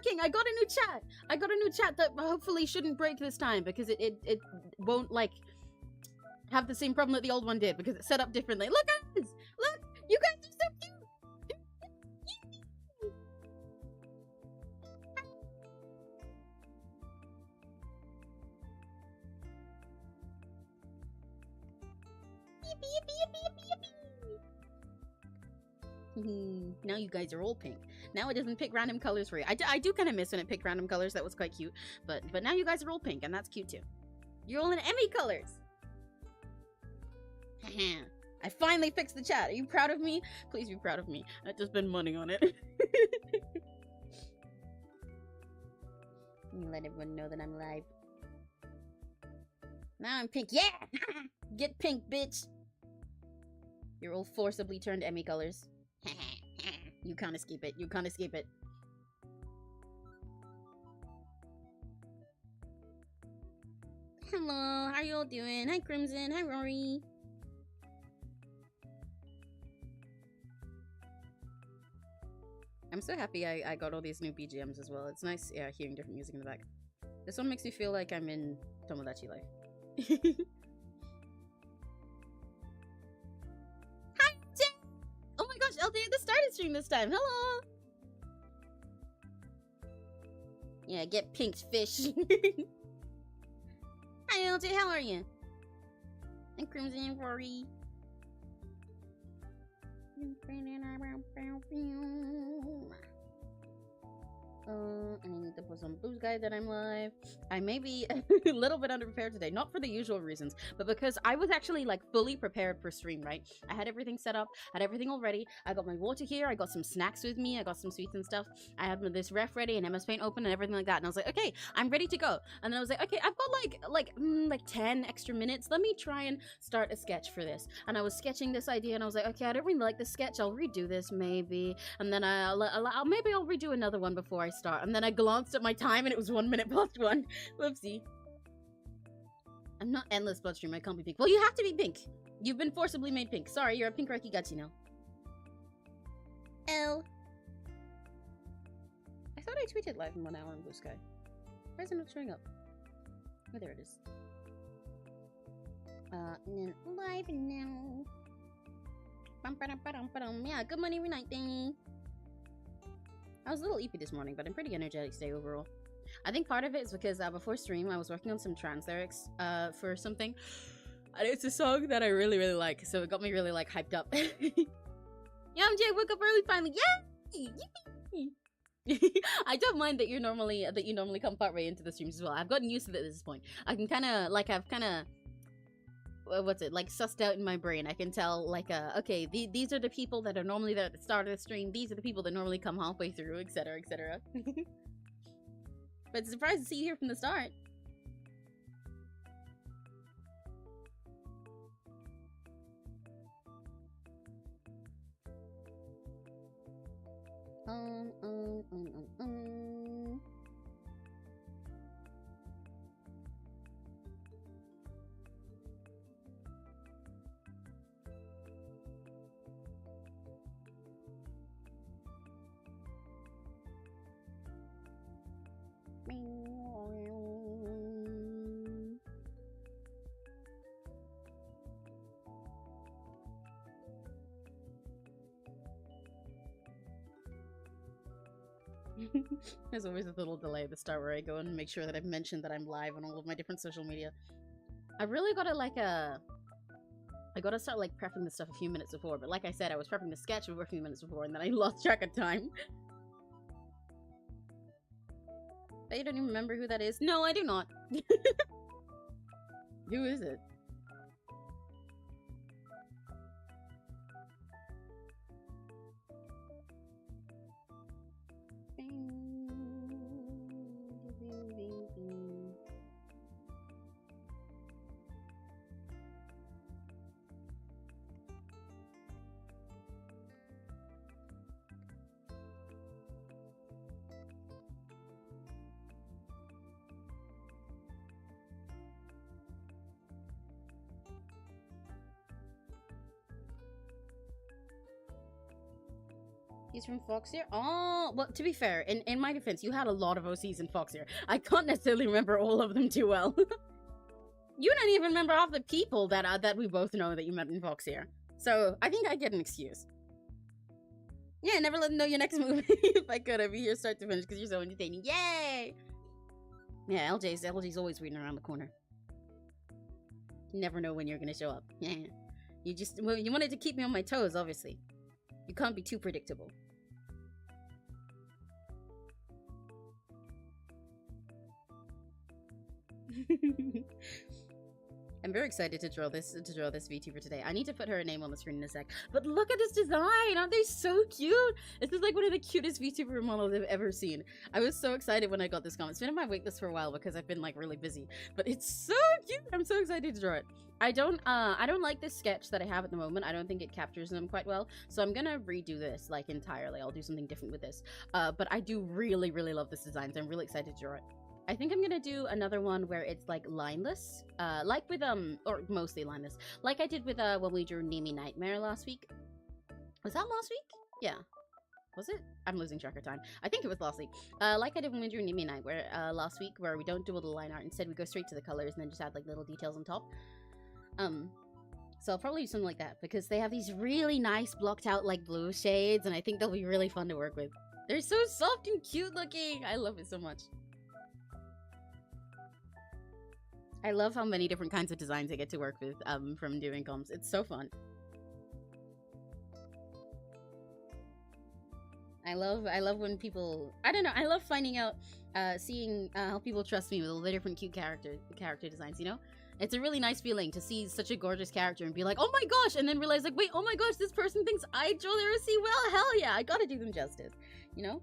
working. I got a new chat. I got a new chat that hopefully shouldn't break this time because it won't like have the same problem that the old one did because it's set up differently. Look guys! Look! You guys are so cute! Now you guys are all pink. Now it doesn't pick random colors for you. I do kind of miss when it picked random colors. That was quite cute. But now you guys are all pink, and that's cute too. You're all in Emmy colors. I finally fixed the chat. Are you proud of me? Please be proud of me. I just spent money on it. Let everyone know that I'm live. Now I'm pink. Yeah! Get pink, bitch! You're all forcibly turned Emmy colors. You can't escape it. You can't escape it. Hello, how are you all doing? Hi, Crimson. Hi, Rory. I'm so happy I got all these new BGMs as well. It's nice, yeah, hearing different music in the back. This one makes me feel like I'm in Tomodachi Life. Hi, Jay! Oh my gosh, LD at the start of stream this time. Hello! Yeah, get pinked, fish. Hi, LJ, how are you? And Crimson and Rory. I need to put some blue sky that I'm live. I may be a little bit underprepared today, not for the usual reasons, but because I was actually like fully prepared for stream, right? I had everything set up, had everything all ready. I got my water here, I got some snacks with me, I got some sweets and stuff. I had this ref ready and MS Paint open and everything like that. And I was like, okay, I'm ready to go. And then I was like, okay, I've got like 10 extra minutes. Let me try and start a sketch for this. And I was sketching this idea and I was like, okay, I don't really like this sketch. I'll redo this maybe. And then maybe I'll redo another one before I start. And then I glanced at my time and it was 1 minute past 1. Whoopsie. I'm not endless bloodstream. I can't be pink. Well, you have to be pink. You've been forcibly made pink. Sorry, you're a pink Rakigachi now. L. I thought I tweeted live in 1 hour on Blue Sky. Why is it not showing up? Oh, there it is. And then live now. Yeah, good morning, every night thing. I was a little eepy this morning, but I'm pretty energetic today overall. I think part of it is because before stream, I was working on some trans lyrics for something. And it's a song that I really, really like, so it got me really, like, hyped up. Yeah, MJ, woke up early finally. Yay! I don't mind that you normally come partway into the streams as well. I've gotten used to it at this point. I can kind of, like, I've kind of... what's it, like, sussed out in my brain. I can tell, like, okay, these are the people that are normally there at the start of the stream. These are the people that normally come halfway through, etc., etc. But surprised to see you here from the start. There's always a little delay at the start where I go and make sure that I've mentioned that I'm live on all of my different social media. I've really gotta I gotta start like prepping the stuff a few minutes before, but like I said, I was prepping the sketch a few minutes before and then I lost track of time. But you don't even remember who that is? No, I do not. Who is it? He's from Foxier? Oh, well, to be fair, in my defense, you had a lot of OCs in Foxier. I can't necessarily remember all of them too well. You don't even remember half the people that we both know that you met in Foxier. So, I think I get an excuse. Yeah, never let them know your next movie. If I could, I'd be here start to finish because you're so entertaining. Yay! Yeah, LJ's always waiting around the corner. You never know when you're gonna show up. Yeah. You wanted to keep me on my toes, obviously. You can't be too predictable. I'm very excited to draw this VTuber today. I need to put her name on the screen in a sec. But look at this design! Aren't they so cute? This is like one of the cutest VTuber models I've ever seen. I was so excited when I got this comic. It's been on my waitlist for a while because I've been like really busy. But it's so cute! I'm so excited to draw it. I don't like this sketch that I have at the moment. I don't think it captures them quite well. So I'm gonna redo this like entirely. I'll do something different with this. But I do really, really love this design, so I'm really excited to draw it. I think I'm gonna do another one where it's like lineless, like with or mostly lineless, like I did with when we drew Nimi Nightmare last week. Was that last week? Yeah. Was it? I'm losing track of time. I think it was last week. Like I did when we drew Nimi Nightmare last week, where we don't do all the line art. Instead, we go straight to the colors and then just add like little details on top. So I'll probably do something like that because they have these really nice blocked out like blue shades, and I think they'll be really fun to work with. They're so soft and cute looking. I love it so much. I love how many different kinds of designs I get to work with from doing comps. It's so fun. I love when people, I don't know, I love finding out, seeing how people trust me with all the different cute character designs, you know? It's a really nice feeling to see such a gorgeous character and be like, oh my gosh, and then realize like, wait, oh my gosh, this person thinks I draw their OC well, hell yeah, I gotta do them justice, you know?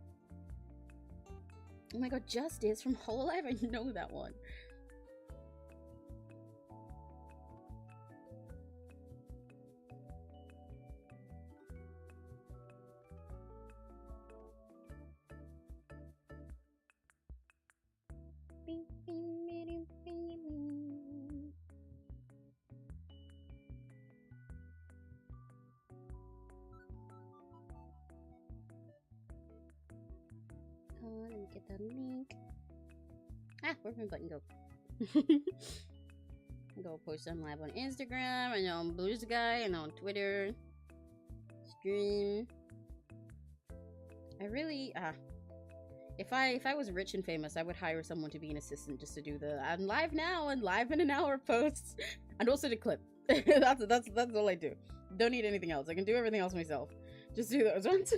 Oh my god, Justice from Whole Life, I know that one. Let me get the link. Ah, where'd my button go? Go post on live on Instagram, and on Blue Sky, and on Twitter. Stream. I really if I was rich and famous, I would hire someone to be an assistant just to do the I'm live now and live in an hour posts, and also to clip. that's all I do. Don't need anything else. I can do everything else myself. Just do those ones.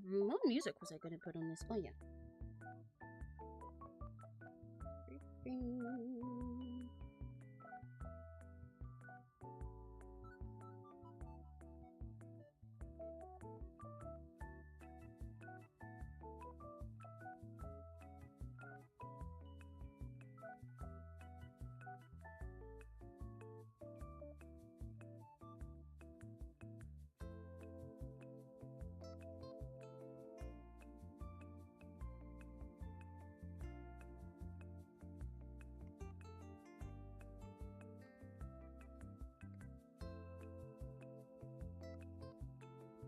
What music was I gonna put on this? Oh yeah.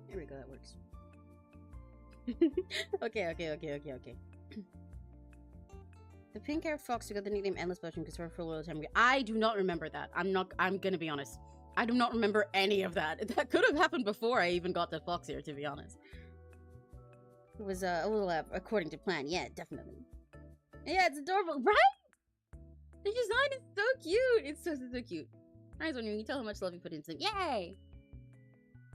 There we go, that works. Okay. The pink-haired fox who got the nickname Endless Potion because we're for a little time. I do not remember that. I'm gonna be honest. I do not remember any of that. That could have happened before I even got to Fox here, to be honest. It was a little according to plan. Yeah, definitely. Yeah, it's adorable, right? The design is so cute. It's so cute. I was wondering, you tell how much love you put into them. Yay!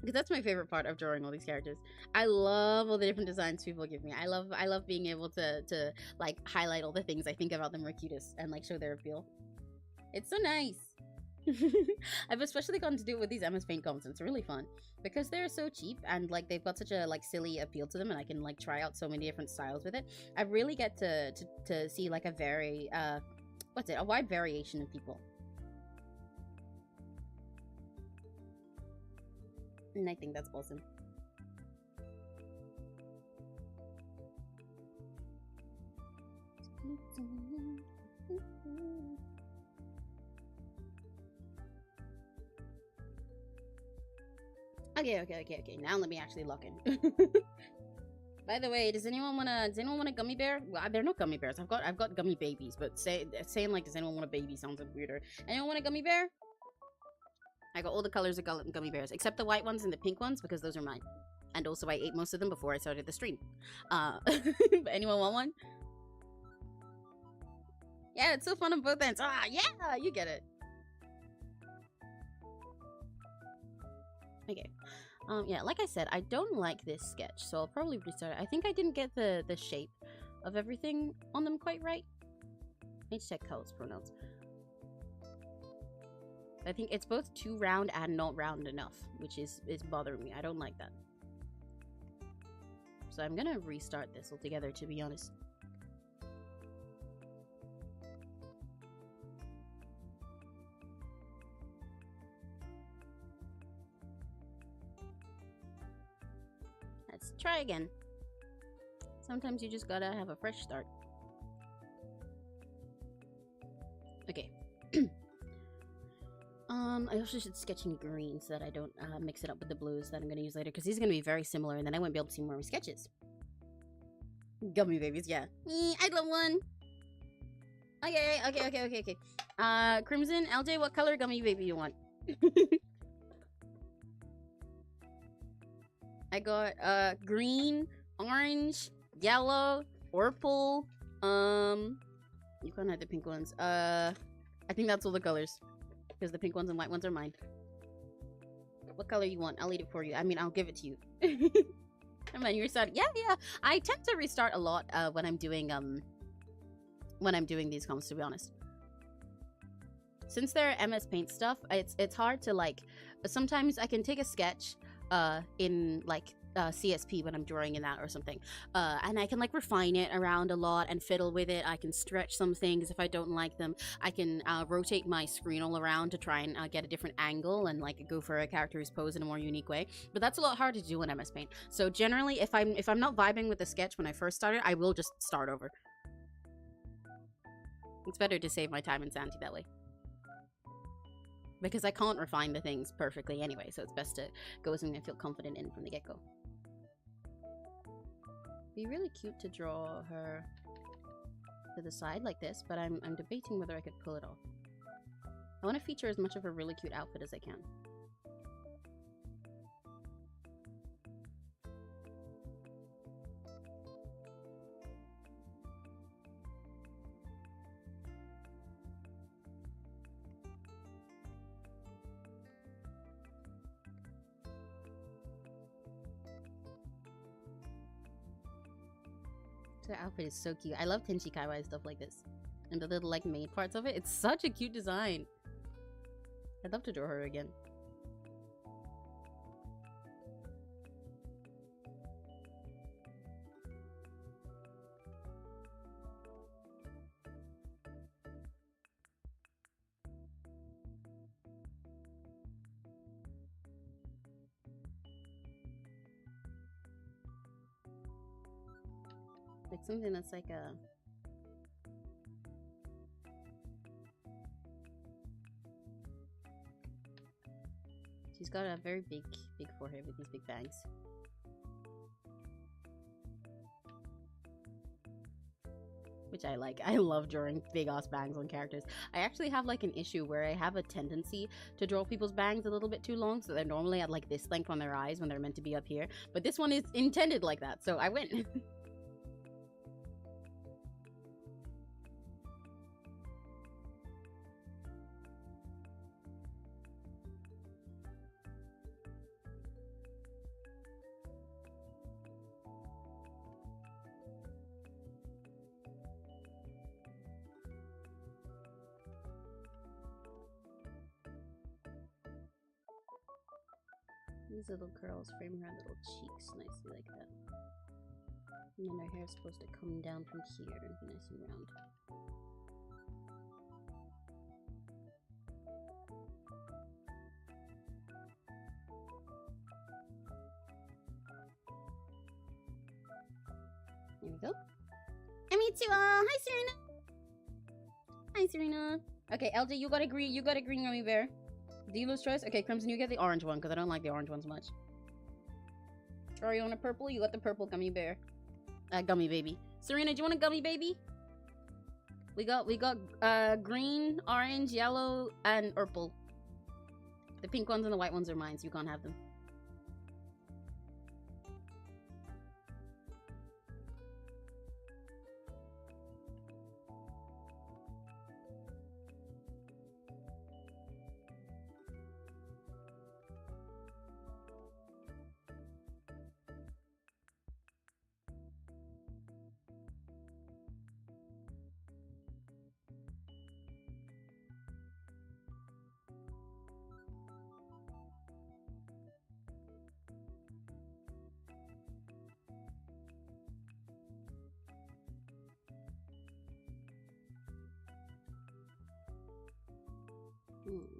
Because that's my favorite part of drawing all these characters. I love all the different designs people give me. I love being able to like highlight all the things I think about them are cutest and like show their appeal. It's so nice. I've especially gotten to do it with these MS Paint comps, and it's really fun because they're so cheap and like they've got such a like silly appeal to them, and I can like try out so many different styles with it. I really get to see like a very a wide variation of people. And I think that's awesome. Okay. Now let me actually lock in. By the way, does anyone want a gummy bear? Well, they're not gummy bears. I've got gummy babies, but saying like, does anyone want a baby sounds like weirder. Anyone want a gummy bear? I got all the colors of gummy bears, except the white ones and the pink ones, because those are mine. And also, I ate most of them before I started the stream. Anyone want one? Yeah, it's so fun on both ends. Ah, yeah, you get it. Okay. Yeah, like I said, I don't like this sketch, so I'll probably restart it. I think I didn't get the shape of everything on them quite right. I need to check colors, pronouns. I think it's both too round and not round enough, which is bothering me. I don't like that. So I'm gonna restart this altogether, to be honest. Let's try again. Sometimes you just gotta have a fresh start. Okay. I also should sketch in green so that I don't mix it up with the blues that I'm gonna use later, because these are gonna be very similar, and then I won't be able to see more of my sketches. Gummy babies, yeah. I'd love one. Okay. Crimson, LJ, what color gummy baby you want? I got green, orange, yellow, purple. You can't have the pink ones. I think that's all the colors, because the pink ones and white ones are mine. What color you want? I'll eat it for you. I mean, I'll give it to you. And then you restart. Yeah. I tend to restart a lot when I'm doing these comps, to be honest. Since they're MS Paint stuff, it's hard to like. Sometimes I can take a sketch in like CSP when I'm drawing in that or something, and I can like refine it around a lot and fiddle with it. I can stretch some things if I don't like them. I can rotate my screen all around to try and get a different angle and like go for a character's pose in a more unique way. But that's a lot harder to do in MS Paint. So generally, if I'm not vibing with the sketch when I first started, I will just start over. It's better to save my time and sanity that way, because I can't refine the things perfectly anyway, so it's best to go with something I feel confident in from the get-go. Be really cute to draw her to the side like this, but I'm debating whether I could pull it off. I want to feature as much of a really cute outfit as I can. The outfit is so cute. I love Tenchi Kaiwai stuff like this. And the little like maid parts of it. It's such a cute design. I'd love to draw her again. Like something that's like a... She's got a very big forehead with these big bangs. Which I like. I love drawing big ass bangs on characters. I actually have like an issue where I have a tendency to draw people's bangs a little bit too long, so they're normally at like this length on their eyes when they're meant to be up here. But this one is intended like that, so I win. These little curls frame her little cheeks nicely like that. And then her hair is supposed to come down from here and be nice and round. There we go. And me too. Hi, Serena. Hi, Serena. Okay, LJ, you got a green gummy bear. Do you lose choice? Okay, Crimson, you get the orange one, because I don't like the orange ones much. Are you on a purple? You got the purple gummy bear. Gummy baby. Serena, do you want a gummy baby? We got green, orange, yellow, and purple. The pink ones and the white ones are mine, so you can't have them.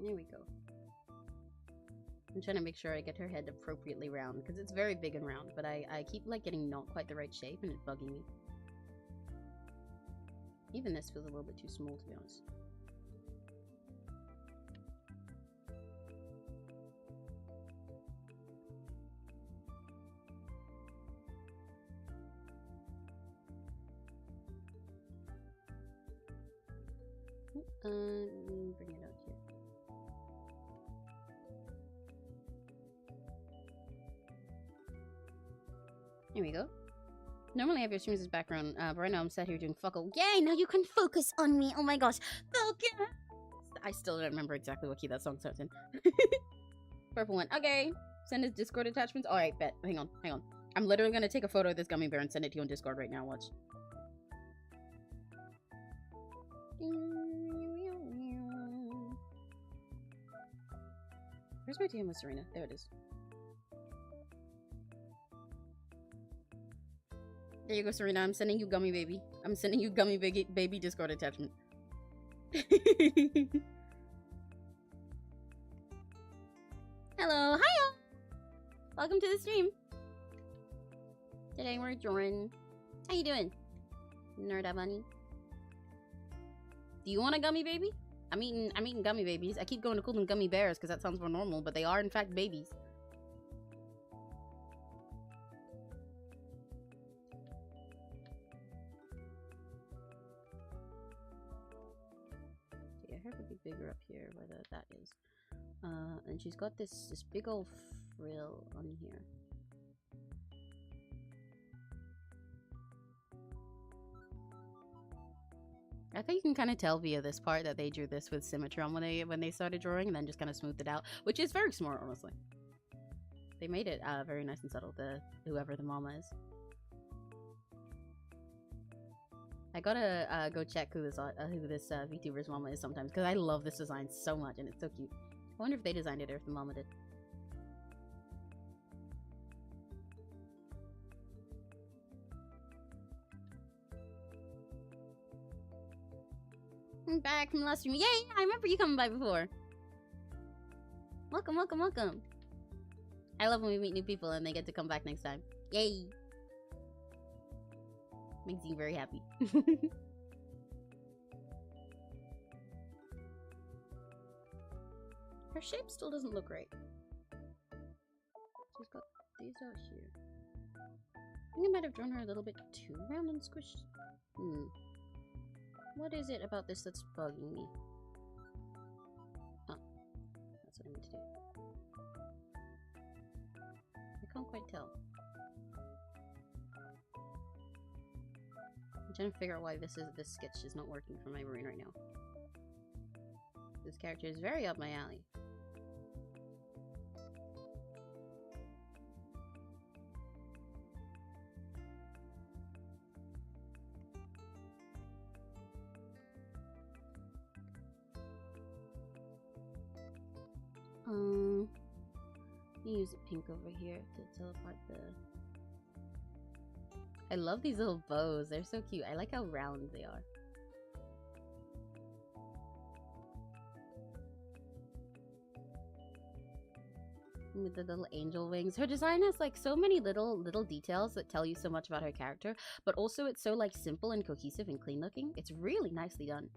There we go. I'm trying to make sure I get her head appropriately round, because it's very big and round, but I keep like getting not quite the right shape and it's bugging me. Even this feels a little bit too small, to be honest. Bring it out here. There we go. Normally I have your streams as background, but right now I'm sat here doing fuck all. Yay! Now you can focus on me! Oh my gosh! Focus! I still don't remember exactly what key that song starts in. Purple one. Okay. Send his Discord attachments. Alright, bet. Hang on. I'm literally gonna take a photo of this gummy bear and send it to you on Discord right now. Watch. Where's my DM with Serena? There it is. There you go, Serena. I'm sending you gummy baby. I'm sending you gummy baby Discord attachment. Hello, hiya! Welcome to the stream. Today we're drawing. How you doing, Nerda Bunny? Do you want a gummy baby? I'm eating gummy babies. I keep going to call them gummy bears because that sounds more normal, but they are in fact babies. Yeah, her could be bigger up here where that is. And she's got this big old frill on here. I think you can kind of tell via this part that they drew this with Symmetron when they started drawing, and then just kind of smoothed it out, which is very smart, honestly. They made it very nice and subtle, whoever the mama is. I gotta go check who this VTuber's mama is sometimes, because I love this design so much, and it's so cute. I wonder if they designed it or if the mama did. I'm back from last stream. Yay! I remember you coming by before. Welcome, welcome, welcome. I love when we meet new people and they get to come back next time. Yay! Makes you very happy. Her shape still doesn't look right. She's got these out here. I think I might have drawn her a little bit too round and squished. What is it about this that's bugging me? Oh, that's what I meant to do. I can't quite tell. I'm trying to figure out why this sketch is not working for my brain right now. This character is very up my alley. Use the pink over here to tell apart the... I love these little bows. They're so cute. I like how round they are. with the little angel wings. Her design has like so many little details that tell you so much about her character, but also it's so like simple and cohesive and clean looking. It's really nicely done.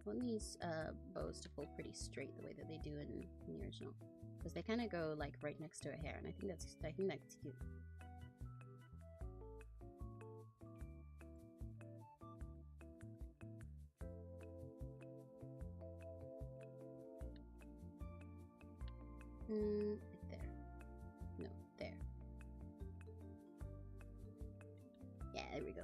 I want these bows to pull pretty straight the way that they do in the original, because they kind of go like right next to her hair, and I think that's cute. Right there. No, there. Yeah, there we go.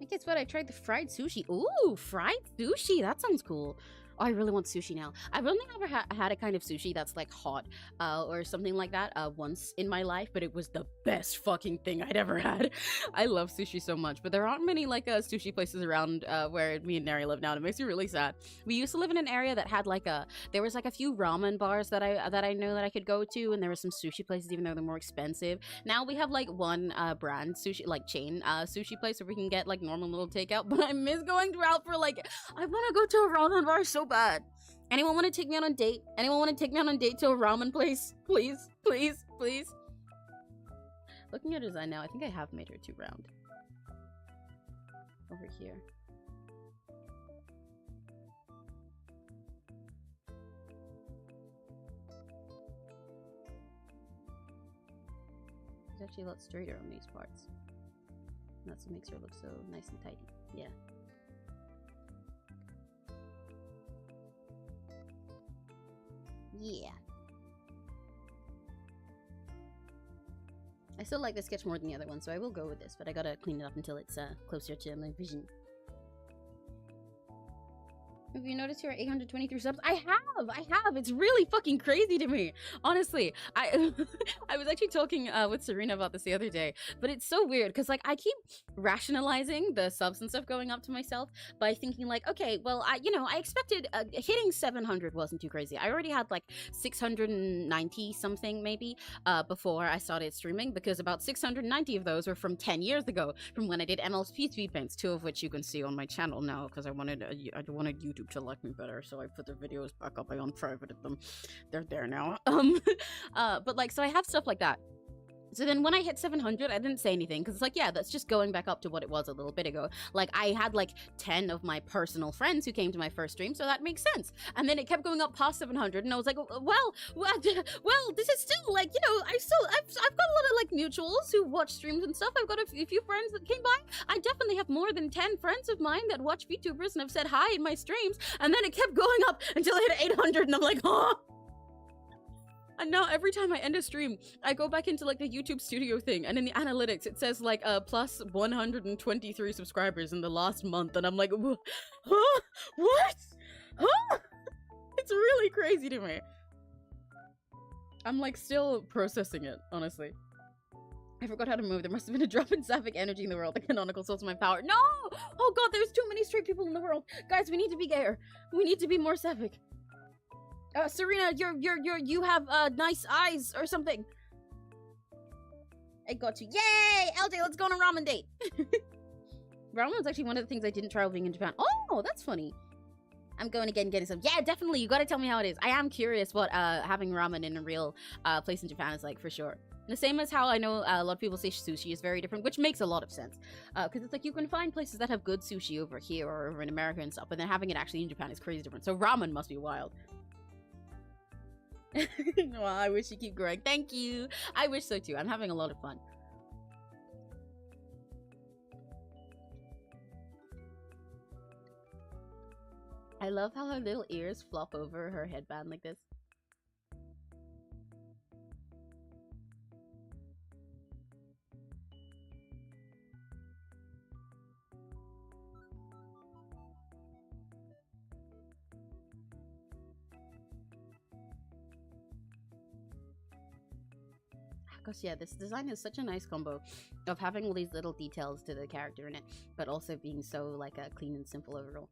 And guess what? I tried the fried sushi. Ooh, fried sushi. That sounds cool. Oh, I really want sushi now. I've only ever had a kind of sushi that's like hot or something like that once in my life, but it was the best fucking thing I'd ever had. I love sushi so much, but there aren't many like sushi places around where me and Neri live now, and it makes me really sad. We used to live in an area that had like there was like a few ramen bars that I know that I could go to, and there were some sushi places even though they're more expensive. Now we have like one brand sushi, like chain sushi place where we can get like normal little takeout, but I miss going out for like, I want to go to a ramen bar so bad. Anyone want to take me out on a date? Anyone want to take me out on a date to a ramen place? Please, please, please. Looking at her design now, I think I have made her too round. Over here. It's actually a lot straighter on these parts. That's what makes her look so nice and tidy. Yeah. Yeah. I still like this sketch more than the other one, so I will go with this, but I gotta clean it up until it's closer to my vision. Have you noticed your 823 subs? I have! It's really fucking crazy to me. Honestly, I was actually talking with Serena about this the other day, but it's so weird because like I keep rationalizing the subs and stuff going up to myself by thinking like, okay, well, I expected hitting 700 wasn't too crazy. I already had like 690 something maybe before I started streaming, because about 690 of those were from 10 years ago, from when I did MLP speed paints, 2 of which you can see on my channel now because I wanted YouTube to like me better, so I put the videos back up. I unprivated them. They're there now. But like, so I have stuff like that. So then when I hit 700, I didn't say anything because it's like, yeah, that's just going back up to what it was a little bit ago. Like I had like 10 of my personal friends who came to my first stream, so that makes sense. And then it kept going up past 700, and I was like, well, this is still like, I've got a lot of like mutuals who watch streams and stuff. I've got a few friends that came by. I definitely have more than 10 friends of mine that watch VTubers and have said hi in my streams. And then it kept going up until I hit 800, and I'm like, huh? And now every time I end a stream, I go back into like the YouTube studio thing, and in the analytics it says like plus 123 subscribers in the last month, and I'm like, huh? What? Huh? It's really crazy to me. I'm like still processing it, honestly. I forgot how to move. There must have been a drop in sapphic energy in the world, the canonical source of my power. No! Oh god, there's too many straight people in the world. Guys, we need to be gayer. We need to be more sapphic. Serena, you have nice eyes or something. I got you. Yay! LJ, let's go on a ramen date. Ramen was actually one of the things I didn't try while being in Japan. Oh, that's funny. I'm going again getting some. Yeah, definitely. You gotta tell me how it is. I am curious what having ramen in a real place in Japan is like, for sure. The same as how I know a lot of people say sushi is very different, which makes a lot of sense. Because it's like you can find places that have good sushi over here or over in America and stuff, but then having it actually in Japan is crazy different. So ramen must be wild. Well, I wish you keep growing. Thank you. I wish so too. I'm having a lot of fun. I love how her little ears flop over her headband like this. Gosh, yeah, this design is such a nice combo of having all these little details to the character in it, but also being so like clean and simple overall.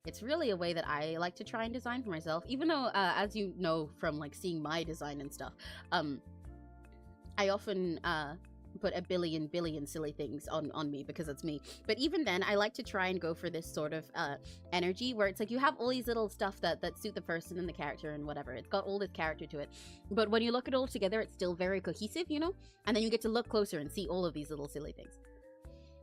It's really a way that I like to try and design for myself, even though, as you know from like seeing my design and stuff, I often put a billion silly things on me because it's me. But even then, I like to try and go for this sort of energy where it's like you have all these little stuff that suit the person and the character and whatever. It's got all this character to it, but when you look at it all together, it's still very cohesive, you know. And then you get to look closer and see all of these little silly things.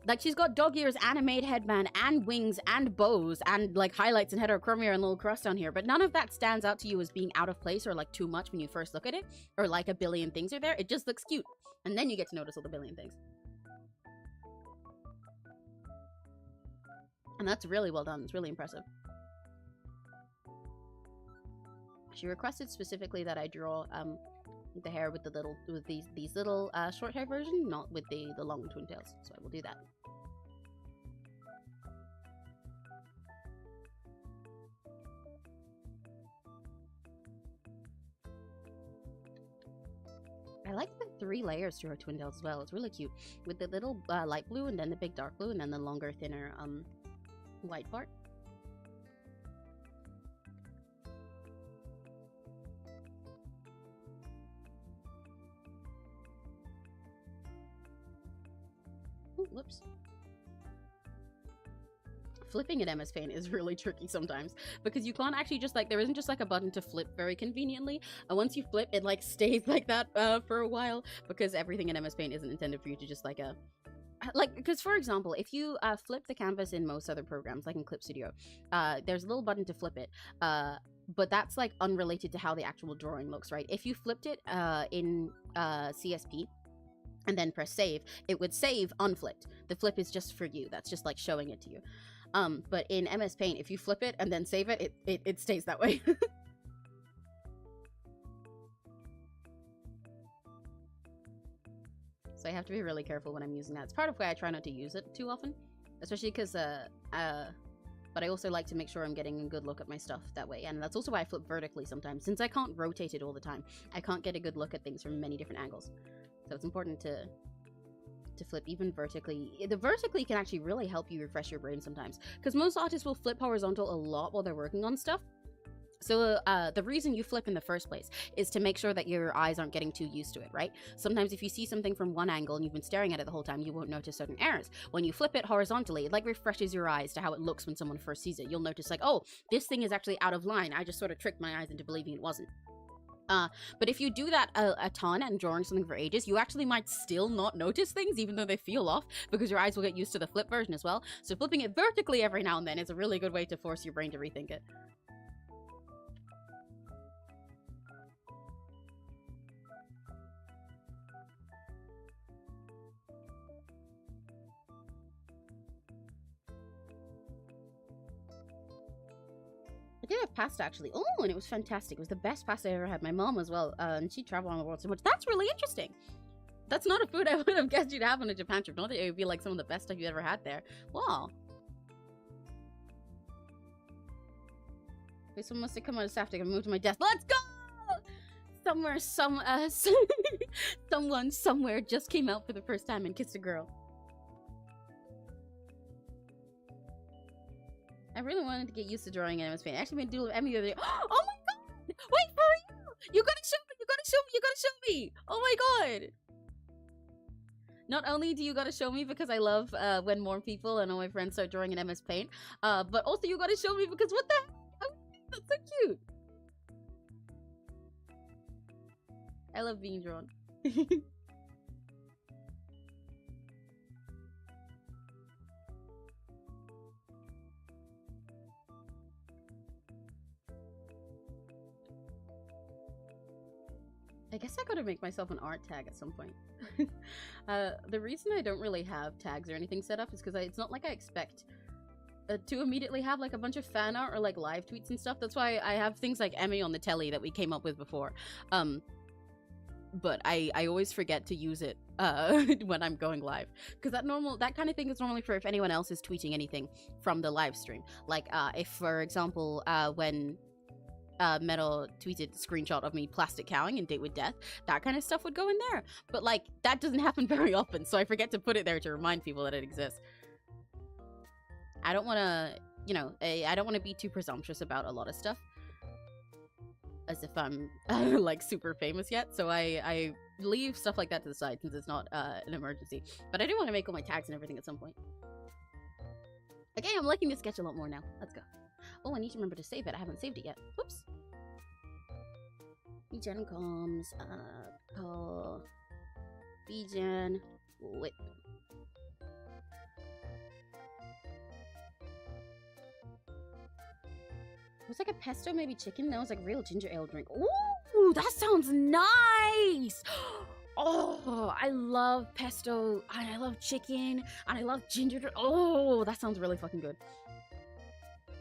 Like, she's got dog ears and a maid headband and wings and bows and like highlights and heterochromia and little crust down here, but none of that stands out to you as being out of place or like too much when you first look at it, or like a billion things are there. It just looks cute, and then you get to notice all the billion things. And that's really well done. It's really impressive. She requested specifically that I draw the hair with the little, with these little short hair version, not with the long twin tails. So I will do that. I like the 3 layers to her twin tails as well. It's really cute with the little light blue and then the big dark blue and then the longer, thinner white part. Ooh, whoops. Flipping in MS Paint is really tricky sometimes because you can't actually just like, there isn't just like a button to flip very conveniently, and once you flip it like stays like that for a while, because everything in MS Paint isn't intended for you to just like because for example, if you flip the canvas in most other programs like in Clip Studio, there's a little button to flip it, but that's like unrelated to how the actual drawing looks, right? If you flipped it in CSP and then press save, it would save unflipped. The flip is just for you. That's just like showing it to you. But in MS Paint, if you flip it and then save it, it stays that way. So I have to be really careful when I'm using that. It's part of why I try not to use it too often, especially because, but I also like to make sure I'm getting a good look at my stuff that way. And that's also why I flip vertically sometimes. Since I can't rotate it all the time, I can't get a good look at things from many different angles. So it's important to flip even vertically. The vertically can actually really help you refresh your brain sometimes, because most artists will flip horizontal a lot while they're working on stuff. So the reason you flip in the first place is to make sure that your eyes aren't getting too used to it, right? Sometimes if you see something from one angle and you've been staring at it the whole time, you won't notice certain errors. When you flip it horizontally, it like refreshes your eyes to how it looks when someone first sees it. You'll notice like, oh, this thing is actually out of line. I just sort of tricked my eyes into believing it wasn't. But if you do that a ton and drawing something for ages, you actually might still not notice things even though they feel off, because your eyes will get used to the flip version as well. So flipping it vertically every now and then is a really good way to force your brain to rethink it. I did have pasta actually. Oh, and it was fantastic. It was the best pasta I ever had. My mom as well, and she traveled around the world so much. That's really interesting. That's not a food I would have guessed you'd have on a Japan trip. Not that it would be like some of the best stuff you ever had there. Wow. Wait, someone must have come out of staff to move to my desk. Let's go! Someone somewhere just came out for the first time and kissed a girl. I really wanted to get used to drawing in MS Paint. I actually made a doodle of Emmy the other day. Oh my god! Wait, for real! You gotta show me! You gotta show me! You gotta show me! Oh my god! Not only do you gotta show me because I love when more people and all my friends start drawing in MS Paint, but also you gotta show me because what the heck? Oh, that's so cute! I love being drawn. I guess I gotta make myself an art tag at some point. The reason I don't really have tags or anything set up is because it's not like I expect to immediately have like a bunch of fan art or like live tweets and stuff. That's why I have things like Emmy on the telly that we came up with before. But I always forget to use it when I'm going live, because that kind of thing is normally for if anyone else is tweeting anything from the live stream. Like if, for example, when Metal tweeted a screenshot of me plastic cowing in Date with Death, that kind of stuff would go in there. But like that doesn't happen very often, so I forget to put it there to remind people that it exists. I don't want to, you know, I don't want to be too presumptuous about a lot of stuff, as if I'm like super famous yet. So I leave stuff like that to the side since it's not an emergency. But I do want to make all my tags and everything at some point. Okay, I'm liking this sketch a lot more now. Let's go. Oh, I need to remember to save it. I haven't saved it yet. Whoops. VGEN comms, call VGEN whip. It was like a pesto, maybe chicken. That was like real ginger ale drink. Ooh, that sounds nice. Oh, I love pesto, and I love chicken, and I love ginger. Oh, that sounds really fucking good.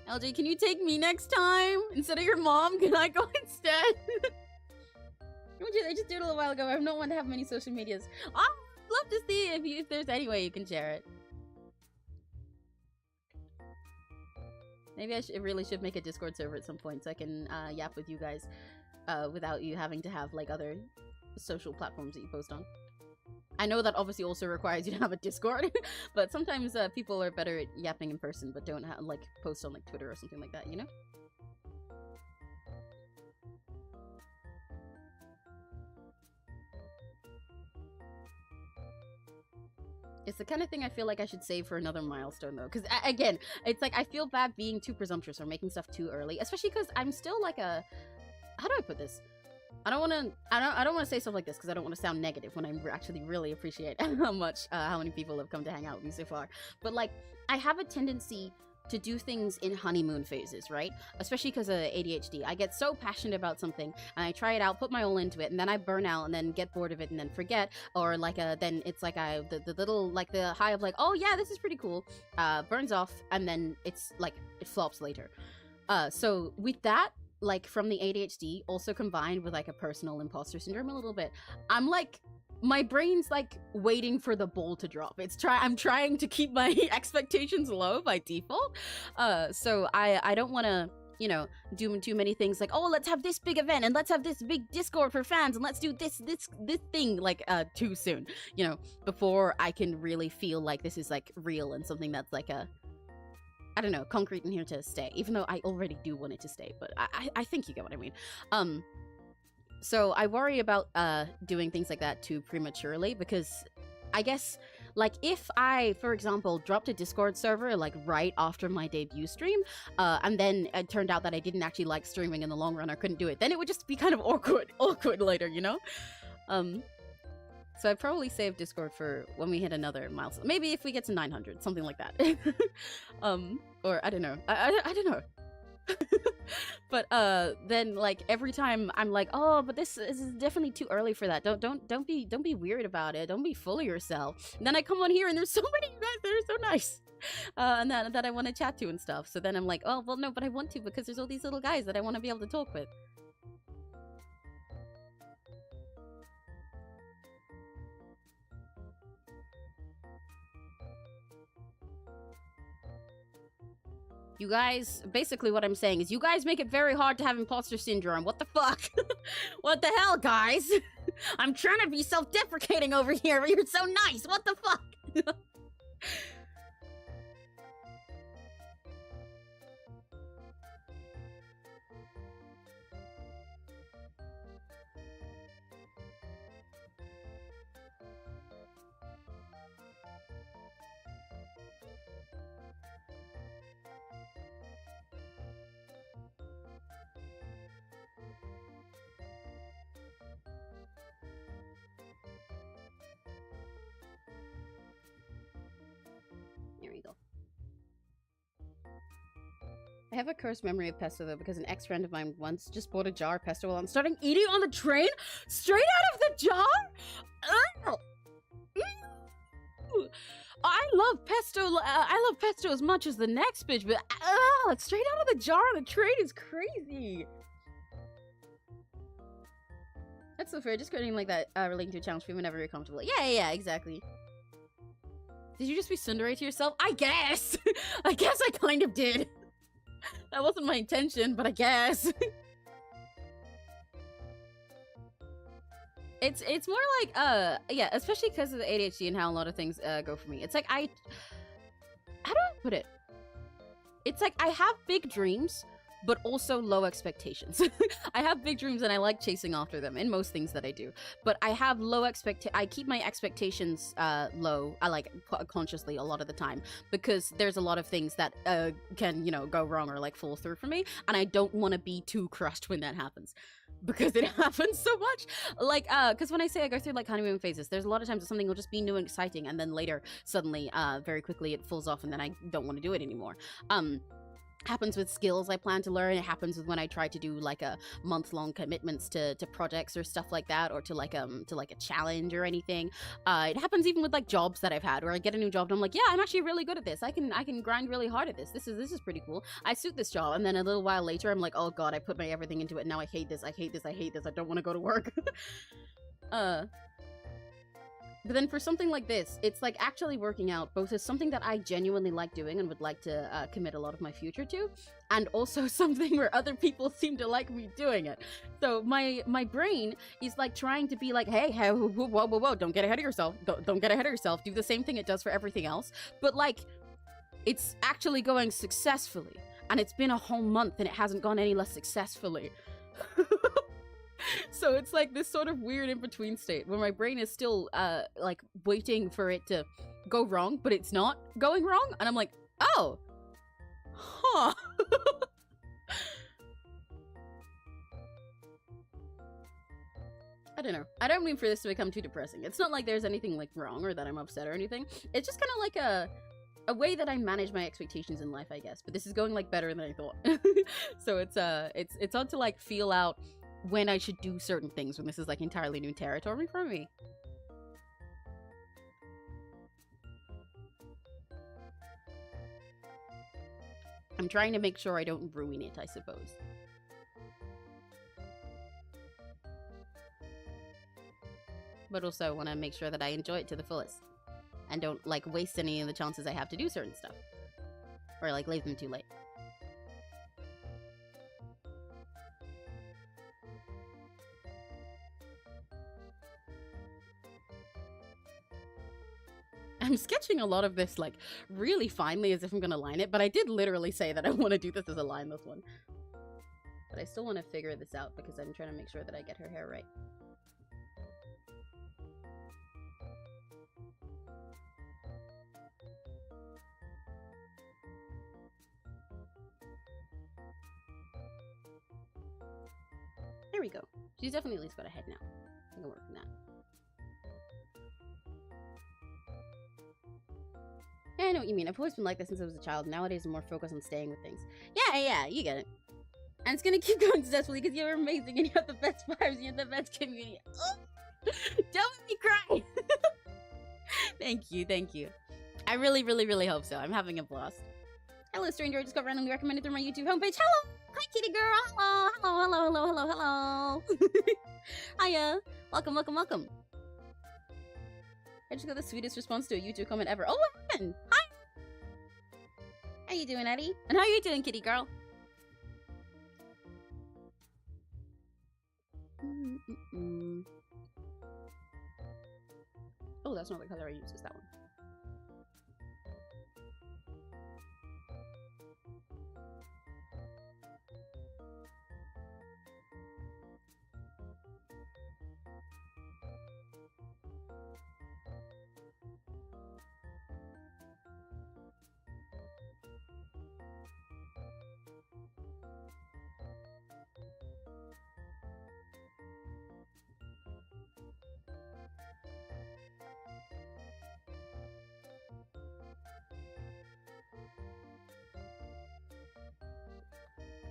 LJ, can you take me next time? Instead of your mom, can I go instead? I just did it a little while ago. I'm not one to have many social medias. Oh, I'd love to see if there's any way you can share it. Maybe I really should make a Discord server at some point so I can yap with you guys without you having to have like other social platforms that you post on. I know that obviously also requires you to have a Discord, but sometimes people are better at yapping in person but don't like post on like Twitter or something like that, you know? It's the kind of thing I feel like I should save for another milestone, though. Because, again, it's like I feel bad being too presumptuous or making stuff too early. Especially because I'm still like a... How do I put this? I don't want to say stuff like this because I don't want to sound negative when I actually really appreciate how many people have come to hang out with me so far. But, like, I have a tendency to do things in honeymoon phases, right? Especially because of ADHD. I get so passionate about something and I try it out, put my all into it, and then I burn out and then get bored of it and then forget, or like then it's like the little like the high of like, oh yeah, this is pretty cool, burns off, and then it's like it flops later. So with that, like from the ADHD also combined with like a personal imposter syndrome a little bit, I'm like, my brain's like waiting for the ball to drop. I'm trying to keep my expectations low by default. So I don't want to, you know, do too many things like, oh, let's have this big event and let's have this big Discord for fans and let's do this thing like too soon, you know, before I can really feel like this is like real and something that's like a, I don't know, concrete in here to stay, even though I already do want it to stay, but I think you get what I mean. So I worry about doing things like that too prematurely because I guess, like, if I, for example, dropped a Discord server, like, right after my debut stream, and then it turned out that I didn't actually like streaming in the long run or couldn't do it, then it would just be kind of awkward later, you know? So I'd probably save Discord for when we hit another milestone. Maybe if we get to 900, something like that. Or, I don't know. I don't know. But then like every time I'm like, oh, but this is definitely too early for that. Don't be weird about it. Don't be full of yourself. And then I come on here and there's so many guys that are so nice, and that I want to chat to and stuff. So then I'm like, oh well, no, but I want to because there's all these little guys that I want to be able to talk with. You guys, basically what I'm saying is you guys make it very hard to have imposter syndrome. What the fuck? What the hell, guys? I'm trying to be self-deprecating over here, but you're so nice. What the fuck? There we go. I have a cursed memory of pesto though because an ex-friend of mine once just bought a jar of pesto while I'm starting eating on the train straight out of the jar. I love pesto. I love pesto as much as the next bitch, but straight out of the jar on the train is crazy. That's so fair. Just creating like that relating to a challenge for whenever you're comfortable. Yeah, exactly. Did you just be tsundere to yourself? I guess! I guess I kind of did. That wasn't my intention, but I guess. It's more like, yeah, especially because of the ADHD and how a lot of things go for me. It's like how do I put it? It's like I have big dreams, but also low expectations. I have big dreams and I like chasing after them in most things that I do, but I have low I keep my expectations low. I like consciously a lot of the time, because there's a lot of things that can, you know, go wrong or like fall through for me, and I don't want to be too crushed when that happens, because it happens so much. Like because when I say I go through like honeymoon phases, there's a lot of times that something will just be new and exciting, and then later suddenly very quickly it falls off, and then I don't want to do it anymore. Happens with skills I plan to learn. It happens with when I try to do like a month-long commitments to projects or stuff like that, or to like a challenge or anything. It happens even with like jobs that I've had, where I get a new job and I'm like, yeah, I'm actually really good at this. I can grind really hard at this. This is pretty cool. I suit this job. And then a little while later I'm like, oh god, I put my everything into it. Now I hate this. I hate this. I hate this. I don't want to go to work. But then for something like this, it's like actually working out both as something that I genuinely like doing and would like to commit a lot of my future to, and also something where other people seem to like me doing it. So my brain is like trying to be like, hey, whoa, don't get ahead of yourself. Don't get ahead of yourself. Do the same thing it does for everything else. But like, it's actually going successfully. And it's been a whole month and it hasn't gone any less successfully. So it's like this sort of weird in-between state where my brain is still like waiting for it to go wrong, but it's not going wrong, and I'm like, oh, huh. I don't know. I don't mean for this to become too depressing. It's not like there's anything like wrong or that I'm upset or anything. It's just kind of like a way that I manage my expectations in life, I guess. But this is going like better than I thought. So it's hard to like feel out when I should do certain things when this is like entirely new territory for me. I'm trying to make sure I don't ruin it, I suppose. But also I want to make sure that I enjoy it to the fullest and don't like waste any of the chances I have to do certain stuff, or like leave them too late. I'm sketching a lot of this like really finely as if I'm gonna line it, but I did literally say that I want to do this as a line, this one. But I still want to figure this out because I'm trying to make sure that I get her hair right. There we go. She's definitely at least got a head now. I can work on that. Yeah, I know what you mean. I've always been like this since I was a child. Nowadays, I'm more focused on staying with things. Yeah, you get it. And it's gonna keep going successfully because you're amazing and you have the best vibes and you have the best community. Oh, don't make me cry! Thank you. I really, really, really hope so. I'm having a blast. Hello, stranger. I just got randomly recommended through my YouTube homepage. Hello! Hi, kitty girl! Hello! Hiya! Welcome. I just got the sweetest response to a YouTube comment ever. Oh, what happened? Hi! How you doing, Eddie? And how are you doing, kitty girl? Oh, that's not the color I used, it's that one.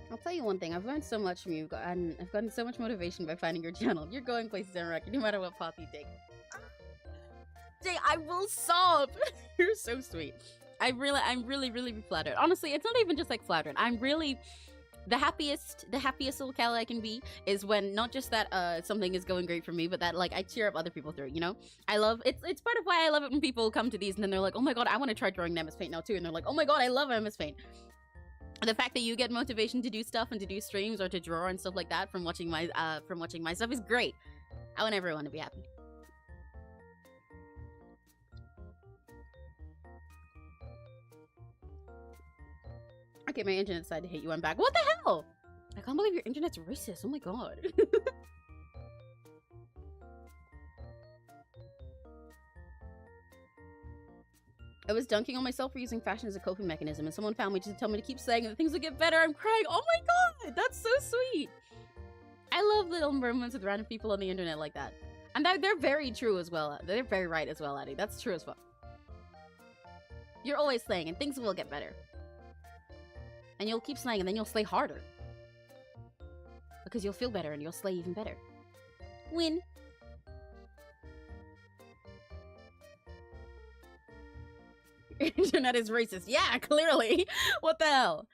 I'll tell you one thing, I've learned so much from you, and I've gotten so much motivation by finding your channel. You're going places in record, no matter what path you take. Jay, I will sob! You're so sweet. I'm really flattered. Honestly, it's not even just like flattered. I'm really... The happiest little Cal I can be is when not just that something is going great for me, but that like I cheer up other people through, you know? I love it's part of why I love it when people come to these and then they're like, oh my god, I want to try drawing MS Paint now too, and they're like, oh my god, I love MS Paint. The fact that you get motivation to do stuff and to do streams or to draw and stuff like that from watching my stuff is great. I want everyone to be happy. Okay, my internet decided to hate you. I'm back. What the hell? I can't believe your internet's racist. Oh my god. I was dunking on myself for using fashion as a coping mechanism, and someone found me just to tell me to keep saying that things will get better. I'm crying. Oh my god, that's so sweet. I love little moments with random people on the internet like that. And they're very true as well. They're very right as well, Addie. That's true as fuck. You're always slaying, and things will get better. And you'll keep slaying, and then you'll slay harder. Because you'll feel better, and you'll slay even better. Win. Internet is racist. Yeah, clearly. What the hell?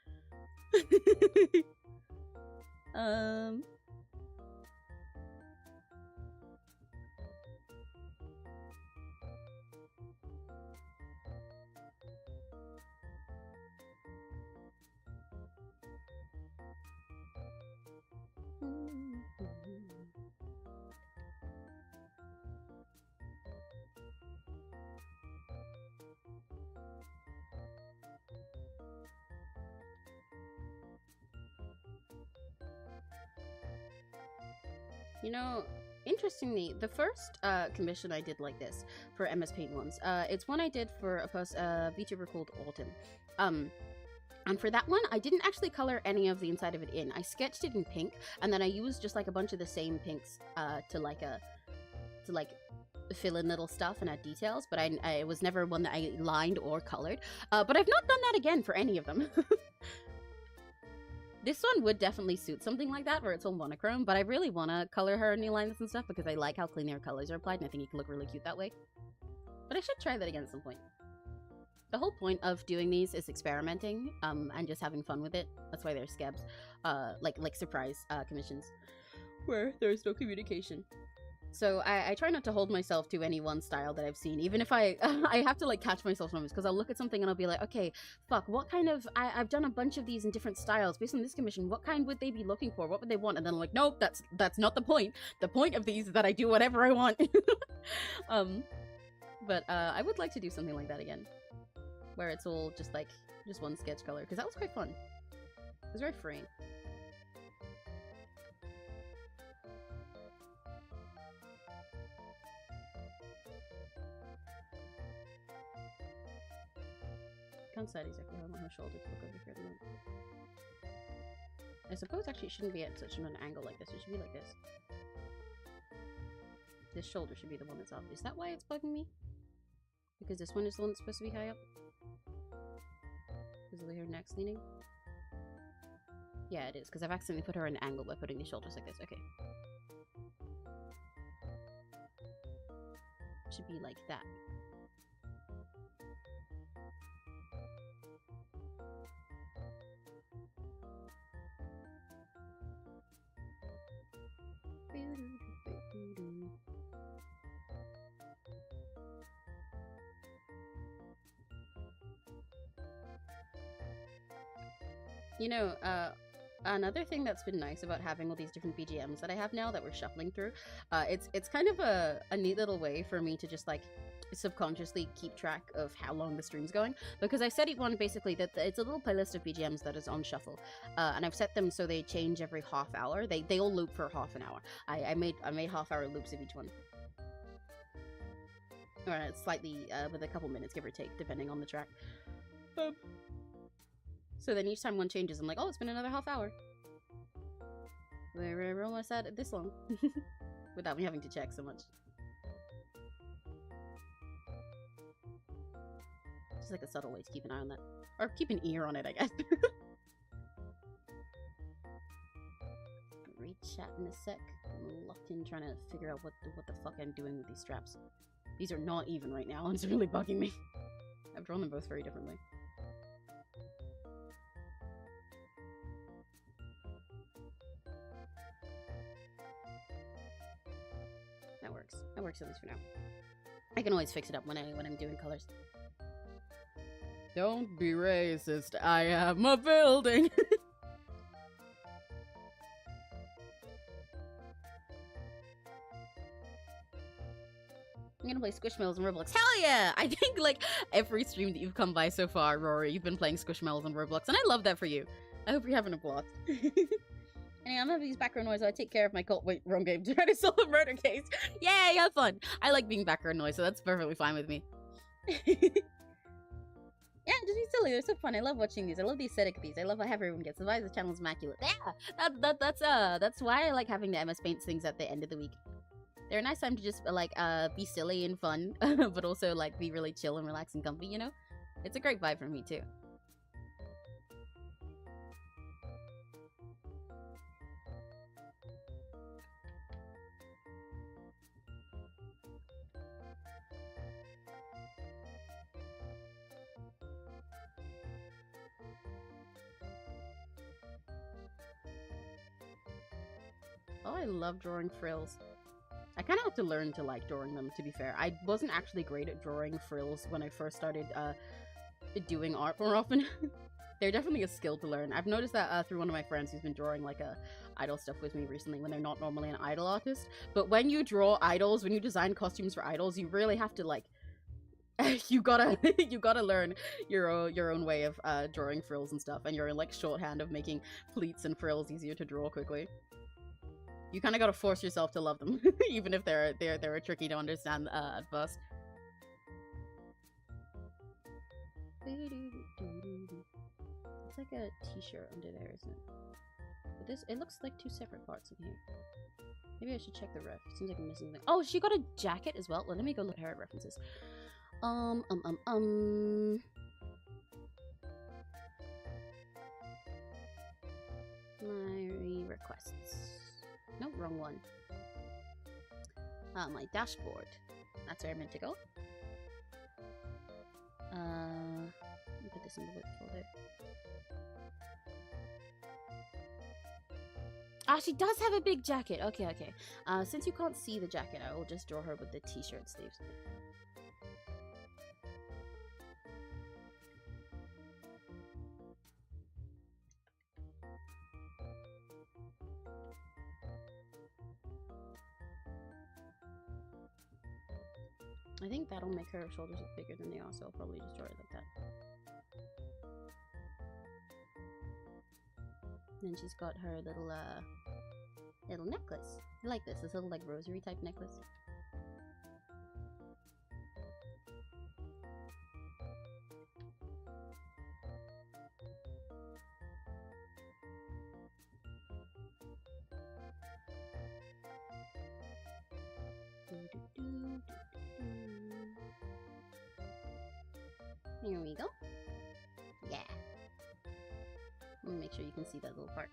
You know, interestingly, the first commission I did like this for MS Paint ones, it's one I did for a VTuber called Autumn. And for that one, I didn't actually color any of the inside of it in. I sketched it in pink, and then I used just like a bunch of the same pinks to fill in little stuff and add details. But it was never one that I lined or colored. But I've not done that again for any of them. This one would definitely suit something like that, where it's all monochrome, but I really want to color her new lines and stuff because I like how clean their colors are applied, and I think it can look really cute that way. But I should try that again at some point. The whole point of doing these is experimenting, and just having fun with it. That's why they're skebs, like surprise commissions, where there's no communication. So I try not to hold myself to any one style that I've seen, even if I have to like catch myself sometimes, because I'll look at something and I'll be like, okay, fuck, what kind of, I've done a bunch of these in different styles based on this commission, what kind would they be looking for, what would they want? And then I'm like, nope, that's not the point. The point of these is that I do whatever I want. But I would like to do something like that again, where it's all just one sketch color, because that was quite fun. It was very freeing. Side exactly how I want her shoulder to look over here at the moment. I suppose actually it shouldn't be at such an angle like this. It should be like this. This shoulder should be the one that's up. Is that why it's bugging me? Because this one is the one that's supposed to be high up? Because of the way her neck's leaning? Yeah, it is. Because I've accidentally put her in an angle by putting the shoulders like this. Okay. It should be like that. You know, another thing that's been nice about having all these different BGMs that I have now that we're shuffling through, it's kind of a neat little way for me to just like subconsciously keep track of how long the stream's going, because I've set one basically that it's a little playlist of BGMs that is on shuffle, and I've set them so they change every half hour. They all loop for half an hour. I made half-hour loops of each one, or slightly with a couple minutes give or take depending on the track. So then each time one changes, I'm like, oh, it's been another half hour. We're almost at it this long. Without me having to check so much. Just like a subtle way to keep an eye on that. Or keep an ear on it, I guess. Read chat in a sec. I'm locked in trying to figure out what the fuck I'm doing with these straps. These are not even right now, and it's really bugging me. I've drawn them both very differently. That works at least for now. I can always fix it up when I'm doing colors. Don't be racist. I am a building. I'm gonna play Squishmallows and Roblox. Hell yeah! I think like every stream that you've come by so far, Rory, you've been playing Squishmallows and Roblox, and I love that for you. I hope you're having a blast. Anyway, I'm gonna use background noise while I take care of my cult. Wait, wrong game. Try to solve a murder case. Yay, have fun. I like being background noise, so that's perfectly fine with me. Yeah, just be silly. They're so fun. I love watching these. I love the aesthetic of these. I love how everyone gets. Otherwise, the channel's immaculate. Yeah, that's why I like having the MS Paints things at the end of the week. They're a nice time to just like be silly and fun, but also like be really chill and relaxed and comfy. You know, it's a great vibe for me too. Oh, I love drawing frills. I kind of had to learn to like drawing them, to be fair. I wasn't actually great at drawing frills when I first started doing art more often. They're definitely a skill to learn. I've noticed that through one of my friends who's been drawing like idol stuff with me recently when they're not normally an idol artist. But when you draw idols, when you design costumes for idols, you really have to like you gotta learn your own way of drawing frills and stuff, and your like shorthand of making pleats and frills easier to draw quickly. You kind of gotta force yourself to love them, even if they're tricky to understand at first. It's like a t-shirt under there, isn't it? But this, it looks like two separate parts in here. Maybe I should check the ref. Seems like I'm missing something. Oh, she got a jacket as well. Well, let me go look at her references. My requests. Nope, wrong one. My dashboard. That's where I meant to go. Let me put this in the whip folder. Ah, she does have a big jacket. Okay, okay. Since you can't see the jacket, I will just draw her with the t-shirt sleeves. I think that'll make her shoulders look bigger than they are, so I'll probably just draw it like that. Then she's got her little necklace. I like this little like rosary type necklace. Here we go. Yeah. Let me make sure you can see that little part.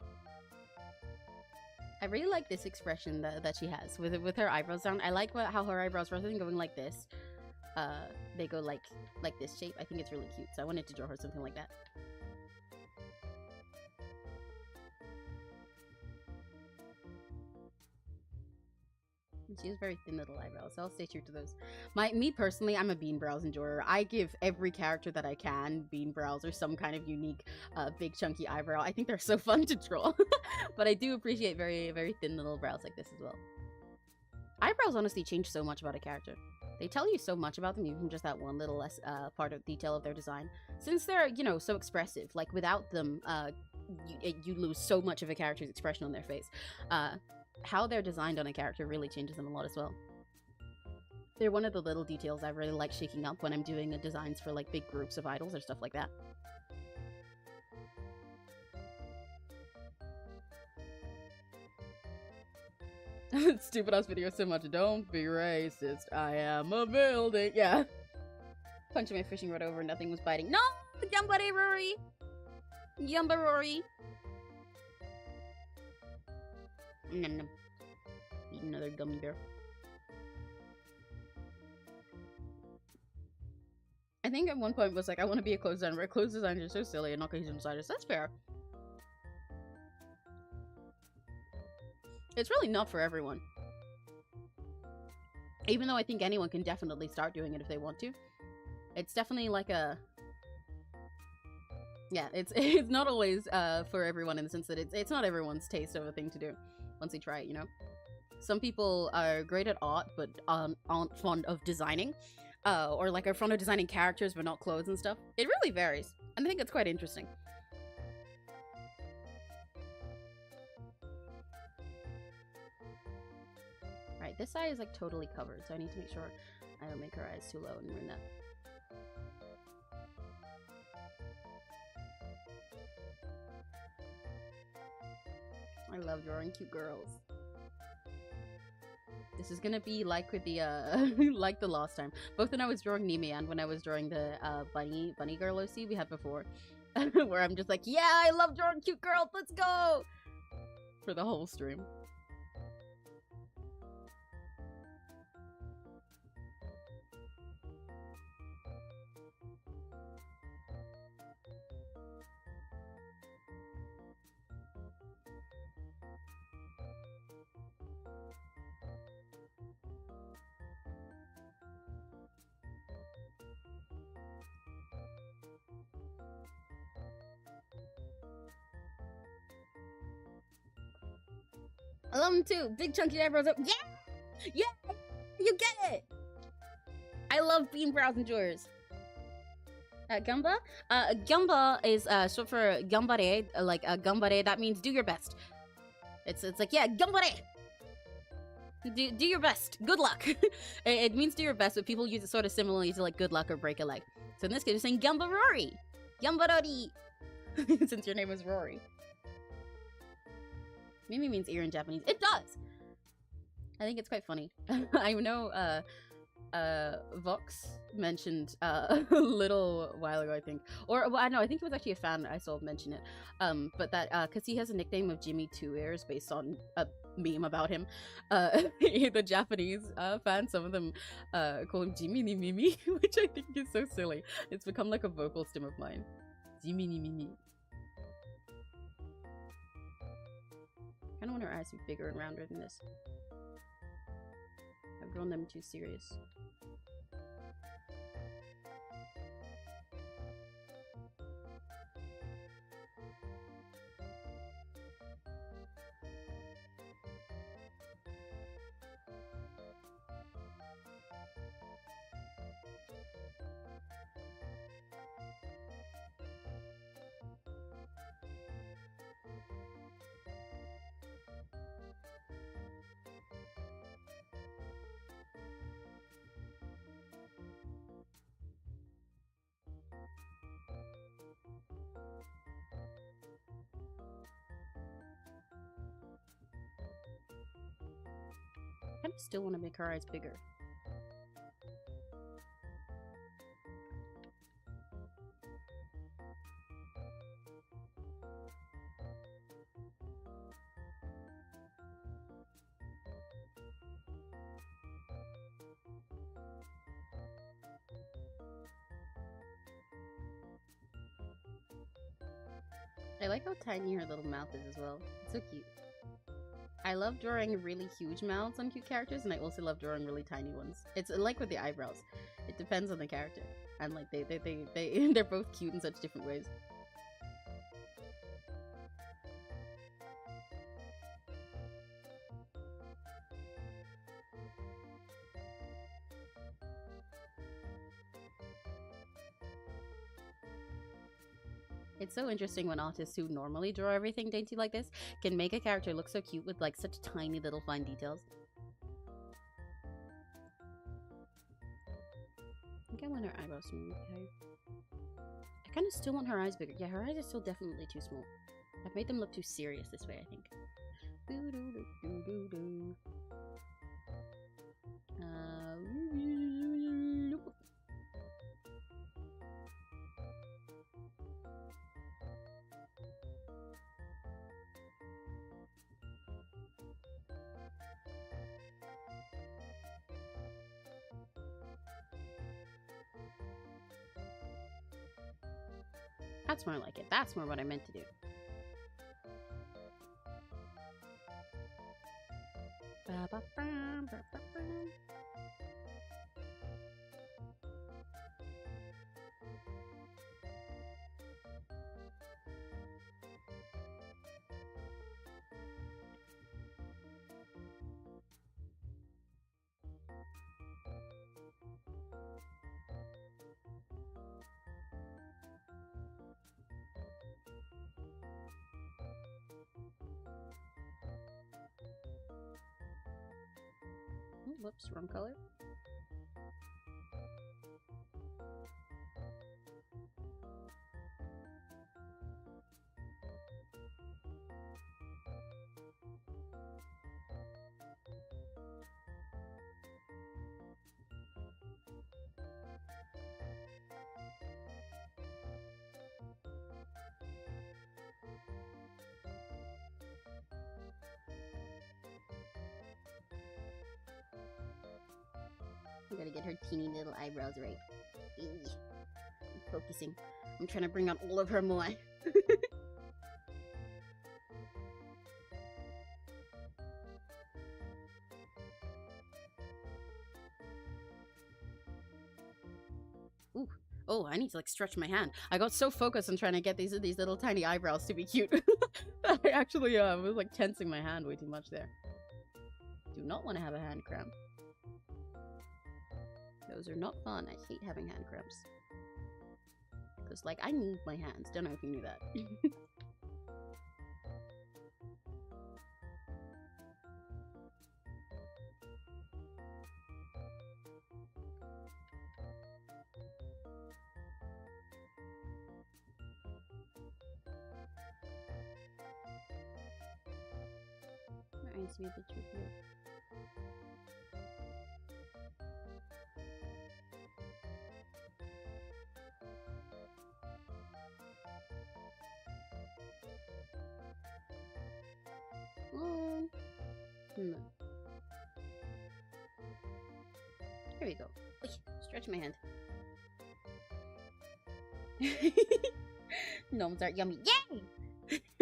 I really like this expression that she has with her eyebrows down. I like how her eyebrows, rather than going like this, they go like this shape. I think it's really cute, so I wanted to draw her something like that. She has very thin little eyebrows, so I'll stay true to those. Me personally, I'm a bean brows enjoyer. I give every character that I can bean brows or some kind of unique, big chunky eyebrow. I think they're so fun to draw. But I do appreciate very, very thin little brows like this as well. Eyebrows honestly change so much about a character. They tell you so much about them, even just that one little less part of detail of their design. Since they're, you know, so expressive, like without them, you lose so much of a character's expression on their face. How they're designed on a character really changes them a lot as well. They're one of the little details I really like shaking up when I'm doing the designs for like big groups of idols or stuff like that. Stupid ass video so much. Don't be racist. I am a building. Yeah. Punching my fishing rod over, nothing was biting. No! Yumbuddy Rory! Yumba Rory! Nom nom. Eat another gummy bear. I think at one point was like, I want to be a clothes designer, but clothes designers are so silly and not cohesion designers. That's fair. It's really not for everyone. Even though I think anyone can definitely start doing it if they want to. It's definitely like a... Yeah, it's not always for everyone in the sense that it's not everyone's taste of a thing to do once they try it, you know? Some people are great at art but aren't fond of designing, or like are fond of designing characters but not clothes and stuff. It really varies, and I think it's quite interesting. Right, this eye is like totally covered, so I need to make sure I don't make her eyes too low and ruin that. I love drawing cute girls. This is gonna be like with the like the last time. Both when I was drawing Nimi and when I was drawing the bunny girl OC we had before, where I'm just like, yeah, I love drawing cute girls. Let's go for the whole stream. I love them too. Big chunky eyebrows up. Yeah! Yeah! You get it! I love bean brows and drawers. Gamba? Gamba is short for gambare. Like gambare, that means do your best. It's like, yeah, gambare! Do your best. Good luck. It means do your best, but people use it sort of similarly to like good luck or break a leg. So in this case, you're saying Gamba Rory! Gamba Rory! Since your name is Rory. Mimi means ear in Japanese. It does! I think it's quite funny. I know Vox mentioned a little while ago, I think. Or, well, I know, I think it was actually a fan I saw mention it. But that, because he has a nickname of Jimmy Two Ears based on a meme about him. The Japanese fans, some of them call him Jimmy ni Mimi, which I think is so silly. It's become like a vocal stim of mine. Jimmy ni Mimi. I kind of want her eyes to be bigger and rounder than this. I've drawn them too serious. I kind of still want to make her eyes bigger. I like how tiny her little mouth is as well. It's so cute. I love drawing really huge mouths on cute characters, and I also love drawing really tiny ones. It's like with the eyebrows. It depends on the character. And like they're both cute in such different ways. It's so interesting when artists who normally draw everything dainty like this can make a character look so cute with like such tiny little fine details. I think I want her eyebrows to move, okay? I kind of still want her eyes bigger. Yeah, her eyes are still definitely too small. I've made them look too serious this way, I think. That's more like it. That's more what I meant to do. whoops, wrong color. I gotta get her teeny little eyebrows right. I'm focusing. I'm trying to bring out all of her moai. Ooh. Oh, I need to like stretch my hand. I got so focused on trying to get these little tiny eyebrows to be cute. I actually was like tensing my hand way too much there. Do not want to have a hand cramp. Those are not fun. I hate having hand cramps. Because, like, I need my hands. Don't know if you knew that. My eyes be a bit trickier. Here we go. Oy, stretch my hand. Gnomes are yummy. Yay!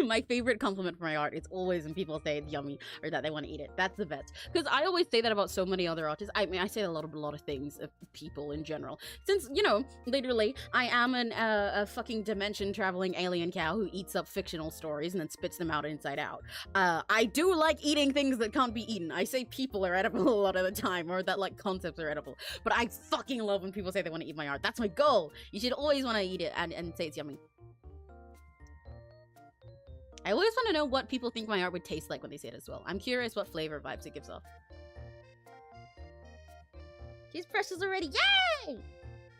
My favorite compliment for my art is always when people say it's yummy or that they want to eat it. That's the best. Because I always say that about so many other artists. I mean, I say a lot of things of people in general. Since, you know, literally, I am a fucking dimension-traveling alien cow who eats up fictional stories and then spits them out inside out. I do like eating things that can't be eaten. I say people are edible a lot of the time, or that, like, concepts are edible. But I fucking love when people say they want to eat my art. That's my goal. You should always want to eat it and say it's yummy. I always want to know what people think my art would taste like when they say it as well. I'm curious what flavor vibes it gives off. She's precious already. Yay!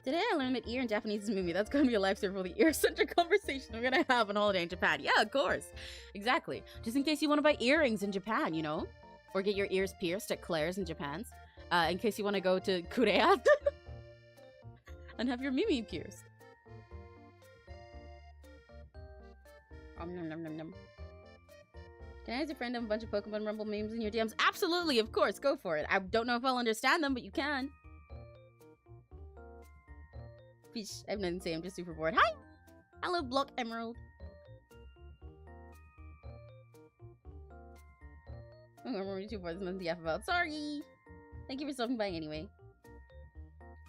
Today I learned that ear in Japanese is movie. That's going to be a lifesaver for the ear-centric conversation we're going to have on holiday in Japan. Yeah, of course. Exactly. Just in case you want to buy earrings in Japan, you know? Or get your ears pierced at Claire's in Japan's. In case you want to go to Korea and have your mimi pierced. Nom, nom, nom, nom. Can I ask a friend of a bunch of Pokemon Rumble memes in your DMs? Absolutely, of course, go for it. I don't know if I'll understand them, but you can. Fish, I have nothing to say, I'm just super bored. Hi! Hello, Block Emerald. I'm already too bored, there's nothing to yap about. Sorry! Thank you for stopping by anyway.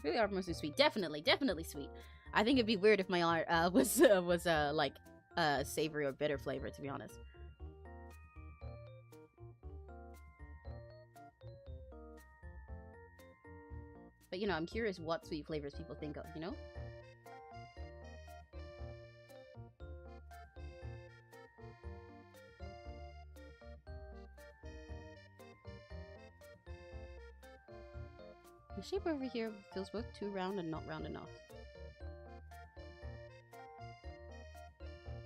Really are mostly sweet. Definitely, definitely sweet. I think it'd be weird if my art was like, savory or bitter flavor, to be honest. But, you know, I'm curious what sweet flavors people think of, you know? The shape over here feels both too round and not round enough.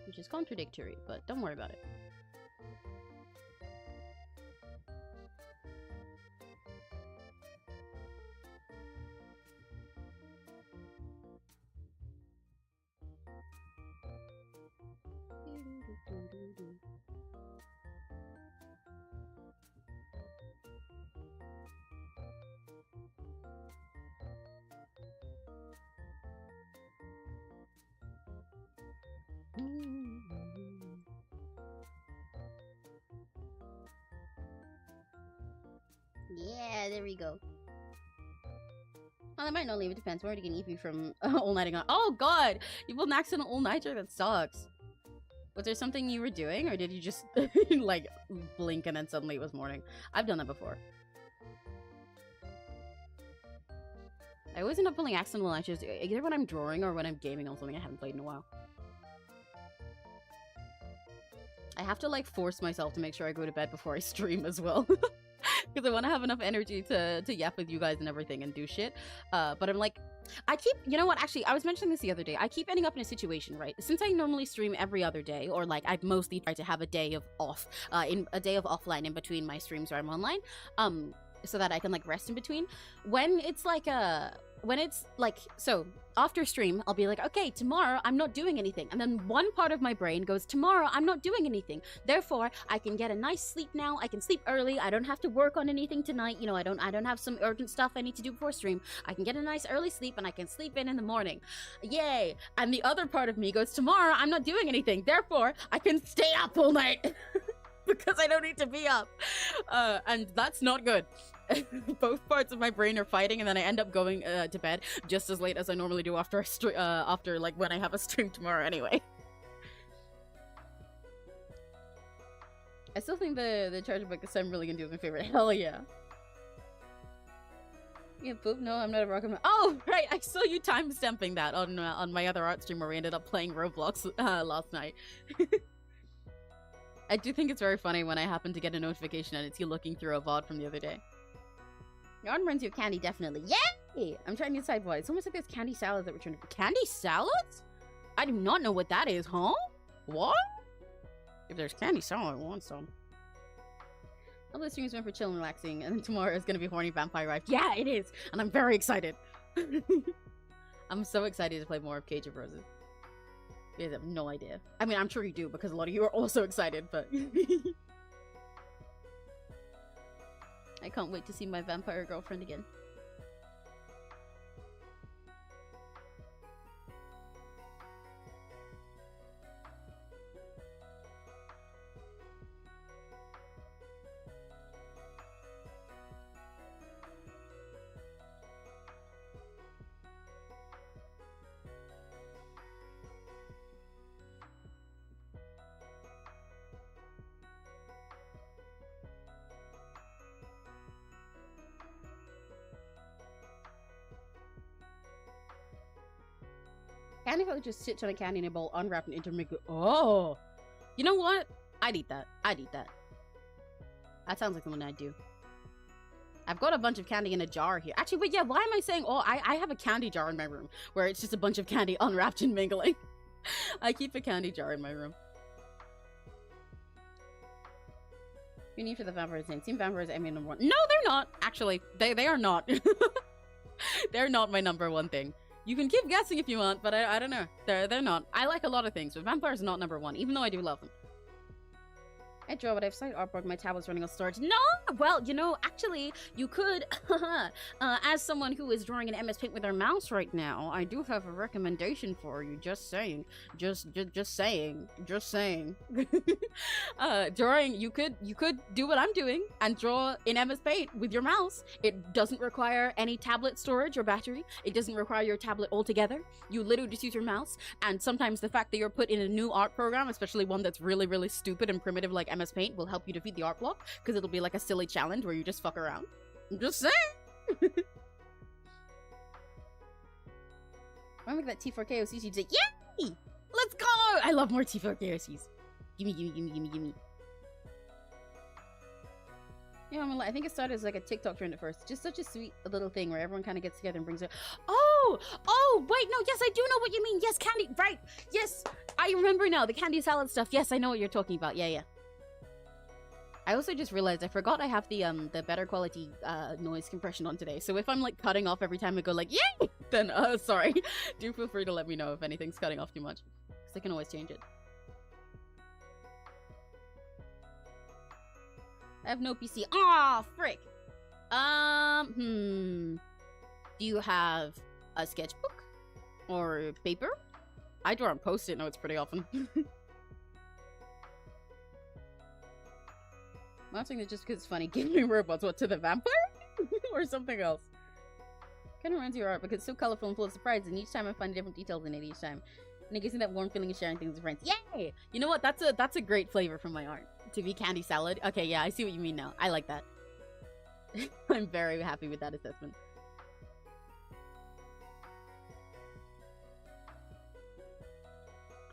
Which is contradictory, but don't worry about it. Yeah, there we go. Well, I might not leave. It depends. We're already gonna eat me from all-nighting on. Oh god! You pulled an accidental all-nighter? That sucks. Was there something you were doing, or did you just, like, blink and then suddenly it was morning? I've done that before. I always end up pulling accidental all-nighters, either when I'm drawing or when I'm gaming on something I haven't played in a while. I have to, like, force myself to make sure I go to bed before I stream as well. because I want to have enough energy to yap with you guys and everything and do shit. But I'm like, I keep, you know what, actually, I was mentioning this the other day. I keep ending up in a situation, right? Since I normally stream every other day, or like I mostly try to have a day of off, in a day of offline in between my streams where I'm online, so that I can like rest in between. When it's like, so after stream, I'll be like, okay, tomorrow I'm not doing anything. And then one part of my brain goes, tomorrow I'm not doing anything. Therefore, I can get a nice sleep now. I can sleep early. I don't have to work on anything tonight. You know, I don't have some urgent stuff I need to do before stream. I can get a nice early sleep and I can sleep in the morning. Yay. And the other part of me goes, tomorrow I'm not doing anything. Therefore, I can stay up all night because I don't need to be up. And that's not good. Both parts of my brain are fighting, and then I end up going to bed just as late as I normally do after after like when I have a stream tomorrow anyway. I still think the charger book is I'm really gonna do my favorite. Hell yeah. Yeah, poop. No, I'm not a rocket man. Oh, right. I saw you time stamping that on my other art stream where we ended up playing Roblox last night. I do think it's very funny when I happen to get a notification and it's you looking through a VOD from the other day. Your arm reminds you of candy, definitely. Yay! I'm trying to decide why. It's almost like there's candy salads that we're trying to... Candy salads? I do not know what that is, huh? What? If there's candy salad, I want some. All the streams went for chill and relaxing, and then tomorrow is gonna be Horny Vampire Rife. Yeah, it is! And I'm very excited. I'm so excited to play more of Cage of Roses. You guys have no idea. I mean, I'm sure you do, because a lot of you are also excited, but... I can't wait to see my vampire girlfriend again. Candy probably just sits on a candy in a bowl, unwrapped and intermingled. Oh! You know what? I'd eat that. I'd eat that. That sounds like something I'd do. I've got a bunch of candy in a jar here. Actually, wait, yeah, why am I saying, oh, I have a candy jar in my room where it's just a bunch of candy unwrapped and mingling. I keep a candy jar in my room. You need for the vampires name. Team vampires, I mean, number one. No, they're not. Actually, they are not. They're not my number one thing. You can keep guessing if you want, but I don't know. They're not. I like a lot of things, but vampires are not number one, even though I do love them. I draw, but I have slight artwork. My tablet's running on storage. No! Well, you know, actually, you could, as someone who is drawing an MS Paint with their mouse right now, I do have a recommendation for you. Just saying. Just saying. Just saying. Drawing, you could do what I'm doing and draw in MS Paint with your mouse. It doesn't require any tablet storage or battery. It doesn't require your tablet altogether. You literally just use your mouse, and sometimes the fact that you're put in a new art program, especially one that's really, really stupid and primitive like MS Paint, will help you defeat the art block, because it'll be like a silly challenge where you just fuck around. I'm just saying. I make that T4K OCs, you'd say, yay! Let's go! I love more T4K OCs. Gimme, gimme, gimme, gimme, gimme. Yeah, I think it started as like a TikTok trend at first. Just such a sweet little thing where everyone kind of gets together and brings it. Oh, wait, no, yes, I do know what you mean. Yes, candy, right? Yes, I remember now. The candy salad stuff. Yes, I know what you're talking about. Yeah. I also just realized I forgot I have the better quality noise compression on today. So if I'm like cutting off every time I go like yay, then sorry. Do feel free to let me know if anything's cutting off too much, because I can always change it. I have no PC. Aw, frick. Do you have a sketchbook or paper? I draw on Post-it notes pretty often. I'm not saying that just because it's funny. Give me robots. What, to the vampire? Or something else? Kind of runs your art because it's so colorful and full of surprises, and each time I find different details in it each time. And it gives me that warm feeling of sharing things with friends. Yay! You know what? That's a great flavor from my art. To be candy salad. Okay, yeah, I see what you mean now. I like that. I'm very happy with that assessment.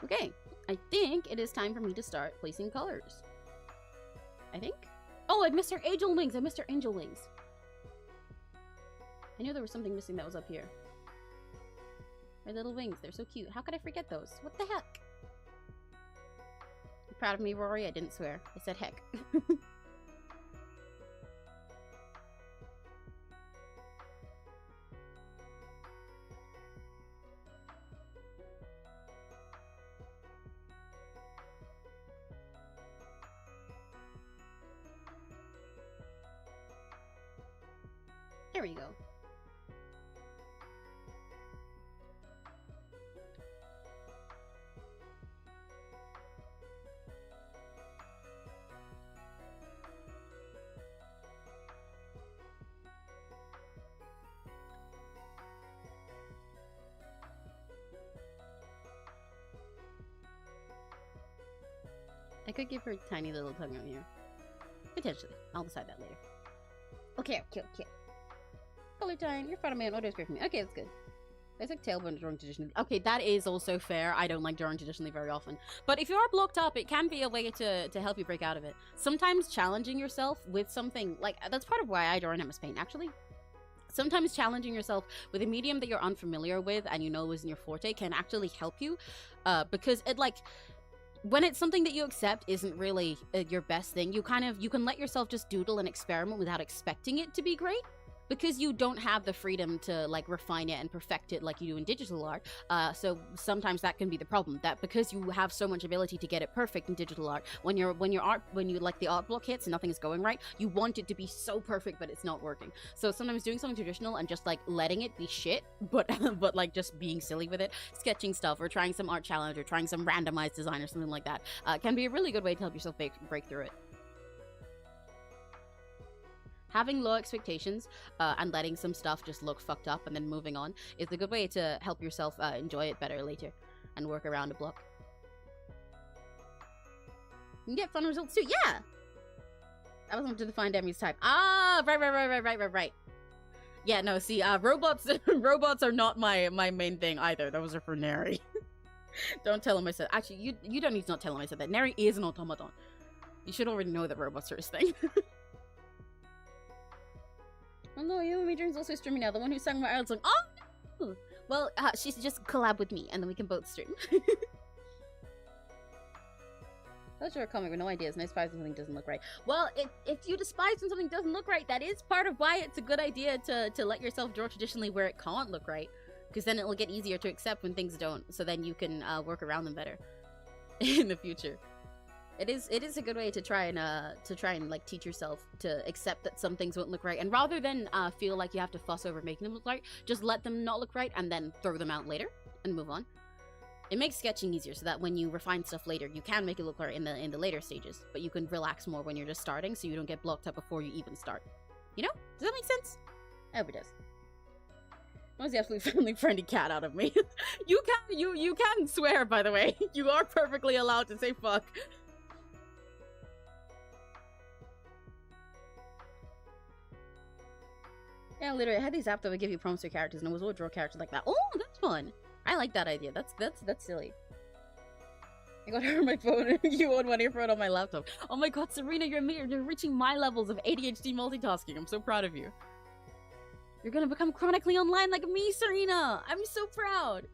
Okay, I think it is time for me to start placing colors. I think? Oh, Oh, I missed her angel wings. I missed her angel wings. I knew there was something missing that was up here. Her little wings. They're so cute. How could I forget those? What the heck? You proud of me, Rory? I didn't swear. I said heck. There we go. I could give her a tiny little tongue out here. Potentially. I'll decide that later. Okay. Color time. You're fun of man. What is great for me? Okay, that's good. It's like tailbone drawing traditionally. Okay, that is also fair. I don't like drawing traditionally very often. But if you are blocked up, it can be a way to help you break out of it. Sometimes challenging yourself with something, like, that's part of why I draw in MS Paint, actually. Sometimes challenging yourself with a medium that you're unfamiliar with and you know is in your forte can actually help you. Because it, like, when it's something that you accept isn't really your best thing, you can let yourself just doodle and experiment without expecting it to be great. Because you don't have the freedom to, like, refine it and perfect it like you do in digital art. So sometimes that can be the problem, that because you have so much ability to get it perfect in digital art, when you like the art block hits and nothing is going right, you want it to be so perfect but it's not working. So sometimes doing something traditional and just, like, letting it be shit, but like just being silly with it, sketching stuff or trying some art challenge or trying some randomized design or something like that, can be a really good way to help yourself break through it. Having low expectations and letting some stuff just look fucked up and then moving on is a good way to help yourself enjoy it better later and work around a block. You can get fun results too. Yeah! I wasn't to define Demi's type. Ah, right. Yeah, no, see, robots are not my main thing either. Those are for Neri. Don't tell him I said. Actually, you don't need to not tell him I said that. Neri is an automaton. You should already know that robots are his thing. Oh no, You and Me Dreams also streaming now. The one who sang my Ireland song. Oh! Well, she's just collab with me, and then we can both stream. Those are a comic with no ideas, and I despise when something doesn't look right. Well, if you despise when something doesn't look right, that is part of why it's a good idea to let yourself draw traditionally where it can't look right. Because then it will get easier to accept when things don't, so then you can work around them better in the future. It is a good way to try and like teach yourself to accept that some things won't look right, and rather than feel like you have to fuss over making them look right, just let them not look right and then throw them out later and move on. It makes sketching easier so that when you refine stuff later, you can make it look right in the later stages, but you can relax more when you're just starting, so you don't get blocked up before you even start. You know? Does that make sense? I hope it does. That was the absolute family-friendly cat out of me. You can swear, by the way. You are perfectly allowed to say fuck. Yeah, literally, I had these apps that would give you prompts for characters, and it was all draw characters like that. Oh, that's fun. I like that idea. That's silly. I got her on my phone, you on one earphone on my laptop. Oh my god, Serena, you're reaching my levels of ADHD multitasking. I'm so proud of you. You're gonna become chronically online like me, Serena! I'm so proud!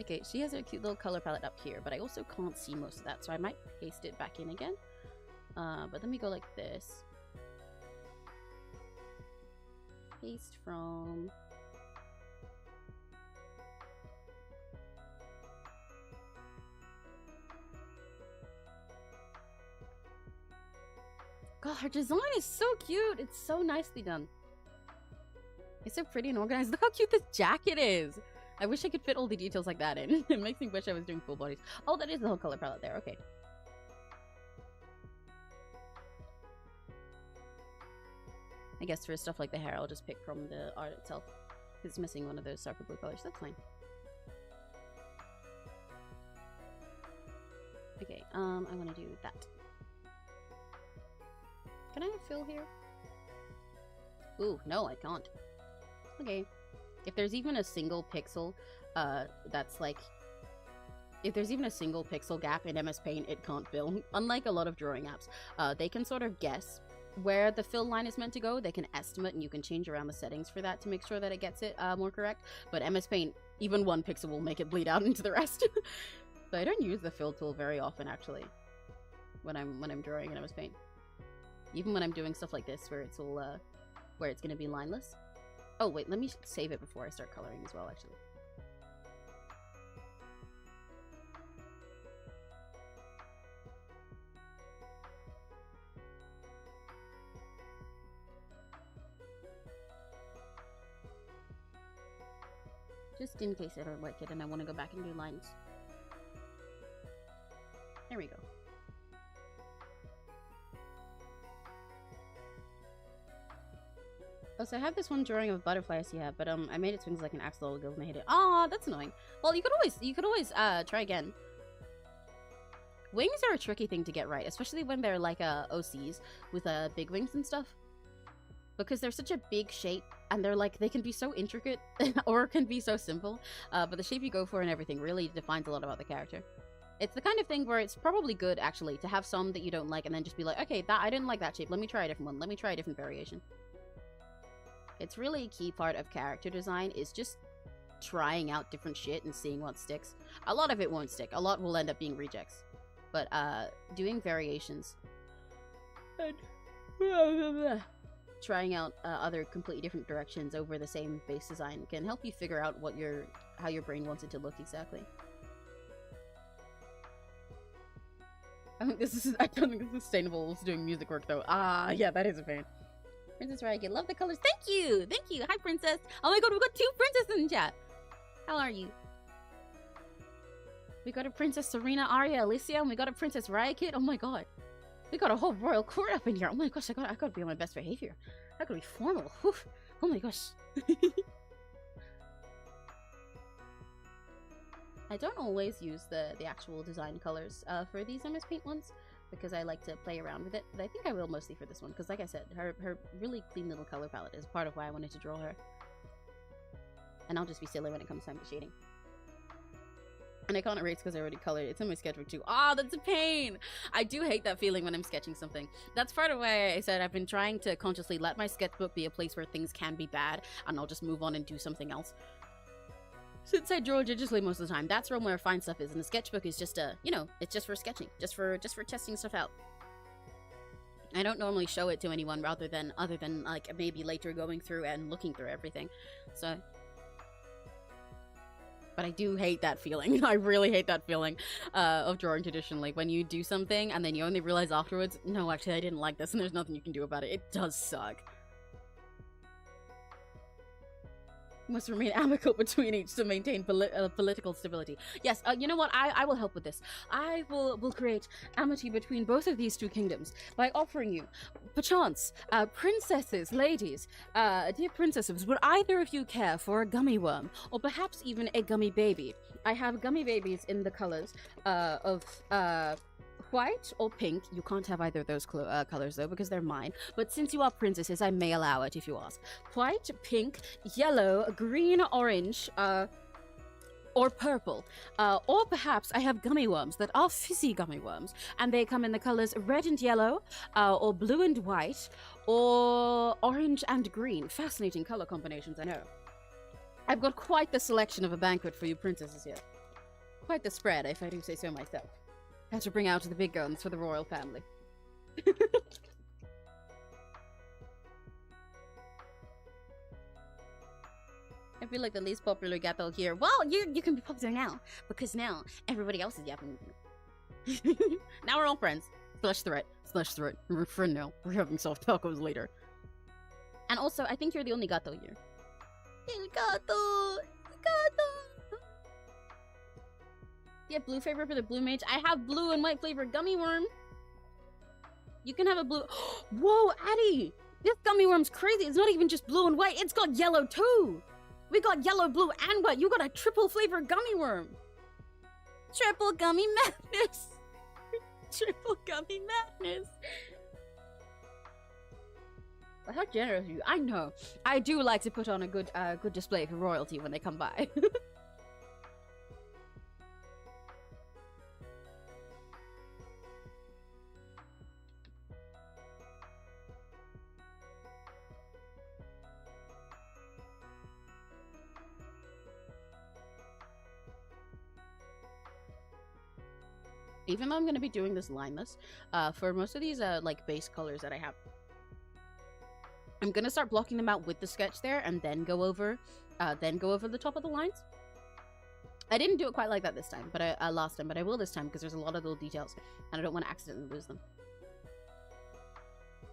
Okay, she has a cute little color palette up here, but I also can't see most of that, so I might paste it back in again. But let me go like this. Paste from... God, her design is so cute! It's so nicely done. It's so pretty and organized. Look how cute this jacket is! I wish I could fit all the details like that in. It makes me wish I was doing full bodies. Oh, that is the whole color palette there. Okay. I guess for stuff like the hair, I'll just pick from the art itself. It's missing one of those darker blue colors. That's fine. Okay, I want to do that. Can I fill here? Ooh, no, I can't. Okay. If there's even a single pixel that's like if there's even a single pixel gap in MS Paint, it can't fill. Unlike a lot of drawing apps, they can sort of guess where the fill line is meant to go. They can estimate, and you can change around the settings for that to make sure that it gets it more correct. But MS Paint, even one pixel will make it bleed out into the rest. So I don't use the fill tool very often, actually, when I'm drawing in MS Paint. Even when I'm doing stuff like this, where it's all where it's gonna be lineless. Oh wait, let me save it before I start coloring as well, actually. Just in case I don't like it and I want to go back and do lines. There we go. Oh, so I have this one drawing of a butterfly I see here, but I made its wings like an axolotl and I hate it. Oh, that's annoying. Well, you could always try again. Wings are a tricky thing to get right, especially when they're like OCs with big wings and stuff. Because they're such a big shape, and they can be so intricate, or can be so simple, but the shape you go for and everything really defines a lot about the character. It's the kind of thing where it's probably good, actually, to have some that you don't like, and then just be like, okay, I didn't like that shape, let me try a different one, let me try a different variation. It's really a key part of character design, is just trying out different shit and seeing what sticks. A lot of it won't stick, a lot will end up being rejects. But, doing variations, and trying out other completely different directions over the same base design can help you figure out what how your brain wants it to look exactly. I don't think this is sustainable doing music work though. Ah, yeah, that is a pain. Princess Ragged, love the colors. Thank you! Thank you! Hi, Princess! Oh my god, we've got 2 princesses in chat! How are you? We got a Princess Serena, Arya, Alicia, and we got a Princess Riot. Oh my god. We got a whole royal court up in here. Oh my gosh, I gotta be on my best behavior. I gotta be formal. Whew. Oh my gosh. I don't always use the actual design colors for these MS Paint ones, because I like to play around with it, but I think I will mostly for this one, because like I said, her really clean little color palette is part of why I wanted to draw her. And I'll just be silly when it comes time to shading. And I can't erase because I already colored it. It's in my sketchbook too. Ah, that's a pain! I do hate that feeling when I'm sketching something. That's part of why I said I've been trying to consciously let my sketchbook be a place where things can be bad, and I'll just move on and do something else. Since I draw digitally most of the time, that's where my fine stuff is, and the sketchbook is just you know, it's just for sketching, just for testing stuff out. I don't normally show it to anyone other than like maybe later going through and looking through everything. So, but I do hate that feeling. I really hate that feeling of drawing traditionally. When you do something and then you only realize afterwards, no, actually I didn't like this and there's nothing you can do about it. It does suck. Must remain amicable between each to maintain political stability. Yes, you know what? I will help with this. I will create amity between both of these 2 kingdoms by offering you, perchance, princesses, ladies, dear princesses, would either of you care for a gummy worm, or perhaps even a gummy baby? I have gummy babies in the colors of white or pink. You can't have either of those colors though, because they're mine. But since you are princesses, I may allow it if you ask. White, pink, yellow, green, orange, or purple. Or perhaps I have gummy worms that are fizzy gummy worms, and they come in the colors red and yellow, or blue and white, or orange and green. Fascinating color combinations, I know. I've got quite the selection of a banquet for you princesses here. Quite the spread, if I do say so myself. Have to bring out the big guns for the royal family. I feel like the least popular gato here. Well, you can be popular now, because now everybody else is yapping. Now we're all friends. Slash threat. We're friends now. We're having soft tacos later. And also, I think you're the only gato here. El gato! Gato! Do you have blue flavor for the blue mage? I have blue and white flavor gummy worm. You can have a blue. Whoa, Addie! This gummy worm's crazy. It's not even just blue and white. It's got yellow too. We got yellow, blue, and white. You got a triple flavor gummy worm. Triple gummy madness. Triple gummy madness. Well, how generous are you? I know. I do like to put on a good display for royalty when they come by. Even though I'm going to be doing this lineless, for most of these like base colors that I have, I'm going to start blocking them out with the sketch there and then go over the top of the lines. I didn't do it quite like that this time, but I last time, but I will this time because there's a lot of little details and I don't want to accidentally lose them.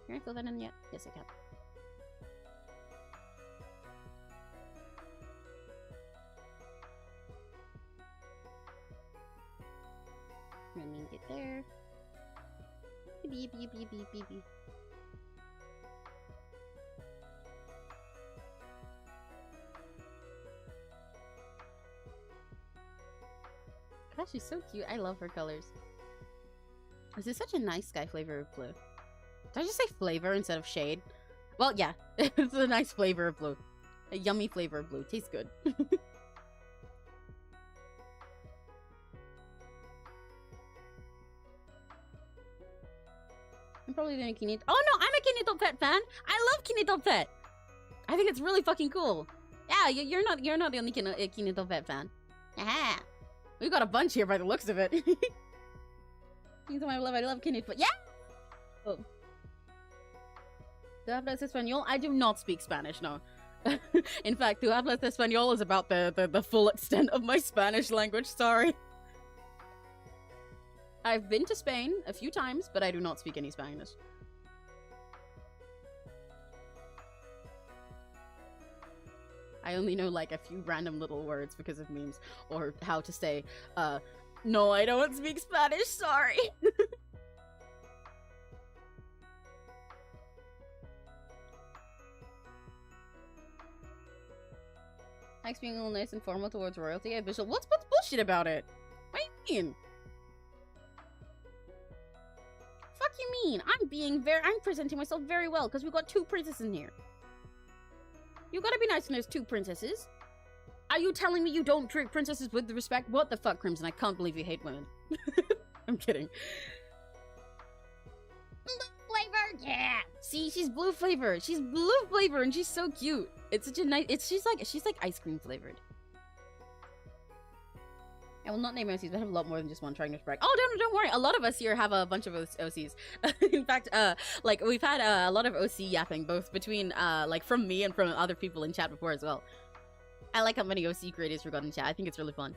Can I fill that in yet? Yes, I can. Running it there. Beep, beep, beep, beep, beep, beep. Gosh, she's so cute. I love her colors. This is such a nice sky flavor of blue. Did I just say flavor instead of shade? Well, yeah. It's a nice flavor of blue. A yummy flavor of blue. Tastes good. I'm probably doing a Kinito. Oh no, I'm a Kinito Pet fan. I love Kinito Pet. I think it's really fucking cool. Yeah, you're not the only Kinito Pet fan. Aha. We got a bunch here by the looks of it. I love Kinito Pet. Yeah. Oh. ¿Tú hablas español? I do not speak Spanish, no. In fact, ¿tú hablas español is about the full extent of my Spanish language, sorry. I've been to Spain a few times, but I do not speak any Spanish. I only know like a few random little words because of memes, or how to say, no, I don't speak Spanish, sorry. Likes being a little nice and formal towards royalty. Visual. What's bullshit about it? What do you mean? Fuck you mean? I'm presenting myself very well because we've got 2 princesses in here. You gotta be nice when there's 2 princesses. Are you telling me you don't treat princesses with respect? What the fuck, Crimson? I can't believe you hate women. I'm kidding. Blue flavor, yeah. See, she's blue flavor. She's blue flavor, and she's so cute. It's such a nice. She's like ice cream flavored. I will not name OCs, but I have a lot more than just one trying to brag. Oh, don't worry. A lot of us here have a bunch of OCs. In fact, like we've had a lot of OC yapping, both between like from me and from other people in chat before as well. I like how many OC creators we've got in chat. I think it's really fun.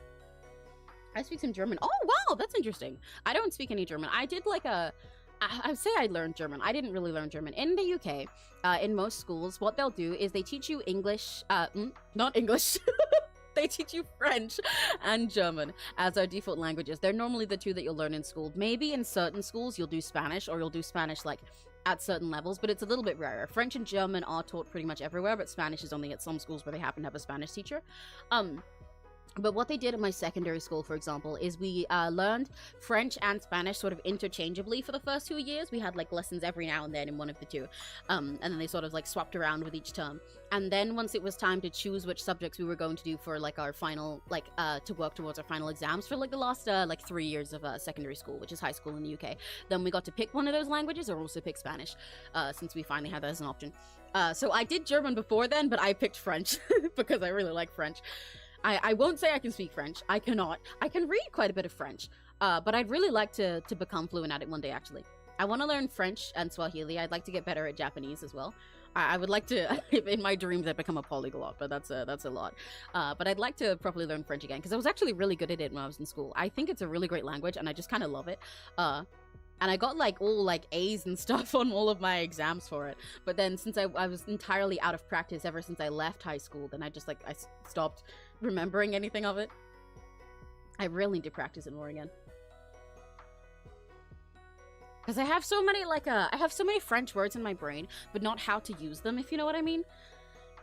I speak some German. Oh wow, that's interesting. I don't speak any German. I did like I say I learned German. I didn't really learn German. In the UK, in most schools, what they'll do is they teach you English, not English. They teach you French and German as our default languages. They're normally the 2 that you'll learn in school. Maybe in certain schools you'll do Spanish, or you'll do Spanish like at certain levels, but it's a little bit rarer. French and German are taught pretty much everywhere, but Spanish is only at some schools where they happen to have a Spanish teacher. But what they did at my secondary school, for example, is we learned French and Spanish sort of interchangeably for the first 2 years. We had like lessons every now and then in one of the 2. And then they sort of like swapped around with each term. And then once it was time to choose which subjects we were going to do for like our final, like to work towards our final exams for like the last like 3 years of secondary school, which is high school in the UK, then we got to pick one of those languages or also pick Spanish, since we finally had that as an option. So I did German before then, but I picked French because I really like French. I won't say I can speak French. I cannot. I can read quite a bit of French, but I'd really like to become fluent at it one day, actually. I want to learn French and Swahili. I'd like to get better at Japanese as well. I would like to, in my dreams, I'd become a polyglot, but that's a lot. But I'd like to properly learn French again, because I was actually really good at it when I was in school. I think it's a really great language, and I just kind of love it. And I got like all like A's and stuff on all of my exams for it. But then since I was entirely out of practice ever since I left high school, then I just like, I stopped remembering anything of it. I really need to practice it more again. Because I have so many like, I have so many French words in my brain, but not how to use them, if you know what I mean.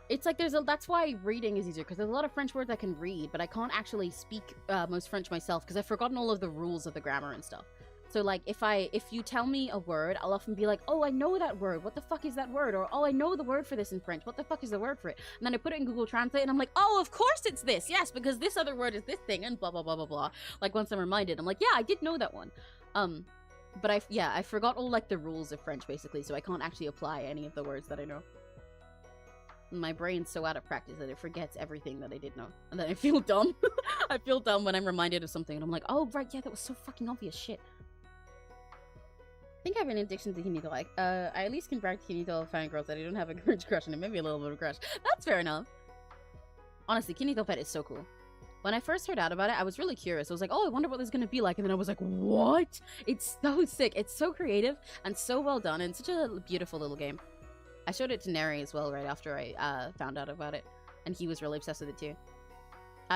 It's like that's why reading is easier, because there's a lot of French words I can read, but I can't actually speak most French myself, because I've forgotten all of the rules of the grammar and stuff. So like, if you tell me a word, I'll often be like, oh, I know that word. What the fuck is that word? Or, oh, I know the word for this in French. What the fuck is the word for it? And then I put it in Google Translate and I'm like, oh, of course it's this. Yes, because this other word is this thing and blah, blah, blah, blah, blah. Like once I'm reminded, I'm like, yeah, I did know that one. But I forgot all like the rules of French basically, so I can't actually apply any of the words that I know. My brain's so out of practice that it forgets everything that I did know. And then I feel dumb. I feel dumb when I'm reminded of something and I'm like, oh, right, yeah, that was so fucking obvious shit. I think I have an addiction to Hinito. I at least can brag to Hinito fangirls that I don't have a crush on it. Maybe a little bit of crush. That's fair enough. Honestly, Kinito Pet is so cool. When I first heard out about it, I was really curious. I was like, oh, I wonder what this is going to be like. And then I was like, what? It's so sick. It's so creative and so well done and such a beautiful little game. I showed it to Neri as well right after I found out about it. And he was really obsessed with it too.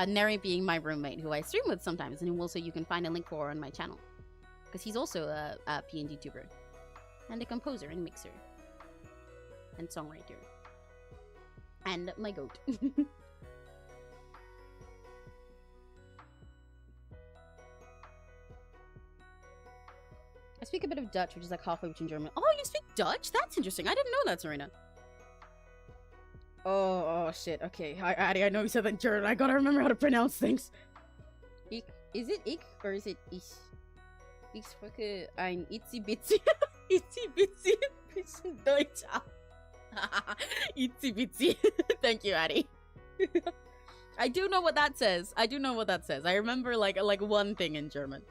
Neri being my roommate who I stream with sometimes and who also you can find a link for on my channel. Because he's also a PNGTUBER. And a composer and mixer. And songwriter. And my goat. I speak a bit of Dutch, which is like halfway between German. Oh, you speak Dutch? That's interesting. I didn't know that, Serena. Oh shit. Okay. Hi, Addie. I know you said that in German. I gotta remember how to pronounce things. Ich. Is it ich or is it ich? Ich spreche ein Itzy-Bitsy. Itzy-Bitsy. Bisschen Deutsch. Itzy-Bitsy. Thank you, Addie. I do know what that says. I I remember like one thing in German.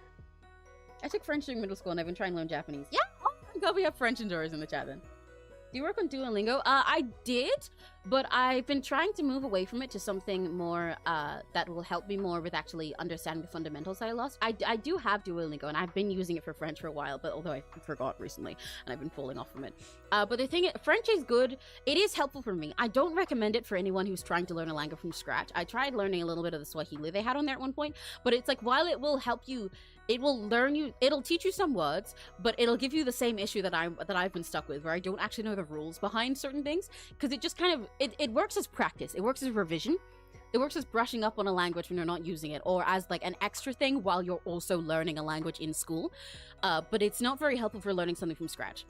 I took French during middle school and I've been trying to learn Japanese. Yeah? Oh my god, we have French enjoyers in the chat then. Do you work on Duolingo? I did, but I've been trying to move away from it to something more that will help me more with actually understanding the fundamentals that I lost. I do have Duolingo and I've been using it for French for a while, but although I forgot recently and I've been falling off from it. But the thing is, French is good. It is helpful for me. I don't recommend it for anyone who's trying to learn a language from scratch. I tried learning a little bit of the Swahili they had on there at one point, but it's like while it will help you, it will it'll teach you some words, but it'll give you the same issue that I've been stuck with, where I don't actually know the rules behind certain things, because it just kind of, it works as practice, it works as revision, it works as brushing up on a language when you're not using it, or as like an extra thing while you're also learning a language in school, but it's not very helpful for learning something from scratch.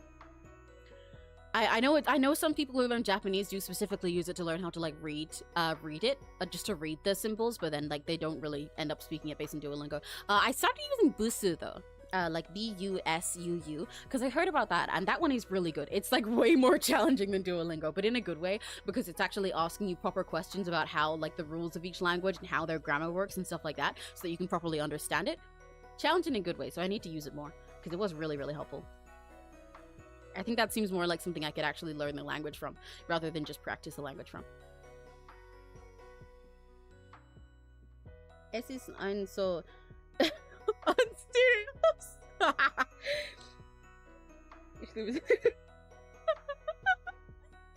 I know some people who learn Japanese do specifically use it to learn how to like read it, just to read the symbols, but then like they don't really end up speaking it based on Duolingo. I started using Busu though, like B-U-S-U-U, because I heard about that, and that one is really good. It's like way more challenging than Duolingo, but in a good way, because it's actually asking you proper questions about how like the rules of each language and how their grammar works and stuff like that, so that you can properly understand it. Challenging in a good way, so I need to use it more, because it was really, really helpful. I think that seems more like something I could actually learn the language from, rather than just practice the language from. Es ist ein so...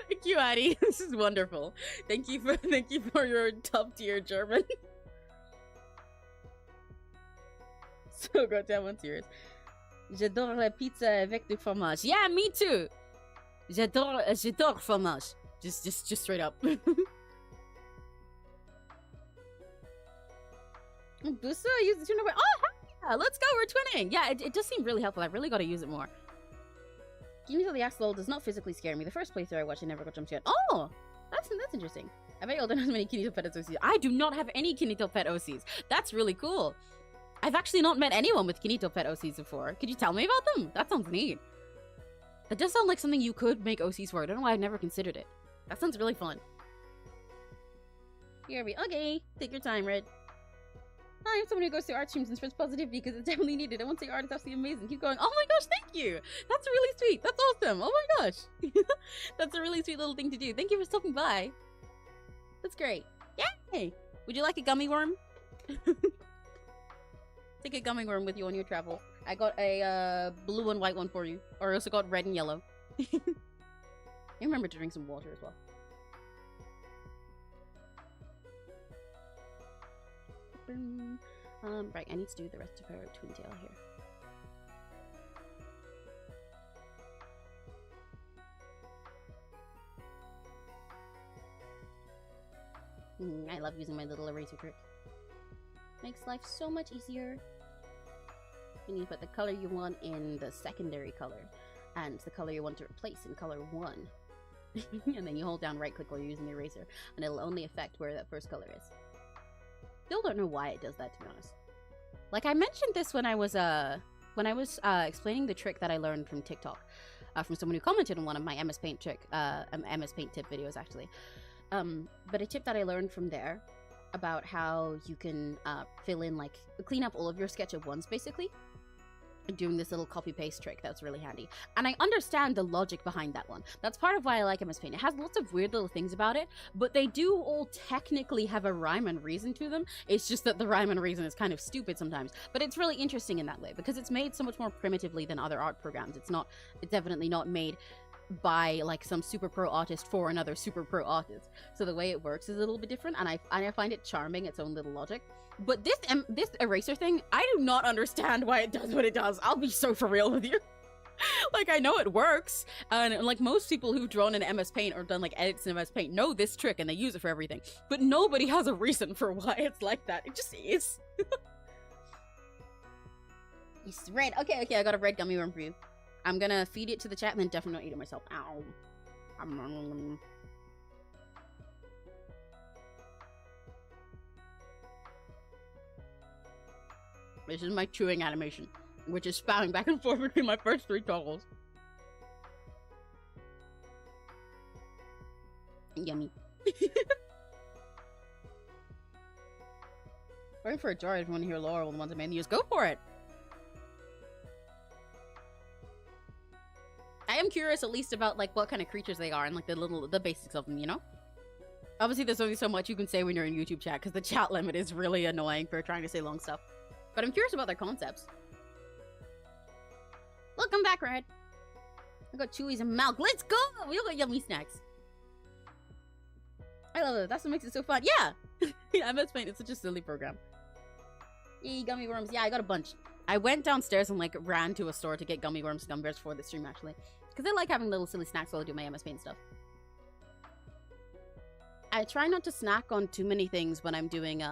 Thank you, Addie. This is wonderful. Thank you for your top tier German. So goddamn serious. J'adore la pizza avec du fromage. Yeah, me too. J'adore fromage. Just straight up. Busa, use the tuna. Oh, yeah, let's go. We're twinning. Yeah, it does seem really helpful. I really got to use it more. Kinito the Axolotl does not physically scare me. The first playthrough I watched, I never got jump scared. Oh, that's interesting. I bet y'all don't have many Kinito Pet OCs. I do not have any Kinito Pet OCs. That's really cool. I've actually not met anyone with Kinito Pet OCs before. Could you tell me about them? That sounds neat. That does sound like something you could make OCs for. I don't know why I've never considered it. That sounds really fun. Here we okay. Take your time, Red. I'm someone who goes to art streams and spreads positivity because it's definitely needed. I want to say art is absolutely amazing. Keep going. Oh my gosh, thank you. That's really sweet. That's awesome. Oh my gosh. That's a really sweet little thing to do. Thank you for stopping by. That's great. Yay! Would you like a gummy worm? Take a gummy worm with you on your travels. I got a blue and white one for you. Or I also got red and yellow. You remember to drink some water as well. Right, I need to do the rest of her twin tail here. I love using my little eraser trick. Makes life so much easier. You need to put the color you want in the secondary color, and the color you want to replace in color 1. And then you hold down right click while you're using the eraser, and it'll only affect where that first color is. Still don't know why it does that, to be honest. Like I mentioned this when I was explaining the trick that I learned from TikTok. from someone who commented on one of my MS Paint MS Paint tip videos, actually. But a tip that I learned from there about how you can fill in, like, clean up all of your sketch at once, basically. Doing this little copy-paste trick that's really handy. And I understand the logic behind that one. That's part of why I like MS Paint. It has lots of weird little things about it, but they do all technically have a rhyme and reason to them. It's just that the rhyme and reason is kind of stupid sometimes. But it's really interesting in that way, because it's made so much more primitively than other art programs. It's definitely not made by like some super pro artist for another super pro artist. So the way it works is a little bit different, and I find it charming, its own little logic. But this eraser thing, I do not understand why it does what it does. I'll be so for real with you. Like, I know it works, and like most people who've drawn in MS Paint or done like edits in MS Paint know this trick and they use it for everything. But nobody has a reason for why it's like that. It just is. It's red. Okay, I got a red gummy worm for you. I'm gonna feed it to the chat and then definitely not eat it myself. Ow. This is my chewing animation, which is spouting back and forth between my first 3 toggles. Yummy. Going for a jar if you want to hear Laura the ones I made. Just go for it. I am curious at least about like what kind of creatures they are and like the basics of them, you know? Obviously there's only so much you can say when you're in YouTube chat because the chat limit is really annoying for trying to say long stuff. But I'm curious about their concepts. Welcome back, Red. I got chewies and milk. Let's go! We all got yummy snacks. I love it. That's what makes it so fun. Yeah! Yeah, MS Paint. It's such a silly program. Yay, gummy worms. Yeah, I got a bunch. I went downstairs and like ran to a store to get gummy worms and gummy bears for the stream, actually. Because I like having little silly snacks while I do my MS Paint stuff. I try not to snack on too many things when I'm doing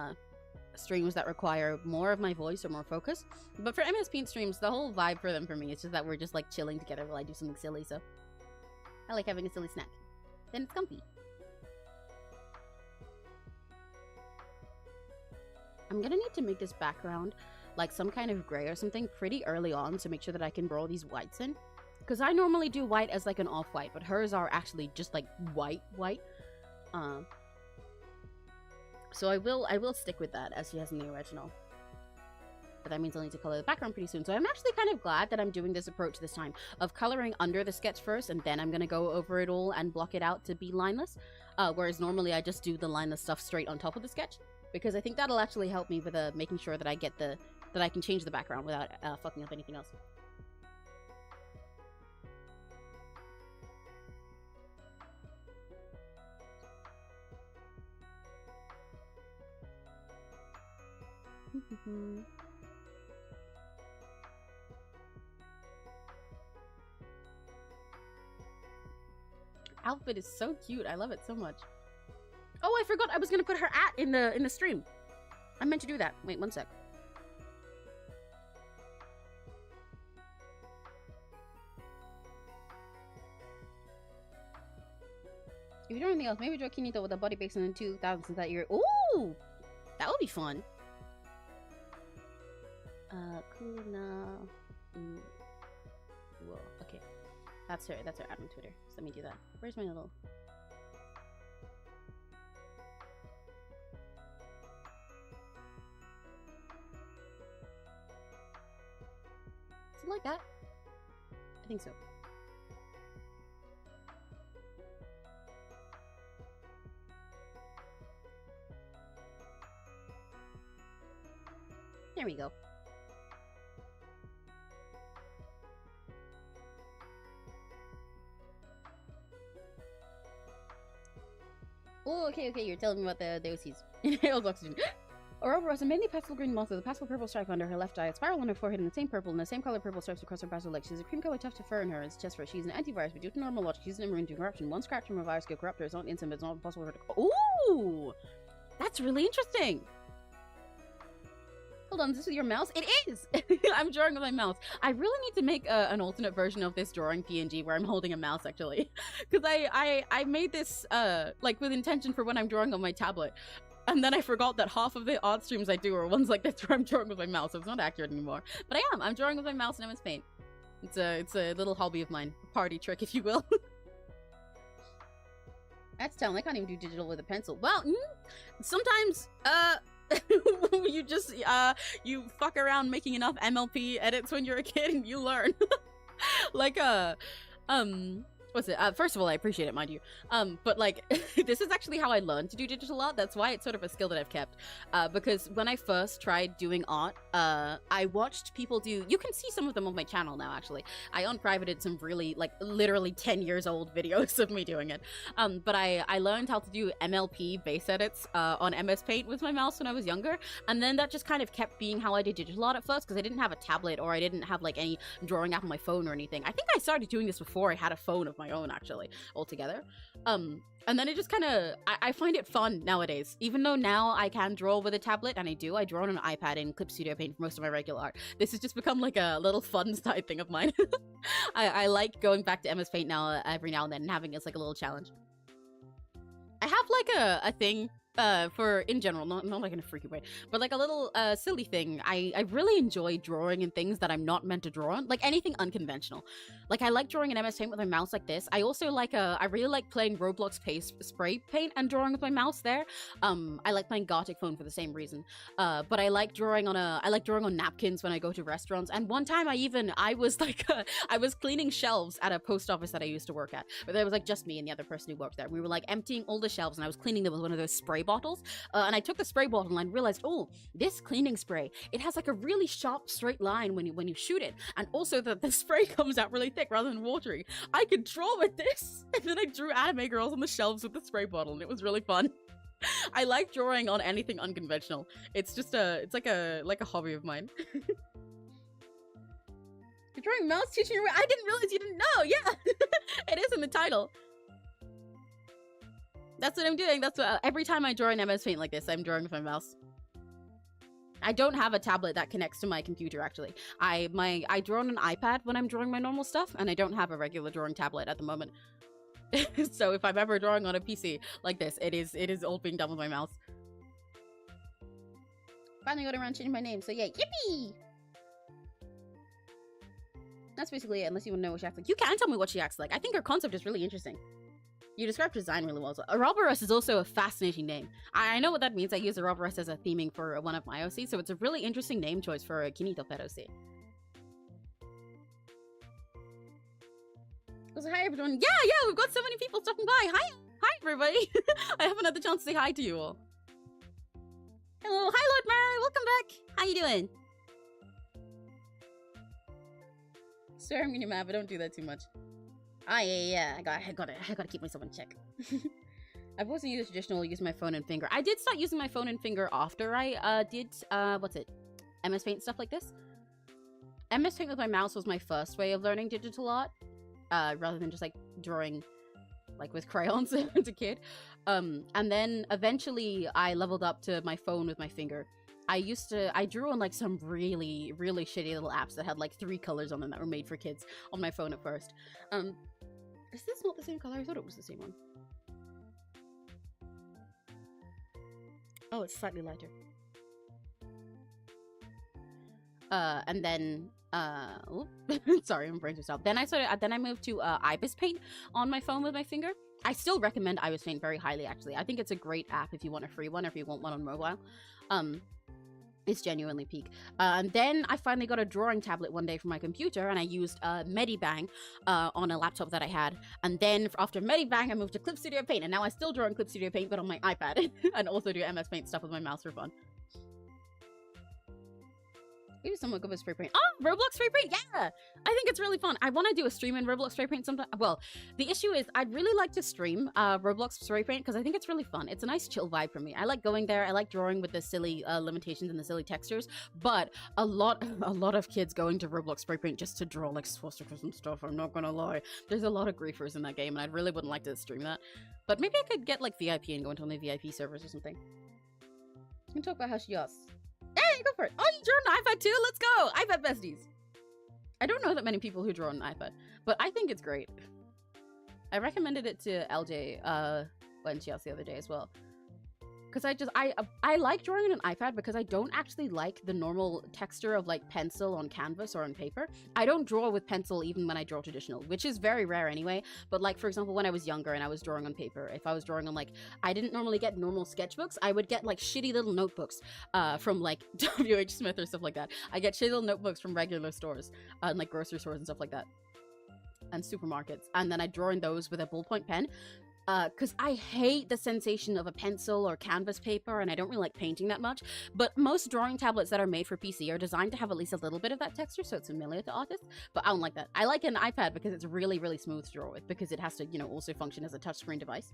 streams that require more of my voice or more focus. But for MS Paint streams, the whole vibe for them for me is just that we're just like chilling together while I do something silly, so I like having a silly snack. Then it's comfy. I'm gonna need to make this background like some kind of gray or something pretty early on to make sure that I can roll these whites in. Because I normally do white as like an off-white, but hers are actually just like white. So I will stick with that as she has in the original. But that means I'll need to color the background pretty soon. So I'm actually kind of glad that I'm doing this approach this time of coloring under the sketch first, and then I'm gonna go over it all and block it out to be lineless. Whereas normally I just do the lineless stuff straight on top of the sketch, because I think that'll actually help me with making sure that I get that I can change the background without fucking up anything else. Outfit is so cute. I love it so much. Oh, I forgot I was gonna put her in the stream. I meant to do that. Wait, one sec. If you do anything else, maybe draw Kinito with a body based on the 2000s since that year. Ooh! That would be fun. Kunaowo. Whoa, okay. That's her admin Twitter. So let me do that. Where's my little... Is it like that? I think so. There we go. Oh, okay, you're telling me about the OCs. Inhaled oxygen. Aurora has a mainly pastel green monster with a pastel purple stripe under her left eye, a spiral on her forehead, and the same purple, and the same color purple stripes across her basal leg. She has a cream color tuft of fur in her as chest fur. She's an antivirus, but due to normal logic, she's an immune to corruption. One scratch from a virus could corrupt her. It's not instant, but it's not possible for her to... Ooh! That's really interesting! Hold on, is this with your mouse? It is! I'm drawing with my mouse. I really need to make an alternate version of this drawing PNG where I'm holding a mouse, actually. Because I made this, like, with intention for when I'm drawing on my tablet. And then I forgot that half of the odd streams I do are ones like this where I'm drawing with my mouse, so it's not accurate anymore. But I'm drawing with my mouse in MS Paint. It's a little hobby of mine, party trick, if you will. That's telling. I can't even do digital with a pencil. Well, sometimes you just you fuck around making enough MLP edits when you're a kid and you learn. Like what's it? First of all, I appreciate it, mind you. But like, this is actually how I learned to do digital art. That's why it's sort of a skill that I've kept. Because when I first tried doing art, I watched people do. You can see some of them on my channel now. Actually, I unprivated some really, like, literally 10 years old videos of me doing it. But I learned how to do MLP base edits on MS Paint with my mouse when I was younger, and then that just kind of kept being how I did digital art at first, because I didn't have a tablet or I didn't have like any drawing app on my phone or anything. I think I started doing this before I had a phone of my own, actually, altogether. And then it just kind of, I find it fun nowadays, even though now I can draw with a tablet, and I draw on an iPad in Clip Studio Paint for most of my regular art. This has just become like a little fun side thing of mine. I like going back to MS Paint now every now and then and having it as like a little challenge. I have like a thing for, in general, not like in a freaky way, but like a little silly thing. I really enjoy drawing in things that I'm not meant to draw on, like anything unconventional. Like, I like drawing in MS Paint with my mouse like this. I also like I really like playing Roblox spray paint and drawing with my mouse there. I like playing Gothic Phone for the same reason. But I like drawing on napkins when I go to restaurants. And one time I was like I was cleaning shelves at a post office that I used to work at, but there was like just me and the other person who worked there. We were like emptying all the shelves, and I was cleaning them with one of those spray bottles. And I took the spray bottle and I realized, oh, this cleaning spray, it has like a really sharp straight line when you shoot it, and also that the spray comes out really thick rather than watery. I could draw with this. And then I drew anime girls on the shelves with the spray bottle, and it was really fun. I like drawing on anything unconventional. It's just it's like a hobby of mine. You're drawing mouse teaching your way. I didn't realize you didn't know. Yeah. It is in the title. That's what I'm doing. That's what every time I draw in MS Paint like this, I'm drawing with my mouse. I don't have a tablet that connects to my computer, actually. I draw on an iPad when I'm drawing my normal stuff, and I don't have a regular drawing tablet at the moment. So if I'm ever drawing on a PC like this, it is all being done with my mouse. Finally got around changing my name, so yeah, yippee! That's basically it, unless you want to know what she acts like. You can tell me what she acts like. I think her concept is really interesting. You described her design really well. So Ouroboros is also a fascinating name. I know what that means. I use Ouroboros as a theming for one of my OCs, so it's a really interesting name choice for a Kinito Pet OC. So hi everyone. Yeah, we've got so many people stopping by. Hi everybody. I haven't had the chance to say hi to you all. Hello, hi Lord Mary, welcome back. How you doing? Swear I'm gonna mad, but don't do that too much. Ah, yeah. I gotta keep myself in check. I've also used traditional, use my phone and finger. I did start using my phone and finger after I did what's it, MS Paint, stuff like this. MS Paint with my mouse was my first way of learning digital art, rather than just like drawing like with crayons as a kid. And then eventually I leveled up to my phone with my finger. I drew on like some really, really shitty little apps that had like 3 colors on them that were made for kids on my phone at first. Is this not the same color? I thought it was the same one. Oh, it's slightly lighter. And then, sorry, I'm brain to stop. Then I moved to Ibis Paint on my phone with my finger. I still recommend Ibis Paint very highly, actually. I think it's a great app if you want a free one or if you want one on mobile. It's genuinely peak. And then I finally got a drawing tablet one day for my computer, and I used Medibang on a laptop that I had. And then after Medibang, I moved to Clip Studio Paint, and now I still draw in Clip Studio Paint, but on my iPad, and also do MS Paint stuff with my mouse for fun. Maybe someone go with spray paint. Oh, Roblox spray paint, yeah! I think it's really fun. I want to do a stream in Roblox spray paint sometime. Well, the issue is I'd really like to stream Roblox spray paint because I think it's really fun. It's a nice chill vibe for me. I like going there. I like drawing with the silly limitations and the silly textures. But a lot of kids going to Roblox spray paint just to draw like swastikas and stuff. I'm not gonna lie. There's a lot of griefers in that game, and I really wouldn't like to stream that. But maybe I could get like VIP and go into one of the VIP servers or something. We can talk about how she asks. Hey, go for it. Oh, you draw on an iPad too? Let's go. iPad besties. I don't know that many people who draw on an iPad, but I think it's great. I recommended it to LJ when she asked the other day as well. because I like drawing on an iPad because I don't actually like the normal texture of like pencil on canvas or on paper. I don't draw with pencil even when I draw traditional, which is very rare anyway. But like, for example, when I was younger and I was drawing on paper, if I was drawing on like, I didn't normally get normal sketchbooks, I would get like shitty little notebooks from like WH Smith or stuff like that. I get shitty little notebooks from regular stores and like grocery stores and stuff like that, and supermarkets, and then I draw in those with a ballpoint pen. Because I hate the sensation of a pencil or canvas paper, and I don't really like painting that much. But most drawing tablets that are made for PC are designed to have at least a little bit of that texture, so it's familiar to artists. But I don't like that. I like an iPad because it's really, really smooth to draw with, because it has to, you know, also function as a touchscreen device.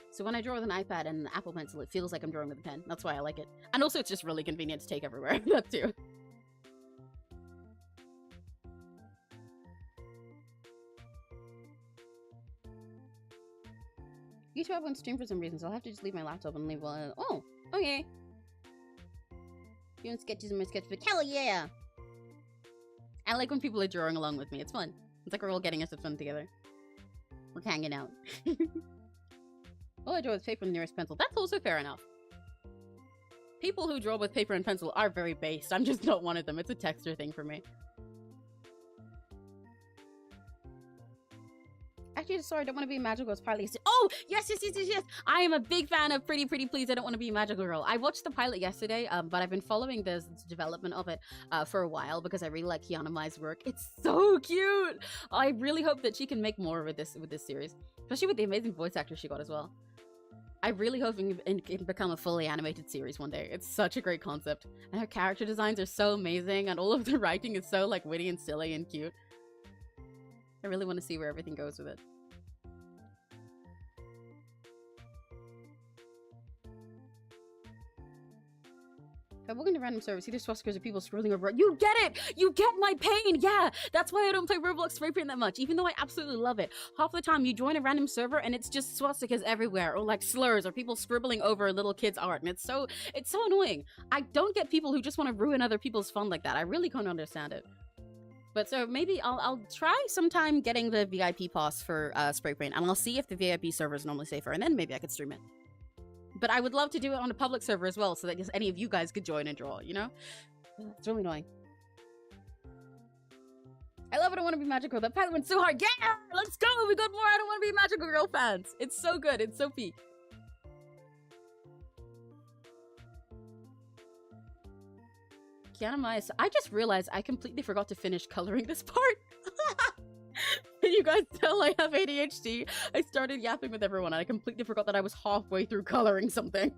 So when I draw with an iPad and an Apple Pencil, it feels like I'm drawing with a pen. That's why I like it. And also, it's just really convenient to take everywhere. That too. YouTube won't stream for some reason, so I'll have to just leave my laptop and leave one. Oh, okay. Doing sketches in my sketchbook. Hell yeah! I like when people are drawing along with me. It's fun. It's like we're all getting us some fun together. We're hanging out. Oh, I draw with paper and the nearest pencil. That's also fair enough. People who draw with paper and pencil are very based. I'm just not one of them. It's a texture thing for me. Actually, sorry, I don't want to be a magical girl. It's pilot yesterday. Oh, yes. I am a big fan of Pretty Please. I don't want to be a magical girl. I watched the pilot yesterday, but I've been following the development of it for a while because I really like Kiana Mai's work. It's so cute. I really hope that she can make more with this series, especially with the amazing voice actor she got as well. I really hope it can become a fully animated series one day. It's such a great concept, and her character designs are so amazing, and all of the writing is so like witty and silly and cute. I really want to see where everything goes with it. If I walk into random servers, either swastikas or people scrolling over. You get it! You get my pain! Yeah! That's why I don't play Roblox spray paint that much, even though I absolutely love it. Half the time you join a random server and it's just swastikas everywhere, or like slurs, or people scribbling over little kids' art, and it's so annoying. I don't get people who just want to ruin other people's fun like that. I really can't understand it. But so maybe I'll try sometime getting the VIP pass for spray paint, and I'll see if the VIP server is normally safer, and then maybe I could stream it. But I would love to do it on a public server as well, so that just any of you guys could join and draw, you know? It's really annoying. I love it. I want to be magical. That pilot went so hard. Yeah! Let's go! We got more I don't want to be magical girl fans. It's so good. It's so peak. Kiana Mai, I just realized I completely forgot to finish coloring this part. Can you guys tell I have ADHD? I started yapping with everyone and I completely forgot that I was halfway through coloring something.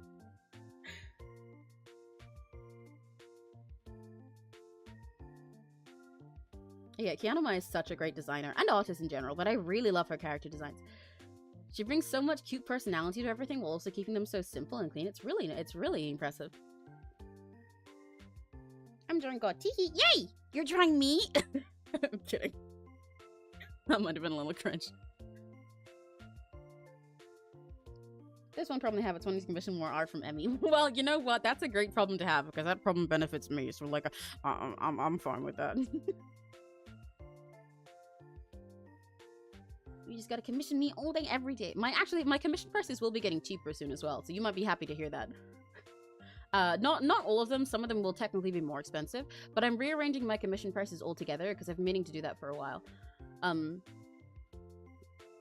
Yeah, Kiana Mai is such a great designer and artist in general, but I really love her character designs. She brings so much cute personality to everything while also keeping them so simple and clean. It's really impressive. I'm drawing God. Teehee. Yay! You're drawing me? I'm kidding. That might have been a little cringe. There's one problem I have. It's when you commission more art from Emmy. Well, you know what? That's a great problem to have because that problem benefits me. So like, I'm fine with that. You just gotta commission me all day, every day. My commission prices will be getting cheaper soon as well. So you might be happy to hear that. Not all of them. Some of them will technically be more expensive, but I'm rearranging my commission prices altogether because I've been meaning to do that for a while.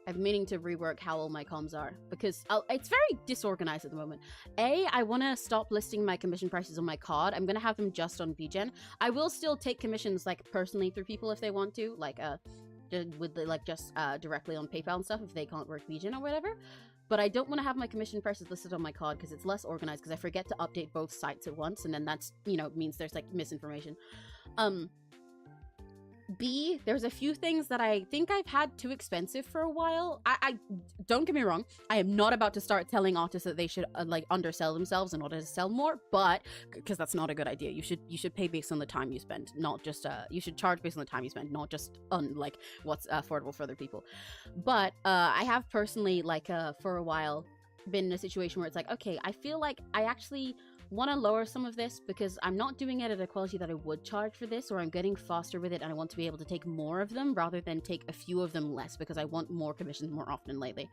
I've meaning to rework how all my comms are because it's very disorganized at the moment. I want to stop listing my commission prices on my card. I'm gonna have them just on VGEN. I will still take commissions like personally through people if they want to, like just directly on PayPal and stuff if they can't work VGEN or whatever. But I don't want to have my commission prices listed on my card because it's less organized because I forget to update both sites at once, and then that's, you know, means there's like misinformation. B, there's a few things that I think I've had too expensive for a while. I don't get me wrong, I am not about to start telling artists that they should like undersell themselves in order to sell more, but because that's not a good idea. You should pay based on the time you spend, not just you should charge based on the time you spend, not just on like what's affordable for other people. But I have personally like for a while been in a situation where it's like, okay, I feel like I actually want to lower some of this because I'm not doing it at a quality that I would charge for this, or I'm getting faster with it and I want to be able to take more of them rather than take a few of them less because I want more commissions more often lately.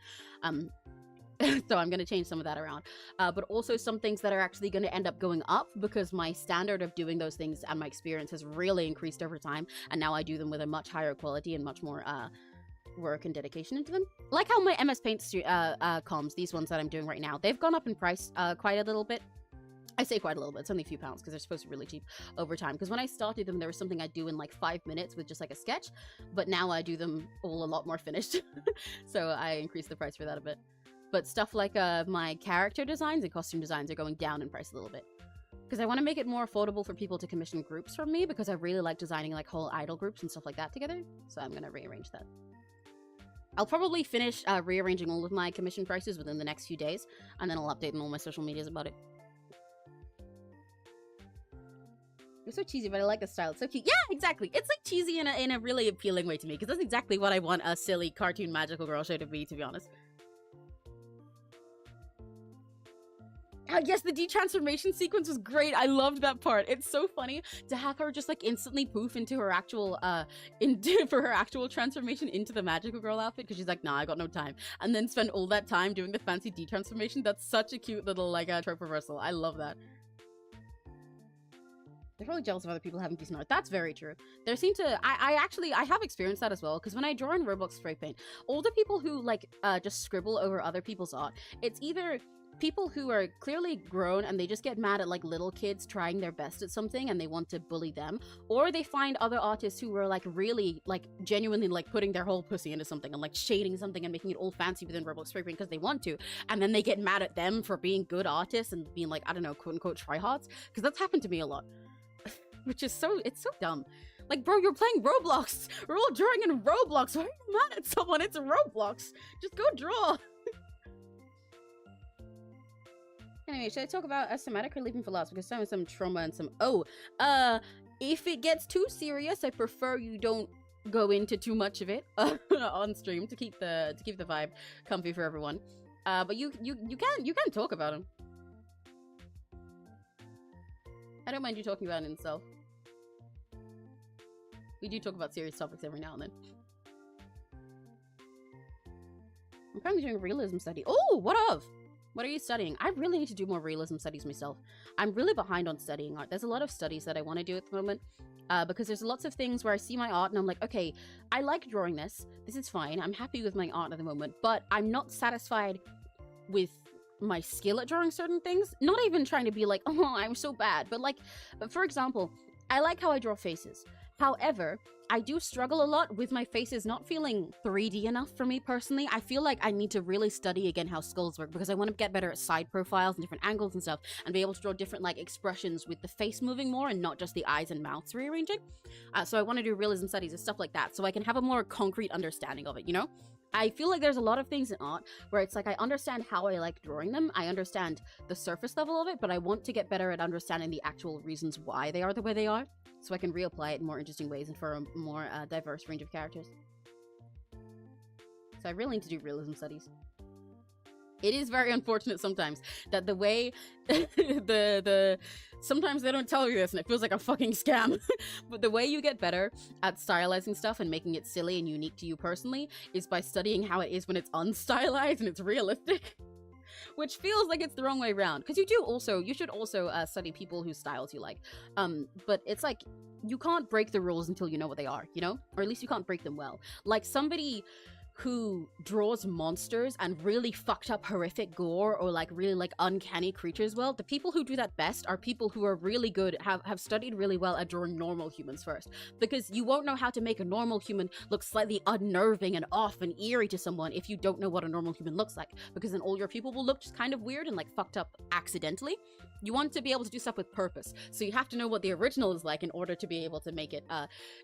So I'm going to change some of that around. But also some things that are actually going to end up going up because my standard of doing those things and my experience has really increased over time. And now I do them with a much higher quality and much more work and dedication into them. Like how my MS Paint comms, these ones that I'm doing right now, they've gone up in price quite a little bit. I say quite a little bit, it's only a few pounds because they're supposed to be really cheap over time. Because when I started them, there was something I'd do in like 5 minutes with just like a sketch, but now I do them all a lot more finished. So I increased the price for that a bit. But stuff like my character designs and costume designs are going down in price a little bit. Because I want to make it more affordable for people to commission groups from me, because I really like designing like whole idol groups and stuff like that together. So I'm going to rearrange that. I'll probably finish rearranging all of my commission prices within the next few days, and then I'll update on all my social medias about it. It's so cheesy, but I like the style. It's so cute. Yeah, exactly. It's like cheesy in a really appealing way to me, because that's exactly what I want a silly cartoon magical girl show to be honest. Yes, the detransformation sequence was great. I loved that part. It's so funny to have her just like instantly poof into her actual for her actual transformation into the magical girl outfit, because she's like, nah, I got no time, and then spend all that time doing the fancy detransformation. That's such a cute little like trope reversal. I love that. They're probably jealous of other people having decent art. That's very true. There seem to... I have experienced that as well, because when I draw in Roblox spray paint, all the people who, like, just scribble over other people's art, it's either people who are clearly grown and they just get mad at, like, little kids trying their best at something and they want to bully them, or they find other artists who are, like, really, like, genuinely, like, putting their whole pussy into something and, like, shading something and making it all fancy within Roblox spray paint because they want to, and then they get mad at them for being good artists and being, like, I don't know, quote-unquote tryhards, because that's happened to me a lot. Which is it's so dumb. Like, bro, you're playing Roblox. We're all drawing in Roblox. Why are you mad at someone? It's Roblox. Just go draw. Anyway, should I talk about somatic or leaping for laughs? Because some trauma and some... Oh, if it gets too serious, I prefer you don't go into too much of it on stream to keep the vibe comfy for everyone. But you can talk about them. I don't mind you talking about it in itself. We do talk about serious topics every now and then. I'm currently doing a realism study. Oh, what of? What are you studying? I really need to do more realism studies myself. I'm really behind on studying art. There's a lot of studies that I want to do at the moment. Because there's lots of things where I see my art and I'm like, okay, I like drawing this. This is fine. I'm happy with my art at the moment. But I'm not satisfied with my skill at drawing certain things. Not even trying to be like, oh, I'm so bad, but like, for example, I like how I draw faces. However, I do struggle a lot with my faces not feeling 3D enough for me personally. I feel like I need to really study again how skulls work, because I want to get better at side profiles and different angles and stuff, and be able to draw different like expressions with the face moving more and not just the eyes and mouths rearranging. So I want to do realism studies and stuff like that, so I can have a more concrete understanding of it, you know? I feel like there's a lot of things in art where it's like I understand how I like drawing them, I understand the surface level of it, but I want to get better at understanding the actual reasons why they are the way they are, so I can reapply it in more interesting ways and for a more diverse range of characters. So I really need to do realism studies. It is very unfortunate sometimes that the way sometimes they don't tell you this and it feels like a fucking scam, but the way you get better at stylizing stuff and making it silly and unique to you personally is by studying how it is when it's unstylized and it's realistic. Which feels like it's the wrong way around, because you should also study people whose styles you like, but it's like you can't break the rules until you know what they are, you know, or at least you can't break them well. Like somebody who draws monsters and really fucked up horrific gore or like really like uncanny creatures, well, the people who do that best are people who are really good, have studied really well at drawing normal humans first, because you won't know how to make a normal human look slightly unnerving and off and eerie to someone if you don't know what a normal human looks like, because then all your people will look just kind of weird and like fucked up accidentally. You want to be able to do stuff with purpose, so you have to know what the original is like in order to be able to make it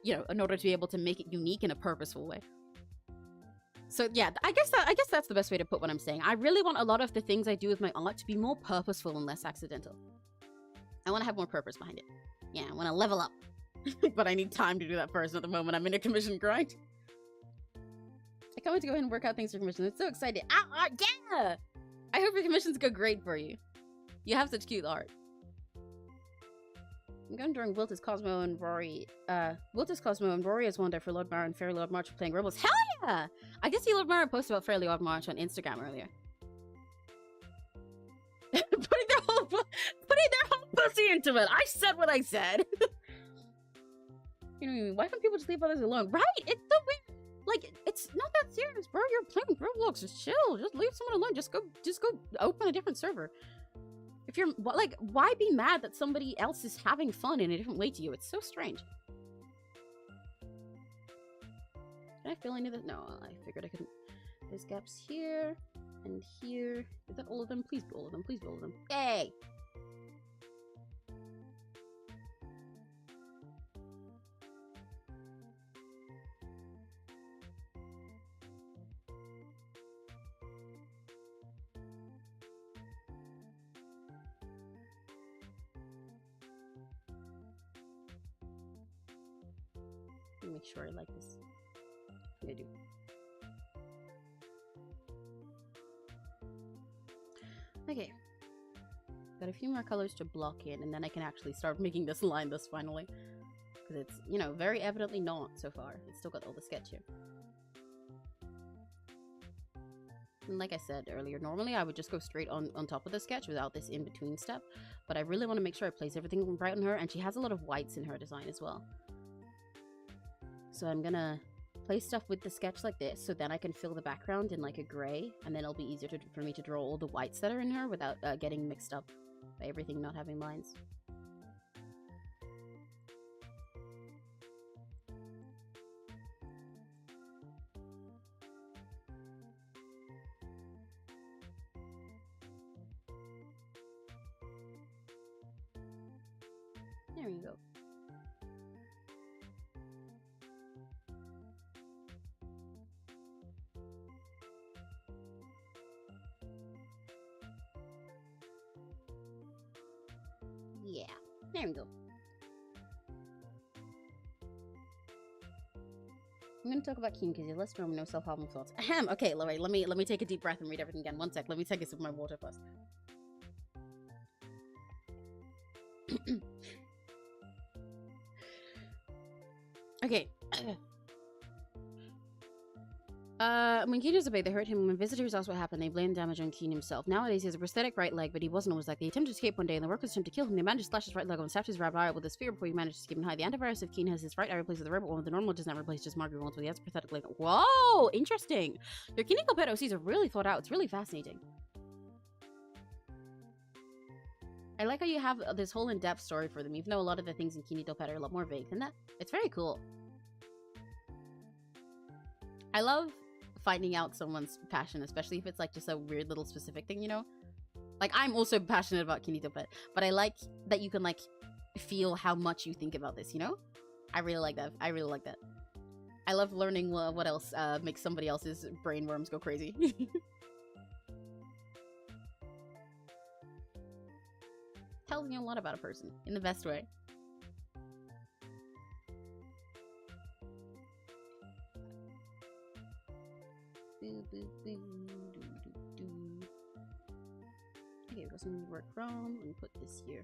in order to be able to make it unique in a purposeful way. So yeah, I guess that's the best way to put what I'm saying. I really want a lot of the things I do with my art to be more purposeful and less accidental. I want to have more purpose behind it. Yeah, I want to level up. But I need time to do that first. At the moment, I'm in a commission grind. I can't wait to go ahead and work out things for commission. I'm so excited. Yeah! I hope your commissions go great for you. You have such cute art. I'm going during Wiltus, Cosmo, and Rory. Wiltus, Cosmo, and Rory as Wanda for Lord Mara and Fairy Lord March playing Rebels. Hell yeah! I did see Lord Mara post about Fairy Lord March on Instagram earlier. pretty into it. I said what I said. You know what I mean? Why can't people just leave others alone? Right? It's so weird. Like, it's not that serious, bro. You're playing Roblox. Just chill. Just leave someone alone. Just go open a different server. If you're, like, why be mad that somebody else is having fun in a different way to you? It's so strange. Can I fill any of this? No, I figured I couldn't. There's gaps here and here. Is that all of them? Please be all of them. Please be all of them. Yay! Make sure I like this. I do. Okay. Got a few more colors to block in, and then I can actually start making this line this finally. Because it's, you know, very evidently not so far. It's still got all the sketch here. And like I said earlier, normally I would just go straight on top of the sketch without this in-between step. But I really want to make sure I place everything right on her, and she has a lot of whites in her design as well. So I'm gonna place stuff with the sketch like this, so then I can fill the background in like a gray, and then it'll be easier for me to draw all the whites that are in her without getting mixed up by everything not having lines. There you go. Yeah, there we go. I'm gonna talk about Keen because you're less strong, no self-harmful thoughts. Ahem. Okay, Lori, let me take a deep breath and read everything again. One sec. Let me take a sip of my water first. Okay. When Keen disobeyed, they hurt him. When visitors asked what happened, they blamed damage on Keen himself. Nowadays, he has a prosthetic right leg, but he wasn't always like. They attempted to escape one day, and the workers attempted to kill him. They managed to slash his right leg and stabbed his right eye with a spear before he managed to keep him high. The antivirus of Keen has his right eye replaced with the robot one, but the normal does not replace just Margaret one, so he has a prosthetic leg. Whoa! Interesting! Your Kiniko Pet OCs are really thought out. It's really fascinating. I like how you have this whole in-depth story for them, even though a lot of the things in Kinito Pet are a lot more vague than that. It's very cool. I love finding out someone's passion, especially if it's like just a weird little specific thing, you know? Like, I'm also passionate about Kinito Pet, but I like that you can like feel how much you think about this, you know? I really like that. I really like that. I love learning what else makes somebody else's brainworms go crazy. Tells you a lot about a person in the best way. Okay, we've got something to work from, and put this here.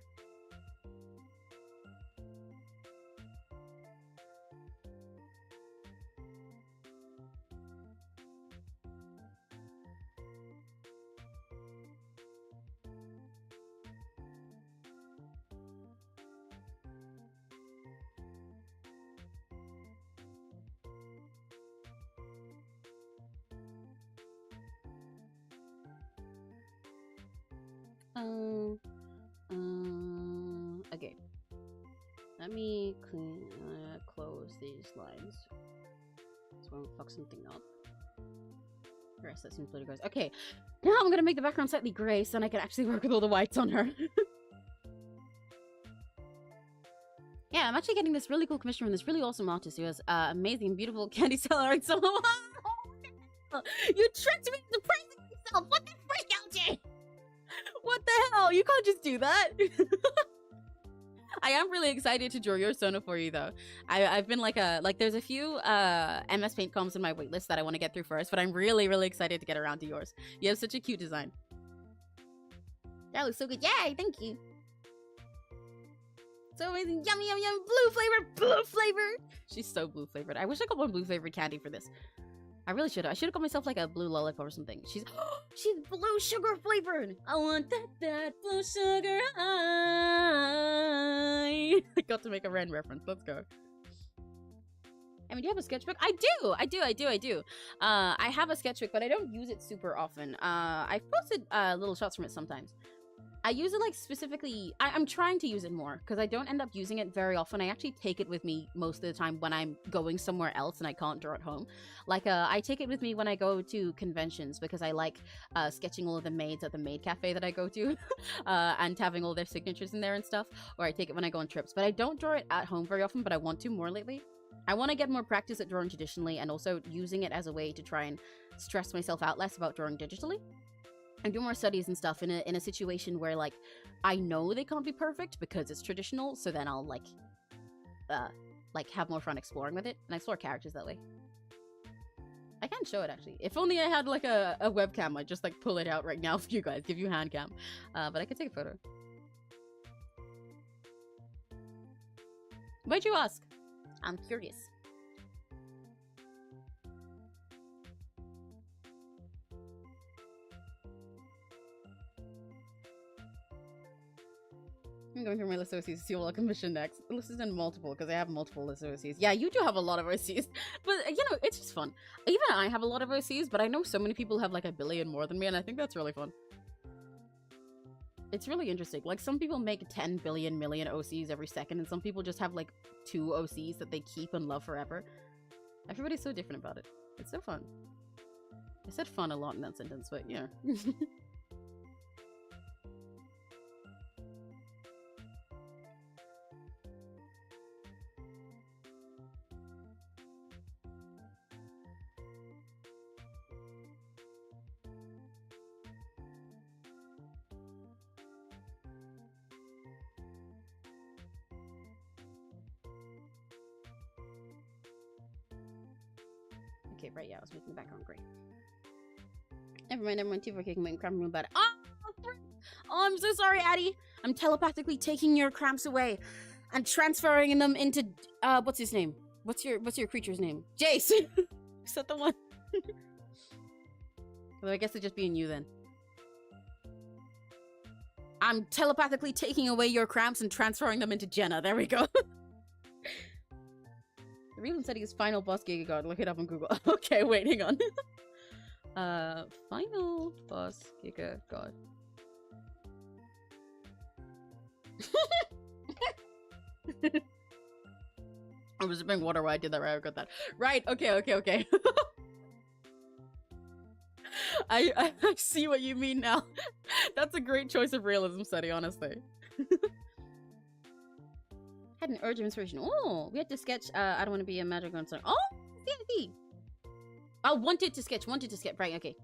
Okay. Let me close these lines. So I won't fuck something up. The rest that seems pretty gross. Okay, now I'm gonna make the background slightly gray so then I can actually work with all the whites on her. Yeah, I'm actually getting this really cool commission from this really awesome artist who has amazing, beautiful candy seller art. So, you tricked me into praising myself. What the freak, LJ? What the hell? You can't just do that. I am really excited to draw your Sona for you, though. I've been like there's a few MS Paint comps in my waitlist that I want to get through first, but I'm really, really excited to get around to yours. You have such a cute design. That looks so good. Yay, thank you. So amazing. Yummy, yum, yum. Blue flavor, blue flavor. She's so blue flavored. I wish I got one blue flavored candy for this. I really should have. I should have got myself like a blue lollipop or something. She's she's blue sugar flavored. I want that blue sugar high. I got to make a Ren reference. Let's go. I mean, do you have a sketchbook? I do. I have a sketchbook, but I don't use it super often. I've posted little shots from it sometimes. I use it like specifically, I'm trying to use it more because I don't end up using it very often. I actually take it with me most of the time when I'm going somewhere else and I can't draw at home. Like I take it with me when I go to conventions because I like sketching all of the maids at the maid cafe that I go to and having all their signatures in there and stuff. Or I take it when I go on trips, but I don't draw it at home very often, but I want to more lately. I want to get more practice at drawing traditionally and also using it as a way to try and stress myself out less about drawing digitally. And do more studies and stuff in a situation where like I know they can't be perfect because it's traditional, so then I'll like have more fun exploring with it and I explore characters that way. I can't show it actually. If only I had like a webcam, I'd just like pull it out right now for you guys, give you a hand cam. But I could take a photo. Why'd you ask? I'm curious. I'm going through my list of OCs to see what I'll commission next. The list is in multiple because I have multiple lists of OCs. Yeah, you do have a lot of OCs, but you know, it's just fun. Even I have a lot of OCs, but I know so many people have like a billion more than me, and I think that's really fun. It's really interesting. Like, some people make 10 billion million OCs every second, and some people just have like 2 OCs that they keep and love forever. Everybody's so different about it. It's so fun. I said fun a lot in that sentence, but yeah. Okay, right, yeah, I was making the background great. Never mind, 2 for kicking my cramp room about it. Oh, I'm so sorry, Addie. I'm telepathically taking your cramps away and transferring them into what's his name? What's your creature's name? Jace! Is that the one? Well, I guess it'd just be in you then. I'm telepathically taking away your cramps and transferring them into Jenna. There we go. The reason said he is final boss Giga God. Look it up on Google. Okay, wait, hang on. Final boss Giga God. I was sipping water while I did that, right? I got that. Right, okay. I see what you mean now. That's a great choice of realism study, honestly. Had an urge of inspiration. Oh, we had to sketch. I don't want to be a magic gun. Oh, see. I wanted to sketch. Right, okay.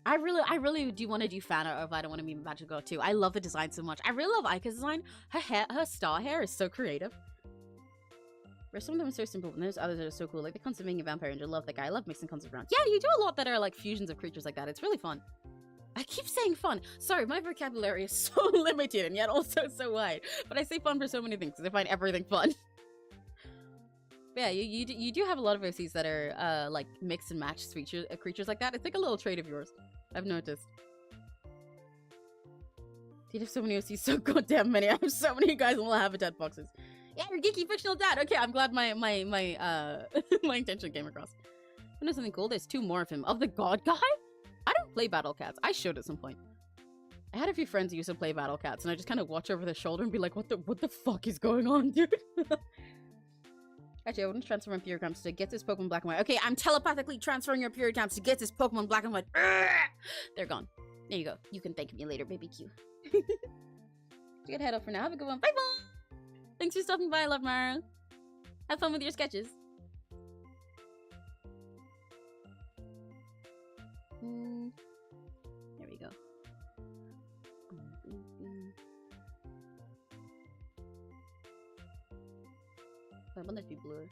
I really do want to do fan art of I Don't Want to Be a Magic Girl too. I love the design so much. I really love Aika's design. Her hair, her star hair is so creative. Where some of them are so simple, and there's others that are so cool. Like the concept of being a vampire angel. Love that guy. I love mixing concepts around. Yeah, you do a lot that are like fusions of creatures like that. It's really fun. I keep saying fun. Sorry, my vocabulary is so limited and yet also so wide. But I say fun for so many things because I find everything fun. But yeah, you do have a lot of OCs that are like mix and match creatures like that. It's like a little trait of yours. I've noticed. You have so many OCs, so goddamn many. I have so many guys in little habitat boxes. Yeah, you're geeky fictional dad. Okay, I'm glad my my intention came across. I know something cool. There's 2 more of him. Of the god guy? I don't play Battle Cats. I should at some point. I had a few friends who used to play Battle Cats, and I just kind of watch over their shoulder and be like, what the fuck is going on, dude? Actually, I wouldn't transfer my Puricams to get this Pokemon Black and White. Okay, I'm telepathically transferring your Puricams to get this Pokemon Black and White. They're gone. There you go. You can thank me later, baby Q. You can head off for now. Have a good one. Bye-bye! Thanks for stopping by, Love Mara. Have fun with your sketches. There we go. I want that to be blurred.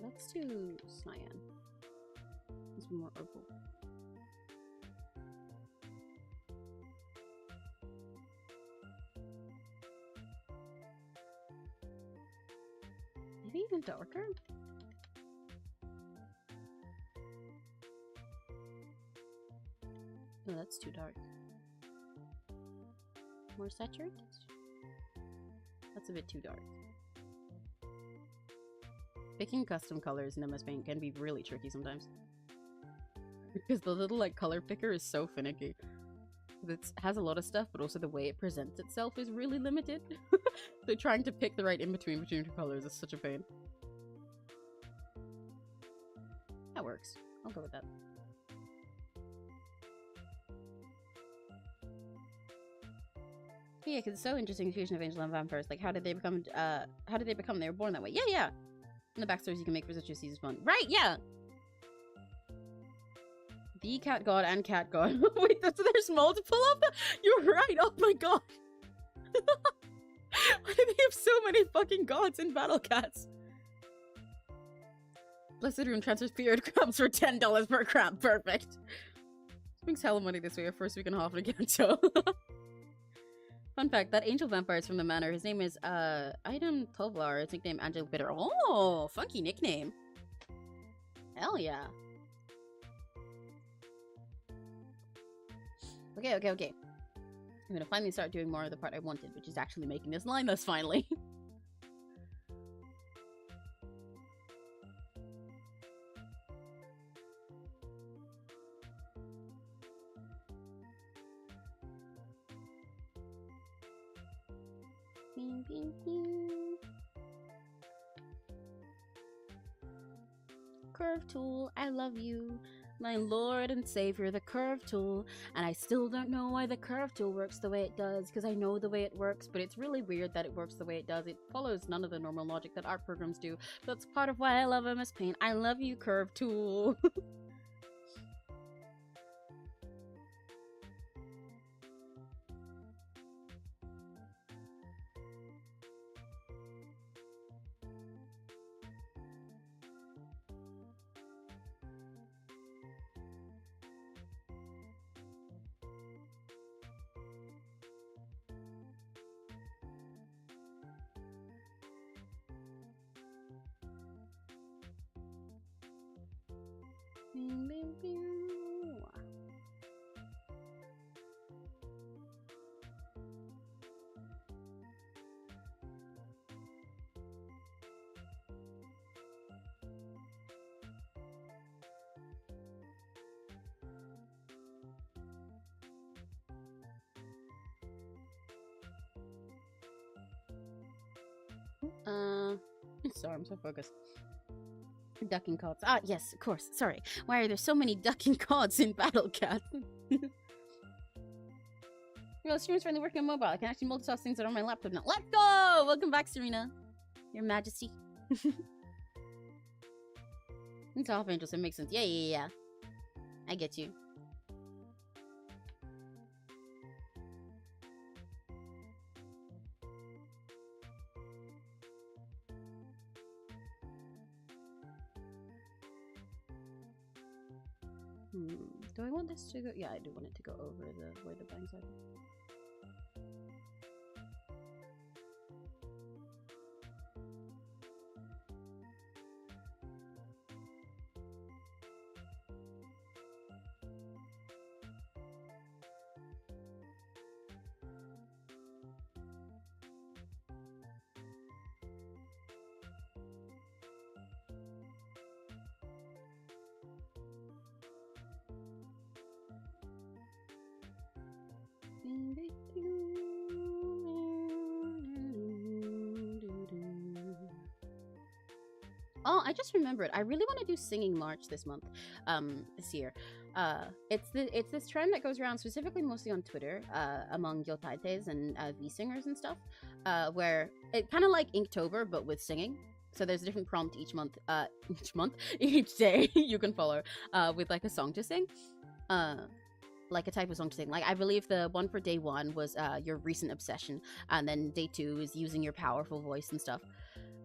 Let's do cyan. Let's be more purple. even darker? Oh, that's too dark. More saturated? That's a bit too dark. Picking custom colors in MS Paint can be really tricky sometimes. Because the little like color picker is so finicky. It has a lot of stuff, but also the way it presents itself is really limited. So trying to pick the right in-between between two colors is such a pain. That works. I'll go with that. Yeah, because it's so interesting, the fusion of angel and vampires. Like, how did they become, They were born that way. Yeah. And the backstories you can make for such a season fun. Right, yeah! The cat god and cat god. Wait, there's multiple of them? You're right, oh my god! Why do they have so many fucking gods in Battle Cats? Blessed Room transfers period crabs for $10 per crab. Perfect. Brings hella money this way, our first week and a half again, so. Fun fact, that angel vampire is from the manor. His name is, Aidan Tovlar. His nickname, Angel Bitter. Oh, funky nickname. Hell yeah. Okay. I'm gonna finally start doing more of the part I wanted, which is actually making this line thus finally. Curve tool, I love you. My lord and savior, the curve tool. And I still don't know why the curve tool works the way it does, because I know the way it works, but it's really weird that it works the way it does. It follows none of the normal logic that art programs do. That's part of why I love MS Paint. I love you, curve tool. Sorry, I'm so focused. Ducking cods. Ah, yes, of course. Sorry. Why are there so many ducking cods in Battle Cat? Well, stream's finally working on mobile. I can actually multitask things that are on my laptop now. Let's go! Welcome back, Serena. Your Majesty. It's half angel, so it makes sense. Yeah. I get you. Do I want this to go? Yeah, I do want it to go over where the bangs are. Oh, I just remembered. I really want to do Singing March this month, this year. It's this trend that goes around specifically mostly on Twitter, among yotaites and V-singers and stuff, where it kind of like Inktober, but with singing. So there's a different prompt each each day you can follow, with like a song to sing. Like a type of song to sing. Like, I believe the one for day 1 was your recent obsession, and then day 2 is using your powerful voice and stuff.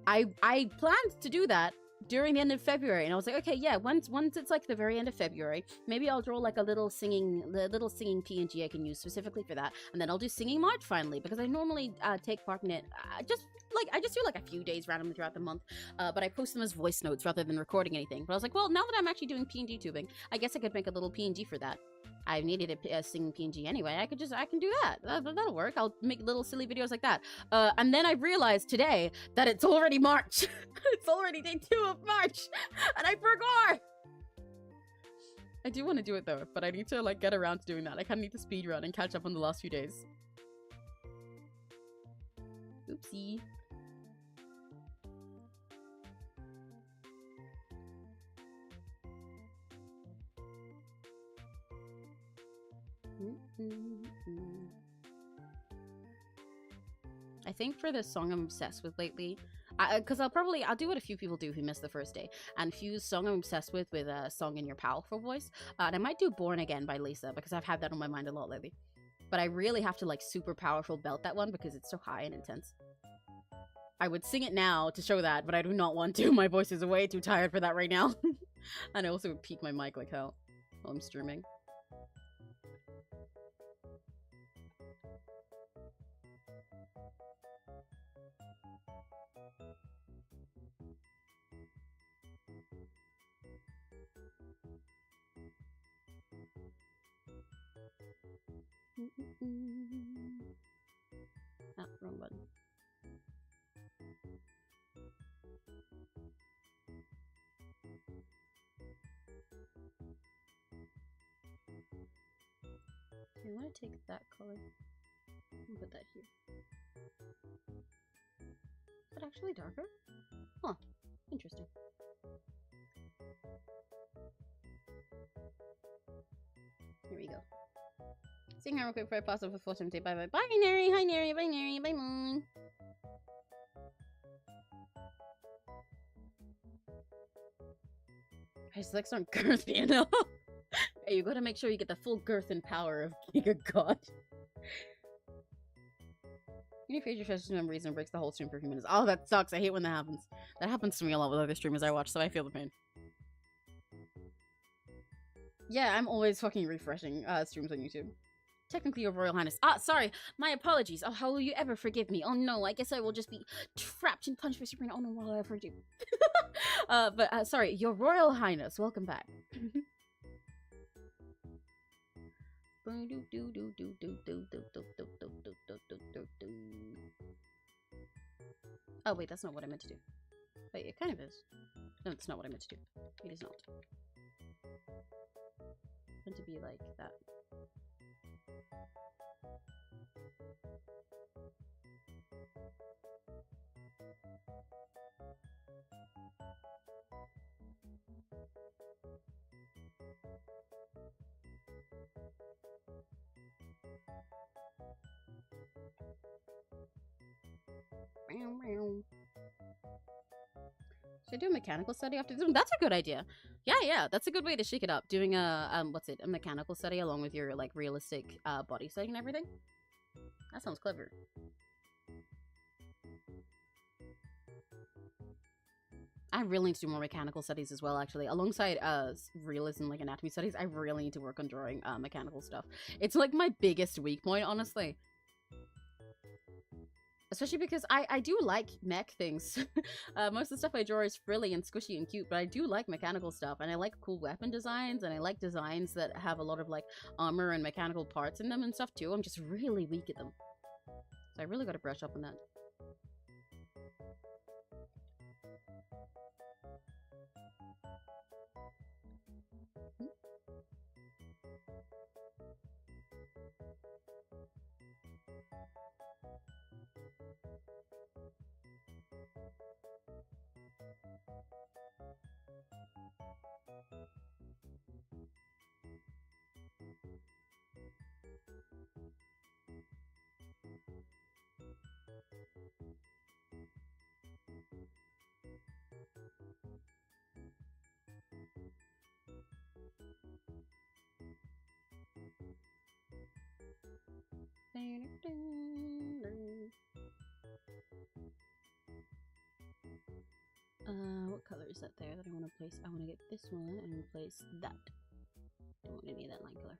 I planned to do that, during the end of February, and I was like, okay, yeah, once it's like the very end of February, maybe I'll draw like a little singing PNG I can use specifically for that, and then I'll do Singing March finally, because I normally take part in it I just do like a few days randomly throughout the month, but I post them as voice notes rather than recording anything. But I was like, well, now that I'm actually doing PNG tubing, I guess I could make a little PNG for that. I needed a singing PNG anyway. I can do that. That'll work. I'll make little silly videos like that. And then I realized today that it's already March. It's already day 2 of March, and I forgot. I do want to do it though, but I need to like get around to doing that. I kind of need to speed run and catch up on the last few days. Oopsie. I think for the song I'm obsessed with lately, because I'll do what a few people do who missed the first day, and fuse song I'm obsessed with a song in your powerful voice. And I might do Born Again by Lisa, because I've had that on my mind a lot lately. But I really have to like super powerful belt that one because it's so high and intense. I would sing it now to show that, but I do not want to. My voice is way too tired for that right now. And I also would peak my mic like hell while I'm streaming. Ah, wrong button. Do you want to take that color and put that here? Is it actually darker? Huh. Interesting. Here we go. Sing her real quick before I pass over before time. Say bye bye. Bye Neri. Hi Neri. Bye Neri. Bye Moon. His legs aren't girthy enough. Hey, you gotta make sure you get the full girth and power of Giga God. Any facial stretches memories and breaks the whole stream for a few minutes. Oh, that sucks. I hate when that happens. That happens to me a lot with other streamers I watch, so I feel the pain. Yeah, I'm always fucking refreshing streams on YouTube. Technically, Your Royal Highness. Ah, sorry. My apologies. Oh, how will you ever forgive me? Oh no, I guess I will just be trapped and punched for Sabrina. Oh no, will I ever do? But sorry, Your Royal Highness. Welcome back. Oh wait, that's not what I meant to do. Wait, it kind of is. No, it's not what I meant to do. It is not. It's meant to be like that. Should I do a mechanical study after this one? That's a good idea. Yeah, that's a good way to shake it up. Doing a a mechanical study along with your like realistic body study and everything. That sounds clever. I really need to do more mechanical studies as well, actually. Alongside realism, like anatomy studies, I really need to work on drawing mechanical stuff. It's like my biggest weak point, honestly. Especially because I do like mech things. Most of the stuff I draw is frilly and squishy and cute, but I do like mechanical stuff, and I like cool weapon designs, and I like designs that have a lot of like armor and mechanical parts in them and stuff too. I'm just really weak at them. So I really gotta brush up on that. What colors is that there that I want to place? I want to get this one and replace that. Don't want any of that line color.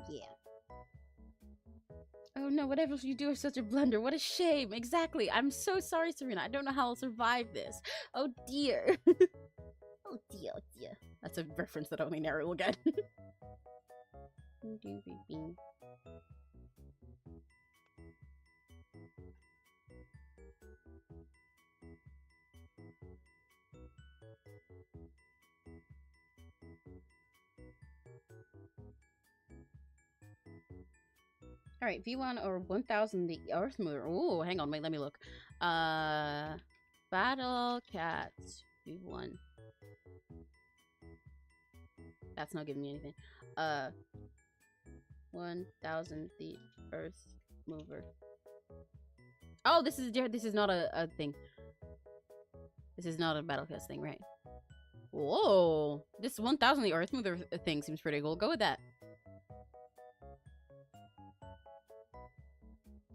Yeah. Oh no, whatever you do is such a blunder. What a shame. Exactly. I'm so sorry, Serena. I don't know how I'll survive this. Oh dear. Oh dear, oh dear. That's a reference that only Neri will get. Alright, V1 or 1000 the Earth Mover. Oh, hang on, wait, let me look. Battle Cat V1. That's not giving me anything. 1000 the Earth Mover. Oh, this is not a thing. This is not a Battlecast thing, right? Whoa! This 1000 the Earth Mover thing seems pretty cool. Go with that.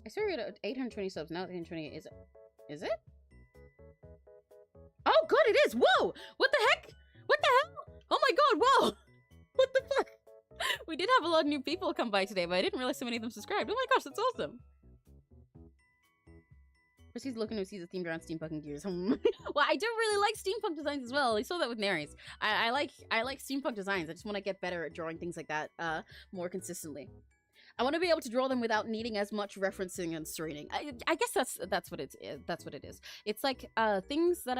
I started at 820 subs, now it's 828. Is it? Oh god, it is! Whoa! What the heck? What the hell? Oh my god, whoa! What the fuck? We did have a lot of new people come by today, but I didn't realize so many of them subscribed. Oh my gosh, that's awesome! First he's looking to see the themed around steampunk and gears. Well, I do really like steampunk designs as well. I saw that with Nary's. I like steampunk designs. I just want to get better at drawing things like that more consistently. I want to be able to draw them without needing as much referencing and straining. I guess that's what it is. That's what it is. It's like things that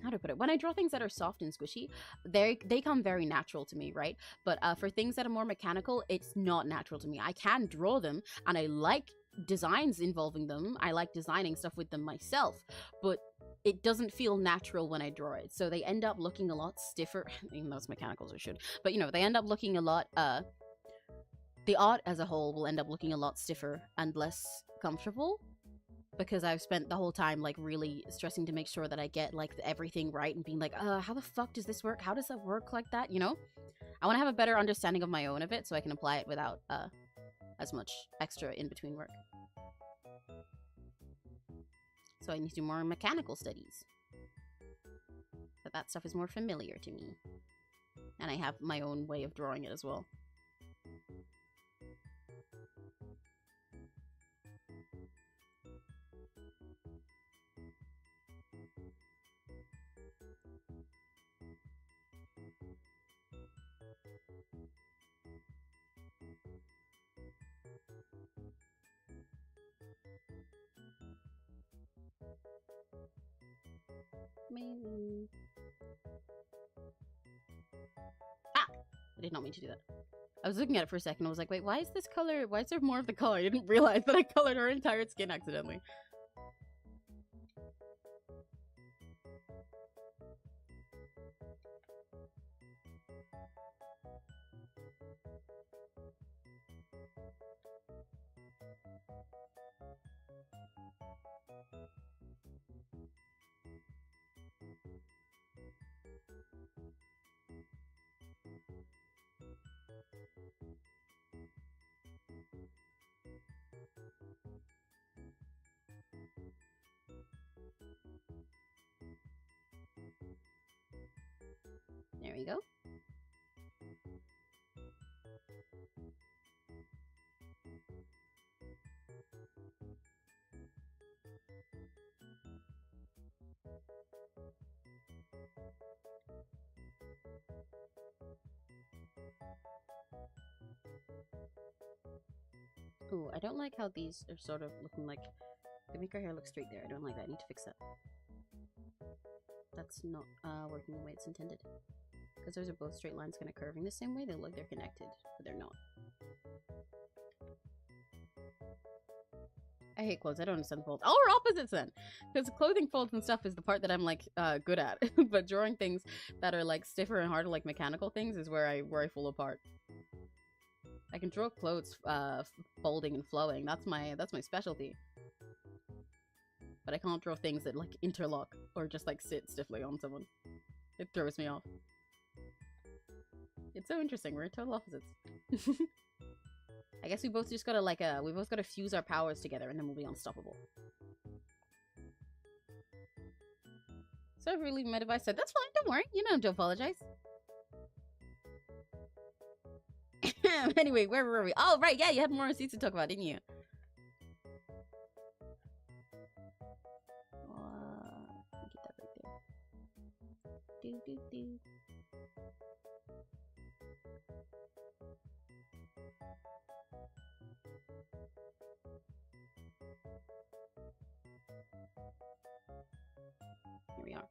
how to put it? When I draw things that are soft and squishy, they come very natural to me, right? But for things that are more mechanical, it's not natural to me. I can draw them, and I like designs involving them. I like designing stuff with them myself, but it doesn't feel natural when I draw it. So they end up looking a lot stiffer, even though it's mechanical, so it should. But you know, they end up looking a lot the art as a whole will end up looking a lot stiffer and less comfortable because I've spent the whole time like really stressing to make sure that I get like everything right and being like, how the fuck does this work? How does that work like that? You know? I want to have a better understanding of my own of it so I can apply it without as much extra in between work. So I need to do more mechanical studies. But that stuff is more familiar to me. And I have my own way of drawing it as well. Maybe. Ah! I did not mean to do that. I was looking at it for a second. I was like, wait, why is this color? Why is there more of the color? I didn't realize that I colored her entire skin accidentally. There we go. Ooh, I don't like how these are sort of looking like... They make our hair look straight there. I don't like that. I need to fix that. That's not working the way it's intended. Because those are both straight lines kind of curving the same way. They look like they're connected, but they're not. I hate clothes. I don't understand folds. Oh, we're opposites then! Because clothing folds and stuff is the part that I'm, like, good at. But drawing things that are, like, stiffer and harder, like mechanical things, is where I fall apart. I can draw clothes folding and flowing. That's my specialty. But I can't draw things that, like, interlock or just, like, sit stiffly on someone. It throws me off. It's so interesting. We're total opposites. I guess we both just gotta like we both gotta fuse our powers together and then we'll be unstoppable. Sorry for leaving my device. Said that's fine. Don't worry. You don't have to apologize. Anyway, where were we? Oh right, yeah, you had more receipts to talk about, didn't you? Get that right there. Do. Here we are.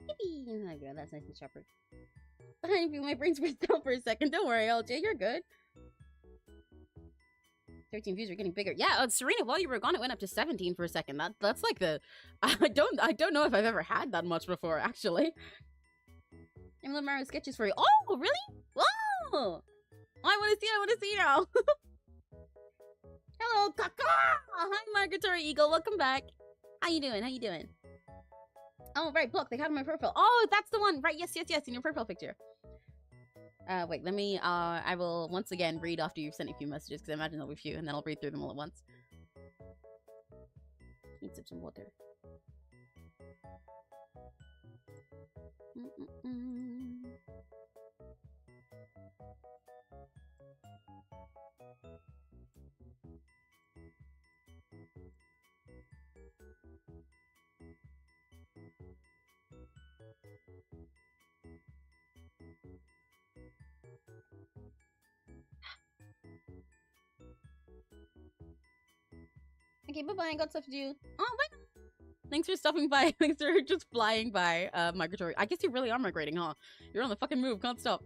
Yippee! There we go. That's nice and sharper. Behind you, my brain's freaked out for a second. Don't worry, LJ. You're good. 13 views are getting bigger. Yeah, Serena, while you were gone, it went up to 17 for a second. That's like the... I don't know if I've ever had that much before, actually. I'm gonna Mario sketches for you. Oh, really? Whoa! I want to see now. Hello, Kaka! Hi, Migratory Eagle. Welcome back. How you doing? Oh, right, Block. They had my profile. Oh, that's the one. Right, yes, in your profile picture. Wait, let me, I will once again read after you've sent a few messages, because I imagine there'll be a few, and then I'll read through them all at once. Need some water. Okay, bye-bye. I got stuff to do. Oh, bye. Thanks for stopping by. Thanks for just flying by, migratory. I guess you really are migrating, huh? You're on the fucking move. Can't stop.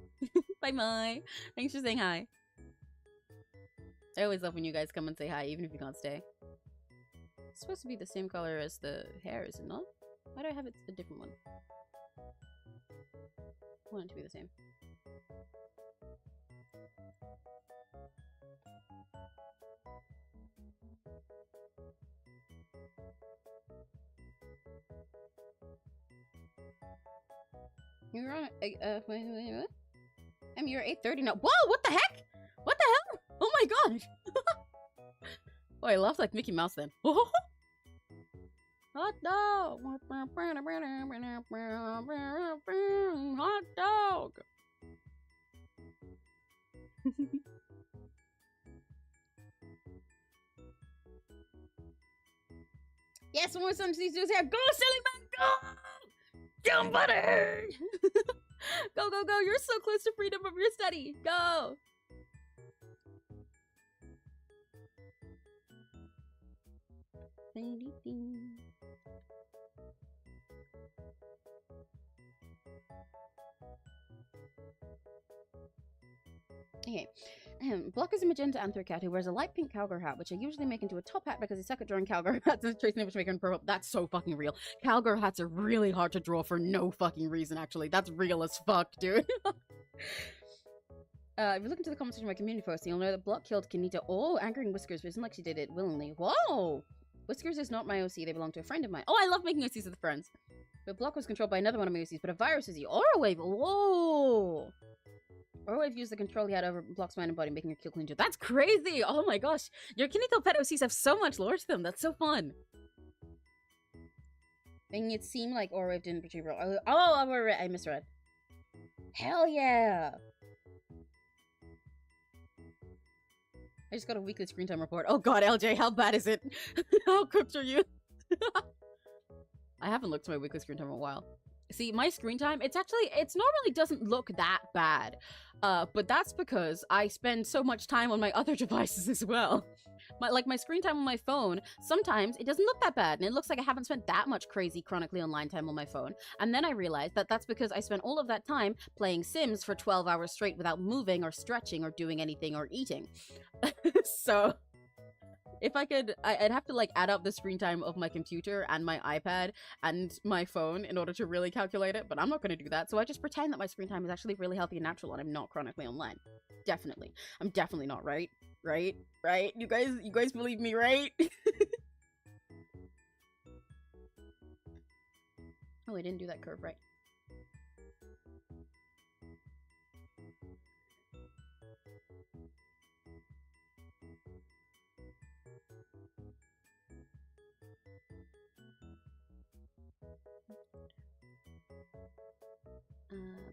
Bye-bye. Thanks for saying hi. I always love when you guys come and say hi, even if you can't stay. It's supposed to be the same color as the hair, is it not? Why do I have it a different one? I want it to be the same. You're on wait. You're 8:30 now. Whoa, what the heck? What the hell? Oh my god. Oh, I laughed like Mickey Mouse then. Hot dog. Hot dog. Yes, more sun to do here. Go, silly man, go! Jump, butter! Go, go, go! You're so close to freedom of your study. Go! Okay. Block is a magenta anthrocat who wears a light pink cowgirl hat, which I usually make into a top hat because I suck at drawing cowgirl hats and tracing image maker and purple. That's so fucking real. Cowgirl hats are really hard to draw for no fucking reason, actually. That's real as fuck, dude. If you look into the comments section of my community post, you'll know that Block killed Kinita. Oh, angering Whiskers, but it's not like she did it willingly. Whoa! Whiskers is not my OC, they belong to a friend of mine. Oh, I love making OCs with friends. But Block was controlled by another one of my OCs, but a virus is the Aura Wave. Whoa! Or I've used the control he had over Block's mind and body, making her kill clean. That's crazy! Oh my gosh! Your Kinito pet OCs have so much lore to them. That's so fun. Making it seem like Orwave didn't portray real. Oh, I misread. Hell yeah! I just got a weekly screen time report. Oh god, LJ, how bad is it? How cooked are you? I haven't looked at my weekly screen time in a while. See, my screen time, it's normally doesn't look that bad. But that's because I spend so much time on my other devices as well. My screen time on my phone, sometimes it doesn't look that bad, and it looks like I haven't spent that much crazy chronically online time on my phone. And then I realized that that's because I spent all of that time playing Sims for 12 hours straight without moving or stretching or doing anything or eating. So if I could, I'd have to like add up the screen time of my computer and my iPad and my phone in order to really calculate it, but I'm not going to do that. So I just pretend that my screen time is actually really healthy and natural and I'm not chronically online. Definitely. I'm definitely not, right? Right? You guys believe me, right? Oh, I didn't do that curve right.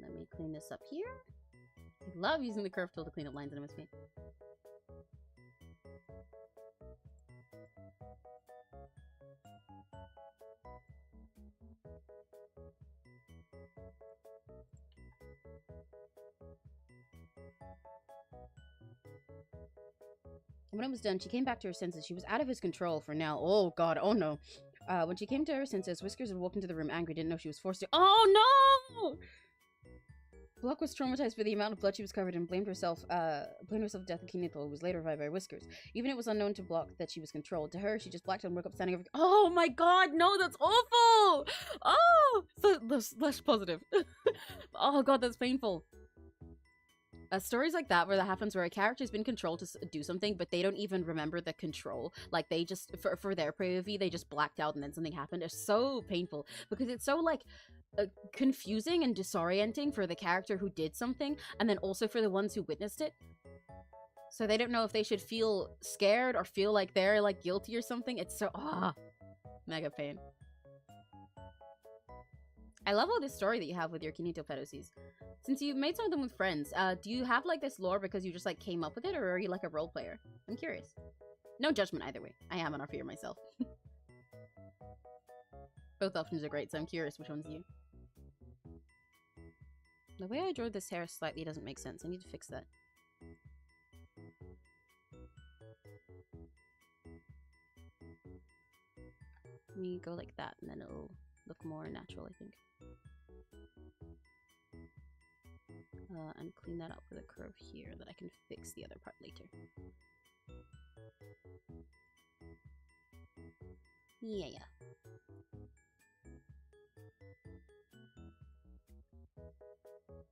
Let me clean this up here. I love using the curve tool to clean up lines in my feet. When it was done, she came back to her senses. She was out of his control for now. Oh god, oh no. When she came to her senses, Whiskers had walked into the room angry, didn't know she was forced to— Oh no! Block was traumatized by the amount of blood she was covered and blamed herself death of Kinito, was later revived by Whiskers. Even it was unknown to Block that she was controlled. To her, she just blacked out and woke up standing over— Oh my god, no, that's awful! Oh! So, less positive. Oh god, that's painful. Stories like that, where that happens, where a character's been controlled to do something, but they don't even remember the control. Like, they just, for their POV, they just blacked out and then something happened. It's so painful, because it's so, like, confusing and disorienting for the character who did something, and then also for the ones who witnessed it. So they don't know if they should feel scared or feel like they're, like, guilty or something. It's so, mega pain. I love all this story that you have with your Kinito pedoses. Since you've made some of them with friends, do you have, like, this lore because you just, like, came up with it, or are you, like, a role player? I'm curious. No judgment either way. I am an RPer myself. Both options are great, so I'm curious which one's you. The way I drew this hair slightly doesn't make sense. I need to fix that. Let me go like that, and then it'll look more natural, I think. And clean that up with a curve here that I can fix the other part later. Yeah.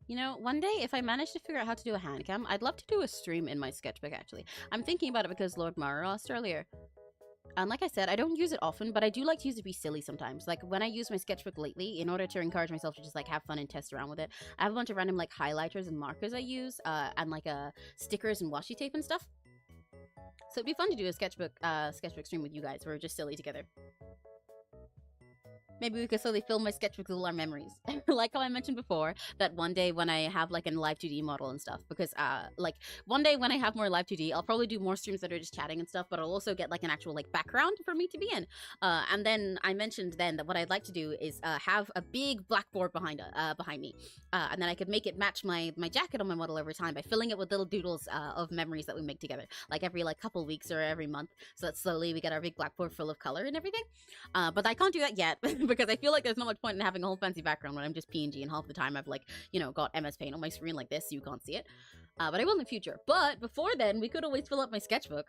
You know, one day, if I manage to figure out how to do a hand cam, I'd love to do a stream in my sketchbook, actually. I'm thinking about it because Lord Mara asked earlier. And like I said, I don't use it often, but I do like to use it to be silly sometimes. Like, when I use my sketchbook lately, in order to encourage myself to just, like, have fun and test around with it, I have a bunch of random, like, highlighters and markers I use, and, like, stickers and washi tape and stuff. So it'd be fun to do a sketchbook stream with you guys, where we're just silly together. Maybe we could slowly fill my sketchbook with all our memories. Like how I mentioned before, that one day when I have, like, a live 2D model and stuff, because, like, one day when I have more live 2D, I'll probably do more streams that are just chatting and stuff, but I'll also get, like, an actual, like, background for me to be in. And then I mentioned then that what I'd like to do is, have a big blackboard behind me. And then I could make it match my jacket on my model over time by filling it with little doodles, of memories that we make together, like, every, like, couple weeks or every month, so that slowly we get our big blackboard full of color and everything. But I can't do that yet, because I feel like there's not much point in having a whole fancy background when I'm just PNG, and half the time I've, like, you know, got MS Paint on my screen like this so you can't see it. But I will in the future. But before then, we could always fill up my sketchbook.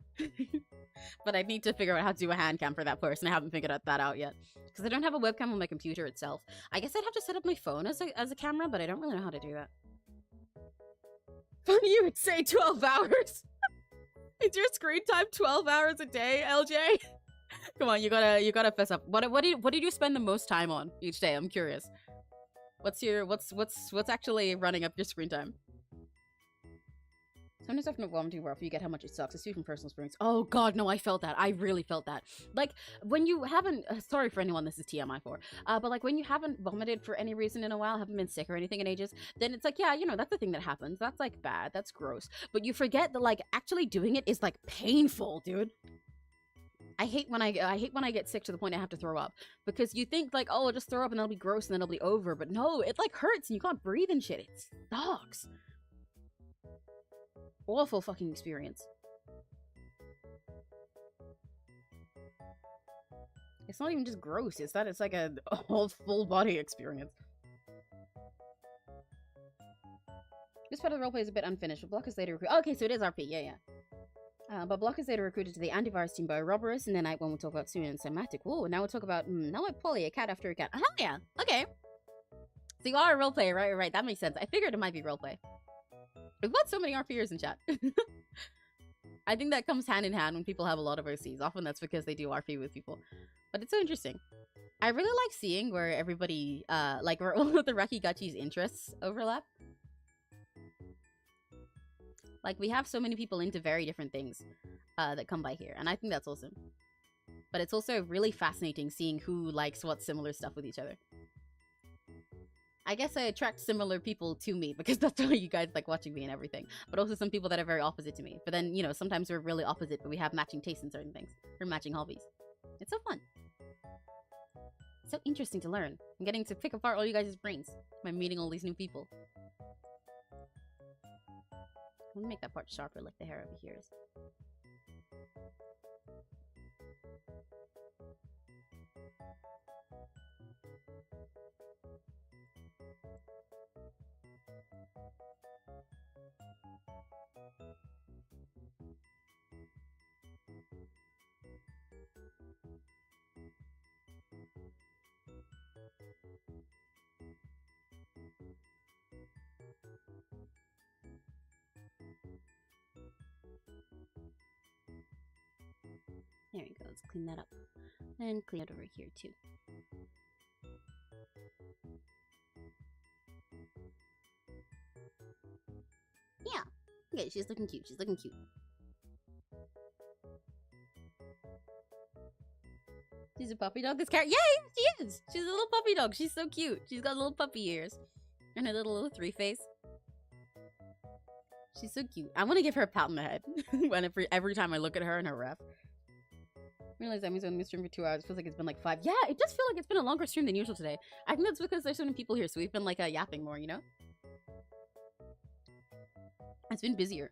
But I need to figure out how to do a hand cam for that person. I haven't figured that out yet. Because I don't have a webcam on my computer itself. I guess I'd have to set up my phone as a camera, but I don't really know how to do that. Funny you would say 12 hours. Is your screen time 12 hours a day, LJ? Come on, you gotta fess up. What did you spend the most time on each day? I'm curious. What's actually running up your screen time? Sometimes after vomiting rough, you get how much it sucks. It's from personal experience. Oh god, no, I felt that. I really felt that. Like, when you haven't, sorry for anyone this is TMI for, but like when you haven't vomited for any reason in a while, haven't been sick or anything in ages, then it's like, yeah, you know, that's the thing that happens. That's like bad. That's gross. But you forget that like actually doing it is like painful, dude. I hate when I get sick to the point I have to throw up, because you think like, oh, I'll just throw up and that'll be gross and then it'll be over. But no, it like hurts and you can't breathe and shit. It sucks. Awful fucking experience. It's not even just gross, it's that it's like a whole full body experience. This part of the roleplay is a bit unfinished, but Block is later recruited. Okay, so it is RP, yeah. But Block is later recruited to the antivirus team by Roberus, and then night one we'll talk about soon and Somatic. Whoa, now we'll talk about, now I'm Polly, a cat after a cat. Hell yeah, okay. So you are a roleplay, right, that makes sense. I figured it might be roleplay. We've got so many RPers in chat. I think that comes hand in hand when people have a lot of OCs. Often that's because they do RP with people. But it's so interesting. I really like seeing where everybody, like where all of the Rakigachi's interests overlap. Like, we have so many people into very different things that come by here. And I think that's awesome. But it's also really fascinating seeing who likes what similar stuff with each other. I guess I attract similar people to me because that's why you guys like watching me and everything. But also some people that are very opposite to me. But then, you know, sometimes we're really opposite, but we have matching tastes in certain things. Or matching hobbies. It's so fun. It's so interesting to learn. I'm getting to pick apart all you guys' brains by meeting all these new people. I'm gonna make that part sharper like the hair over here is. There we go, let's clean that up. And clean it over here too. Yeah. Okay, she's looking cute. She's looking cute. She's a puppy dog. This cat. Yeah, she is. She's a little puppy dog. She's so cute. She's got little puppy ears. And a little three face. She's so cute. I want to give her a pat on the head. every time I look at her in her ref. I realize that means I'm on the stream for 2 hours. It feels like it's been like 5. Yeah, it does feel like it's been a longer stream than usual today. I think that's because there's so many people here, so we've been like yapping more, you know? It's been busier.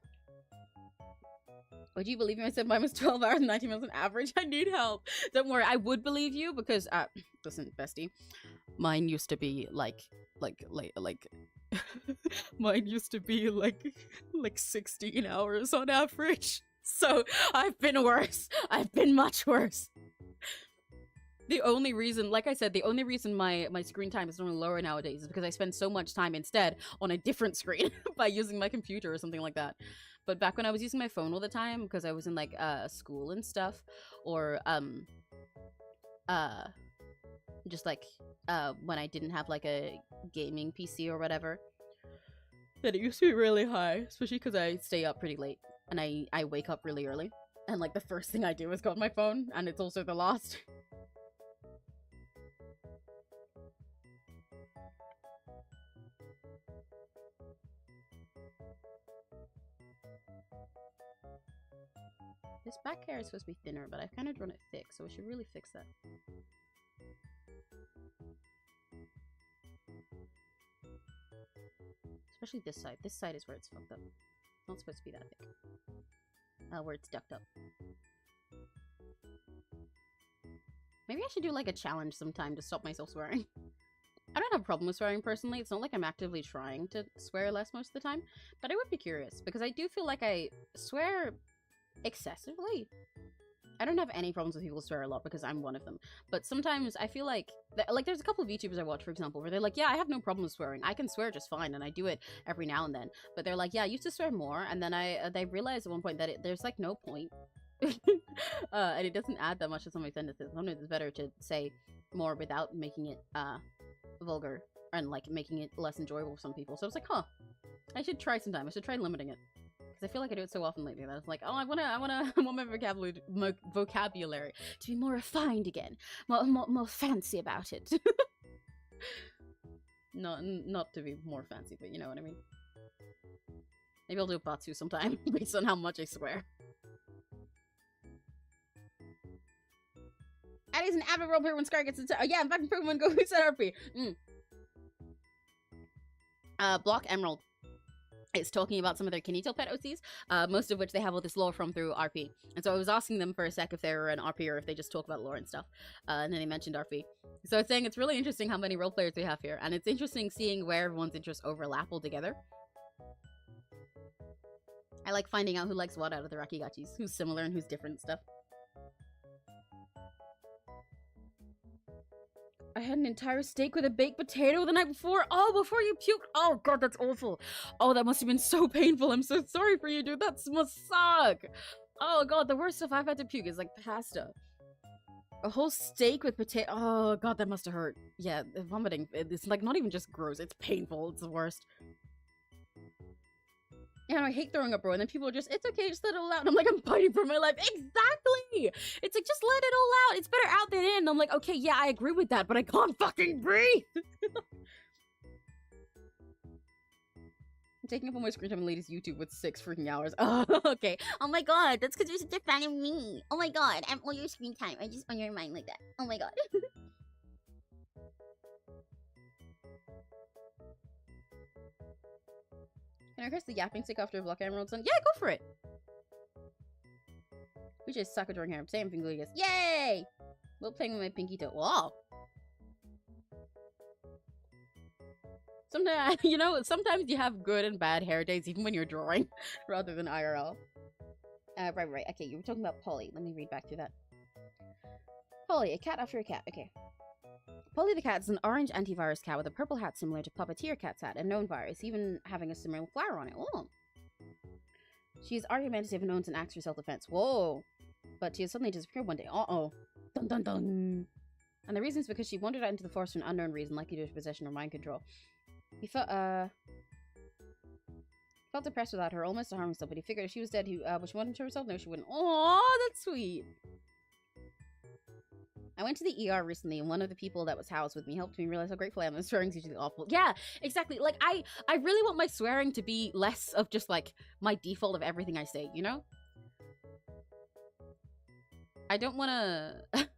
Would you believe me? I said mine was 12 hours and 19 minutes on average. I need help. Don't worry, I would believe you because, listen, bestie, mine used to be like, mine used to be like 16 hours on average. So, I've been worse. I've been much worse. The only reason, like I said, the only reason my screen time is normally lower nowadays is because I spend so much time instead on a different screen by using my computer or something like that. But back when I was using my phone all the time, because I was in like school and stuff, or just like when I didn't have like a gaming PC or whatever, then it used to be really high, especially because I stay up pretty late. And I wake up really early. And, like, the first thing I do is go on my phone. And it's also the last. This back hair is supposed to be thinner, but I've kind of drawn it thick. So I should really fix that. Especially this side. This side is where it's fucked up. It's not supposed to be that thick. Where it's ducked up. Maybe I should do like a challenge sometime to stop myself swearing. I don't have a problem with swearing personally. It's not like I'm actively trying to swear less most of the time. But I would be curious because I do feel like I swear excessively. I don't have any problems with people who swear a lot because I'm one of them. But sometimes I feel like there's a couple of YouTubers I watch, for example, where they're like, yeah, I have no problem with swearing. I can swear just fine, and I do it every now and then. But they're like, yeah, I used to swear more, and then they realized at one point that there's like no point. And it doesn't add that much to some of my sentences. Sometimes it's better to say more without making it vulgar and like making it less enjoyable for some people. So I was like, huh, I should try sometime. I should try limiting it. Because I feel like I do it so often lately that it's like, oh, I want my vocabulary to be more refined again, more fancy about it. Not to be more fancy, but you know what I mean. Maybe I'll do a batsu sometime based on how much I swear. Addie's an avid roleplayer when Scar gets into. Yeah, I'm fucking proven when go set RP. Block Emerald. It's talking about some of their Kinito pet OCs, most of which they have all this lore from through RP. And so I was asking them for a sec if they were an RP or if they just talk about lore and stuff. And then they mentioned RP. So I was saying it's really interesting how many roleplayers we have here. And it's interesting seeing where everyone's interests overlap altogether. I like finding out who likes what out of the Rakigachis, who's similar and who's different and stuff. I had an entire steak with a baked potato the night before. Oh, before you puked. Oh, God, that's awful. Oh, that must have been so painful. I'm so sorry for you, dude. That must suck. Oh, God, the worst stuff I've had to puke is, like, pasta. A whole steak with potato. Oh, God, that must have hurt. Yeah, vomiting. It's, like, not even just gross. It's painful. It's the worst. Yeah, I hate throwing up, bro. And then people are just, it's okay, just let it all out. And I'm like, I'm fighting for my life. Exactly! It's like, just let it all out. It's better out than in. And I'm like, okay, yeah, I agree with that, but I can't fucking breathe! I'm taking up all my screen time on latest YouTube with 6 freaking hours. Oh, okay. Oh my God, that's because you're such a fan of me. Oh my God, I'm all your screen time. I just on your mind like that. Oh my God. Can I request the yapping stick after a block emerald son? Yeah, go for it! We just suck at drawing hair. Same thing, Lucas. Yay! Well, playing with my pinky toe. Wow! Sometimes, you know, sometimes you have good and bad hair days even when you're drawing, rather than IRL. Right. Okay, you were talking about Polly. Let me read back through that. Polly, a cat after a cat. Okay. Polly the cat is an orange antivirus cat with a purple hat similar to Puppeteer Cat's hat, and known virus, even having a similar flower on it. Whoa. She is argumentative and owns and acts for self-defense. Whoa. But she has suddenly disappeared one day. Uh-oh. Dun dun dun. And the reason is because she wandered out into the forest for an unknown reason, likely due to possession or mind control. He felt depressed without her, almost to harm himself, but he figured if she was dead, would she want him to herself? No, she wouldn't. Oh, that's sweet. I went to the ER recently, and one of the people that was housed with me helped me realize how grateful I am. And swearing's usually awful. Yeah, exactly. Like, I really want my swearing to be less of just, like, my default of everything I say, you know? I don't want to...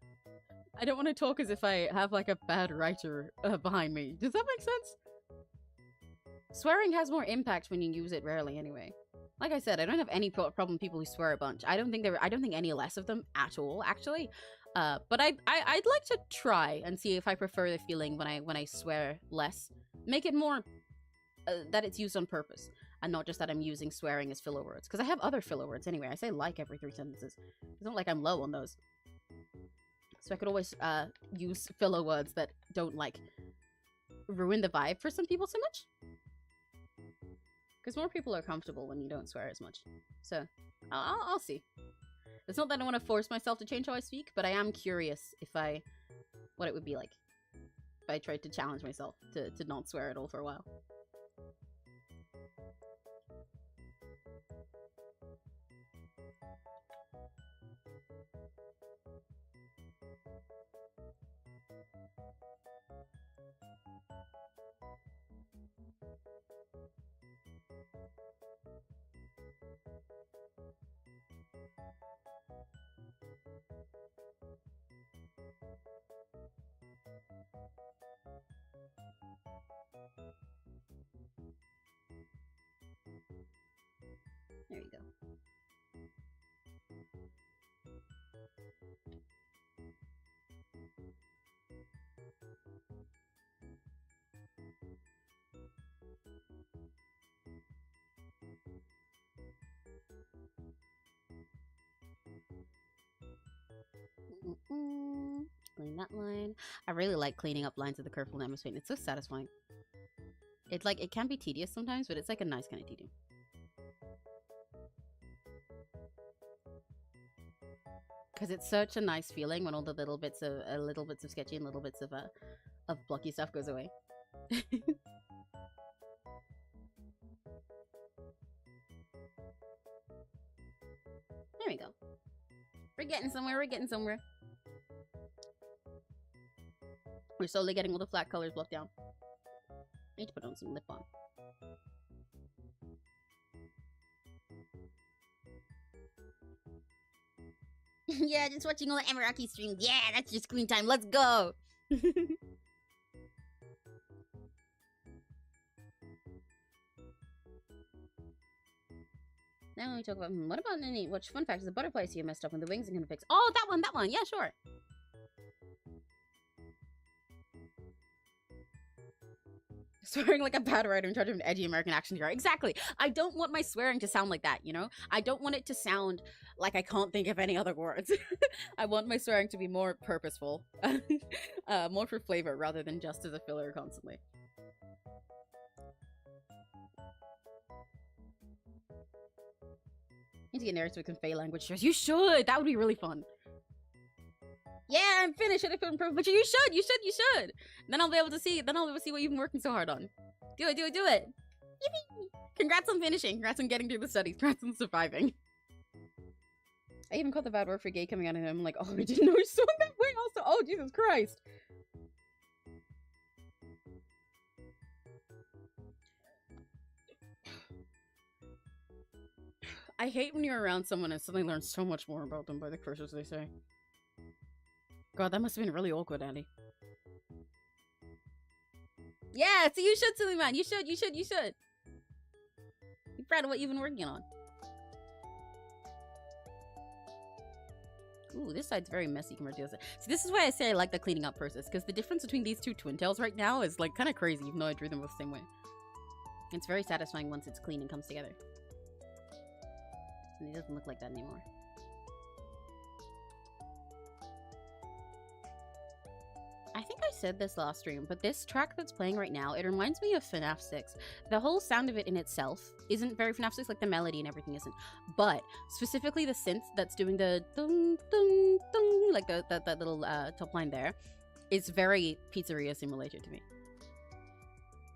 I don't want to talk as if I have, like, a bad writer behind me. Does that make sense? Swearing has more impact when you use it rarely, anyway. Like I said, I don't have any problem with people who swear a bunch. I don't think any less of them at all, actually. But I'd like to try and see if I prefer the feeling when I swear less. Make it more that it's used on purpose, and not just that I'm using swearing as filler words. Because I have other filler words anyway. I say like every 3 sentences. It's not like I'm low on those. So I could always use filler words that don't, like, ruin the vibe for some people so much. Because more people are comfortable when you don't swear as much. So, I'll see. It's not that I want to force myself to change how I speak, but I am curious what it would be like if I tried to challenge myself to not swear at all for a while. There you go. Clean that line. I really like cleaning up lines of the curve lemon paint. It's so satisfying. It's like, it can be tedious sometimes, but it's like a nice kind of tedium. Because it's such a nice feeling when all the little bits of sketchy and little bits of blocky stuff goes away. getting somewhere. We're getting somewhere. We're slowly getting all the flat colors blocked down. I need to put on some lip balm. Yeah, just watching all the Emiraki streams. Yeah, that's your screen time. Let's go. Now we talk about what about any which fun fact is the butterflies here messed up and the wings are gonna fix. Oh, that one. Yeah, sure. Swearing like a bad writer in charge of an edgy American action hero. Exactly. I don't want my swearing to sound like that, you know? I don't want it to sound like I can't think of any other words. I want my swearing to be more purposeful. More for flavor rather than just as a filler constantly. I need to get narrated with convey language shows. You should! That would be really fun. Yeah, I'm finished. Should I put improvement? But you should. Then I'll be able to see. Then I'll be able to see what you've been working so hard on. Do it. Yippee! Congrats on finishing. Congrats on getting through the studies. Congrats on surviving. I even caught the bad word for gay coming out of him. I'm like, oh, I didn't know he saw that way. Also, oh Jesus Christ. I hate when you're around someone and suddenly learn so much more about them by the curses they say. God, that must have been really awkward, Andy. Yeah, so you should, silly man. You should. Be proud of what you've been working on. Ooh, this side's very messy compared to the other side. See, this is why I say I like the cleaning up process, because the difference between these two twin tails right now is like kind of crazy, even though I drew them both the same way. It's very satisfying once it's clean and comes together. And it doesn't look like that anymore. I think I said this last stream, but this track that's playing right now, it reminds me of FNAF 6. The whole sound of it in itself isn't very FNAF 6, like the melody and everything isn't. But specifically the synth that's doing the dun dun dun, like that little top line there, is very Pizzeria Simulator to me.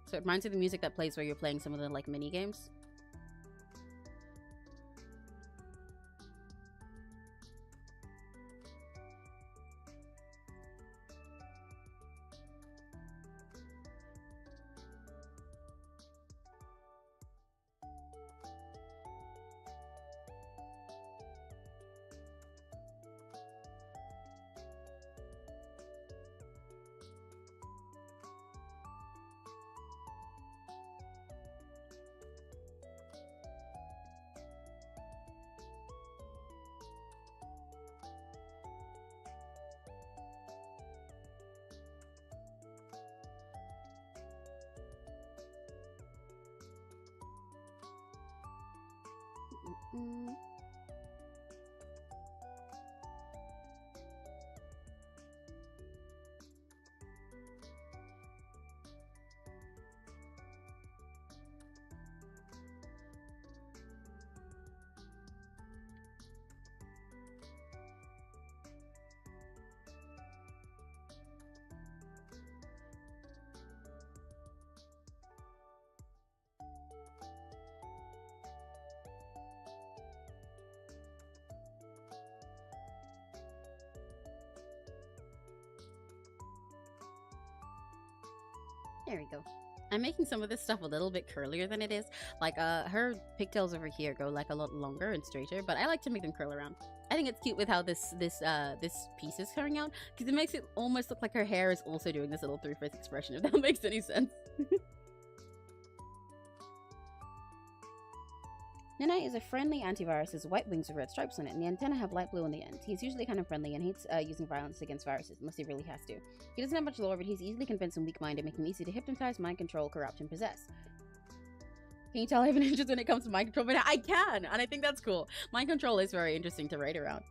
So it reminds me of the music that plays where you're playing some of the like mini games. There we go. I'm making some of this stuff a little bit curlier than it is. Like, her pigtails over here go like a lot longer and straighter, but I like to make them curl around. I think it's cute with how this piece is coming out, because it makes it almost look like her hair is also doing this little three-face expression, if that makes any sense. Nanite is a friendly antivirus with white wings with red stripes on it, and the antenna have light blue on the end. He's usually kind of friendly and hates using violence against viruses, unless he really has to. He doesn't have much lore, but he's easily convinced and weak-minded, making him easy to hypnotize, mind control, corrupt, and possess. Can you tell I have an interest when it comes to mind control? But I can, and I think that's cool. Mind control is very interesting to write around.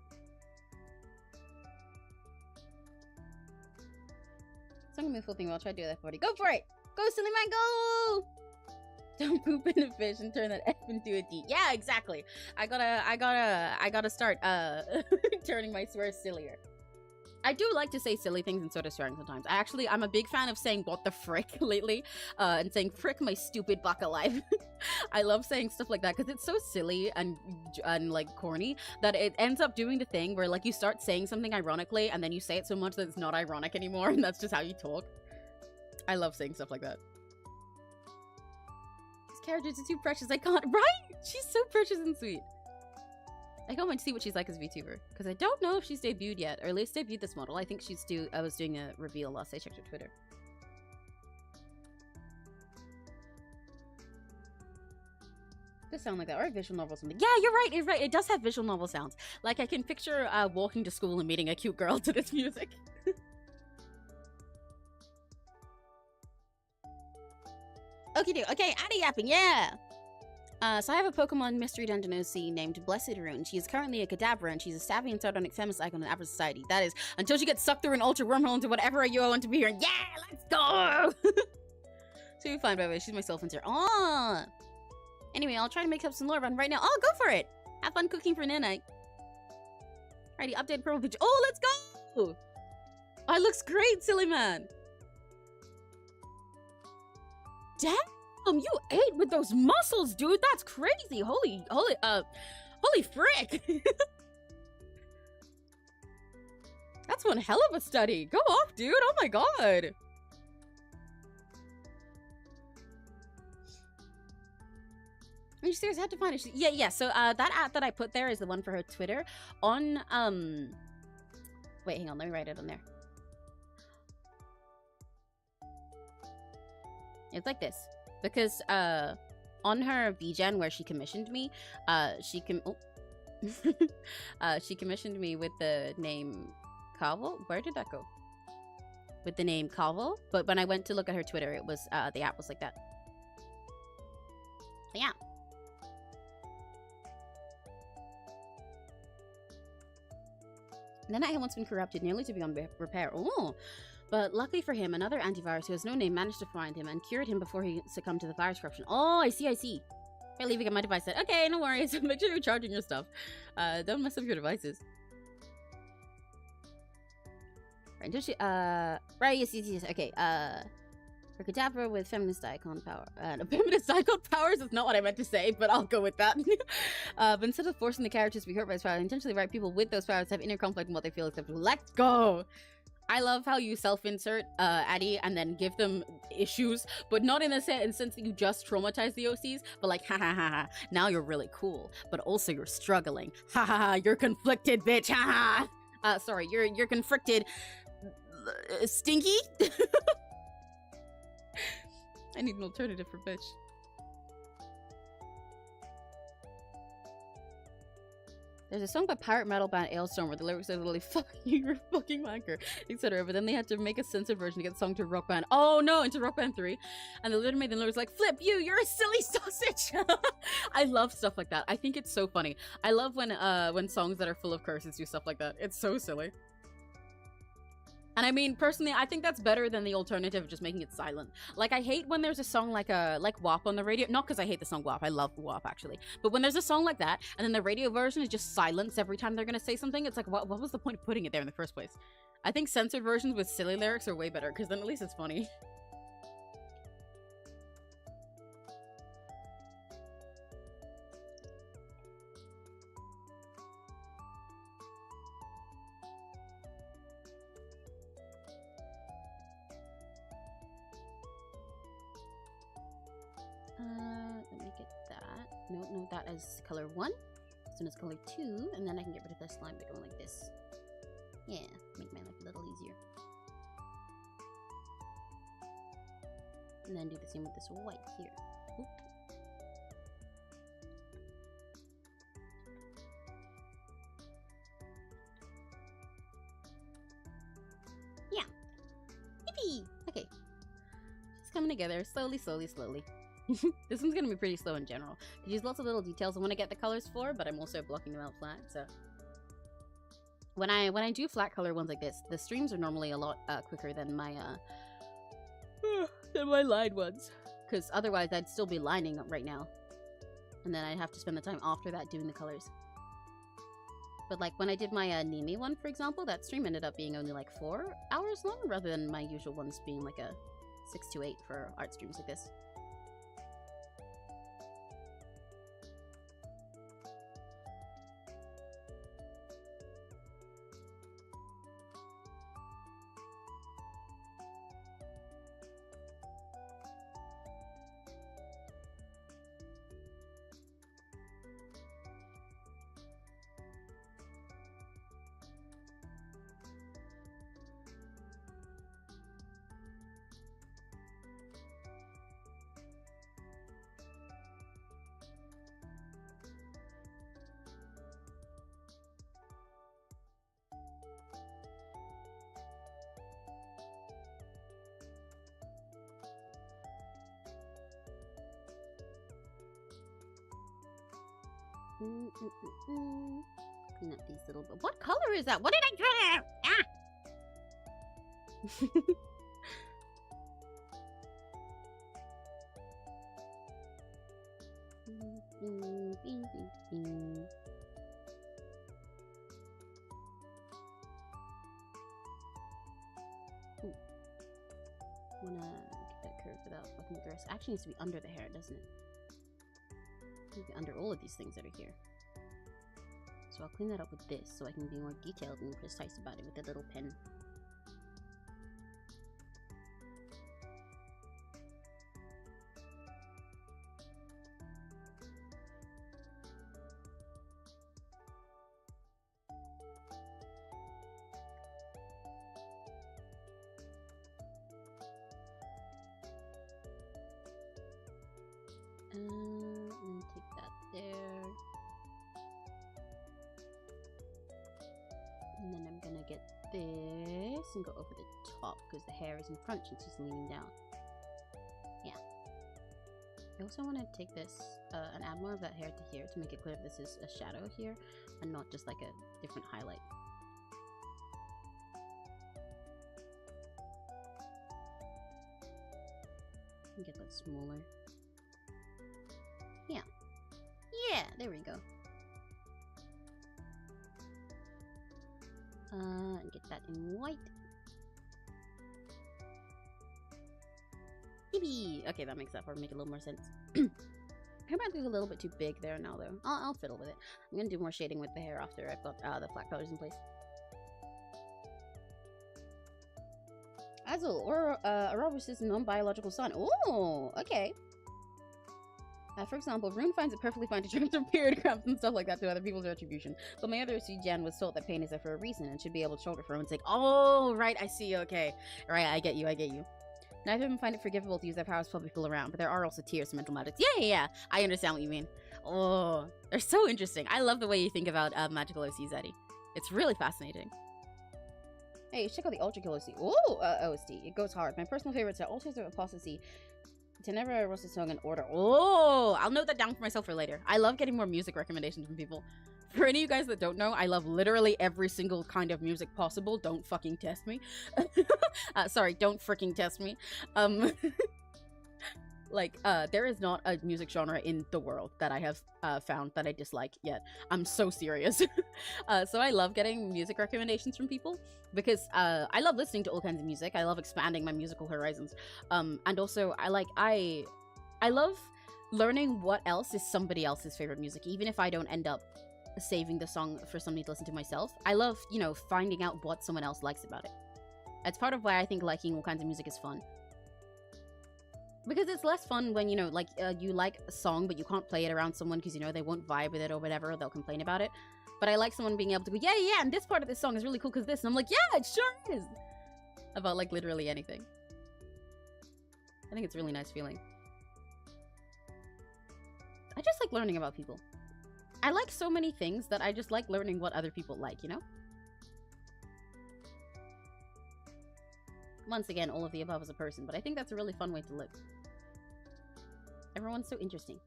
So I'm gonna move full thing. I'll try to do that for you. Go for it! Go, silly man, go! Don't poop in a fish and turn that F into a D. Yeah, exactly. I gotta start turning my swears sillier. I do like to say silly things instead of swearing sometimes. I'm a big fan of saying what the frick lately, and saying frick my stupid baka life. I love saying stuff like that because it's so silly and like corny that it ends up doing the thing where like you start saying something ironically and then you say it so much that it's not ironic anymore and that's just how you talk. I love saying stuff like that. These characters are too precious. I can't. Right? She's so precious and sweet. I can't wait to see what she's like as a VTuber, because I don't know if she's debuted yet, or at least debuted this model. I think she's due. I was doing a reveal last I checked her Twitter. Does sound like that, or a visual novel or something. Yeah, you're right. You're right. It does have visual novel sounds. Like I can picture walking to school and meeting a cute girl to this music. Okay, Addy yapping, yeah. So I have a Pokemon Mystery Dungeon OC named Blessed Rune. She is currently a Kadabra, and she's a savvy and sardonic feminist icon in average society. That is, until she gets sucked through an ultra wormhole into whatever you want to be here. Yeah, let's go! So you're fine, by the way. She's my self-insert. Oh! Anyway, I'll try to make up some lore run right now. Oh, go for it! Have fun cooking for Nanite. Alrighty, updated profile picture. Oh, let's go! Oh, it looks great, silly man! Damn! You ate with those muscles, dude. That's crazy. Holy frick. That's one hell of a study. Go off, dude. Oh my god. Are you serious? I had to find it. Yeah. So that app that I put there is the one for her Twitter. On wait, hang on. Let me write it on there. It's like this. Because on her VGEN where she commissioned me, she commissioned me with the name Kavo. Where did that go? With the name Kavo. But when I went to look at her Twitter, it was the app was like that. Yeah. Then I had once been corrupted nearly to beyond repair. Oh. But luckily for him, another antivirus who has no name managed to find him and cured him before he succumbed to the virus corruption. Oh, I see. By leaving at my device set. Okay, no worries. Make sure you're charging your stuff. Don't mess up your devices. Right, don't you, right, yes. Okay, for Kadabra with feminist icon power. No, feminist icon powers is not what I meant to say, but I'll go with that. But instead of forcing the characters to be hurt by his power, intentionally write people with those powers have inner conflict in what they feel acceptable. Let's go! I love how you self-insert Addy and then give them issues, but not in the sense that you just traumatize the OCs, but like, ha ha ha ha, now you're really cool, but also you're struggling. Ha ha ha, you're conflicted, bitch, ha ha! Sorry, you're conflicted. Stinky? I need an alternative for bitch. There's a song by pirate metal band Ailstorm where the lyrics are literally fuck you, you're a fucking wanker, etc. But then they had to make a censored version to get the song to Rock Band. Oh no, into Rock Band 3. And they literally made the lyrics like, flip you, you're a silly sausage. I love stuff like that. I think it's so funny. I love when songs that are full of curses do stuff like that. It's so silly. And I mean, personally, I think that's better than the alternative of just making it silent. Like, I hate when there's a song like WAP on the radio. Not because I hate the song WAP. I love WAP, actually. But when there's a song like that, and then the radio version is just silence every time they're gonna say something, it's like, what was the point of putting it there in the first place? I think censored versions with silly lyrics are way better, because then at least it's funny. Let me get that. No, that is color 1. This one is color 2, and then I can get rid of this slime by going like this. Yeah, make my life a little easier. And then do the same with this white here. Oop. Yeah. Yippee! Okay. It's coming together slowly. This one's gonna be pretty slow in general. I use lots of little details I want to get the colors for, but I'm also blocking them out flat, so when I do flat color ones like this, the streams are normally a lot quicker than my line ones, because otherwise I'd still be lining up right now, and then I'd have to spend the time after that doing the colors. But like when I did my Nimi one, for example, that stream ended up being only like 4 hours long rather than my usual ones being like a 6 to 8 for art streams like this. Clean up these little... What color is that? What did I do? Ah! Ooh. Wanna get that curve without fucking with the rest. Actually needs to be under the hair, doesn't it? Under all of these things that are here. So I'll clean that up with this so I can be more detailed and precise about it with a little pen. And take that there. And then I'm gonna get this and go over the top because the hair is in front since she's leaning down. Yeah. I also want to take this and add more of that hair to here to make it clear this is a shadow here and not just like a different highlight. And get that smaller. Yeah. Yeah, there we go. And get that in white. Yippee! Okay, that makes that part make a little more sense. Hair band is a little bit too big there now, though. I'll fiddle with it. I'm gonna do more shading with the hair after I've got the flat colors in place. Azul, or Aurorus' non-biological son. Oh, okay. For example, Rune finds it perfectly fine to transfer period cramps and stuff like that to other people's retribution. But my other VGEN was told that pain is there for a reason and should be able to shoulder for one's sake. Oh, right, I see, okay. Right, I get you. Neither of them find it forgivable to use their powers to pull people around, but there are also tiers to mental magics. Yeah, I understand what you mean. Oh, they're so interesting. I love the way you think about magical OCs, Eddie. It's really fascinating. Hey, check out the Ultra Kill OC. Oh, OST. It goes hard. My personal favorites are Altars of Apostasy, Tenebra, Roasted Song, and Order. Oh, I'll note that down for myself for later. I love getting more music recommendations from people. For any of you guys that don't know, I love literally every single kind of music possible. Don't fucking test me. Sorry, don't freaking test me. There is not a music genre in the world that I have found that I dislike yet. I'm so serious. So I love getting music recommendations from people because I love listening to all kinds of music. I love expanding my musical horizons. And also I love learning what else is somebody else's favorite music, even if I don't end up saving the song for somebody to listen to myself. I love, you know, finding out what someone else likes about it. That's part of why I think liking all kinds of music is fun. Because it's less fun when, you know, like, you like a song, but you can't play it around someone because, you know, they won't vibe with it or whatever, they'll complain about it. But I like someone being able to go, yeah, and this part of this song is really cool because this. And I'm like, yeah, it sure is! About, like, literally anything. I think it's a really nice feeling. I just like learning about people. I like so many things that I just like learning what other people like, you know? Once again, all of the above as a person, but I think that's a really fun way to live. Everyone's so interesting.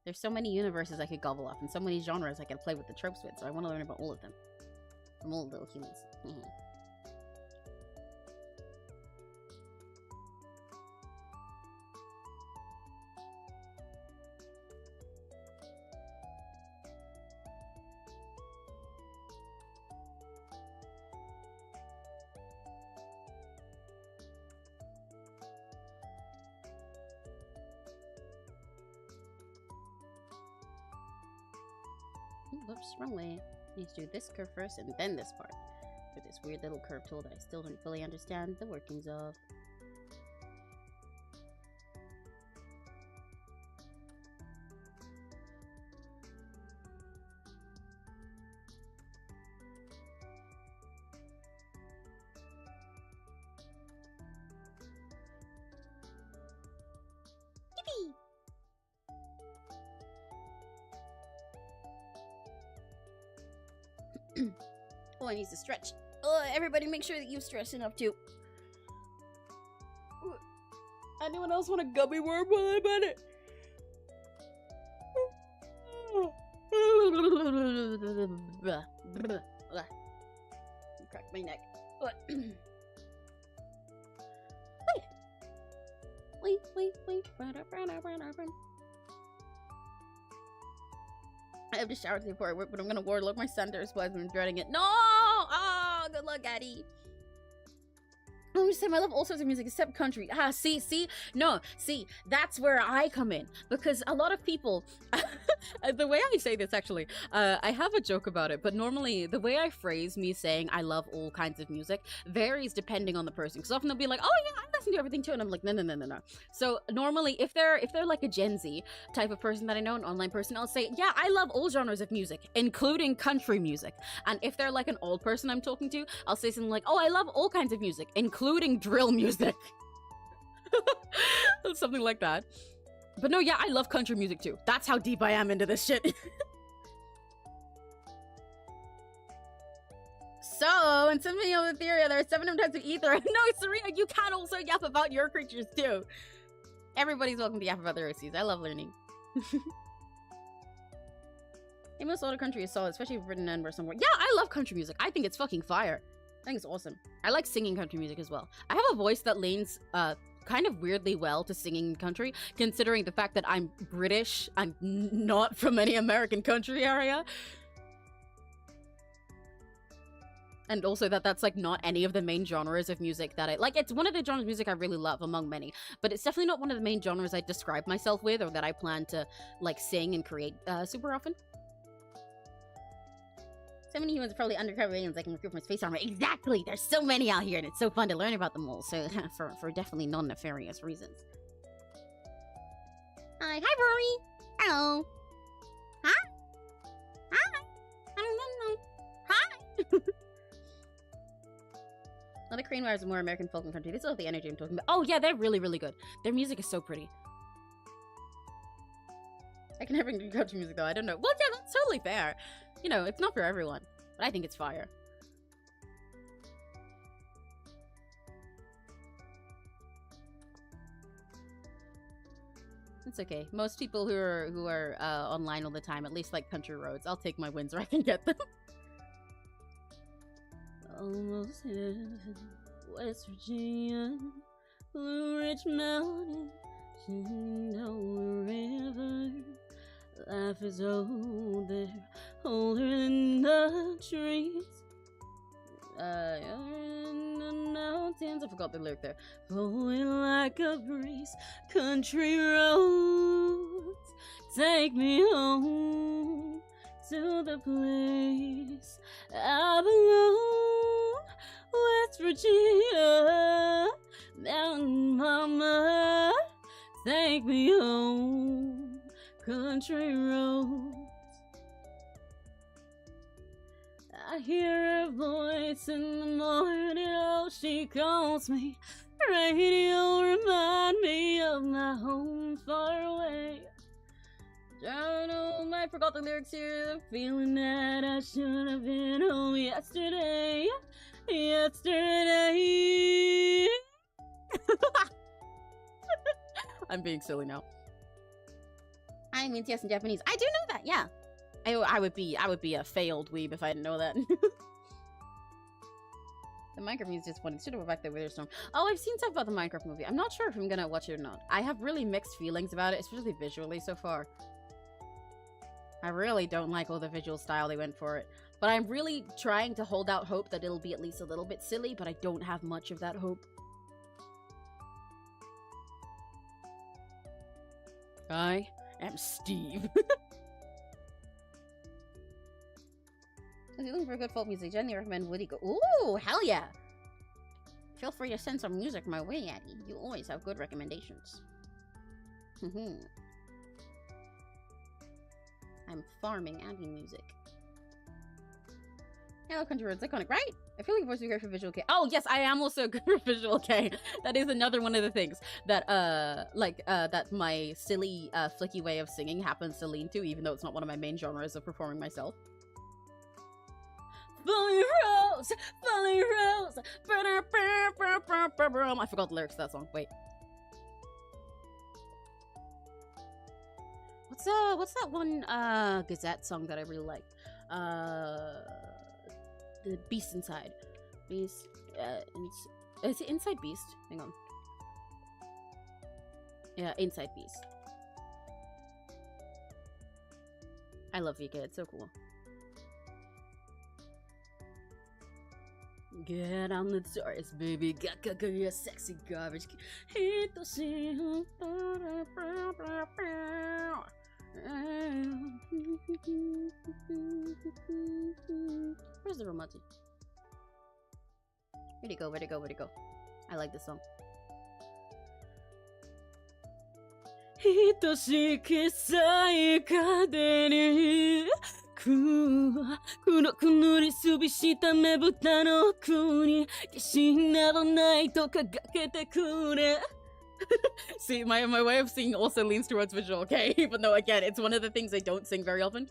There's so many universes I could gobble up and so many genres I could play with the tropes with, so I want to learn about all of them. From all little humans. Whoops, wrong way. Need to do this curve first and then this part. With this weird little curve tool that I still don't fully understand the workings of. Oh, I need to stretch. Oh, everybody make sure that you stretch enough too. Anyone else want a gummy worm while I'm at it? Crack my neck. Wait. I have to shower before I work, but I'm gonna waterlock my center, so I've been dreading it. No! Oh, good luck, Addy. I'm just saying, I love all sorts of music except country. See, that's where I come in, because a lot of people, the way I say this actually, I have a joke about it, but normally the way I phrase me saying I love all kinds of music varies depending on the person, because often they'll be like, oh yeah, I listen to everything too, and I'm like, no. So normally, if they're like a Gen Z type of person that I know, an online person, I'll say, yeah, I love all genres of music, including country music. And if they're like an old person I'm talking to, I'll say something like, oh, I love all kinds of music, including drill music. Something like that. But no, yeah, I love country music too. That's how deep I am into this shit. So, in Symphony of Etheria, there are 7 types of ether. No, Serena, you can also yap about your creatures too. Everybody's welcome to yap about their OCs. I love learning. Most auto country is solid, especially if written in or somewhere. Yeah, I love country music. I think it's fucking fire. I think it's awesome. I like singing country music as well. I have a voice that leans kind of weirdly well to singing country, considering the fact that I'm British. I'm not from any American country area. And also that's like not any of the main genres of music that I like. It's one of the genres of music I really love among many, but it's definitely not one of the main genres I describe myself with or that I plan to like sing and create super often. So many humans are probably undercover aliens I can recruit from space armor. Exactly! There's so many out here and it's so fun to learn about them all. So for definitely non-nefarious reasons. Hi, Rory! Hello! Hi! Hi! Hi! Other Korean wives are more American folk and country. This is all the energy I'm talking about. Oh yeah, they're really, really good. Their music is so pretty. I can never do country music though, I don't know. Well, yeah, that's totally fair. You know, it's not for everyone, but I think it's fire. It's okay. Most people who are online all the time, at least like country roads, I'll take my wins where I can get them. Almost heaven, West Virginia, Blue Ridge Mountain, Shenandoah River. Life is old there, older than the trees. In the mountains, I forgot the lyric there. Flowing like a breeze, country roads, take me home to the place I belong. West Virginia, mountain mama, take me home. Country roads. I hear her voice in the morning, oh, she calls me. Radio remind me of my home far away. Driving home, I forgot the lyrics here. The feeling that I should have been home yesterday. Yesterday. I'm being silly now. I mean, yes, in Japanese. I do know that, yeah. I would be a failed weeb if I didn't know that. The Minecraft movie is just funny. Should have back the Witherstone. Oh, I've seen stuff about the Minecraft movie. I'm not sure if I'm gonna watch it or not. I have really mixed feelings about it, especially visually so far. I really don't like all the visual style they went for it. But I'm really trying to hold out hope that it'll be at least a little bit silly, but I don't have much of that hope. I am Steve. If you're looking for good folk music, generally recommend Woody Go. Ooh, hell yeah! Feel free to send some music my way, Addy. You always have good recommendations. I'm farming Addy music. Hello, country roads, iconic, right? I feel like voice would be great for visual K. Oh, yes, I am also good for visual K. That is another one of the things that, that my silly, flicky way of singing happens to lean to, even though it's not one of my main genres of performing myself. Falling Rose! Falling Rose! I forgot the lyrics to that song. Wait. What's that one, Gazette song that I really like? The Beast Inside. Beast, is it Inside Beast? Hang on. Yeah, Inside Beast. I love VK, it's so cool. Get on the toys, baby. Got your sexy garbage. Hit the scene. Where's the romantic? Where'd it go? Where'd it go? Where'd it go? I like this song. 愛しき最風に黒く塗りすびした目蓋の国決心などないとかけてくれ See, my way of singing also leans towards visual, okay? Even though, again, it's one of the things I don't sing very often.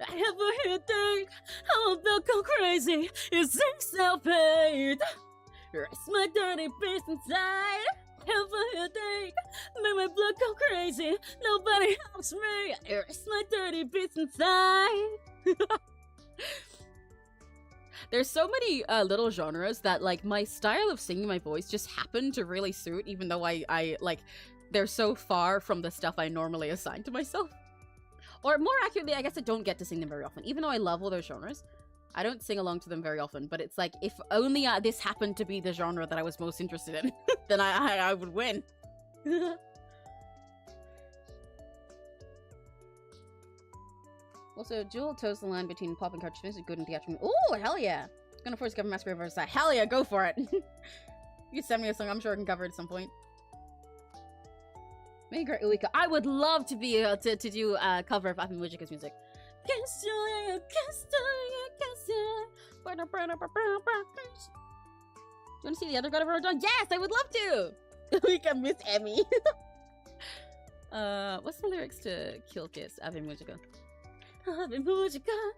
I have a headache, how about go crazy, is this self-hate? Rest my dirty beast inside. Have a headache, make my blood go crazy. Nobody helps me. Erase my dirty beats inside. There's so many little genres that like my style of singing my voice just happen to really suit, even though I like they're so far from the stuff I normally assign to myself. Or more accurately, I guess I don't get to sing them very often, even though I love all those genres. I don't sing along to them very often, but it's like, if only this happened to be the genre that I was most interested in, then I would win. Also, Jewel toes the line between pop and cartoon music, good and theatrical. Oh, hell yeah! Gonna force cover Masquerade versus that. Hell yeah, go for it! You can send me a song, I'm sure I can cover it at some point. Megan Uika. I would love to be to do a cover of Afi Mujika's music. You want to see the other God of Rodon? Yes, I would love to! We can miss Emmy. What's the lyrics to Kill Kiss, Ave Mujika? Ave Mujika.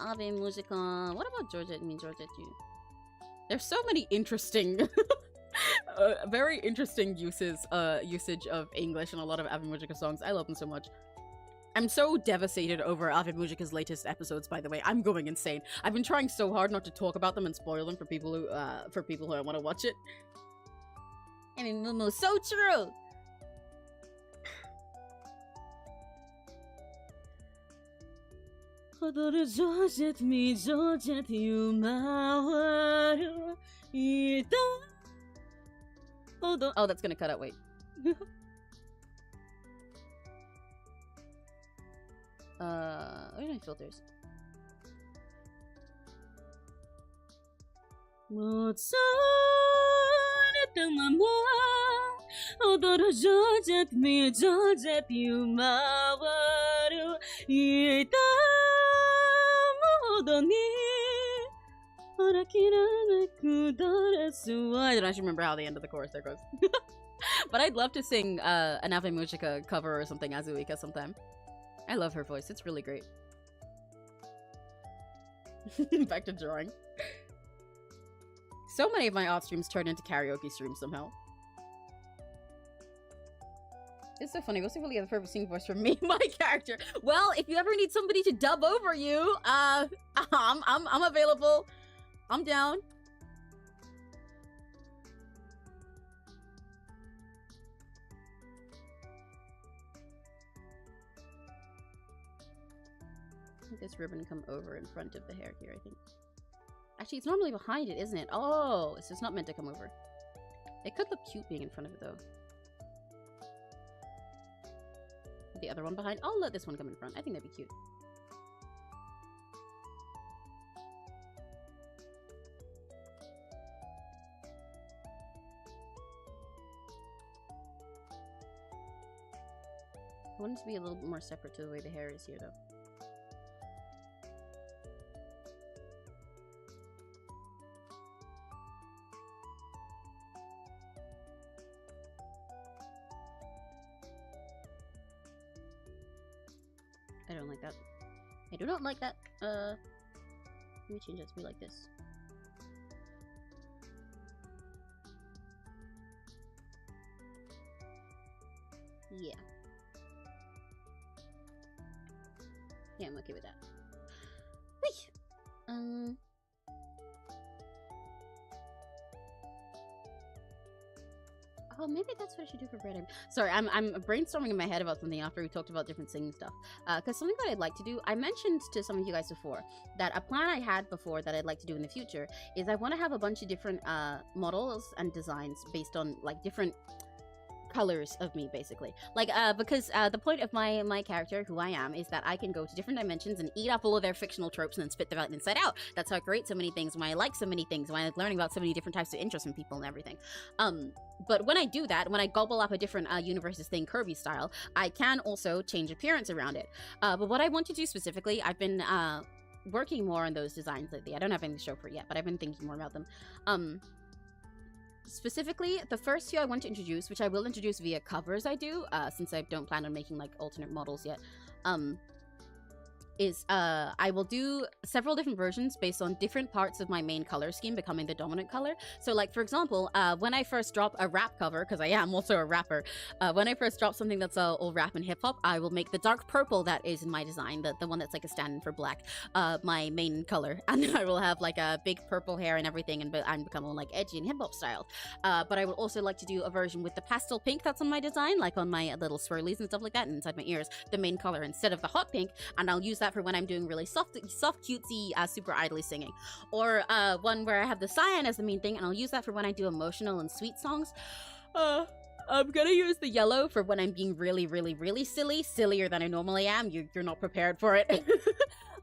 Ave Musica. What about Georgette? I mean, Georgette, you. There's so many interesting, very interesting usage of English in a lot of Ave Musica songs. I love them so much. I'm so devastated over Ave Musica's latest episodes, by the way. I'm going insane. I've been trying so hard not to talk about them and spoil them for people who want to watch it. I mean, Momo, so true! Oh, that's gonna cut out, wait. Where are my filters? I don't actually remember how the end of the chorus there goes. But I'd love to sing an Ave Musica cover or something, Azuika, sometime. I love her voice, it's really great. Back to drawing. So many of my off streams turn into karaoke streams somehow. It's so funny. What's really the perfect singing voice for me, my character? Well, if you ever need somebody to dub over you, I'm available. I'm down. Make this ribbon come over in front of the hair here, I think. Actually, it's normally behind it, isn't it? Oh, so it's not meant to come over. It could look cute being in front of it, though. The other one behind. I'll let this one come in front. I think that'd be cute. I want it to be a little bit more separate to the way the hair is here, though. I don't like that. I do not like that. Let me change that to be like this. Yeah. Yeah, I'm okay with that. Whee! Oh, maybe that's what I should do for bread. Sorry, I'm brainstorming in my head about something after we talked about different singing stuff. Because something that I'd like to do, I mentioned to some of you guys before that a plan I had before that I'd like to do in the future is I want to have a bunch of different models and designs based on like different colors of me, basically. Like because the point of my character, who I am, is that I can go to different dimensions and eat up all of their fictional tropes and then spit them out inside out. That's how I create so many things, why I like so many things, why I like learning about so many different types of interests in people and everything. But when I do that, when I gobble up a different universe's thing Kirby style, I can also change appearance around it. But what I want to do specifically, I've been working more on those designs lately. I don't have anything to show for it yet, but I've been thinking more about them. Specifically, the first few I want to introduce, which I will introduce via covers I do, since I don't plan on making, like, alternate models yet, is I will do several different versions based on different parts of my main color scheme becoming the dominant color. So, like, for example, when I first drop a rap cover, because I am also a rapper, when I first drop something that's all rap and hip-hop, I will make the dark purple that is in my design, the one that's like a stand-in for black, my main color, and then I will have like a big purple hair and everything and become all like edgy and hip-hop style. But I would also like to do a version with the pastel pink that's on my design, like on my little swirlies and stuff like that, and inside my ears, the main color instead of the hot pink, and I'll use that for when I'm doing really soft cutesy, super idly singing. Or one where I have the cyan as the main thing, and I'll use that for when I do emotional and sweet songs. I'm gonna use the yellow for when I'm being really, really, really silly, sillier than I normally am. You're not prepared for it.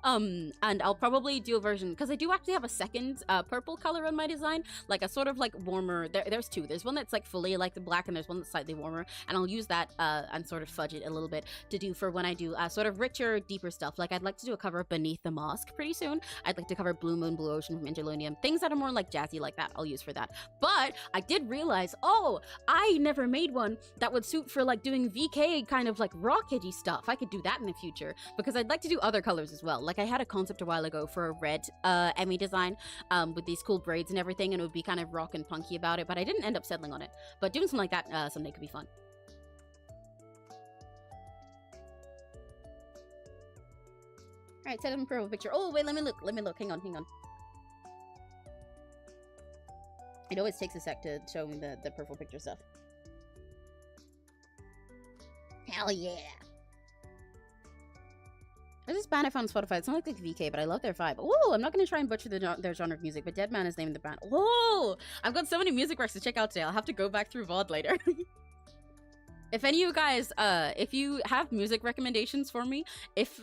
And I'll probably do a version, because I do actually have a second purple color on my design, like a sort of like warmer, there's two. There's one that's like fully like the black, and there's one that's slightly warmer, and I'll use that and sort of fudge it a little bit to do for when I do sort of richer, deeper stuff. Like I'd like to do a cover of Beneath the Mask pretty soon. I'd like to cover Blue Moon, Blue Ocean from Angelonium. Things that are more like jazzy like that, I'll use for that. But I did realize, oh, I never made one that would suit for like doing VK kind of like rock edgy stuff. I could do that in the future, because I'd like to do other colors as well. Like I had a concept a while ago for a red Emmy design with these cool braids and everything, and it would be kind of rock and punky about it, but I didn't end up settling on it. But doing something like that someday could be fun. Alright, set up a purple picture. Oh, wait, let me look. Hang on. It always takes a sec to show me the purple picture stuff. Hell yeah! There's this band I found on Spotify. It's not like VK, but I love their vibe. Oh, I'm not going to try and butcher their genre of music, but Deadman is named the band. Oh, I've got so many music recs to check out today. I'll have to go back through VOD later. If any of you guys, if you have music recommendations for me, if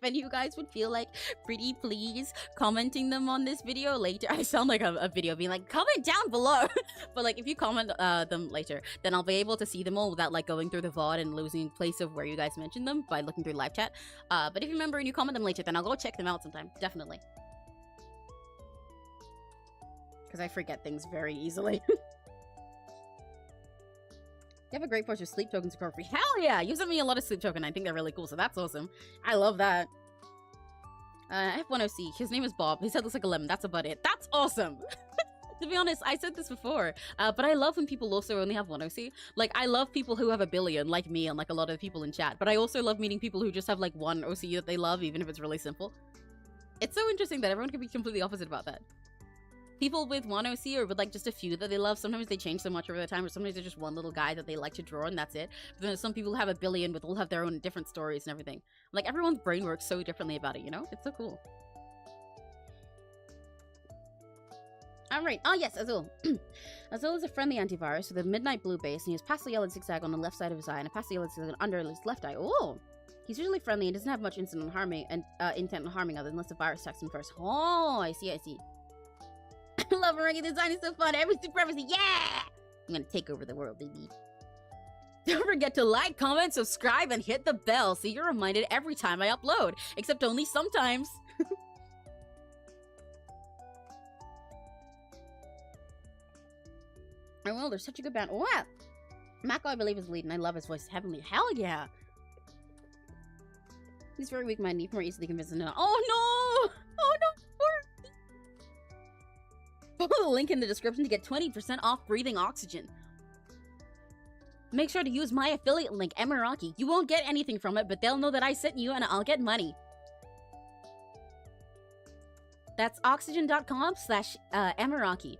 any of you guys would feel like pretty please commenting them on this video later. I sound like a video being like, comment down below. But like, if you comment them later, then I'll be able to see them all without like going through the VOD and losing place of where you guys mentioned them by looking through live chat. But if you remember and you comment them later, then I'll go check them out sometime. Definitely. Because I forget things very easily. You have a great bunch of sleep tokens for free. Hell yeah! You sent me a lot of sleep token. I think they're really cool, so that's awesome. I love that. I have one OC. His name is Bob. His head looks like a lemon. That's about it. That's awesome! To be honest, I said this before, but I love when people also only have one OC. Like, I love people who have a billion, like me and like a lot of the people in chat, but I also love meeting people who just have like one OC that they love, even if it's really simple. It's so interesting that everyone can be completely opposite about that. People with one OC or with like just a few that they love, sometimes they change so much over the time, or sometimes there's just one little guy that they like to draw and that's it. But then there's some people who have a billion but they'll have their own different stories and everything. Like everyone's brain works so differently about it, you know? It's so cool. Alright, oh yes, Azul. Azul is a friendly antivirus with a midnight blue base, and he has pastel yellow zigzag on the left side of his eye and a pastel yellow zigzag under his left eye. Oh! He's usually friendly and doesn't have much intent on harming others unless the virus attacks him first. Oh, I see, I see. I love Merengue design, is so fun. Every supremacy, yeah! I'm gonna take over the world, baby. Don't forget to like, comment, subscribe, and hit the bell so you're reminded every time I upload. Except only sometimes. Oh, well, they're such a good band. What? Mako, I believe, is lead, and I love his voice. Heavenly. Hell yeah! He's very weak minded, more easily convinced than not. Oh no! Oh no! Follow the link in the description to get 20% off breathing oxygen. Make sure to use my affiliate link, Emiraki. You won't get anything from it, but they'll know that I sent you and I'll get money. That's oxygen.com/Emiraki.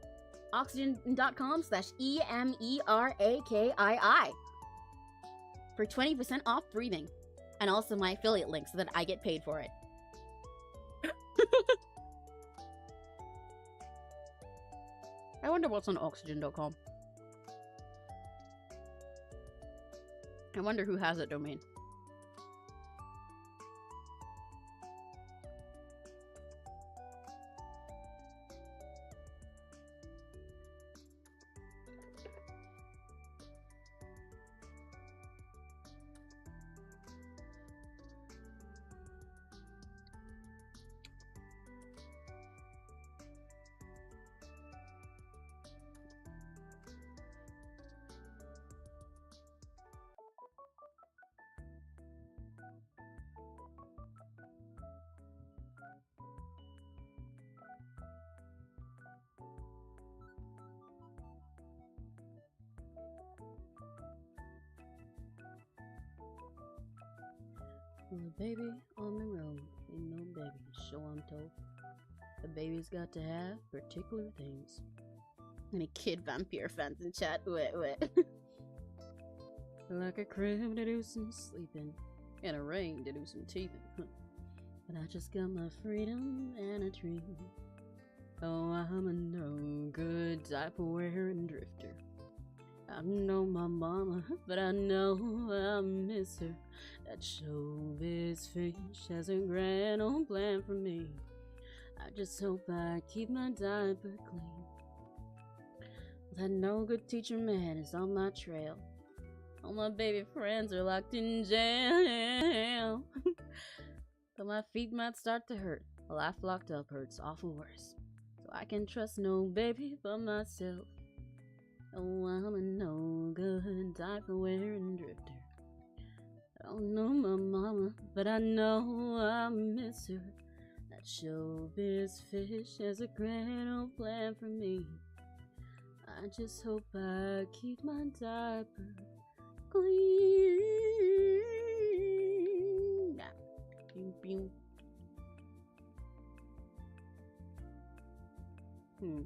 Oxygen.com/EMERAKII. For 20% off breathing. And also my affiliate link so that I get paid for it. I wonder what's on oxygen.com. I wonder who has that domain. The baby on the road ain't no baby, so I'm told. The baby's got to have particular things. Any kid vampire fans in chat? Wait. Like a crib to do some sleeping, and a ring to do some teething. But I just got my freedom and a dream. Oh, I'm a no good diaper wearing drifter. I know my mama, but I know I miss her. That showbiz fish has a grand old plan for me. I just hope I keep my diaper clean. That no good teacher man is on my trail. All my baby friends are locked in jail. But my feet might start to hurt. A life locked up hurts awful worse. So I can trust no baby but myself. Oh, I'm a no good diaper wearing drifter. I don't know my mama, but I know I miss her. That showbiz fish has a grand old plan for me. I just hope I keep my diaper clean. Yeah. Pew, pew.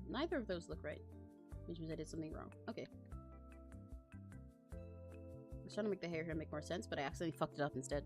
Neither of those look right. Which means I did something wrong. Okay. I was trying to make the hair here make more sense, but I accidentally fucked it up instead.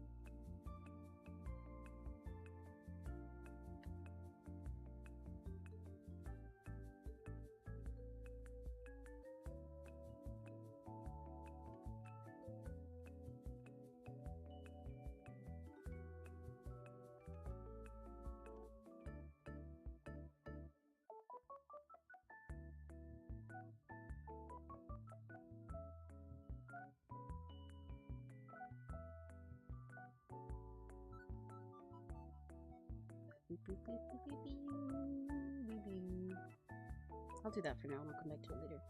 I'll do that for now and I'll come back to it later.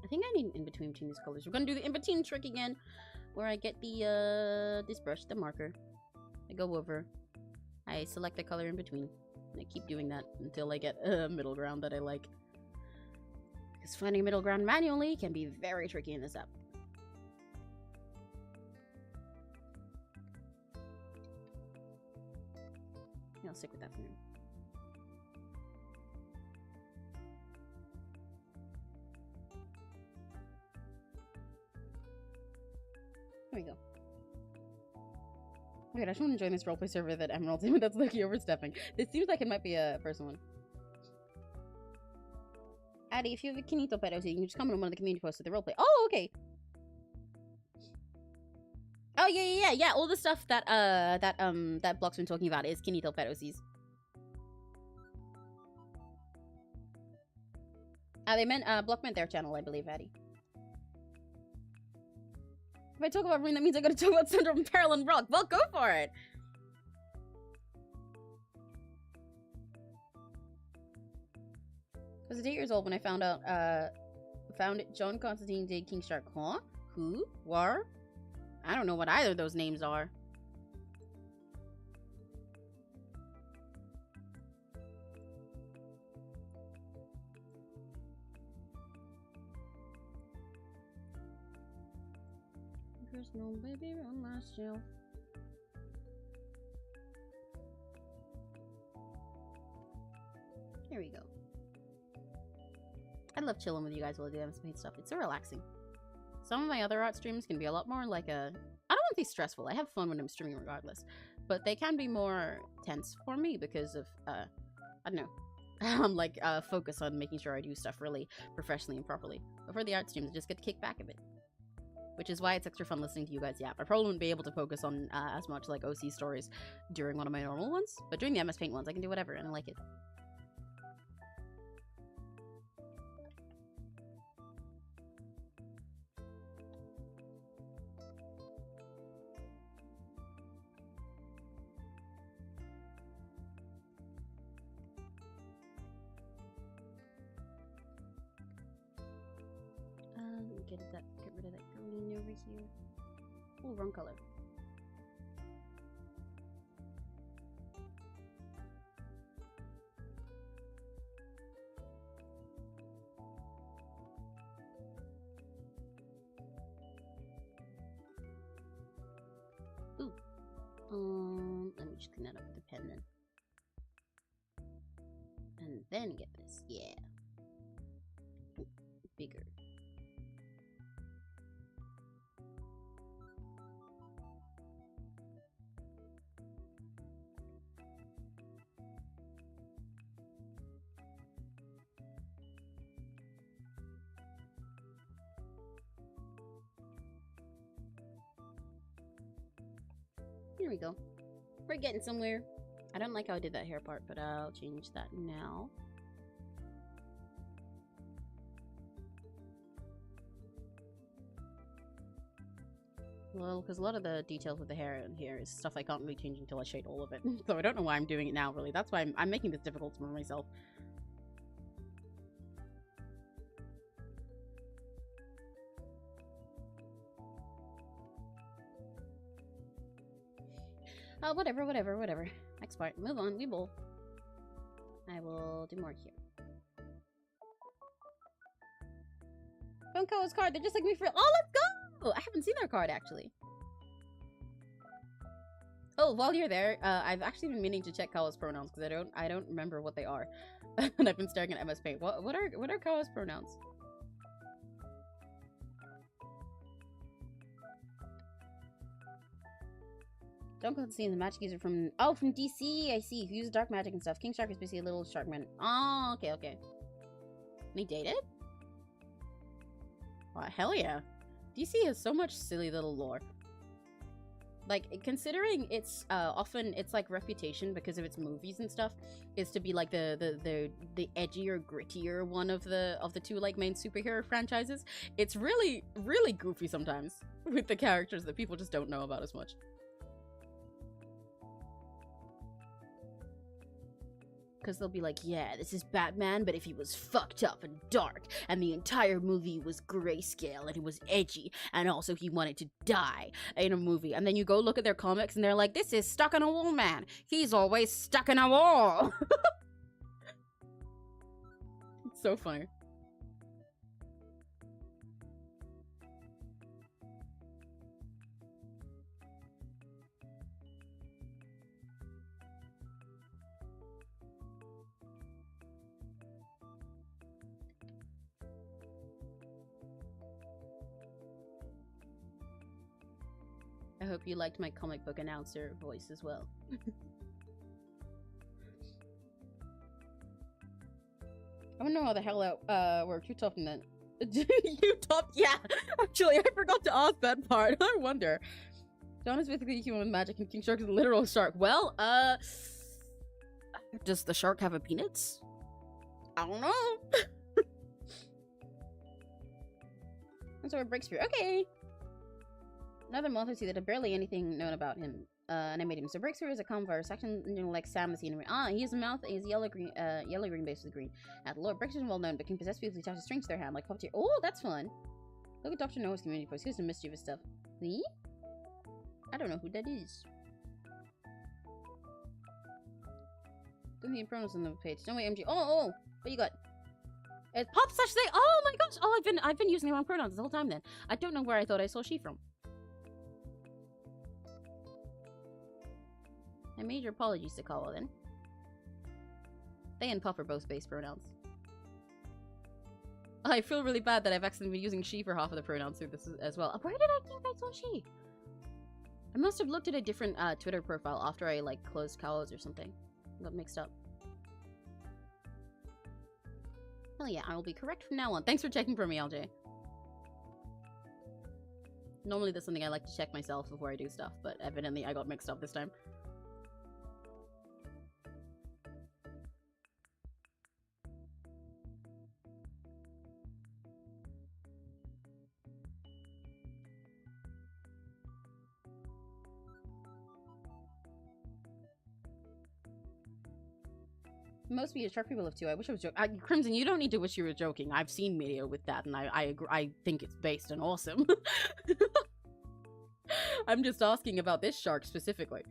I think I need an in-between between these colors. We're gonna do the in-between trick again, where I get the this brush, the marker. I go over, I select the color in between, and I keep doing that until I get a middle ground that I like. Because finding a middle ground manually can be very tricky in this app. Yeah, I'll stick with that for now. Here we go. Wait, I just want to join this roleplay server that Emerald's in. That's like overstepping. This seems like it might be a personal one. Addy, if you have a Kinito pet, you can just comment on one of the community posts of the roleplay. Oh, okay. Oh yeah. All the stuff that that Block's been talking about is Kinito pet OCs. They meant Block meant their channel, I believe, Addy. If I talk about Rune, that means I gotta talk about Syndrome Peril and Rock. Well, go for it. I was 8 years old when I found out found John Constantine did King Shark. Huh? Who? War? I don't know what either of those names are. There's no baby on my shelf. Here we go. I love chilling with you guys while I do MSP stuff. It's so relaxing. Some of my other art streams can be a lot more like a... I don't want to be stressful. I have fun when I'm streaming regardless. But they can be more tense for me because of, I don't know. I'm like, focus on making sure I do stuff really professionally and properly. But for the art streams, I just get to kick back a bit. Which is why it's extra fun listening to you guys yap. I probably wouldn't be able to focus on as much like OC stories during one of my normal ones. But during the MS Paint ones, I can do whatever and I like it. Get rid of that green over here. Oh, wrong color. Ooh. Let me just clean that up with the pen then. And then get this. Yeah. Ooh, bigger. Here we go. We're getting somewhere. I don't like how I did that hair part, but I'll change that now. Well, because a lot of the details with the hair in here is stuff I can't really change until I shade all of it. So I don't know why I'm doing it now, really. That's why I'm making this difficult for myself. Oh, whatever. Next part. Move on, we bowl. I will do more here. Kunaowo's card, they're just like me for real. Oh, let's go! I haven't seen their card, actually. Oh, while you're there, I've actually been meaning to check Kawa's pronouns, because I don't remember what they are. And I've been staring at MS Paint. What are Kawa's pronouns? Don't go seeing the magic user from DC. I see. Who uses dark magic and stuff. King Shark is basically a little shark man. Oh, okay. They dated? Oh, hell yeah. DC has so much silly little lore. Like, considering it's often its like reputation because of its movies and stuff is to be like the edgier, grittier one of the two like main superhero franchises. It's really goofy sometimes with the characters that people just don't know about as much. Because they'll be like, yeah, this is Batman, but if he was fucked up and dark, and the entire movie was grayscale, and it was edgy, and also he wanted to die in a movie. And then you go look at their comics, and they're like, this is stuck in a wall man. He's always stuck in a wall. It's so funny. hope you liked my comic book announcer voice as well. I don't know how the hell that worked. You topped that. You topped? Yeah. Actually, I forgot to ask that part. I wonder. John is basically human with magic, and King Shark is a literal shark. Well, does the shark have a penis? I don't know. And so it breaks through. Okay. Another month I see that there's barely anything known about him. And I made him. So breakthrough is a converse. Action, you know, like Sam is seen. He has a mouth is yellow-green base with green. At the Lord, breakthrough is well known, but can possess people who attach a string to their hand, like puppeteer. Oh, that's fun. Look at Dr. Noah's community post. Here's some mischievous stuff. Me? I don't know who that is. Don't need pronouns on the page. Don't wait, MG. Oh, what you got? It's pop slash they. Oh my gosh. Oh, I've been using the wrong pronouns the whole time. Then I don't know where I thought I saw she from. My major apologies to Kawa then. They and Puff are both base pronouns. I feel really bad that I've accidentally been using she for half of the pronouns through this as well. Where did I think I saw she? I must have looked at a different Twitter profile after I like closed Kawa's or something. Got mixed up. Hell yeah, I will be correct from now on. Thanks for checking for me, LJ. Normally that's something I like to check myself before I do stuff, but evidently I got mixed up this time. Most media shark people have too. I wish I was joking. Crimson, you don't need to wish you were joking. I've seen media with that, and I agree. I think it's based and awesome. I'm just asking about this shark specifically.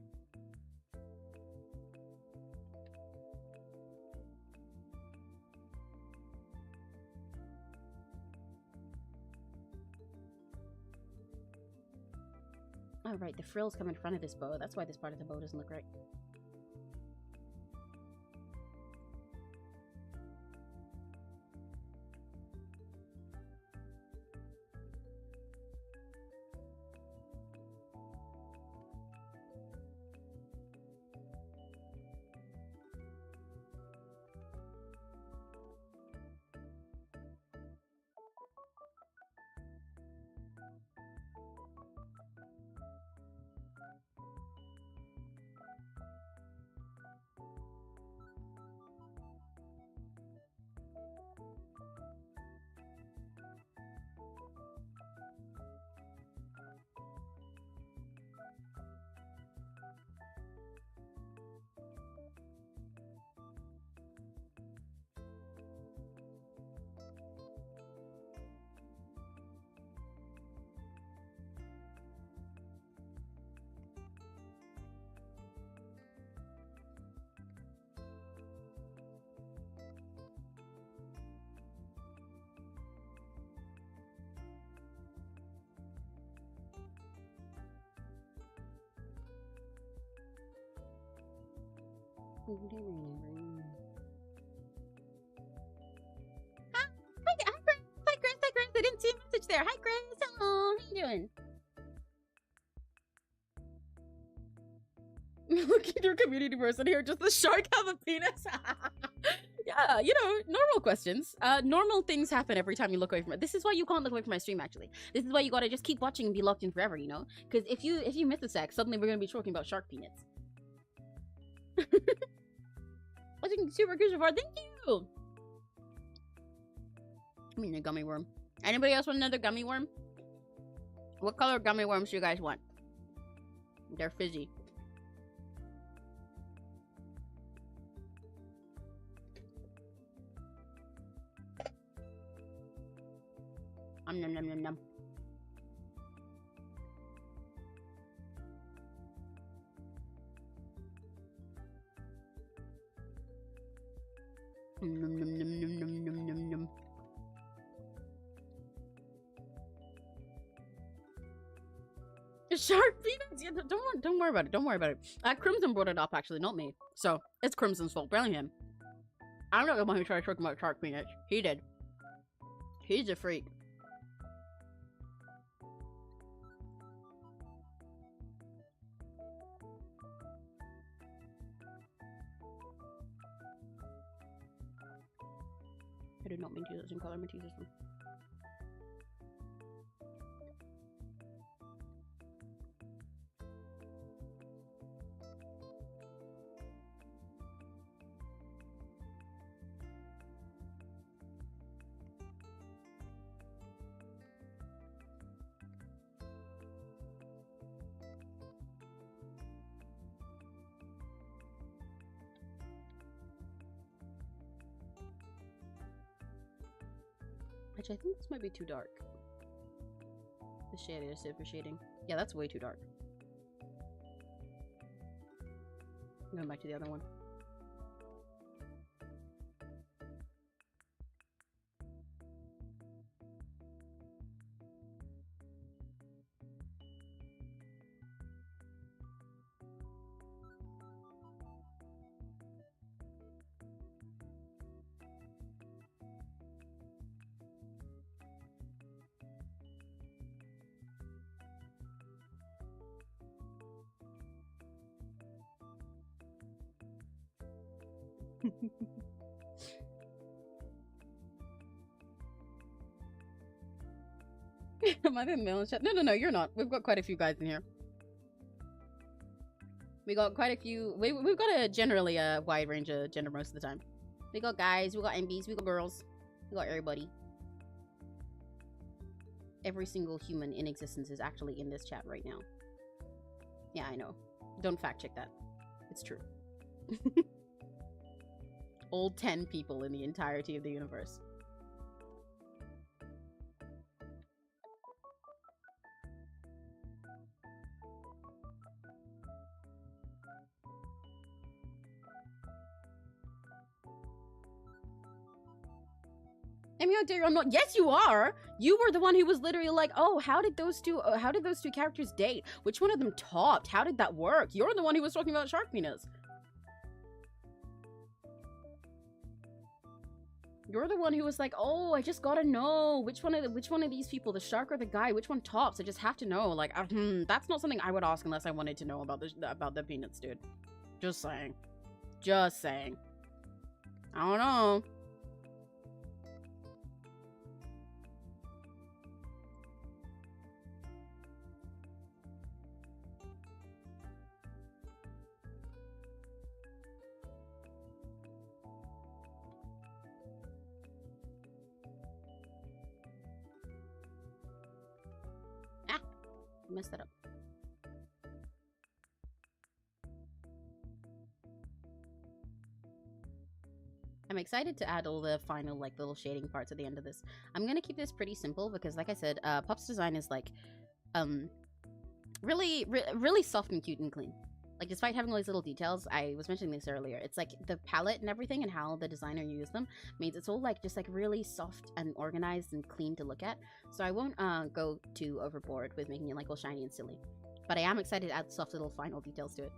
Oh, right. The frills come in front of this bow. That's why this part of the bow doesn't look right. Hi, Chris. I didn't see a message there. Hi, Chris. Hello. How you doing? Look at your community person here. Does the shark have a penis? Yeah, you know, normal questions. Normal things happen every time you look away from it. This is why you can't look away from my stream, actually. This is why you gotta just keep watching and be locked in forever, you know? Because if you miss a sec, suddenly we're gonna be talking about shark penis. Watching Super Crucial for thank you! I mean a gummy worm. Anybody else want another gummy worm? What color gummy worms do you guys want? They're fizzy. Nom nom nom nom. Nom nom nom nom nom nom nom nom. Shark peanuts? Yeah, don't worry about it. Don't worry about it. Crimson brought it up, actually, not me. So it's Crimson's fault. Blame him. I'm not the one who tried talking about shark peanuts. He did. He's a freak. I did not mean to use the same color. I meant to use this one. Actually, I think this might be too dark. The shade is super shading. Yeah, that's way too dark. Going back to the other one. Am I the male chat? No, you're not. We've got quite a few guys in here. We got quite a few. We've got a generally a wide range of gender most of the time. We got guys, we got MBs, we got girls, we got everybody. Every single human in existence is actually in this chat right now. Yeah, I know. Don't fact check that. It's true. All 10 people in the entirety of the universe. I mean, how dare you? I'm not. Yes, you are. You were the one who was literally like, "Oh, how did those two characters date? Which one of them topped? How did that work?" You're the one who was talking about shark penis. You're the one who was like, "Oh, I just gotta know which one of these people, the shark or the guy, which one tops? I just have to know." Like, that's not something I would ask unless I wanted to know about the peanuts, dude. Just saying. Just saying. I don't know. Messed that up. I'm excited to add all the final like little shading parts at the end of this. I'm gonna keep this pretty simple because, like I said, Pop's design is like really soft and cute and clean. Like, despite having all these little details, I was mentioning this earlier, it's like the palette and everything and how the designer used them means it's all like just like really soft and organized and clean to look at. So I won't go too overboard with making it like all shiny and silly. But I am excited to add soft little final details to it.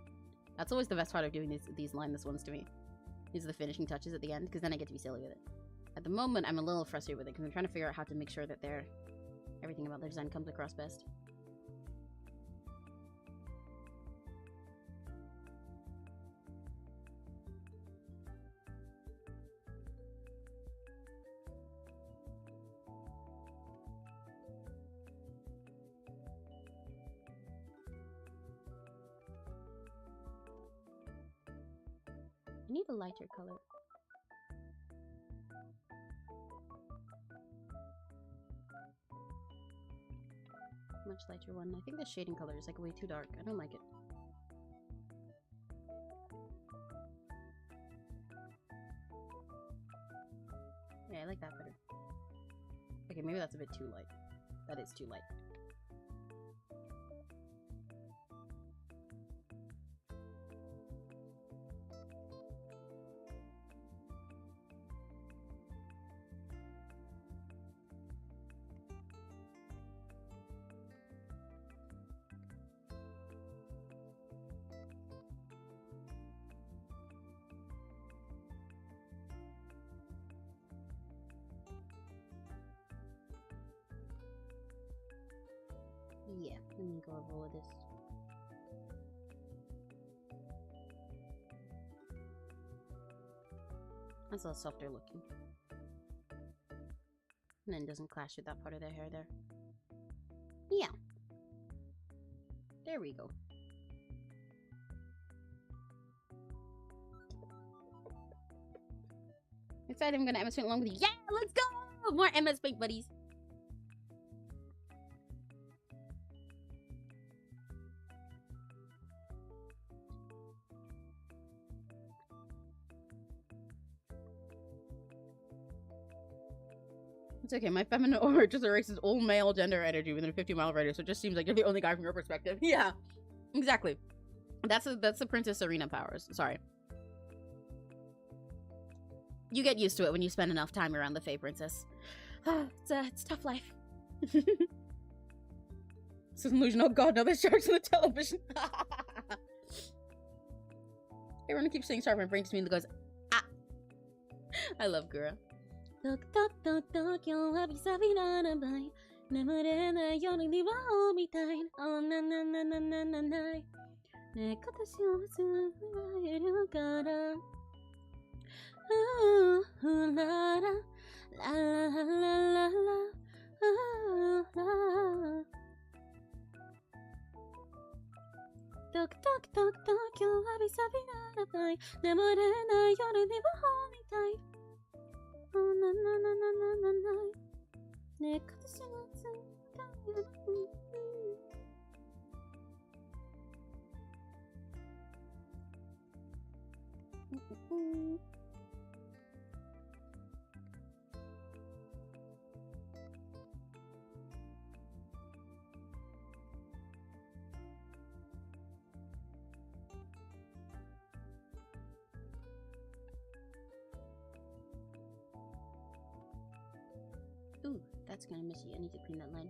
That's always the best part of doing these lineless ones to me. These are the finishing touches at the end, because then I get to be silly with it. At the moment, I'm a little frustrated with it, because I'm trying to figure out how to make sure that everything about their design comes across best. I need a lighter color. Much lighter one. I think the shading color is like way too dark. I don't like it. Yeah, I like that better. Okay, maybe that's a bit too light. That is too light. Yeah, let me go over all of this. That's a little softer looking. And then doesn't clash with that part of their hair there. Yeah. There we go. Excited, I'm gonna MS Paint along with you. Yeah, let's go! More MS Paint buddies. It's okay, my feminine aura just erases all male gender energy within a 50-mile radius, so it just seems like you're the only guy from your perspective. Yeah, exactly. That's the Princess Serena powers. Sorry. You get used to it when you spend enough time around the Fae Princess. It's tough life. This is an illusion. Oh god, no, there's sharks on the television. Everyone keeps saying shark, my brain just immediately goes, ah. I love Gura. Ooh, that's kind of messy. I need to clean that line.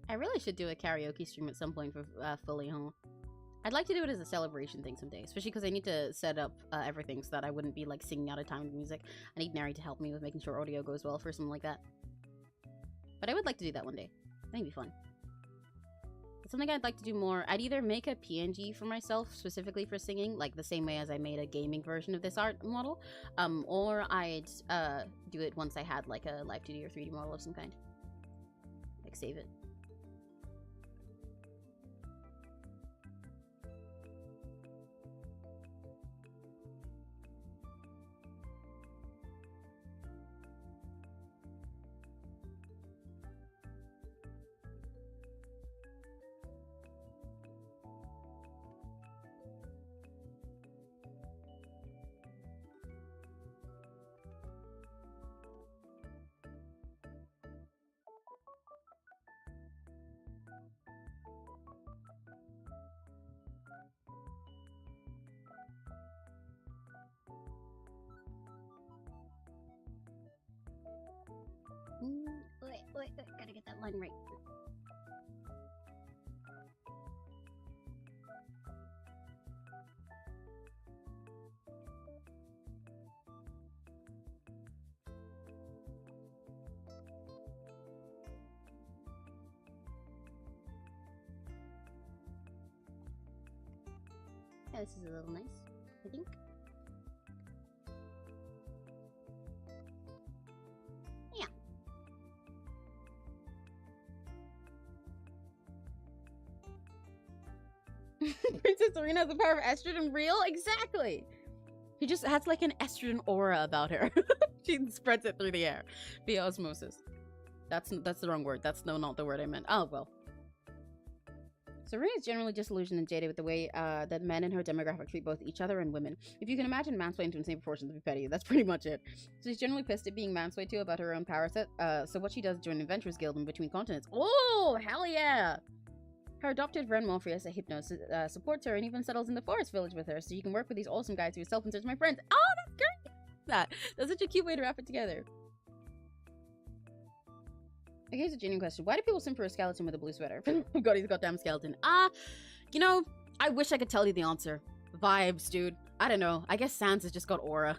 I really should do a karaoke stream at some point for fully, huh? I'd like to do it as a celebration thing someday, especially because I need to set up everything so that I wouldn't be like singing out of time with music. I need Nary to help me with making sure audio goes well for something like that. But I would like to do that one day. That'd be fun. It's something I'd like to do more. I'd either make a PNG for myself specifically for singing, like the same way as I made a gaming version of this art model, or I'd do it once I had like a live 2D or 3D model of some kind. Like save it. Wait, gotta get that line right. Yeah, this is a little nice, I think. Princess Serena has the power of estrogen. Real? Exactly. She just has like an estrogen aura about her. She spreads it through the air via osmosis. That's the wrong word. That's not the word I meant. Oh well. Serena is generally disillusioned and jaded with the way that men in her demographic treat both each other and women. If you can imagine mansplaining to insane proportions to be petty, that's pretty much it. So she's generally pissed at being mansplained to about her own power set. So what she does is join an adventurers guild in between continents. Oh, hell yeah! Her adopted friend Morpheus, a hypno, supports her and even settles in the forest village with her so you can work with these awesome guys who are self-insert my friends. Oh, that's great! That's such a cute way to wrap it together. Okay, here's a genuine question. Why do people simp for a skeleton with a blue sweater? Oh god, he's a goddamn skeleton. You know, I wish I could tell you the answer. Vibes, dude. I don't know. I guess Sans has just got aura.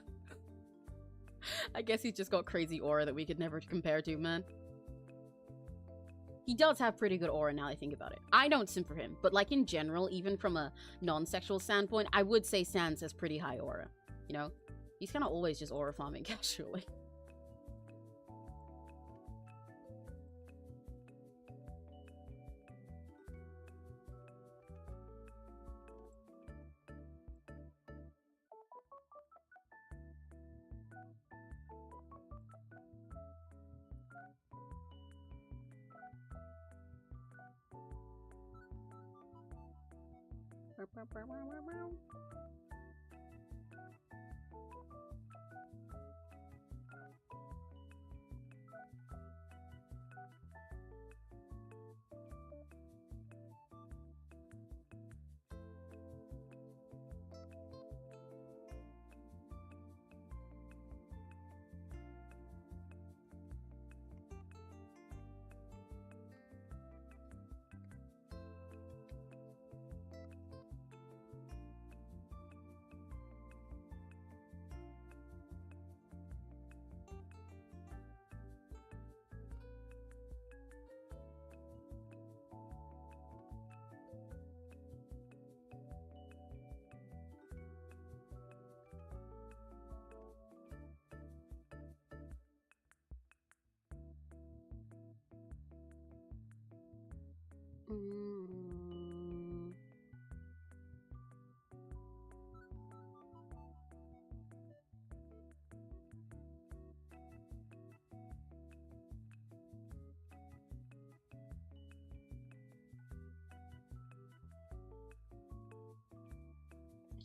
I guess he's just got crazy aura that we could never compare to, man. He does have pretty good aura now I think about it. I don't simp for him, but like in general, even from a non-sexual standpoint, I would say Sans has pretty high aura. You know? He's kind of always just aura farming casually.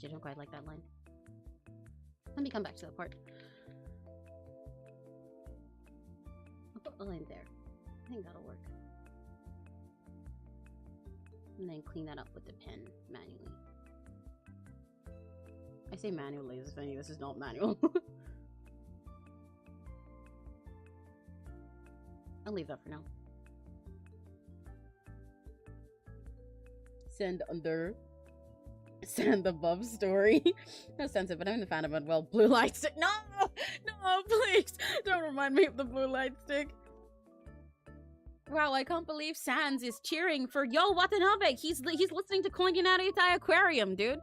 I don't quite like that line. Let me come back to that part. I'll put the line there. I think that'll work. And then clean that up with the pen manually. I say manually as if any this is not manual. I'll leave that for now. Send under. Send above story. No sense of it. I'm the fan of it. Well, blue light stick. No! No, please! Don't remind me of the blue light stick. Wow, I can't believe Sans is cheering for Yo Watanabe. He's listening to Koinginaritai Aquarium, dude.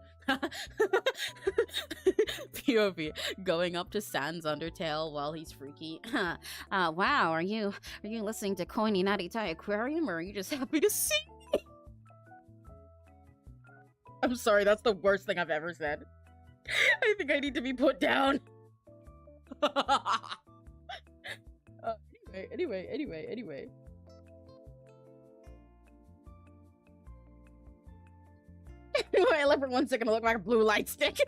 POV going up to Sans Undertale while he's freaky. Wow, are you listening to Koinginaritai Aquarium, or are you just happy to see me? I'm sorry, that's the worst thing I've ever said. I think I need to be put down. Anyway. I left for 1 second to look like a blue light stick.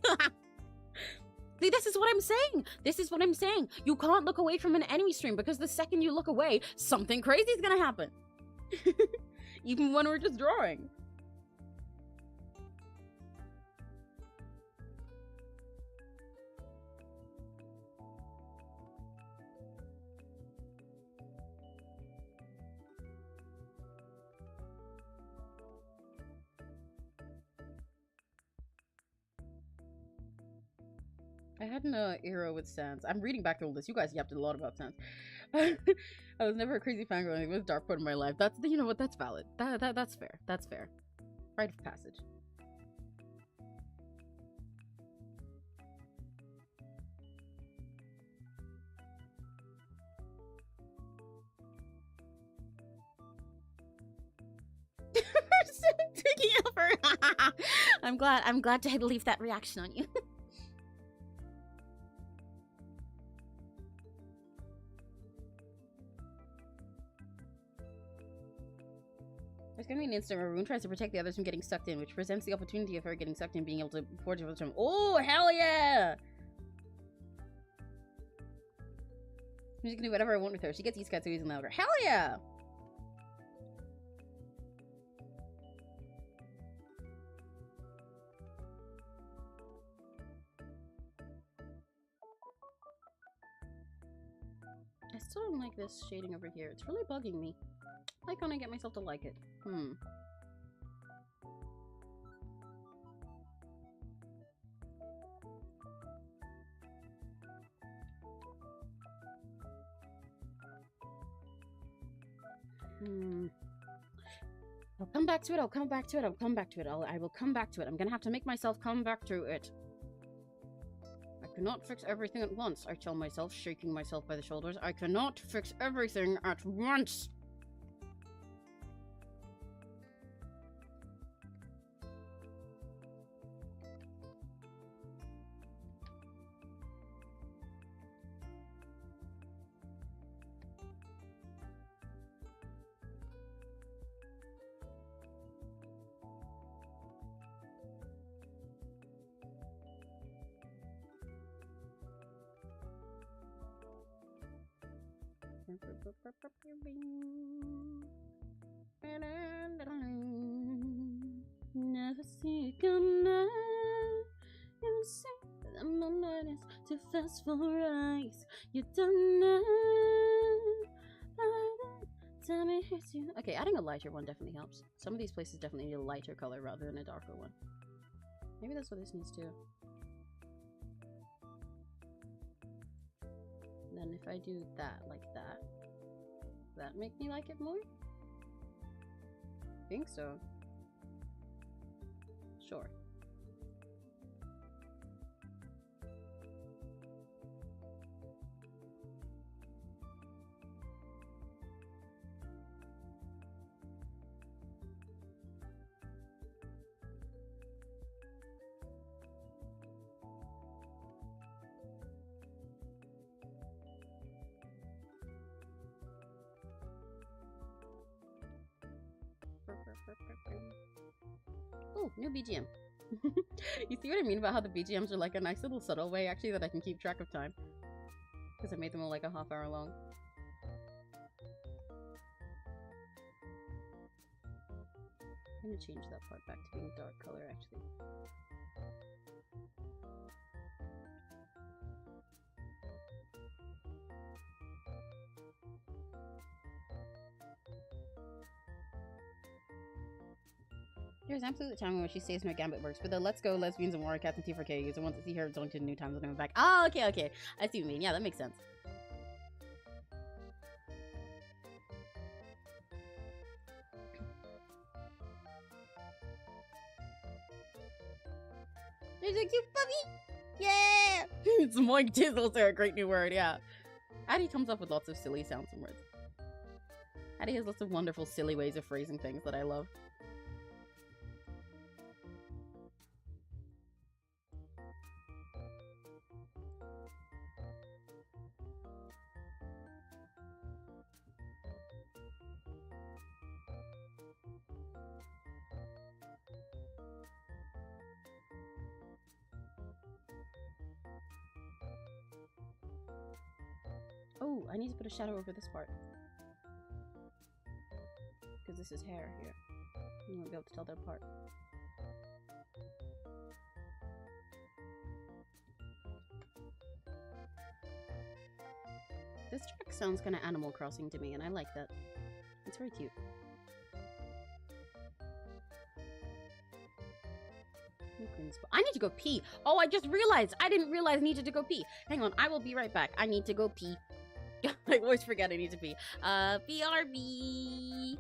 See, this is what I'm saying. This is what I'm saying. You can't look away from an enemy stream because the second you look away, something crazy is gonna happen. Even when we're just drawing. I had an era with Sans. I'm reading back through all this. You guys yapped a lot about Sans. I was never a crazy fangirl. It was a dark part of my life. That's, you know what? That's valid. That's fair. That's fair. Rite of passage. Taking over. I'm glad to leave that reaction on you. There's gonna be an instant where Rune tries to protect the others from getting sucked in, which presents the opportunity of her getting sucked in, being able to forge with them. Oh, hell yeah! I'm just gonna do whatever I want with her. She gets East Katsui's and louder. Hell yeah! I still don't like this shading over here. It's really bugging me. Why can't I get myself to like it? I'll come back to it. I'll come back to it. I'll come back to it. I will come back to it. I'm gonna have to make myself come back to it. I cannot fix everything at once, I tell myself, shaking myself by the shoulders. I cannot fix everything at once. Never see it goodnight. You say that I'm not honest, too fast for eyes. You don't know. Tell me it hurts you. Okay, adding a lighter one definitely helps. Some of these places definitely need a lighter color rather than a darker one. Maybe that's what this needs to. Then if I do that like that, that make me like it more? I think so. Sure. Oh, new BGM. You see what I mean about how the BGMs are like a nice little subtle way actually that I can keep track of time. Because I made them all like a half-hour long. I'm gonna change that part back to being dark color actually. There's absolutely a time when she says no gambit works, but the let's go lesbians and warrior cats and T4K users want to see her joined to new times when I'm back. Oh, okay, okay. I see what you mean. Yeah, that makes sense. There's a cute puppy! Yeah! It's moink is also a great new word, yeah. Addie comes up with lots of silly sounds and words. Addie has lots of wonderful silly ways of phrasing things that I love. Oh, I need to put a shadow over this part. Because this is hair here. You won't be able to tell that apart. This track sounds kind of Animal Crossing to me, and I like that. It's very cute. I need to go pee. Oh, I just realized. I didn't realize I needed to go pee. Hang on, I will be right back. I need to go pee. I always forget I need to pee. BRB.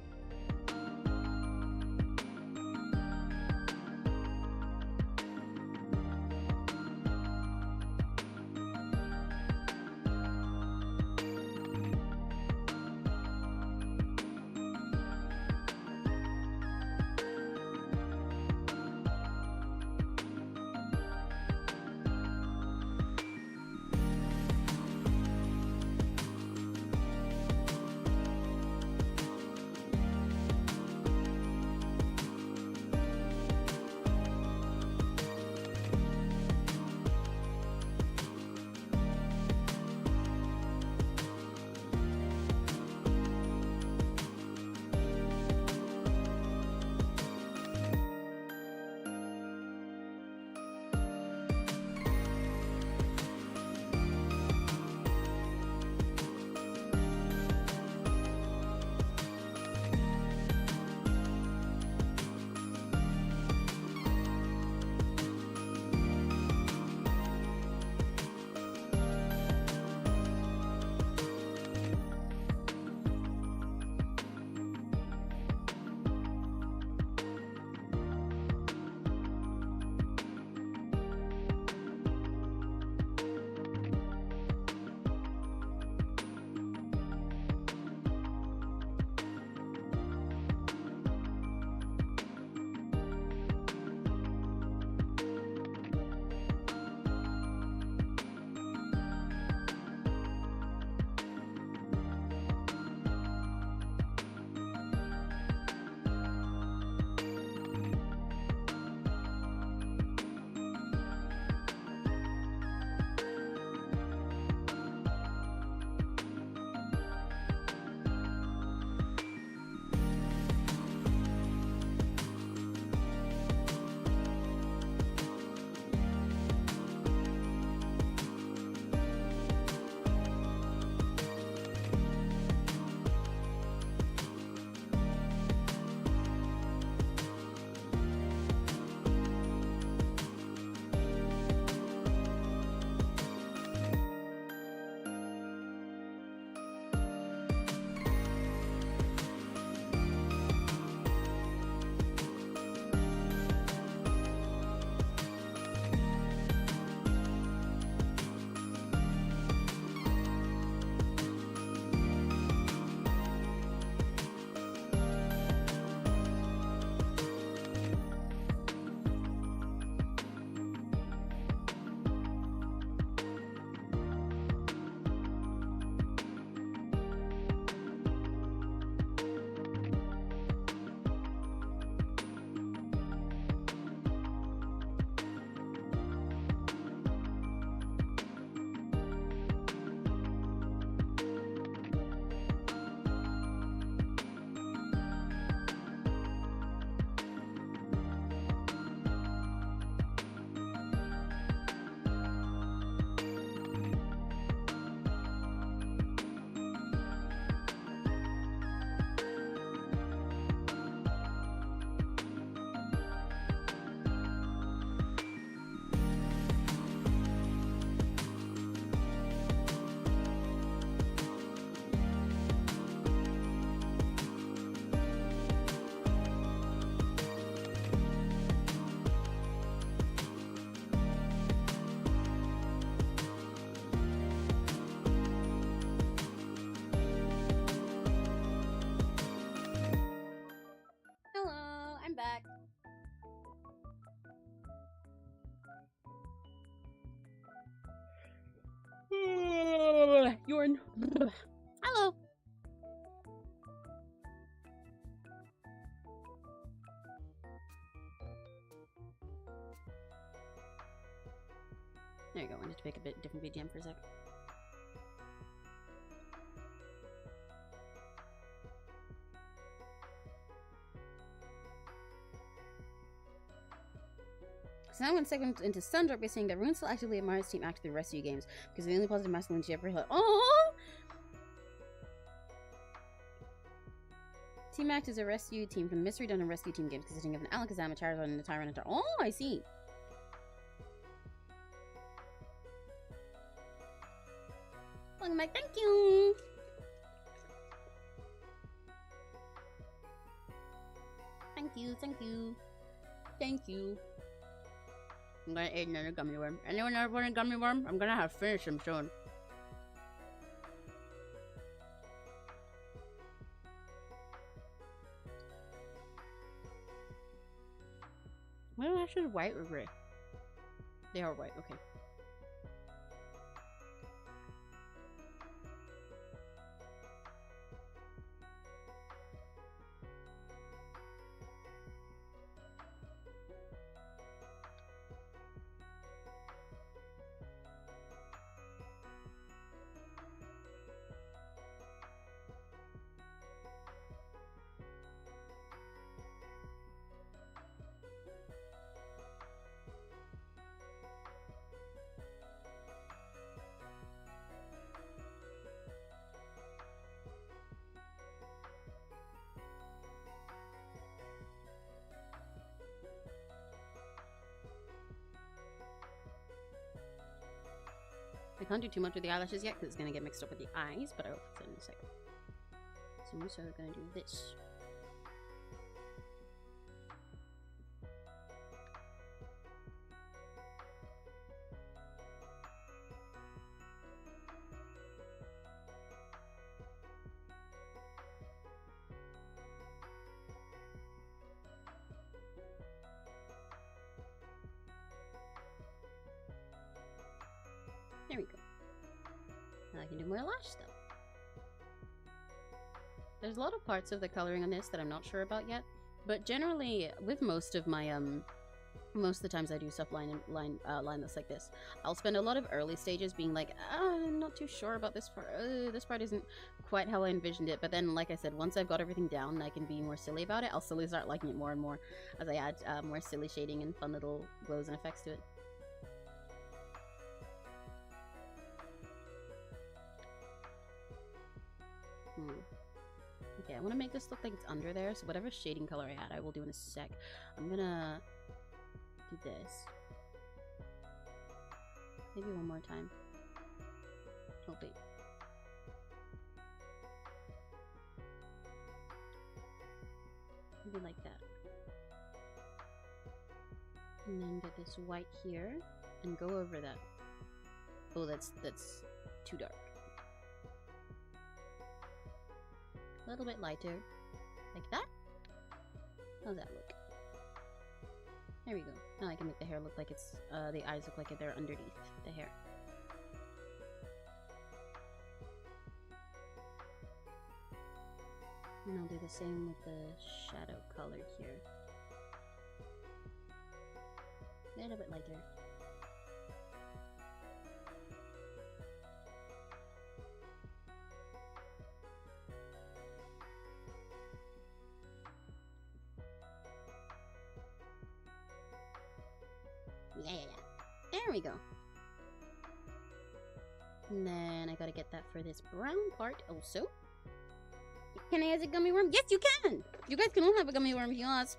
snoring. Hello. There you go. I wanted to pick a bit different VGM for a sec. So now I'm going to segment into Sundrop by saying that Rune still actively admires Team Act through the rescue games because the only positive masculinity ever held. Oh! Team Act is a rescue team from the Mystery Dungeon rescue team games consisting of an Alakazam, a Charizard, and a Tyranitar. Oh, I see. Welcome back. Thank you. Thank you. Thank you. Thank you. I'm gonna eat another gummy worm. Anyone ever want a gummy worm? I'm gonna have to finish them soon. What are actually white or gray? They are white, okay. I can't do too much with the eyelashes yet because it's going to get mixed up with the eyes, but I'll fix it in a second. So I'm also going to do this. There we go. Now I can do more lash stuff. There's a lot of parts of the coloring on this that I'm not sure about yet, but generally, with most of my most of the times I do stuff line this like this, I'll spend a lot of early stages being like, I'm not too sure about this part. This part isn't quite how I envisioned it. But then, like I said, once I've got everything down and I can be more silly about it, I'll slowly start liking it more and more as I add more silly shading and fun little glows and effects to it. Okay, I want to make this look like it's under there, so whatever shading color I had, I will do in a sec. I'm gonna do this. Maybe one more time. Oh, wait. Maybe like that. And then get this white here, and go over that. Oh, that's too dark. A little bit lighter, like that. How's that look? There we go. Now I can make the hair look like it's, the eyes look like they're underneath the hair. And I'll do the same with the shadow color here. A little bit lighter. Yeah. There we go. And then I gotta get that for this brown part also. Can I have a gummy worm? Yes, you can! You guys can all have a gummy worm if you ask.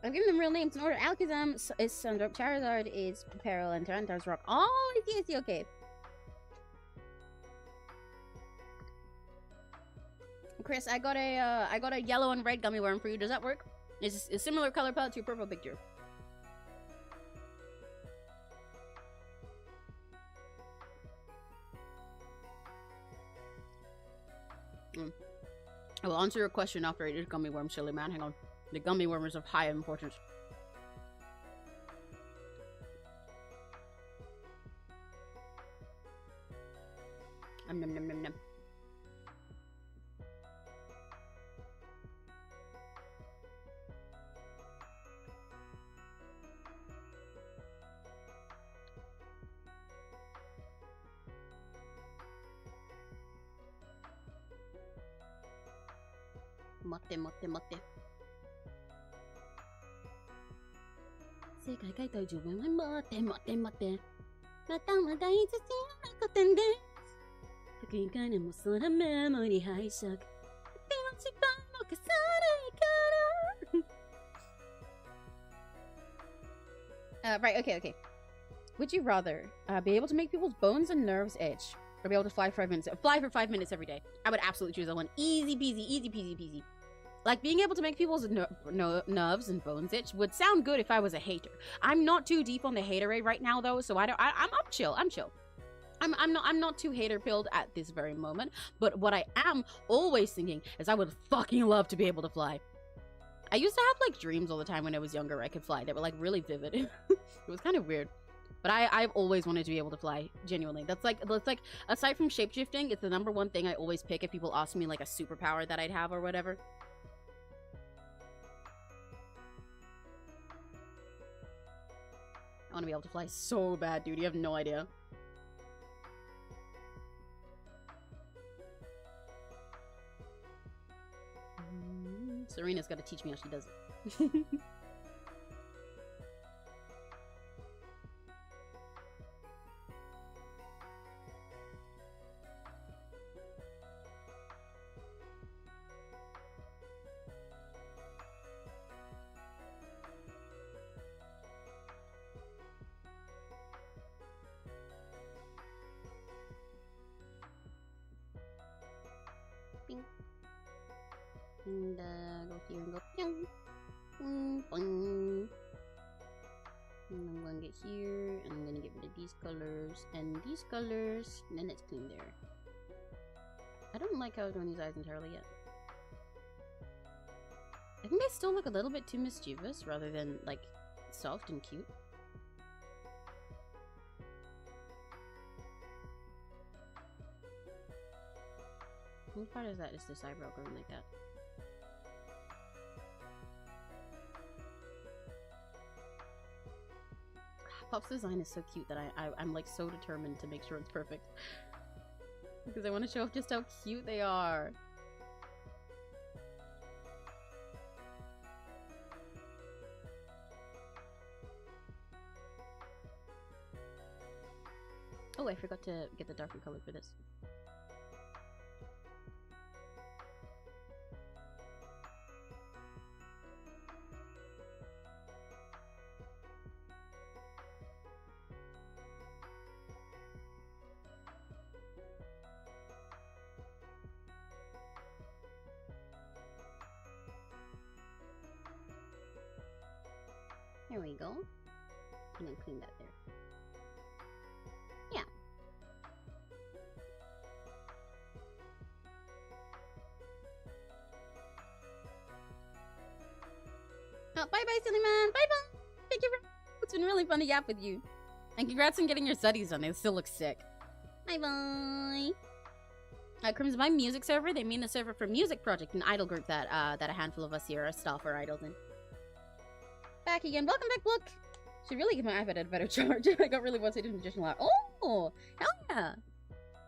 I've given them real names in order. Alakazam is Sundrop, Charizard is Peril, and Tyranitar's Rock. Oh, I see, okay. Chris, I got a yellow and red gummy worm for you. Does that work? It's a similar color palette to your purple picture. I will answer your question after I eat gummy worm, silly man. Hang on. The gummy worm is of high importance. Nom nom nom nom. Motte motte motte. 世界変えたい自分は待って待って待って。またまたいつしなことんで。時からも空メモリ拝借。でも一番も消さないから。Right, okay, okay. Would you rather be able to make people's bones and nerves itch, or be able to fly for 5 minutes? Fly for 5 minutes every day. I would absolutely choose that one. Easy peasy, easy peasy peasy. Like, being able to make people's nerves and bones itch would sound good if I was a hater. I'm not too deep on the haterade right now, though, so I'm chill. I'm chill. I'm not too hater-pilled at this very moment, but what I am always thinking is I would fucking love to be able to fly. I used to have, like, dreams all the time when I was younger where I could fly. They were, like, really vivid. It was kind of weird. But I've always wanted to be able to fly, genuinely. That's like, aside from shapeshifting, it's the #1 thing I always pick if people ask me, like, a superpower that I'd have or whatever. I want to be able to fly so bad, dude. You have no idea. Serena's got to teach me how she does it. And go here and go pyong. Boing. And I'm gonna get here, and I'm gonna get rid of these colors and these colors, and then it's clean there. I don't like how I was doing these eyes entirely yet. I think they still look a little bit too mischievous rather than like soft and cute. What part is that? Is this eyebrow going like that? Pop's design is so cute that I'm like so determined to make sure it's perfect. Because I want to show off just how cute they are. Oh, I forgot to get the darker color for this. There we go. And then clean that there. Yeah. Oh, bye-bye, silly man. Bye-bye. Thank you for... It's been really fun to yap with you. And congrats on getting your studies done. They still look sick. Bye-bye. Crim's my music server. They mean the server for Music Project, an idol group that a handful of us here are staff or idols in. Back again. Welcome back, Book. Should really give my iPad a better charge. I got really wanted in additional hour. Oh, hell yeah!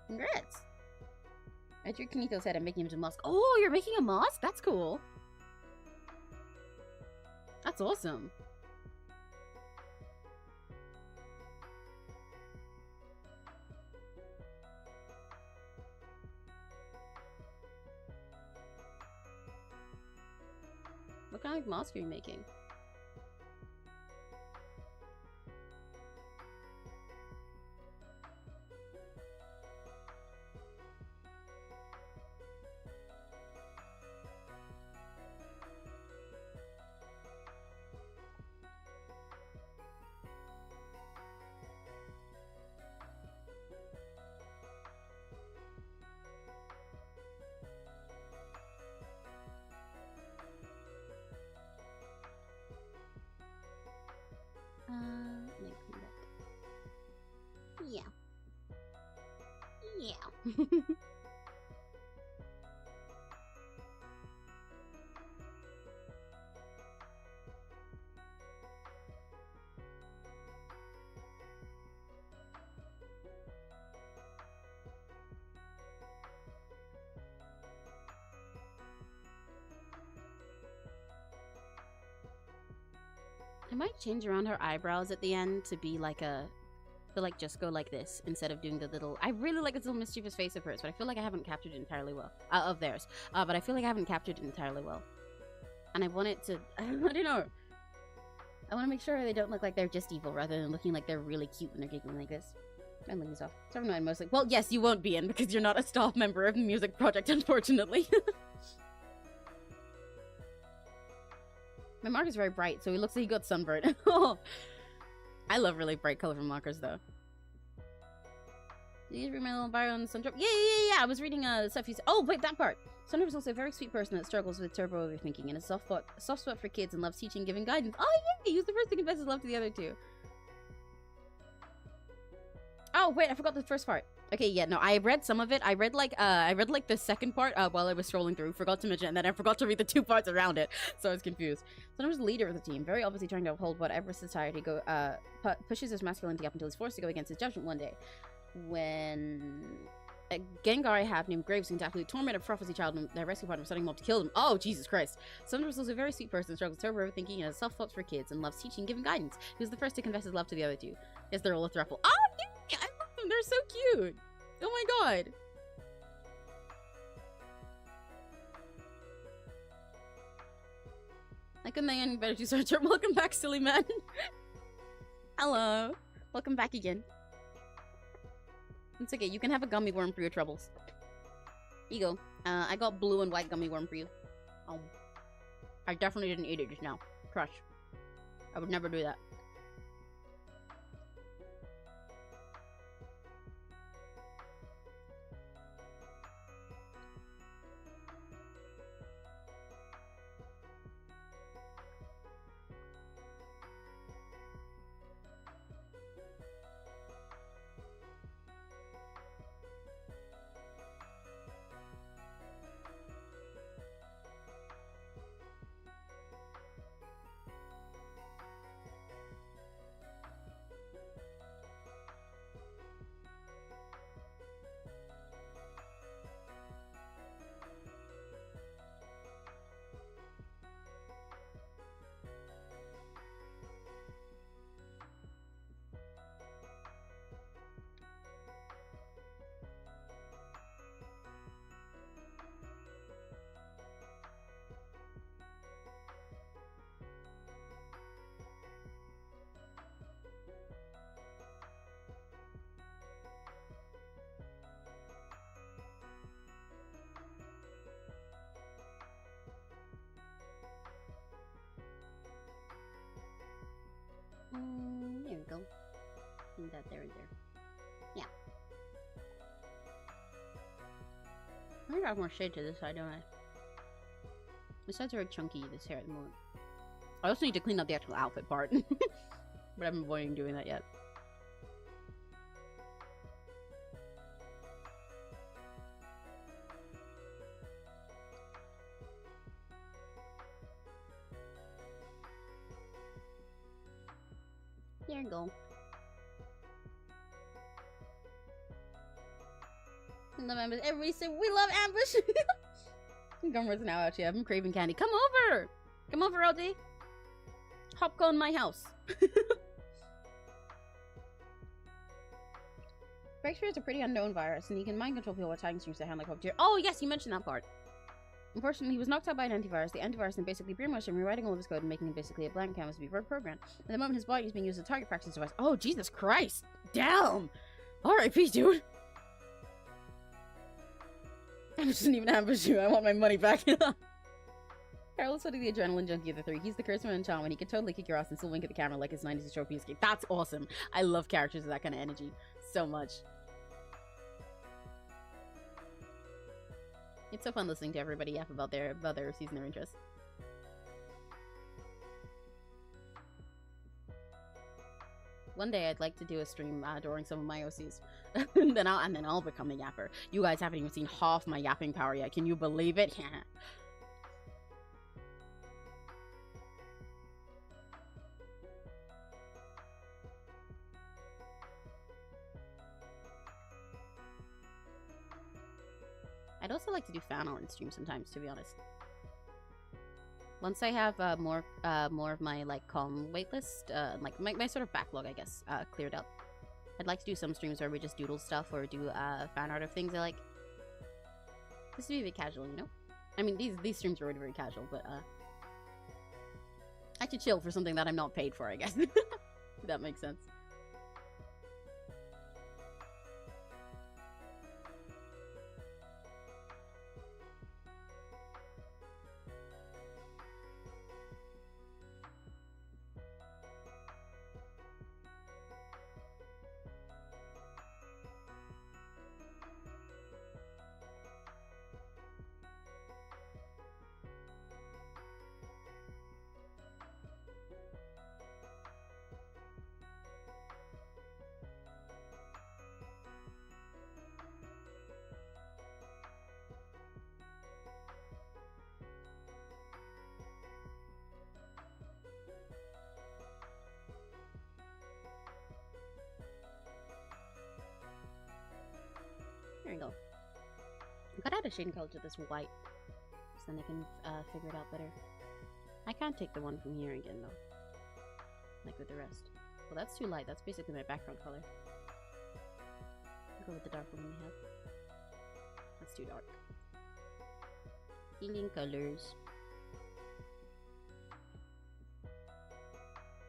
Congrats. I drew Kanito's head and making him into a mask. Oh, you're making a mask? That's cool. That's awesome. What kind of mask are you making? Yeah. Yeah. I might change around her eyebrows at the end to be like a, to like just go like this instead of doing the little. I really like this little mischievous face of hers, but I feel like I haven't captured it entirely well. Of theirs, but I feel like I haven't captured it entirely well. And I want it to. I don't know. I want to make sure they don't look like they're just evil, rather than looking like they're really cute when they're giggling like this. I'm looking this off. So I'm annoyed mostly. Well, yes, you won't be in because you're not a staff member of the music project, unfortunately. My marker's very bright, so it looks like he got sunburned. I love really bright, colorful markers, though. Did you read my little bio on Sun Drop? Yeah. I was reading the stuff you said. Oh, wait, that part. Sun is also a very sweet person that struggles with turbo overthinking and a soft spot for kids and loves teaching and giving guidance. Oh, yeah, he was the first to confess his love to the other two. Oh, wait, I forgot the first part. Okay, yeah, no, I read some of it. I read like the second part while I was scrolling through. Forgot to mention, and then I forgot to read the 2 parts around it, so I was confused. Sun was the leader of the team, very obviously trying to uphold whatever society pushes his masculinity up until he's forced to go against his judgment one day. When a Gengar I have named Graves seems absolutely torment a prophecy child and their rescue partner setting him up to kill them. Oh, Jesus Christ. Sun was also a very sweet person, struggles with turbo overthinking and has soft thoughts for kids and loves teaching and giving guidance. He was the first to confess his love to the other two. Yes, they're all a throuple. Oh, yeah, I love them. They're so cute. Oh my god. I couldn't think any better to search her. Welcome back, silly man. Hello. Welcome back again. It's okay. You can have a gummy worm for your troubles. Here you go. I got blue and white gummy worm for you. I definitely didn't eat it just now. Crush. I would never do that. There we go. Put that there and there. Yeah. I think I have more shade to this side, don't I? The sides are very chunky, this hair at the moment. I also need to clean up the actual outfit part. But I'm avoiding doing that yet. There you go. I love ambush. Everybody say we love ambush. Gummer's now actually. I'm craving candy. Come over. Come over, LD. Hop on my house. Breakthrough is a pretty unknown virus, and you can mind control people with tagging strings that sound like puppeteer. Oh yes, you mentioned that part. Unfortunately, he was knocked out by an antivirus. The antivirus then basically brainwashed him, rewriting all of his code and making him basically a blank canvas to be programmed. At the moment, his body is being used as a target practice device. Oh, Jesus Christ! Damn! R.I.P., dude! I didn't even ambush you. I want my money back. Carol is sort of the adrenaline junkie of the three. He's the charisma and charm, and he can totally kick your ass and still wink at the camera like his 90s trophy escape. That's awesome. I love characters with that kind of energy so much. It's so fun listening to everybody yap about their season their interests. One day I'd like to do a stream during some of my OCs. and then I'll become the yapper. You guys haven't even seen half my yapping power yet. Can you believe it? I'd also like to do fan art in stream sometimes, to be honest. Once I have more of my like calm waitlist, like my sort of backlog, I guess, cleared up, I'd like to do some streams where we just doodle stuff or do fan art of things I like. Just to be a bit casual, you know. I mean, these streams are already very casual, but I like to chill for something that I'm not paid for, I guess. If that makes sense. There you go. I gotta add a shading color to this white, so then I can figure it out better. I can't take the one from here again though, like with the rest. Well, that's too light. That's basically my background color. I'll go with the dark one we have. That's too dark. Healing colors.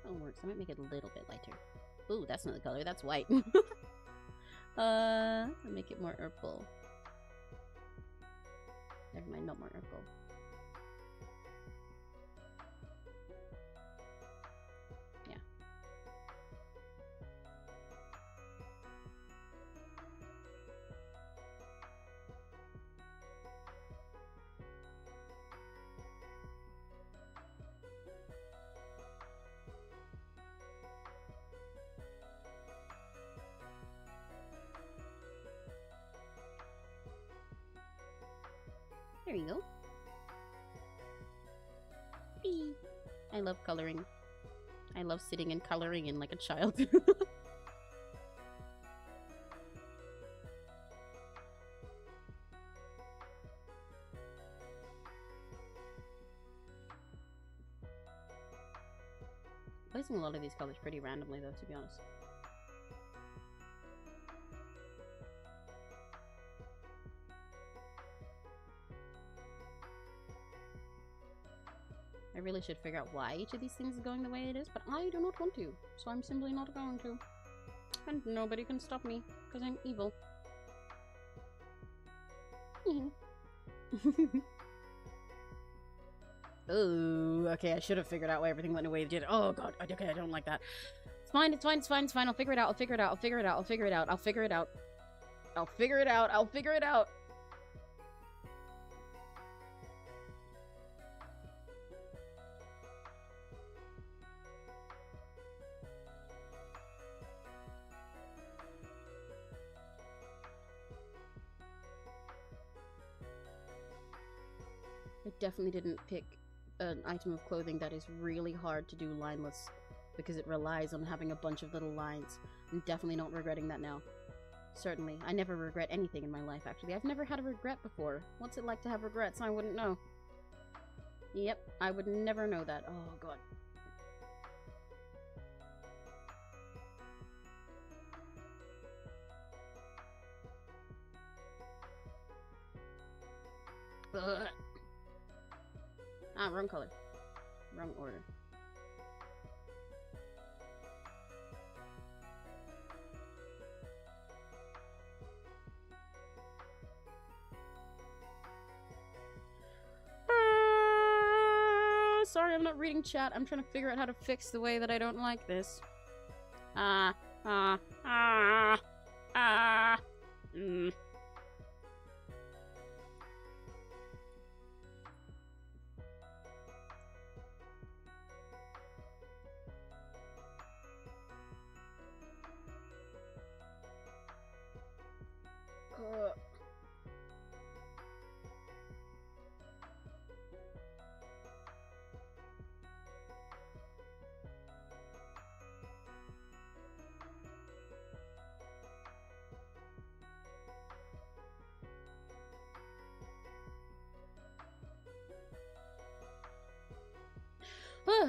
Oh, it works. I might make it a little bit lighter. Ooh, that's not the color. That's white. I'll make it more purple. Never mind, not more purple. Yeah. There you go. Whee! I love coloring. I love sitting and coloring in like a child. Placing a lot of these colors pretty randomly though, to be honest. I really should figure out why each of these things is going the way it is, but I do not want to, so I'm simply not going to. And nobody can stop me, because I'm evil. Oh, okay, I should have figured out why everything went the way it did. Oh god, okay, I don't like that. It's fine, it's fine, it's fine, it's fine. I'll figure it out, I'll figure it out, I'll figure it out, I'll figure it out, I'll figure it out. I'll figure it out, I'll figure it out. I definitely didn't pick an item of clothing that is really hard to do lineless because it relies on having a bunch of little lines. I'm definitely not regretting that now. Certainly. I never regret anything in my life, actually. I've never had a regret before. What's it like to have regrets? I wouldn't know. Yep, I would never know that. Oh, god. Ugh. Ah, wrong color. Wrong order. Sorry, I'm not reading chat. I'm trying to figure out how to fix the way that I don't like this.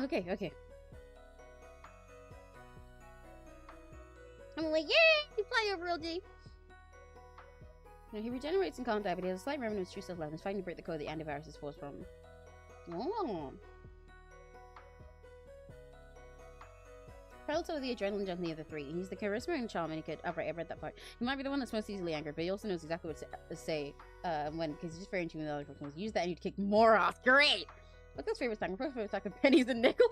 Okay, okay. I'm like, yay! You fly over LD. Now he regenerates in contact, but he has a slight remnant of his true self left and is fighting to break the code the antivirus is forced from him. Oh. Relative to the adrenaline jump in the other three. He's the charisma and charm, and he could. Oh, right, I read that part. He might be the one that's most easily angered, but he also knows exactly what to say when, because he's just very in tune with other folks. Use that and you'd kick more off. Great! What's his favorite snack? My favorite snack of pennies and nickels.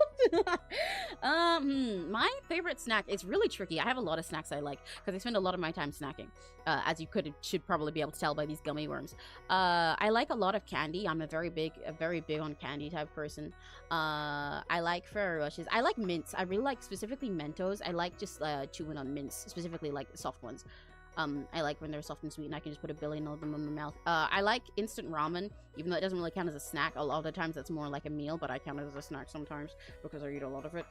My favorite snack is really tricky. I have a lot of snacks I like because I spend a lot of my time snacking, as you should probably be able to tell by these gummy worms. I like a lot of candy. I'm a very big on candy type person. I like Ferrero Rochers. I like mints. I really like specifically Mentos. I like just chewing on mints, specifically like soft ones. I like when they're soft and sweet and I can just put a billion of them in my mouth. I like instant ramen, even though it doesn't really count as a snack. A lot of the times that's more like a meal, but I count it as a snack sometimes because I eat a lot of it.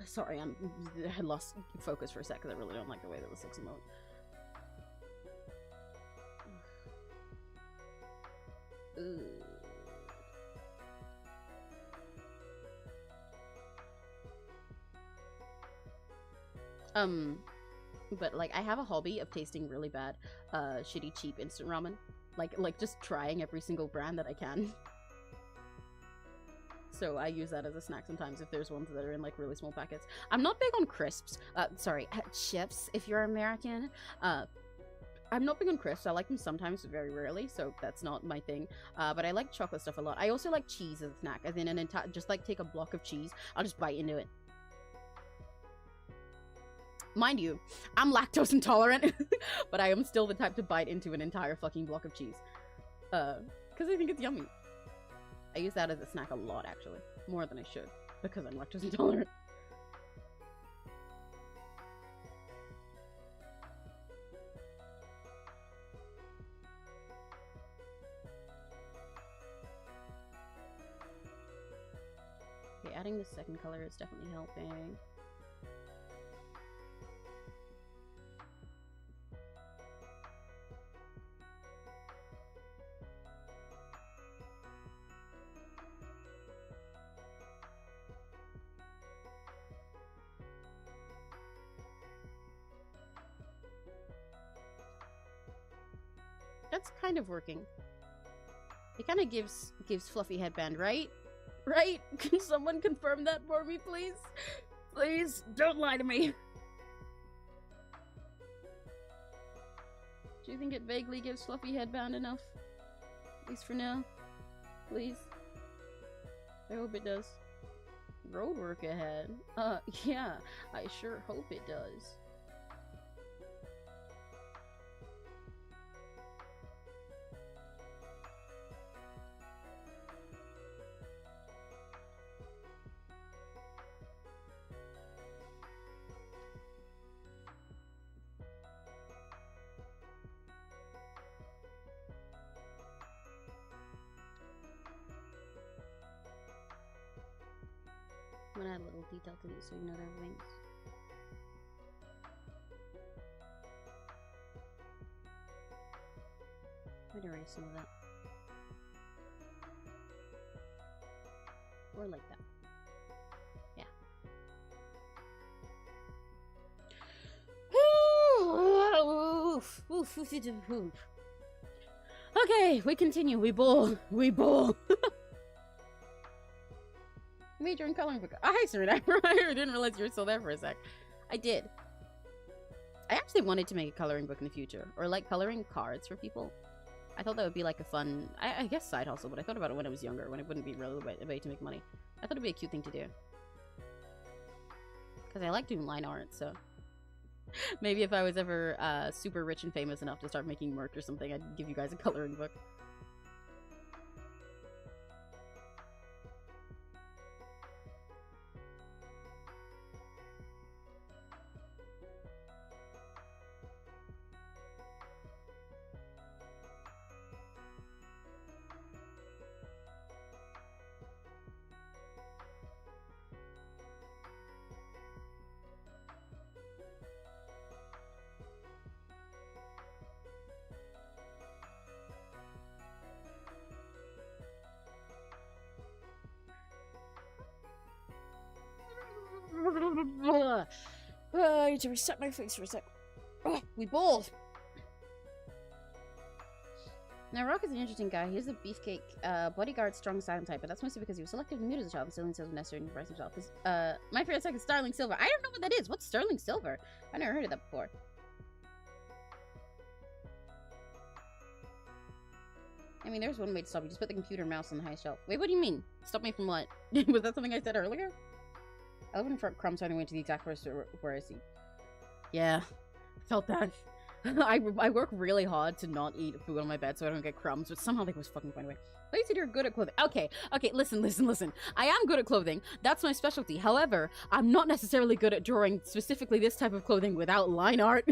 Sorry, I lost focus for a sec because I really don't like the way that this looks emote. But like I have a hobby of tasting really bad, shitty, cheap instant ramen. Like just trying every single brand that I can. So I use that as a snack sometimes if there's ones that are in like really small packets. I'm not big on crisps. Sorry, chips if you're American. I'm not big on crisps. I like them sometimes, very rarely, so that's not my thing. But I like chocolate stuff a lot. I also like cheese as a snack, as in an entire, just like take a block of cheese. I'll just bite into it. Mind you, I'm lactose intolerant, but I am still the type to bite into an entire fucking block of cheese. Because I think it's yummy. I use that as a snack a lot, actually. More than I should, because I'm lactose intolerant. Okay, adding the second color is definitely helping. That's kind of working. It kind of gives fluffy headband, right? Right? Can someone confirm that for me, please? Please, don't lie to me. Do you think it vaguely gives fluffy headband enough? At least for now. Please. I hope it does. Road work ahead. Yeah, I sure hope it does. I'm gonna add a little detail to these so you know they're wings. I'm gonna erase some of that. Or like that. Yeah. Okay, we continue. We bowl. We bowl. Major in coloring book. Hi, sir. I didn't realize you were still there for a sec. I did. I actually wanted to make a coloring book in the future, or like coloring cards for people. I thought that would be like a fun, I guess, side hustle. But I thought about it when I was younger, when it wouldn't be really a way to make money. I thought it'd be a cute thing to do because I like doing line art. So maybe if I was ever super rich and famous enough to start making merch or something, I'd give you guys a coloring book. I need to reset my face for a sec. We both. Now, Rock is an interesting guy. He's a beefcake bodyguard, strong silent type, but that's mostly because he was selective and muted as a child, and Sterling Silver necessary to impress himself. My favorite type is Sterling Silver. I don't know what that is. What's Sterling Silver? I never heard of that before. I mean, there's one way to stop you. Just put the computer mouse on the high shelf. Wait, what do you mean? Stop me from what? Was that something I said earlier? I live in front crumbs on the way to the exact first where I see. Yeah, felt that. I work really hard to not eat food on my bed so I don't get crumbs, but somehow they was fucking find a way. But you said you're good at clothing. Okay, listen. I am good at clothing. That's my specialty. However, I'm not necessarily good at drawing specifically this type of clothing without line art.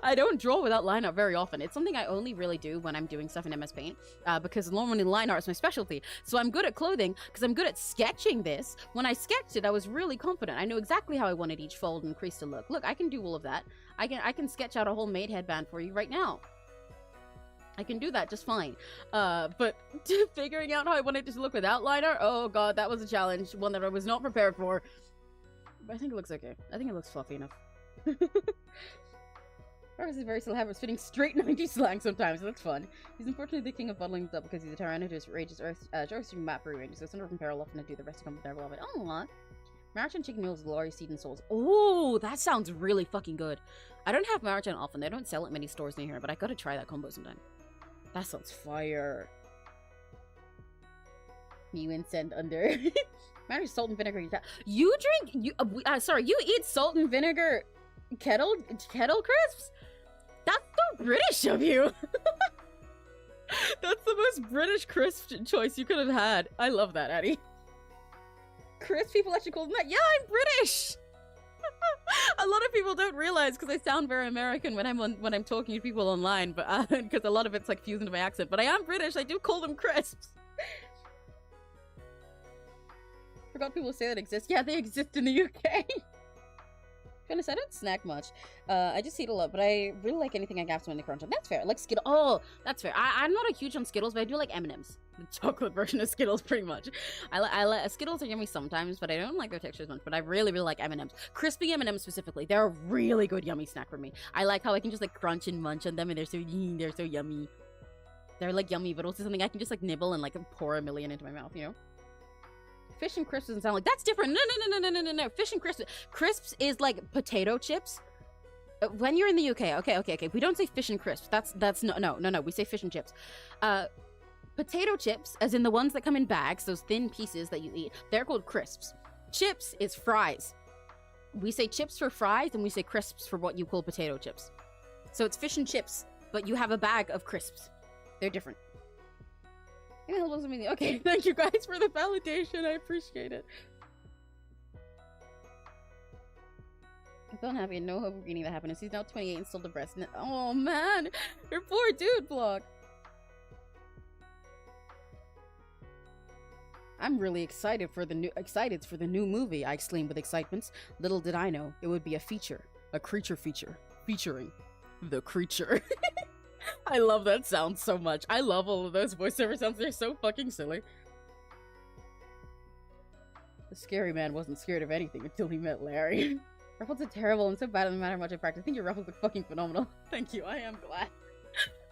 I don't draw without line art very often. It's something I only really do when I'm doing stuff in MS Paint, because normally line art is my specialty. So I'm good at clothing because I'm good at sketching this. When I sketched it, I was really confident. I knew exactly how I wanted each fold and crease to look. Look, I can do all of that. I can sketch out a whole maid headband for you right now. I can do that just fine. But figuring out how I wanted it to look without line art, oh god, that was a challenge. One that I was not prepared for. But I think it looks okay. I think it looks fluffy enough. Marcus is very still habit spitting straight 90 slang sometimes, so that's fun. He's unfortunately the king of bottling things up because he's a Tyrannus rages jokes from map range, so Thunder from Peril often to do the rest to come with their beloved. Aww. Marichan chicken noodles, glory, seed, and souls. Oh, that sounds really fucking good. I don't have Marichan often. They don't sell at many stores near here, but I gotta try that combo sometime. That sounds fire. You incend under. Marriage salt and vinegar. You drink? You sorry, you eat salt and vinegar kettle crisps? That's so British of you. That's the most British crisp choice you could have had. I love that, Addie. Crisp people actually call them that. Yeah, I'm British. A lot of people don't realize because I sound very American when I'm talking to people online, but because a lot of it's like fused into my accent. But I am British. I do call them crisps. Forgot people say that exist. Yeah, they exist in the UK. To be honest, I don't snack much. I just eat a lot, but I really like anything I have when they crunch on. That's fair. Like Skittles. Oh, that's fair. I'm not a huge on Skittles, but I do like M&M's. The chocolate version of Skittles, pretty much. I like Skittles are yummy sometimes, but I don't like their textures much. But I really like M&M's. Crispy M&M's specifically. They're a really good yummy snack for me. I like how I can just like crunch and munch on them, and they're so yummy. They're like yummy, but also something I can just like nibble and like pour a million into my mouth, you know? Fish and crisps doesn't sound like that's different. No. Fish and crisps. Crisps is like potato chips. When you're in the UK, okay. We don't say fish and crisps. That's no. We say fish and chips. Potato chips, as in the ones that come in bags, those thin pieces that you eat, they're called crisps. Chips is fries. We say chips for fries, and we say crisps for what you call potato chips. So it's fish and chips, but you have a bag of crisps. They're different. Okay, thank you guys for the validation. I appreciate it. I felt happy and no hope of gaining that happiness. He's now 28 and still depressed. Oh man, your poor dude block. I'm really excited for the new movie. I exclaimed with excitement. Little did I know it would be a creature feature featuring the creature. I love that sound so much. I love all of those voiceover sounds. They're so fucking silly. The scary man wasn't scared of anything until he met Larry. Ruffles are terrible and so bad no matter how much I practice. I think your ruffles look fucking phenomenal. Thank you. I am glad.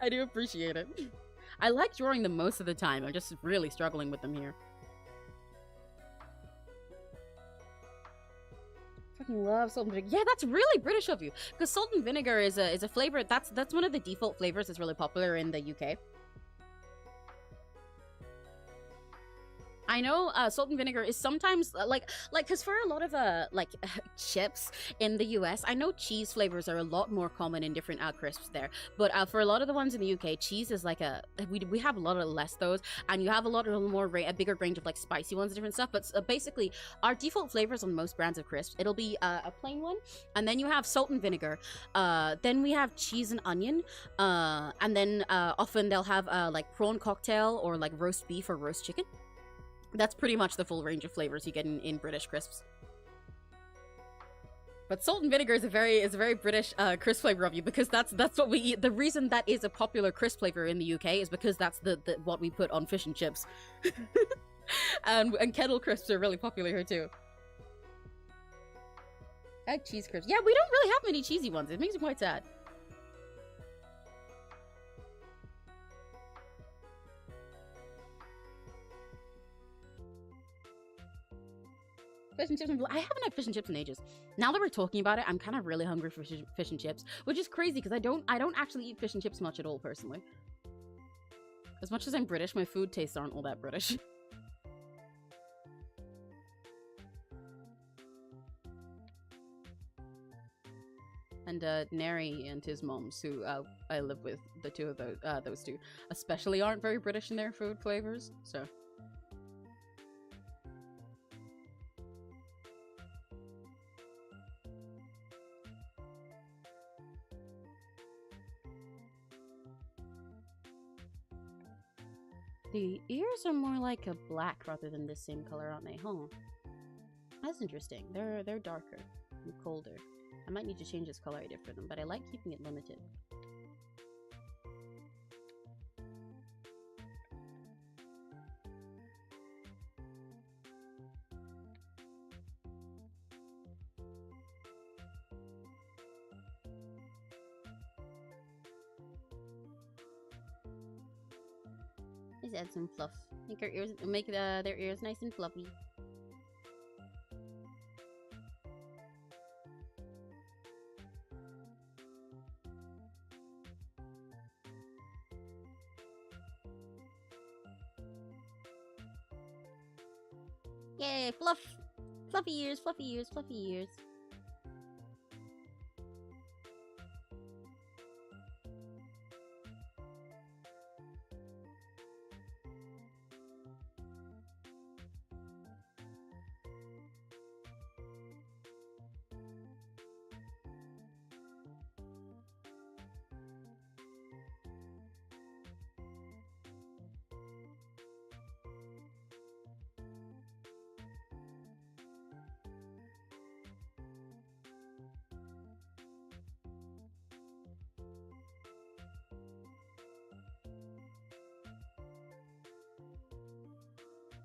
I do appreciate it. I like drawing them most of the time. I'm just really struggling with them here. Fucking love salt and vinegar. Yeah, that's really British of you. Because salt and vinegar is a flavor. That's one of the default flavors that's really popular in the UK. I know salt and vinegar is sometimes like because for a lot of chips in the US, I know cheese flavors are a lot more common in different crisps there. But for a lot of the ones in the UK, cheese is like we have a lot of less those, and you have a lot of more a bigger range of like spicy ones and different stuff. But basically, our default flavors on most brands of crisps, it'll be a plain one, and then you have salt and vinegar. Then we have cheese and onion, and then often they'll have like prawn cocktail or like roast beef or roast chicken. That's pretty much the full range of flavors you get in British crisps. But salt and vinegar is a very British crisp flavor of you, because that's what we eat. The reason that is a popular crisp flavor in the UK is because that's the what we put on fish and chips. and kettle crisps are really popular here too. I like cheese crisps. Yeah, we don't really have many cheesy ones. It makes me quite sad. Fish and chips. I haven't had fish and chips in ages. Now that we're talking about it, I'm kind of really hungry for fish and chips, which is crazy because I don't actually eat fish and chips much at all personally. As much as I'm British, my food tastes aren't all that British. And Neri and his moms, who I live with, the two of those two, especially aren't very British in their food flavors. So. The ears are more like a black rather than the same color, aren't they? Huh? That's interesting. They're darker and colder. I might need to change this color idea for them, but I like keeping it limited. Let's add some fluff. Make their ears nice and fluffy. Yay, fluff! Fluffy ears, fluffy ears, fluffy ears.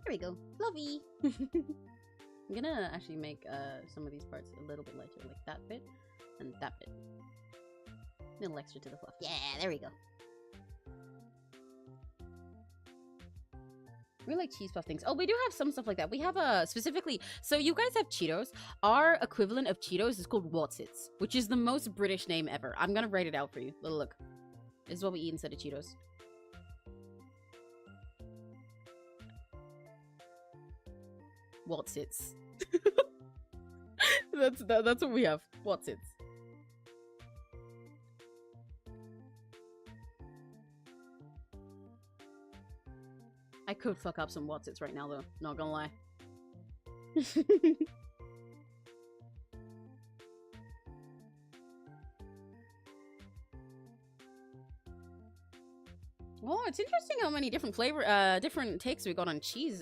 There we go. Fluffy! I'm gonna actually make some of these parts a little bit lighter, like that bit and that bit. A little extra to the fluff. Yeah, there we go. We like cheese puff things. Oh, we do have some stuff like that. We have specifically, so you guys have Cheetos. Our equivalent of Cheetos is called Wotsits, which is the most British name ever. I'm gonna write it out for you. Look. This is what we eat instead of Cheetos. Wotsits. That's what we have. Wotsits. I could fuck up some Wotsits right now though, not gonna lie. Oh, it's interesting how many different different takes we got on cheese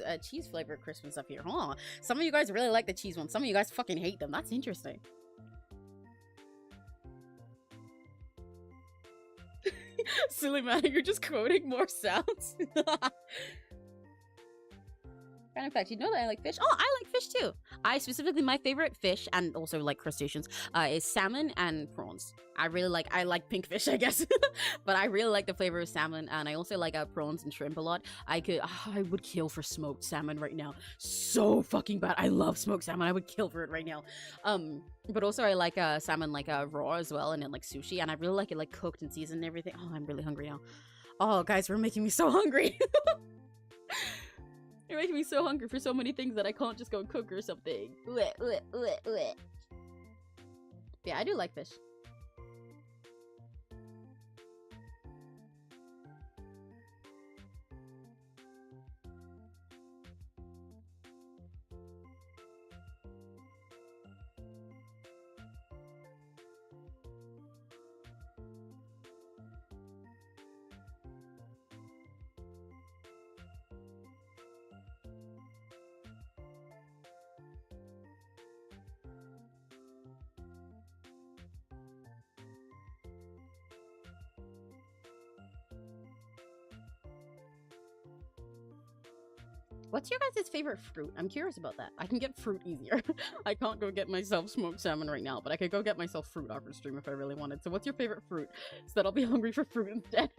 flavor crisp and stuff here, huh? Some of you guys really like the cheese ones. Some of you guys fucking hate them. That's interesting. Silly man, you're just quoting more sounds. And in fact, you know that I like fish? Oh, I like fish too. My favorite fish, and also like crustaceans, is salmon and prawns. I like pink fish, I guess. But I really like the flavor of salmon, and I also like prawns and shrimp a lot. I would kill for smoked salmon right now. So fucking bad. I love smoked salmon. I would kill for it right now. But also I like salmon like raw as well, and then like sushi, and I really like it like cooked and seasoned and everything. Oh, I'm really hungry now. Oh, guys, we're making me so hungry. You're making me so hungry for so many things that I can't just go cook or something. Yeah, I do like fish. What's your guys' favorite fruit? I'm curious about that. I can get fruit easier. I can't go get myself smoked salmon right now, but I could go get myself fruit after stream if I really wanted. So what's your favorite fruit? So that I'll be hungry for fruit instead.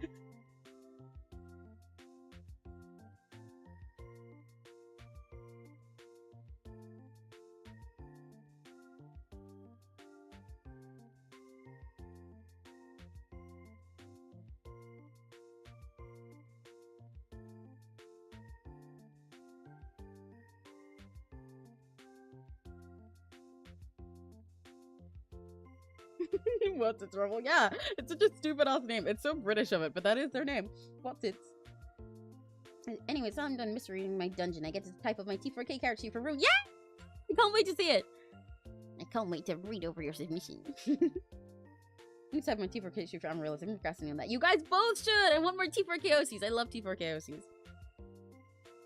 What's its trouble? Yeah, it's such a stupid ass name. It's so British of it, but that is their name. What's its? Anyway, so I'm done misreading my dungeon. I get to type up my T4K character sheet for room. Yeah! I can't wait to see it. I can't wait to read over your submission. Let's have my T4K sheet for Unrealism. I'm procrastinating on that. You guys both should! I want more T4K OCs. I love T4K OCs.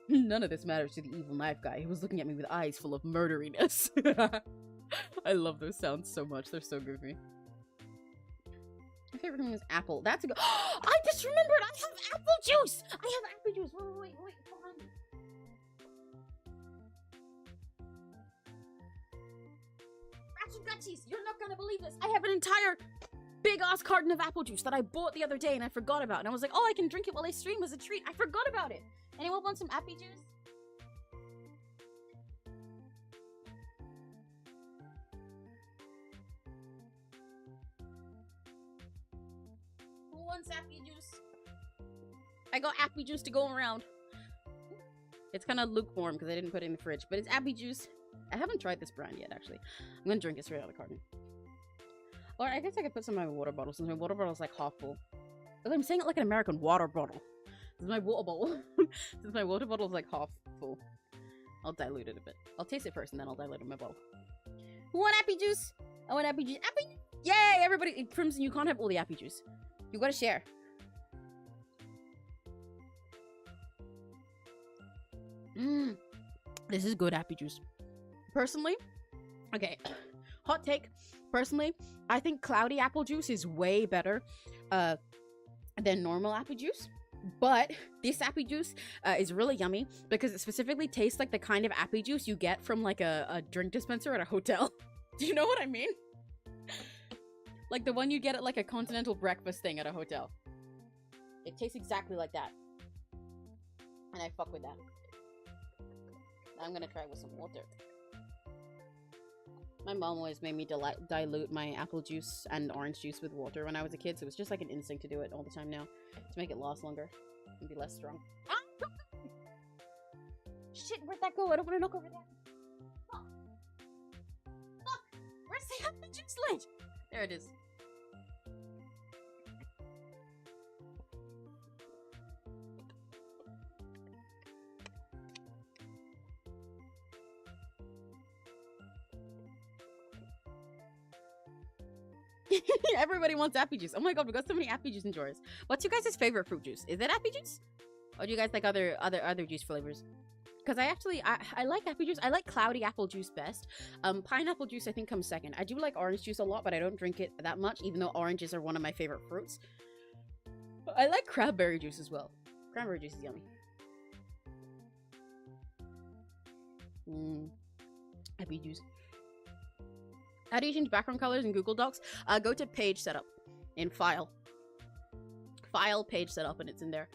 None of this matters to the evil knife guy who was looking at me with eyes full of murderiness. I love those sounds so much. They're so goofy. My favorite one is apple. That's a good. I just remembered. I have apple juice. I have apple juice. Wait. Hold on. Ratchet Gutchies, you're not gonna believe this. I have an entire big ass carton of apple juice that I bought the other day and I forgot about. And I was like, oh, I can drink it while I stream as a treat. I forgot about it. Anyone want some apple juice? Who wants apple juice? I got apple juice to go around. It's kind of lukewarm because I didn't put it in the fridge, but it's apple juice. I haven't tried this brand yet, actually. I'm gonna drink it straight out of the carton. Or I guess I could put some in my water bottle since my water bottle is like half full. I'm saying it like an American water bottle. This is my water bottle. Since my water bottle is like half full. I'll dilute it a bit. I'll taste it first and then I'll dilute it in my bottle. Who want apple juice? I want apple juice. Apple juice! Yay! Everybody, Crimson, you can't have all the apple juice. You gotta share. This is good apple juice. Personally, okay, hot take. Personally, I think cloudy apple juice is way better than normal apple juice. But this apple juice is really yummy because it specifically tastes like the kind of apple juice you get from like a drink dispenser at a hotel. Do you know what I mean? Like the one you get at like a continental breakfast thing at a hotel. It tastes exactly like that. And I fuck with that. I'm gonna try with some water. My mom always made me dilute my apple juice and orange juice with water when I was a kid, so it was just like an instinct to do it all the time now. To make it last longer and be less strong. Ah! Shit, where'd that go? I don't want to knock over that. Fuck! Fuck! Where's the apple juice light? There it is. Everybody wants apple juice. Oh my god, we got so many apple juice in drawers. What's your guys' favorite fruit juice? Is it apple juice? Or do you guys like other juice flavors? Because I like apple juice. I like cloudy apple juice best. Pineapple juice I think comes second. I do like orange juice a lot, but I don't drink it that much, even though oranges are one of my favorite fruits. I like cranberry juice as well. Cranberry juice is yummy. Apple juice. How do you change background colors in Google Docs? Go to page setup in file. File page setup and it's in there.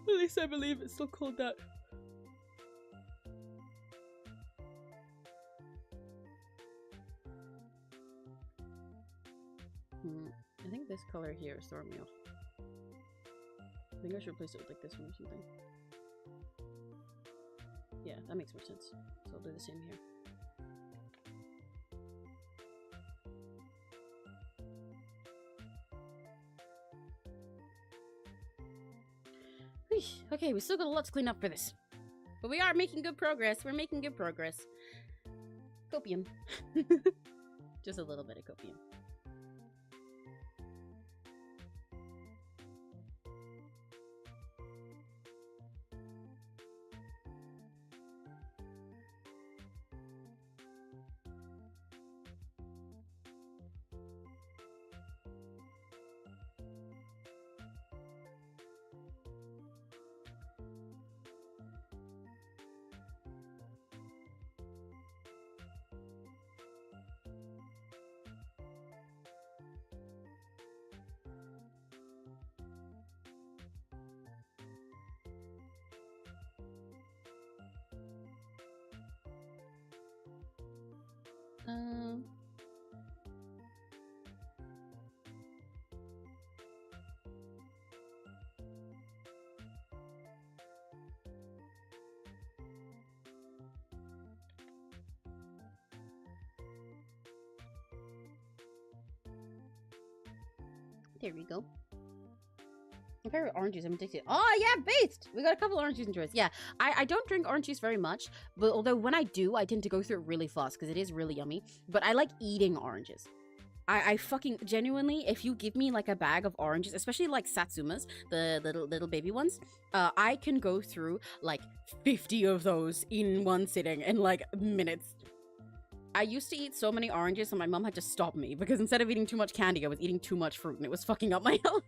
At least I believe it's still called that. I think this color here is throwing me off. I think I should replace it with like this one or something. Yeah, that makes more sense. So I'll do the same here. Okay, we still got a lot to clean up for this. But we are making good progress. We're making good progress. Copium. Just a little bit of copium. Um, there we go. My favorite orange juice, I'm addicted. Oh yeah, based! We got a couple orange juice and joys. Yeah, I don't drink orange juice very much, but although when I do, I tend to go through it really fast because it is really yummy. But I like eating oranges. I fucking genuinely, if you give me like a bag of oranges, especially like satsumas, the little baby ones, I can go through like 50 of those in one sitting in like minutes. I used to eat so many oranges and my mom had to stop me because instead of eating too much candy, I was eating too much fruit and it was fucking up my health.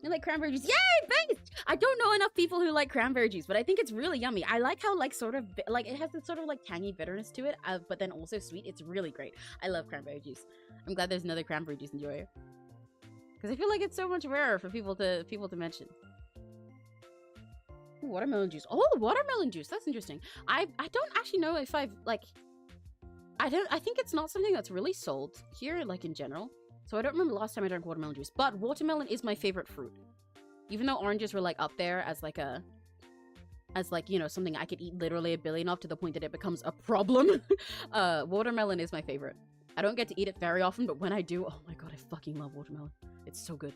You like cranberry juice? Yay, based! I don't know enough people who like cranberry juice, but I think it's really yummy. I like how like sort of like it has this sort of like tangy bitterness to it, but then also sweet. It's really great. I love cranberry juice. I'm glad there's another cranberry juice enjoyer because I feel like it's so much rarer for people to mention. Ooh, watermelon juice. Oh, watermelon juice. That's interesting. I don't actually know if I've like. I think it's not something that's really sold here, like in general. So I don't remember the last time I drank watermelon juice, but watermelon is my favorite fruit. Even though oranges were like up there as like you know, something I could eat literally a billion of to the point that it becomes a problem. Watermelon is my favorite. I don't get to eat it very often, but when I do, oh my god, I fucking love watermelon. It's so good.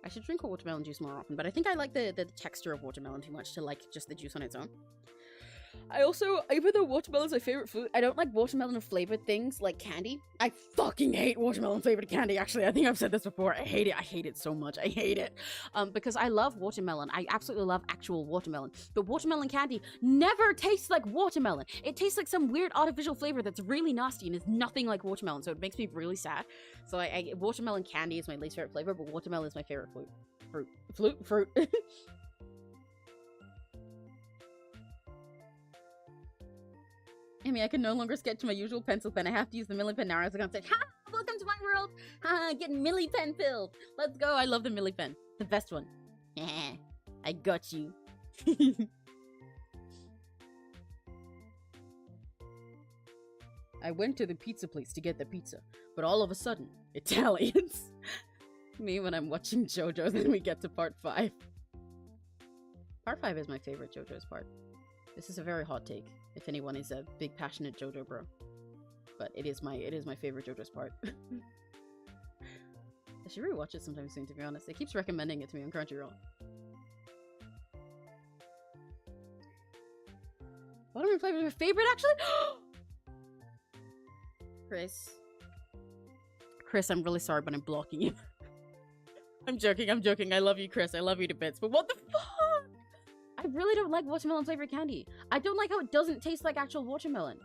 I should drink watermelon juice more often, but I think I like the texture of watermelon too much to like just the juice on its own. I also, even though watermelon's my favorite fruit, I don't like watermelon flavored things like candy. I fucking hate watermelon flavored candy, actually. I think I've said this before. I hate it. I hate it so much. I hate it. Because I love watermelon. I absolutely love actual watermelon. But watermelon candy never tastes like watermelon. It tastes like some weird artificial flavor that's really nasty and is nothing like watermelon, so it makes me really sad. So watermelon candy is my least favorite flavor, but watermelon is my favorite fruit. I mean, I can no longer sketch my usual pencil pen. I have to use the Milli pen now. I was gonna say, ha! Welcome to my world! Ha! Getting Milli pen filled! Let's go! I love the Milli pen. The best one. I got you. I went to the pizza place to get the pizza, but all of a sudden, Italians. Me when I'm watching JoJo, then we get to part 5. Part 5 is my favorite JoJo's part. This is a very hot take, if anyone is a big passionate JoJo bro. But it is my favorite JoJo's part. I should rewatch it sometime soon, to be honest. It keeps recommending it to me on Crunchyroll. Watermelon flavor is my favorite, actually? Chris, I'm really sorry, but I'm blocking you. I'm joking. I love you, Chris. I love you to bits. But what the fuck? I really don't like watermelon flavored candy. I don't like how it doesn't taste like actual watermelon.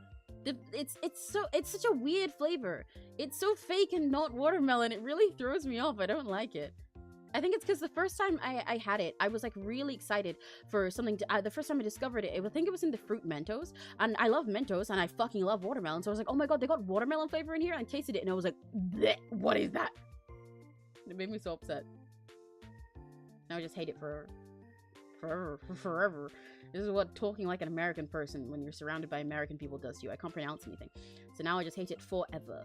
It's such a weird flavor. It's so fake and not watermelon. It really throws me off. I don't like it. I think it's because the first time I had it, I was like really excited for something to, the first time I discovered it, I think it was in the fruit Mentos, and I love Mentos, and I fucking love watermelon, so I was like, oh my god, they got watermelon flavor in here, and I tasted it, and I was like, bleh, what is that? It made me so upset. Now I just hate it forever. This is what talking like an American person when you're surrounded by American people does to you. I can't pronounce anything. So now I just hate it forever.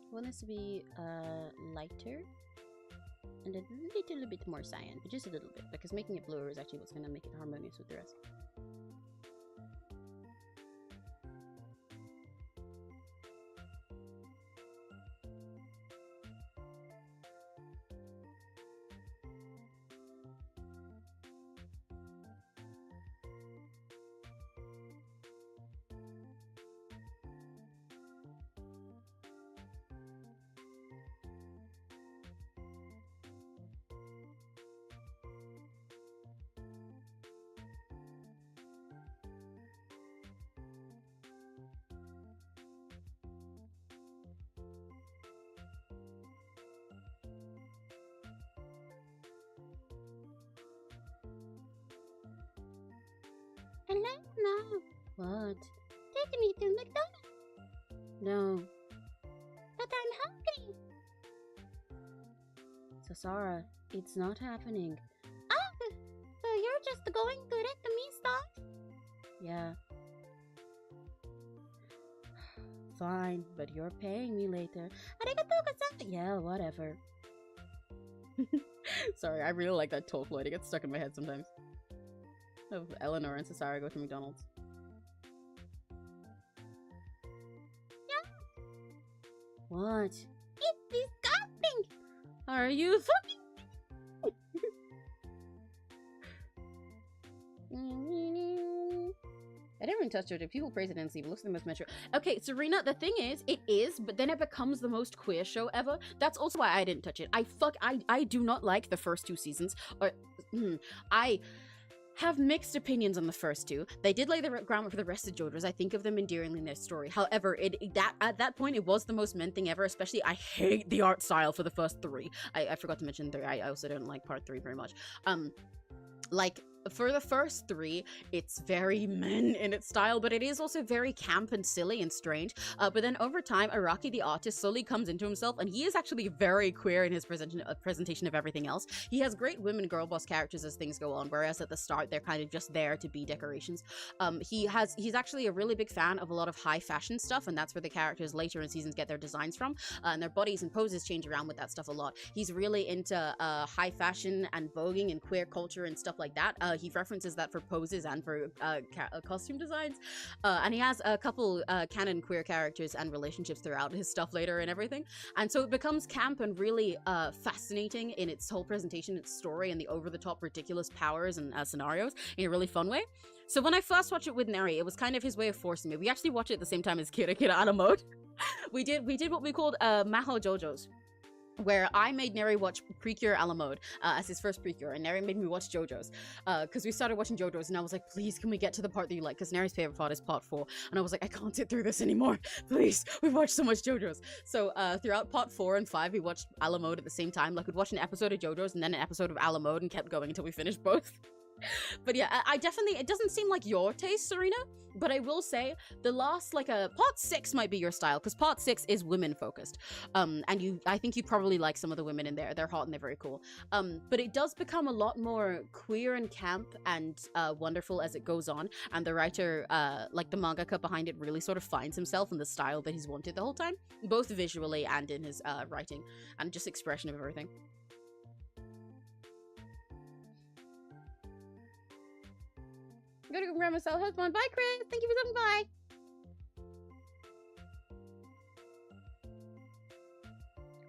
I want this to be lighter and a little bit more cyan, but just a little bit, because making it bluer is actually what's going to make it harmonious with the rest. What? Take me to McDonald's. No. But I'm hungry. So Sarah, it's not happening. Oh, so you're just going to let me start? Yeah. Fine, but you're paying me later. Arigatou gozaimasu. Yeah, whatever. Sorry, I really like that talk, Lloyd. It gets stuck in my head sometimes. Of Eleanor and Cesara go to McDonald's. Yeah. What? It's disgusting. Are you fucking... I didn't even touch JoJo. People praise it and see, but looks like the most metro. Okay, Serena, the thing is, it is, but then it becomes the most queer show ever. That's also why I didn't touch it. I do not like the first 2 seasons. Or, I have mixed opinions on the first 2. They did lay the groundwork for the rest of JoJo's. I think of them endearingly in their story. However, at that point, it was the most men thing ever, especially I hate the art style for the first 3. I forgot to mention 3. I also don't like part 3 very much. Like, for the first 3, it's very men in its style, but it is also very camp and silly and strange. But then over time, Araki the artist slowly comes into himself, and he is actually very queer in his presentation of everything else. He has great women girl boss characters as things go on, whereas at the start, they're kind of just there to be decorations. He's actually a really big fan of a lot of high fashion stuff, and that's where the characters later in seasons get their designs from, and their bodies and poses change around with that stuff a lot. He's really into high fashion and voguing and queer culture and stuff like that. He references that for poses and for costume designs, and he has a couple canon queer characters and relationships throughout his stuff later and everything, and so it becomes camp and really fascinating in its whole presentation, its story, and the over-the-top ridiculous powers and scenarios in a really fun way. So when I first watched it with Neri, it was kind of his way of forcing me. We actually watched it at the same time as Kira Ana mode. we did what we called Maho JoJo's, where I made Neri watch Precure a la mode as his first Precure, and Neri made me watch JoJo's because we started watching JoJo's, and I was like, please, can we get to the part that you like? Because Neri's favorite part is part 4, and I was like, I can't sit through this anymore. Please, we've watched so much JoJo's. So throughout part 4 and 5, we watched a la mode at the same time. Like, we'd watch an episode of JoJo's and then an episode of a la mode and kept going until we finished both. But yeah, I definitely, it doesn't seem like your taste, Serena, but I will say the last, like, part 6 might be your style, because part 6 is women focused, and I think you probably like some of the women in there. They're hot and they're very cool, but it does become a lot more queer and camp and wonderful as it goes on, and the writer, like the mangaka behind it, really sort of finds himself in the style that he's wanted the whole time, both visually and in his writing and just expression of everything. I'm gonna go grab myself a husband. Bye, Chris. Thank you for stopping by.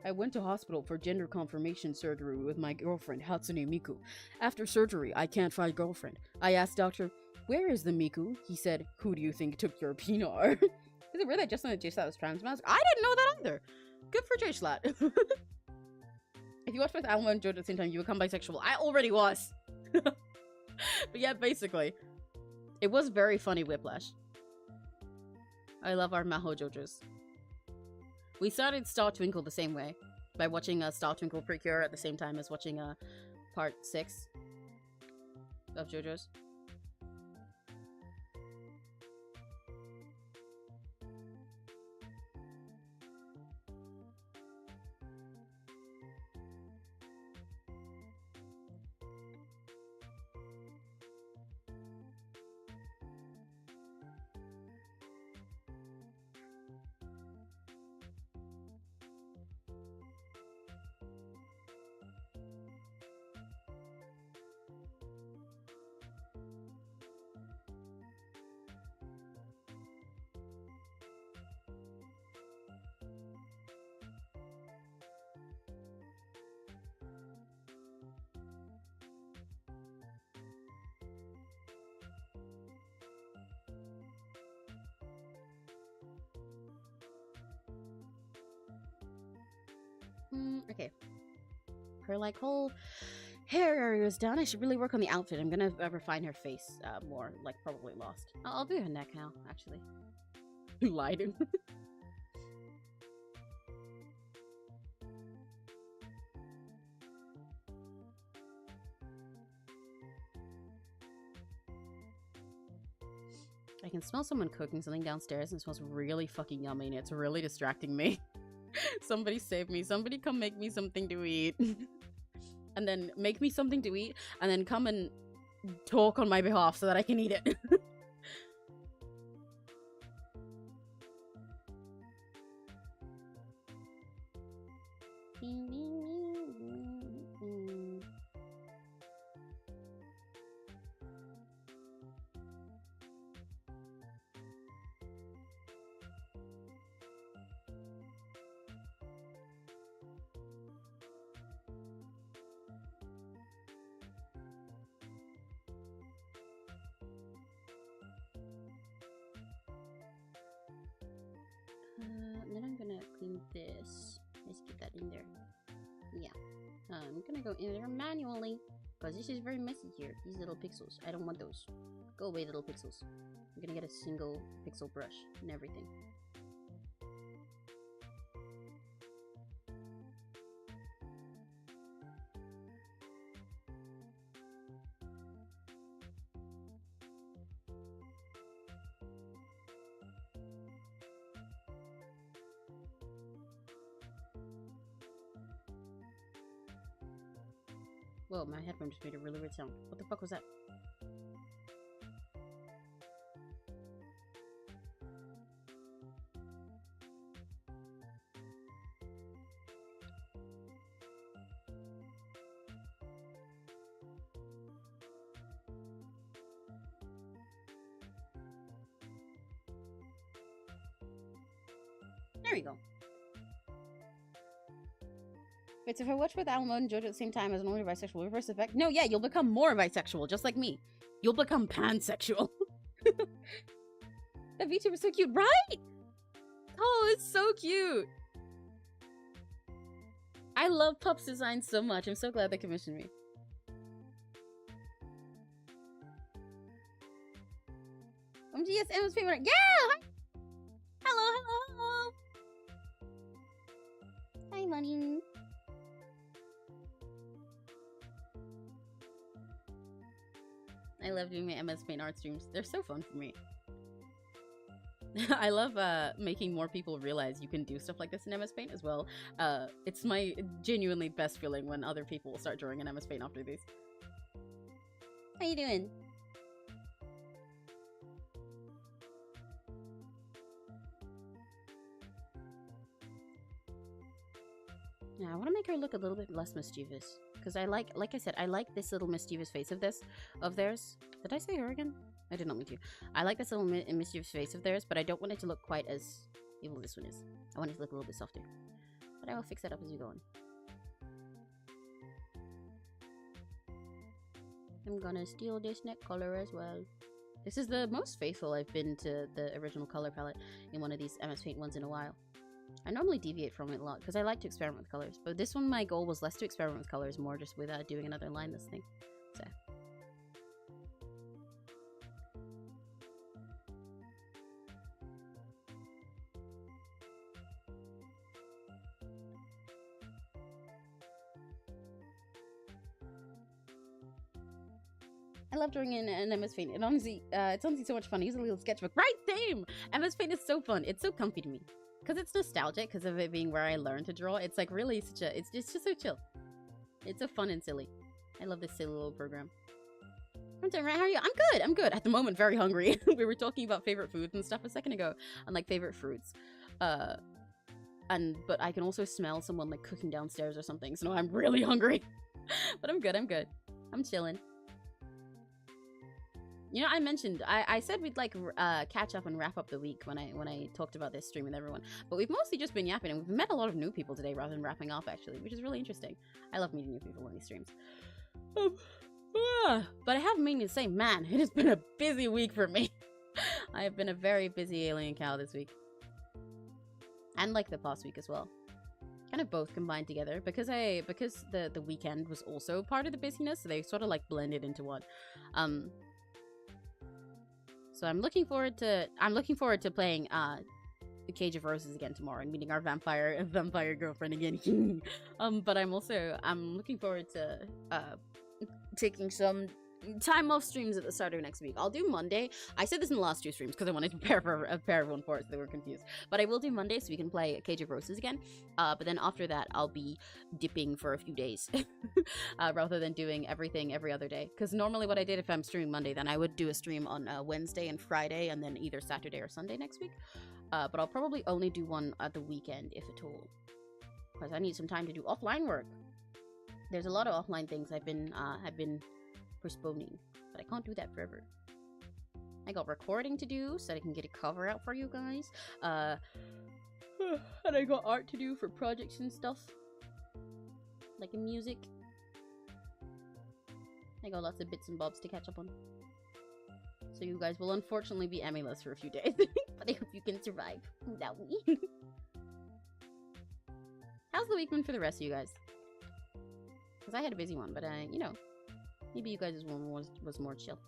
I went to hospital for gender confirmation surgery with my girlfriend, Hatsune Miku. After surgery, I can't find girlfriend. I asked doctor, where is the Miku? He said, who do you think took your pinar? Is it weird that Justin and J-Slat was trans mask? I didn't know that either. Good for J-Slat. If you watched both Alma and JoJo at the same time, you become bisexual. I already was. But yeah, basically. It was very funny whiplash. I love our Maho JoJo's. We started Star Twinkle the same way, by watching Star Twinkle Precure at the same time as watching part 6 of JoJo's. Okay. Her, like, whole hair area is done. I should really work on the outfit. I'm gonna refine her face more, like, probably lost. I'll do her neck now, actually. You lied. I can smell someone cooking something downstairs and it smells really fucking yummy and it's really distracting me. Somebody save me. Somebody come make me something to eat. And then make me something to eat and then come and talk on my behalf so that I can eat it. Then I'm gonna clean this. Let's get that in there. Yeah. I'm gonna go in there manually because this is very messy here. These little pixels. I don't want those. Go away, little pixels. I'm gonna get a single pixel brush and everything. Whoa, my headphone just made a really weird sound. What the fuck was that? There we go. Wait, so if I watch with Alamo and JoJo at the same time as an only bisexual reverse effect? No, yeah, you'll become more bisexual, just like me. You'll become pansexual. That VTuber's so cute, right? Oh, it's so cute. I love Pup's design so much. I'm so glad they commissioned me. Yes, Emma's favorite. Yeah! Hello, hello, hello. Hi, money. I love doing my MS Paint art streams. They're so fun for me. I love making more people realize you can do stuff like this in MS Paint as well. It's my genuinely best feeling when other people start drawing in MS Paint after these. How you doing? Yeah, I want to make her look a little bit less mischievous. Because I like I said, I like this little mischievous face of theirs. Did I say her again? I did not mean to. I like this little mischievous face of theirs, but I don't want it to look quite as evil as this one is. I want it to look a little bit softer. But I will fix that up as we go on. I'm gonna steal this neck color as well. This is the most faithful I've been to the original color palette in one of these MS Paint ones in a while. I normally deviate from it a lot because I like to experiment with colors, but this one my goal was less to experiment with colors, more just with doing another line this thing. So. I love drawing in an MS Paint. It's honestly so much fun. I use a little sketchbook. Right, same! MS Paint is so fun. It's so comfy to me. Because it's nostalgic, because of it being where I learned to draw. It's like really such a, it's just so chill. It's so fun and silly. I love this silly little program. I'm doing right, how are you? I'm good. At the moment, very hungry. We were talking about favorite foods and stuff a second ago, and like favorite fruits. But I can also smell someone like cooking downstairs or something, so no, I'm really hungry. But I'm good. I'm chilling. You know, I mentioned, I said we'd like catch up and wrap up the week when I talked about this stream with everyone, but we've mostly just been yapping, and we've met a lot of new people today rather than wrapping up actually, which is really interesting. I love meeting new people on these streams. But I have meaning to say, man, it has been a busy week for me. I have been a very busy alien cow this week, and like the past week as well. Kind of both combined together because the weekend was also part of the busyness, so they sort of like blended into one. So I'm looking forward to playing the Cage of Roses again tomorrow and meeting our vampire girlfriend again. But I'm looking forward to taking some time off streams at the start of next week. I'll do Monday. I said this in the last 2 streams because I wanted to prepare everyone for it so they were confused. But I will do Monday so we can play Cage of Roses again. But then after that, I'll be dipping for a few days rather than doing everything every other day. Because normally what I did if I'm streaming Monday, then I would do a stream on Wednesday and Friday and then either Saturday or Sunday next week. But I'll probably only do one at the weekend, if at all. Because I need some time to do offline work. There's a lot of offline things I've been postponing, but I can't do that forever. I got recording to do so that I can get a cover out for you guys. And I got art to do for projects and stuff, like in music. I got lots of bits and bobs to catch up on. So you guys will unfortunately be Emmyless for a few days, but I hope you can survive without me. How's the week been for the rest of you guys? Because I had a busy one, but you know, maybe you guys' one was more chill.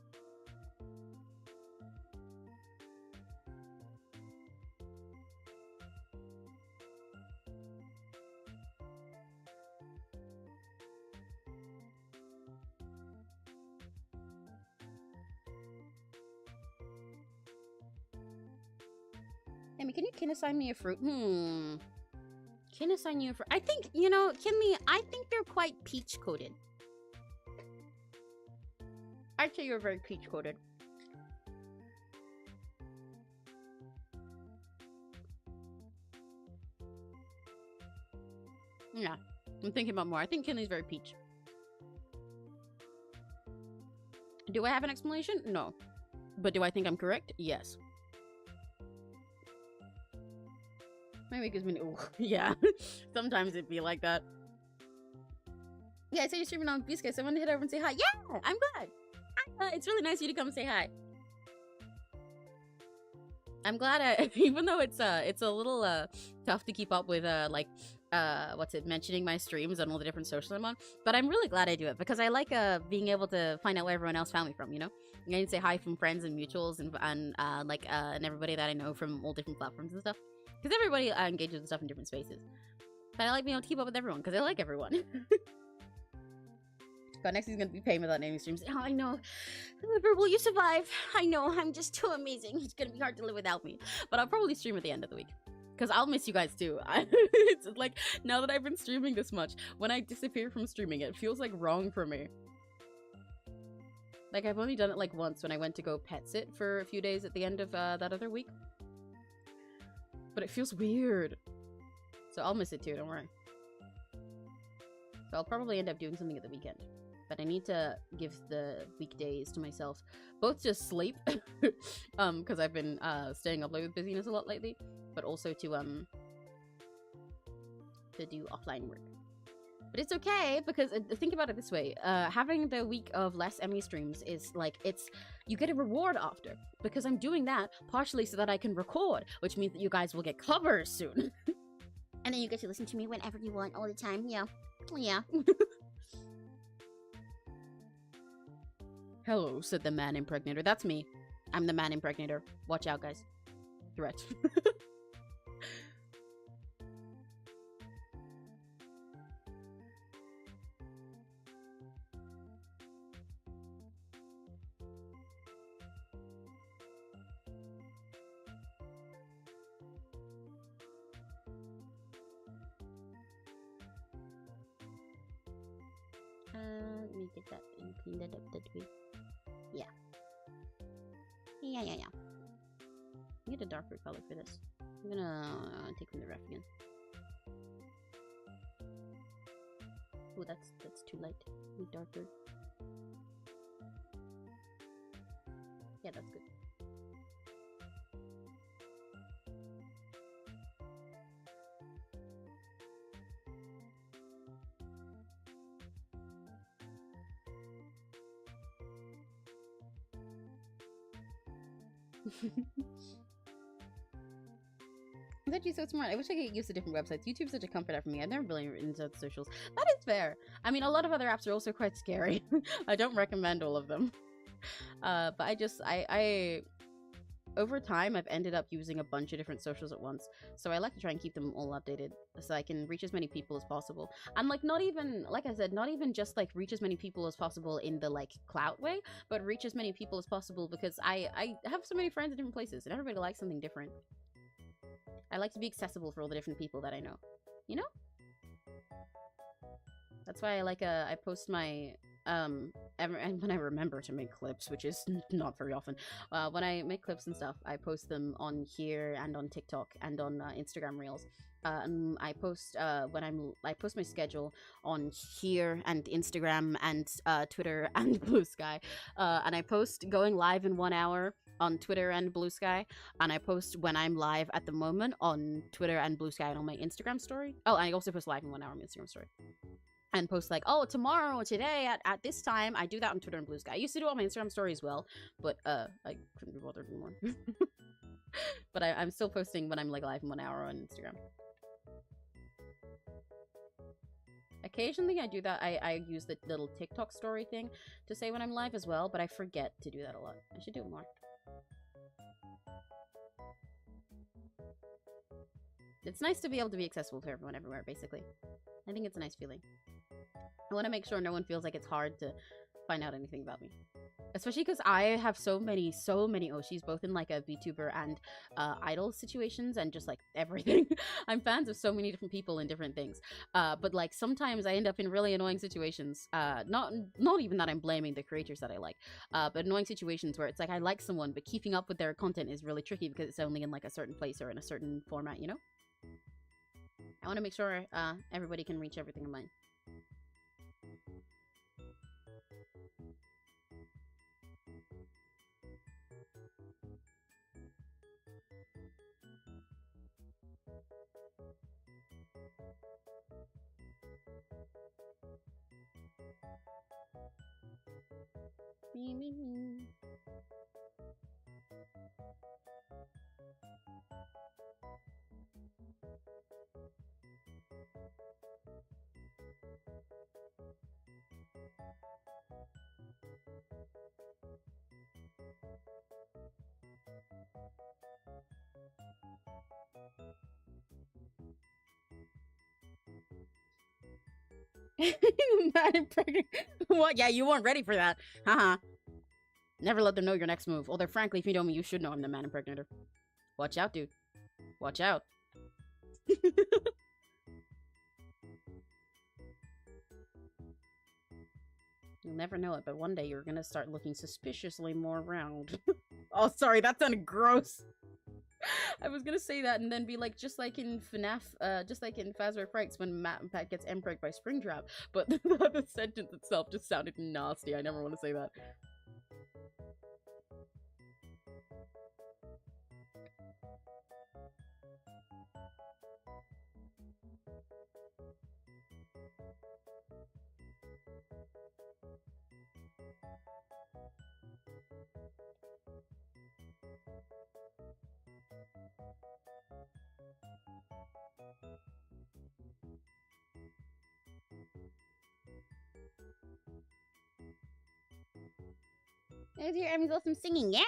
Amy, can you assign me a fruit? Can assign you a fruit? I think, you know, Kinley, I think they're quite peach-coated. I'd say you're very peach-coated. Yeah, I'm thinking about more. I think Kinley's very peach. Do I have an explanation? No. But do I think I'm correct? Yes. Maybe because we yeah. Sometimes it'd be like that. Yeah, I saw you're streaming on BSKY, so I wanted to head over and say hi. Yeah, I'm glad. It's really nice of you to come and say hi. I'm glad even though it's a little tough to keep up with mentioning my streams on all the different socials I'm on, but I'm really glad I do it because I like being able to find out where everyone else found me from, you know? I can say hi from friends and mutuals and everybody that I know from all different platforms and stuff. Because everybody engages with stuff in different spaces. But I like being able to keep up with everyone, because I like everyone. God, next he's going to be paying without naming streams. Oh, I know. However, will you survive? I know, I'm just too amazing. It's going to be hard to live without me. But I'll probably stream at the end of the week. Because I'll miss you guys too. It's like, now that I've been streaming this much, when I disappear from streaming, it feels like wrong for me. Like, I've only done it like once when I went to go pet sit for a few days at the end of that other week. But it feels weird. So I'll miss it too, don't worry. So I'll probably end up doing something at the weekend. But I need to give the weekdays to myself. Both to sleep. Because I've been staying up late with busyness a lot lately. But also to do offline work. But it's okay, because think about it this way. Having the week of less Emmy streams is like, you get a reward after. Because I'm doing that partially so that I can record, which means that you guys will get covers soon. And then you get to listen to me whenever you want, all the time. Yeah. Yeah. Hello, said the man impregnator. That's me. I'm the man impregnator. Watch out, guys. Threat. Let me get that and clean that up that way. Yeah. Yeah. I need a darker color for this. I'm gonna take from the ref again. Oh, that's too light. Need darker. Yeah, that's good. It's actually so smart. I wish I could get used to different websites. YouTube's such a comfort app for me. I've never really written into the socials. That is fair. I mean, a lot of other apps are also quite scary. I don't recommend all of them. But I over time, I've ended up using a bunch of different socials at once. So I like to try and keep them all updated so I can reach as many people as possible. And like, not even, like I said, not even just like reach as many people as possible in the like clout way, but reach as many people as possible because I have so many friends in different places and everybody likes something different. I like to be accessible for all the different people that I know, you know? That's why I like, I post my, and when I remember to make clips, which is not very often, when I make clips and stuff, I post them on here and on TikTok and on Instagram Reels. And I post I post my schedule on here and Instagram and Twitter and Blue Sky. And I post going live in 1 hour on Twitter and Blue Sky, and I post when I'm live at the moment on Twitter and Blue Sky and on my Instagram story. Oh, and I also post live in 1 hour on my Instagram story. And post like, oh, tomorrow or today at this time. I do that on Twitter and Blue Sky. I used to do it on my Instagram story as well, but I couldn't be bothered anymore. But I'm still posting when I'm like live in 1 hour on Instagram. Occasionally I do that. I use the little TikTok story thing to say when I'm live as well, but I forget to do that a lot. I should do it more. It's nice to be able to be accessible to everyone everywhere, basically. I think it's a nice feeling. I want to make sure no one feels like it's hard to find out anything about me. Especially because I have so many Oshis, both in like a VTuber and idol situations and just like everything. I'm fans of so many different people in different things. But like sometimes I end up in really annoying situations. Not even that I'm blaming the creators that I like, but annoying situations where it's like I like someone, but keeping up with their content is really tricky because it's only in like a certain place or in a certain format, you know? I want to make sure everybody can reach everything of mine. Me. Mad and pregnant. What? Yeah, you weren't ready for that. Haha. Never let them know your next move. Although, frankly, if you know me, you should know I'm the man impregnator. Watch out, dude. Watch out. You'll never know it, but one day you're gonna start looking suspiciously more round. Oh, sorry, that sounded gross. I was gonna say that and then be like, just like in FNAF, just like in Fazbear Frights when Matt and Pat gets empregged by Springtrap, but the sentence itself just sounded nasty. I never want to say that. Let's hear Emmy's awesome singing, yeah!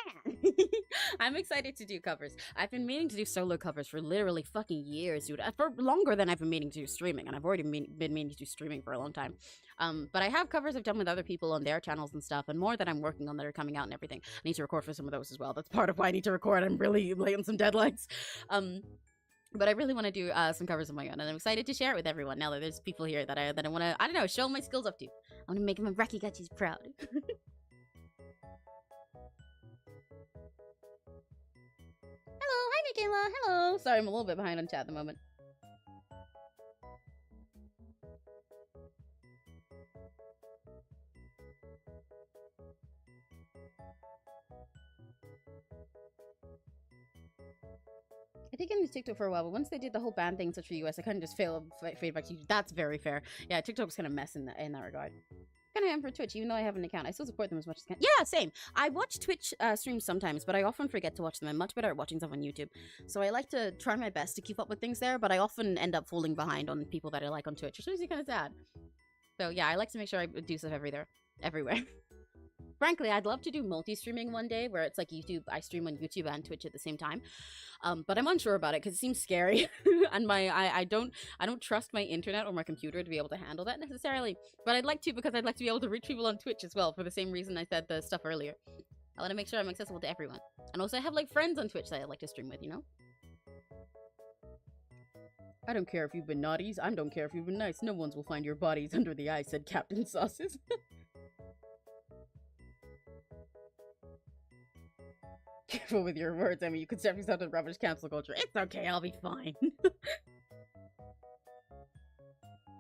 I'm excited to do covers. I've been meaning to do solo covers for literally fucking years, dude. For longer than I've been meaning to do streaming, and I've already been meaning to do streaming for a long time. But I have covers I've done with other people on their channels and stuff, and more that I'm working on that are coming out and everything. I need to record for some of those as well. That's part of why I need to record. I'm really late on some deadlines. But I really want to do some covers of my own, and I'm excited to share it with everyone now that there's people here that I want to, I don't know, show my skills up to. I want to make my Rakigachis proud. Hello, hi Michaela, hello. Sorry, I'm a little bit behind on chat at the moment. I did get into TikTok for a while, but once they did the whole ban thing such for US, I kind of just fade back to YouTube. That's very fair. Yeah, TikTok was kind of mess in that regard. Kind of am for Twitch, even though I have an account. I still support them as much as I can. Yeah, same. I watch Twitch streams sometimes, but I often forget to watch them. I'm much better at watching stuff on YouTube. So I like to try my best to keep up with things there, but I often end up falling behind on people that I like on Twitch, which is kind of sad. So yeah, I like to make sure I do stuff everywhere. frankly, I'd love to do multi-streaming one day where it's like YouTube, I stream on YouTube and Twitch at the same time. But I'm unsure about it because it seems scary, and I don't trust my internet or my computer to be able to handle that necessarily. But I'd like to, because I'd like to be able to reach people on Twitch as well, for the same reason I said the stuff earlier. I want to make sure I'm accessible to everyone, and also I have like friends on Twitch that I'd like to stream with, you know. I don't care if you've been naughty. I don't care if you've been nice. No one's will find your bodies under the ice, said Captain Sauces. Careful with your words. I mean, you could set yourself to rubbish cancel culture. It's okay. I'll be fine.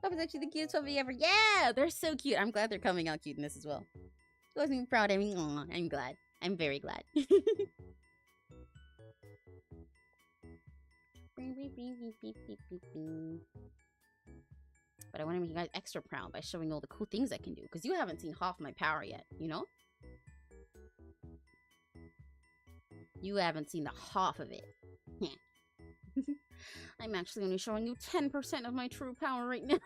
That was actually the cutest puppy ever. Yeah, they're so cute. I'm glad they're coming out cute in this as well. I wasn't proud of me. Aw, I'm glad. I'm very glad. But I want to make you guys extra proud by showing all the cool things I can do, because you haven't seen half my power yet, you know? You haven't seen the half of it. I'm actually only showing you 10% of my true power right now.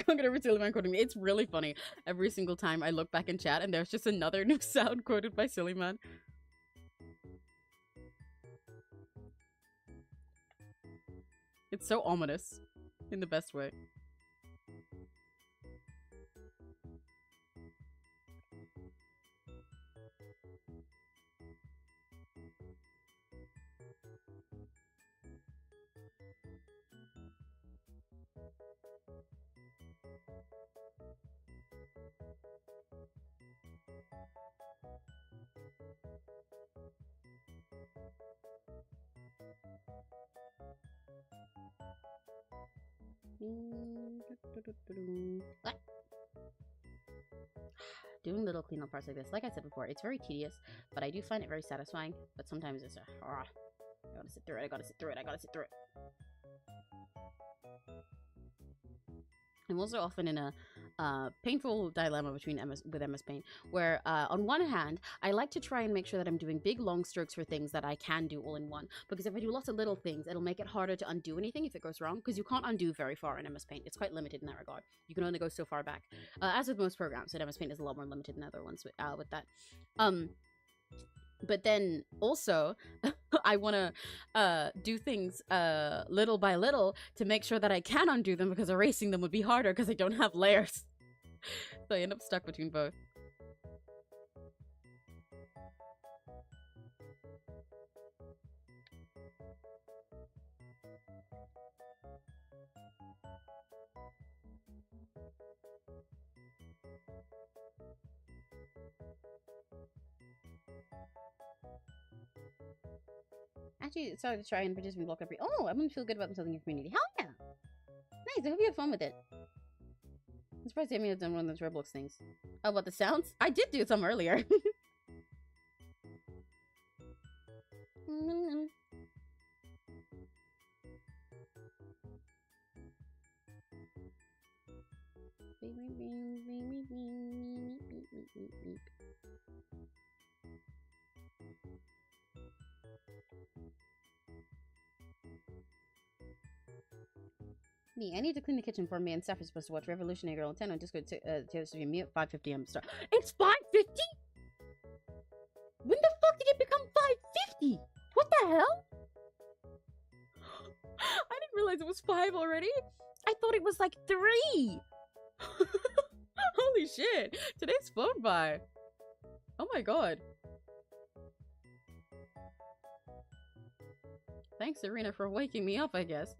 I'm gonna read Man quoting me. It's really funny. Every single time I look back in chat and there's just another new sound quoted by Silly Man. It's so ominous. In the best way. What? Doing little cleanup parts like this, like I said before, it's very tedious, but I do find it very satisfying. But sometimes it's I gotta sit through it, I gotta sit through it, I gotta sit through it. I'm also often in a painful dilemma with MS Paint, where on one hand, I like to try and make sure that I'm doing big long strokes for things that I can do all in one, because if I do lots of little things, it'll make it harder to undo anything if it goes wrong, because you can't undo very far in MS Paint. It's quite limited in that regard. You can only go so far back, as with most programs, and MS Paint is a lot more limited than other ones with that. But then also, I want to do things little by little to make sure that I can undo them, because erasing them would be harder because I don't have layers. So I end up stuck between both. Actually, started to try and participate in block every. Oh, I'm gonna feel good about themselves in your community. Hell yeah! Nice. I hope you had fun with it. I'm surprised Amy has done one of those Roblox things. Oh, about the sounds? I did do some earlier. Me, I need to clean the kitchen for me, and Steph is supposed to watch Revolutionary Girl 10 on Discord to be me at 5:50 am start. It's 5:50? When the fuck did it become 5:50? What the hell? I didn't realize it was 5 already. I thought it was like 3. Holy shit. Today's flown by. Oh my god. Thanks, Serena, for waking me up, I guess.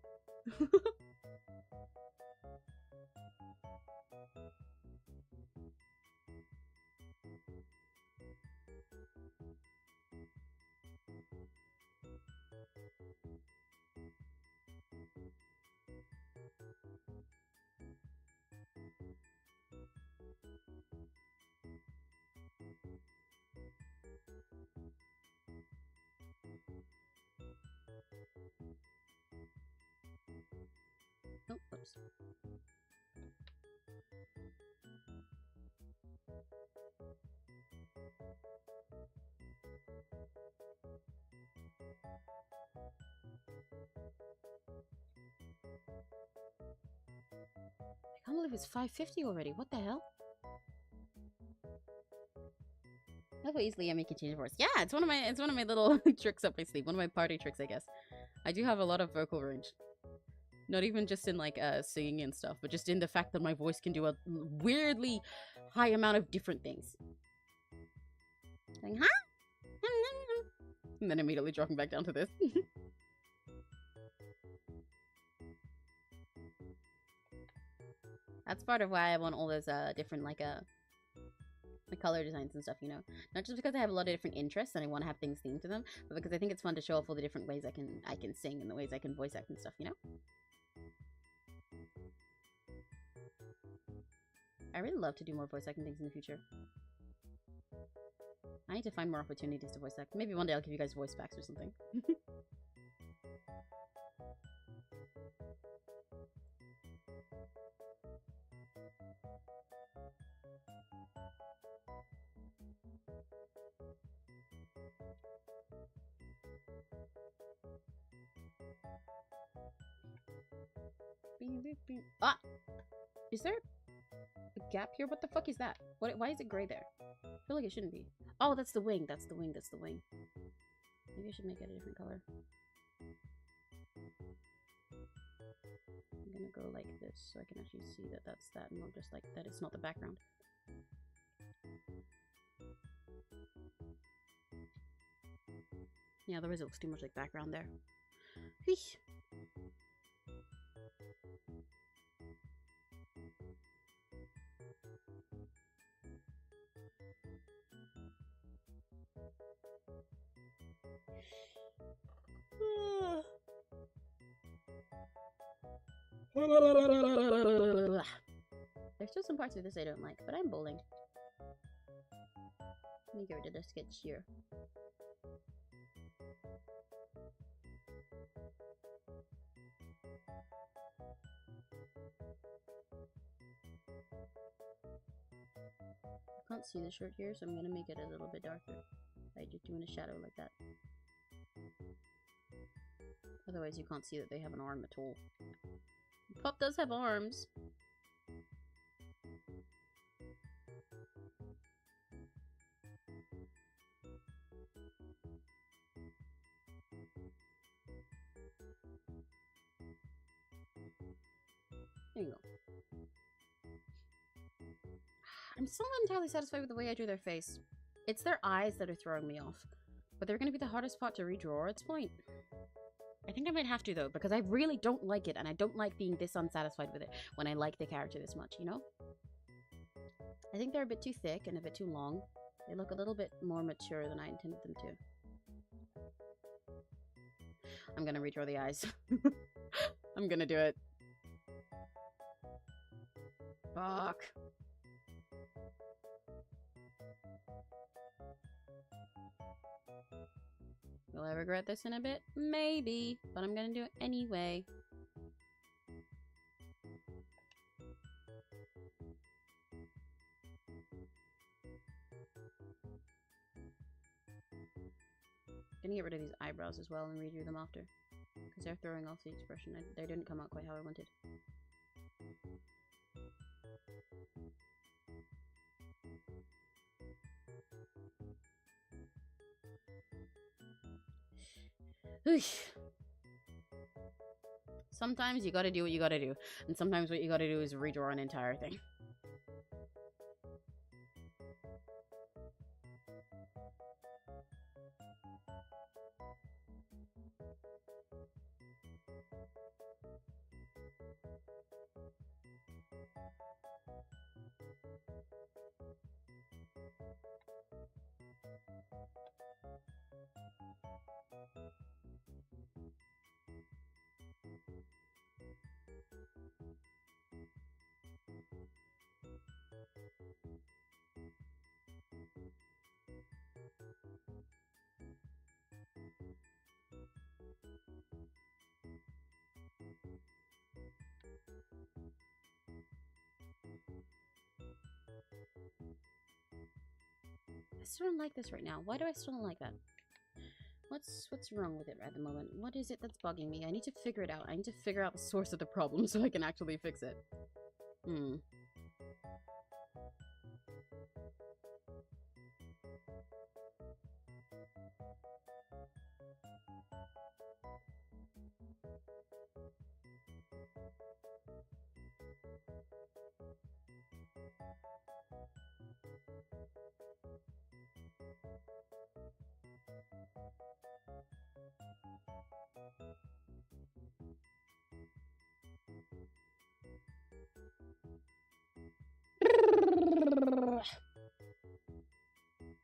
tropes. I can't believe it's 5:50 already. What the hell? Look how easily Emmy can change voice. Yeah, it's one of my little tricks up my sleeve. One of my party tricks, I guess. I do have a lot of vocal range. Not even just in like singing and stuff, but just in the fact that my voice can do a weirdly high amount of different things. Like, huh? And then immediately dropping back down to this. That's part of why I want all those different like color designs and stuff, you know. Not just because I have a lot of different interests and I want to have things themed to them, but because I think it's fun to show off all the different ways I can sing and the ways I can voice act and stuff, you know. I really love to do more voice acting things in the future. I need to find more opportunities to voice act. Maybe one day I'll give you guys voice packs or something. Ah! Is there a gap here? What the fuck is that? Why is it gray there? I feel like it shouldn't be. Oh, that's the wing. That's the wing. That's the wing. Maybe I should make it a different color. I'm gonna go like this so I can actually see that that's that and not just like that it's not the background. Yeah, otherwise it looks too much like background there. Wheesh. There's still some parts of this I don't like, but I'm bowling. Let me get rid of the sketch here. I can't see the shirt here, so I'm gonna make it a little bit darker by just doing a shadow like that. Otherwise you can't see that they have an arm at all. Pup does have arms. There you go. I'm still not entirely satisfied with the way I drew their face. It's their eyes that are throwing me off. But they're going to be the hardest part to redraw at this point. I think I might have to, though, because I really don't like it, and I don't like being this unsatisfied with it when I like the character this much, you know? I think they're a bit too thick and a bit too long. They look a little bit more mature than I intended them to. I'm gonna redraw the eyes. I'm gonna do it. Fuck. Will I regret this in a bit? Maybe, but I'm gonna do it anyway. Gonna get rid of these eyebrows as well and redo them after, because they're throwing off the expression. They didn't come out quite how I wanted. Sometimes you gotta do what you gotta do, and sometimes what you gotta do is redraw an entire thing. still don't like this right now. Why do I still don't like that? What's wrong with it at the moment? What is it that's bugging me? I need to figure it out. I need to figure out the source of the problem so I can actually fix it.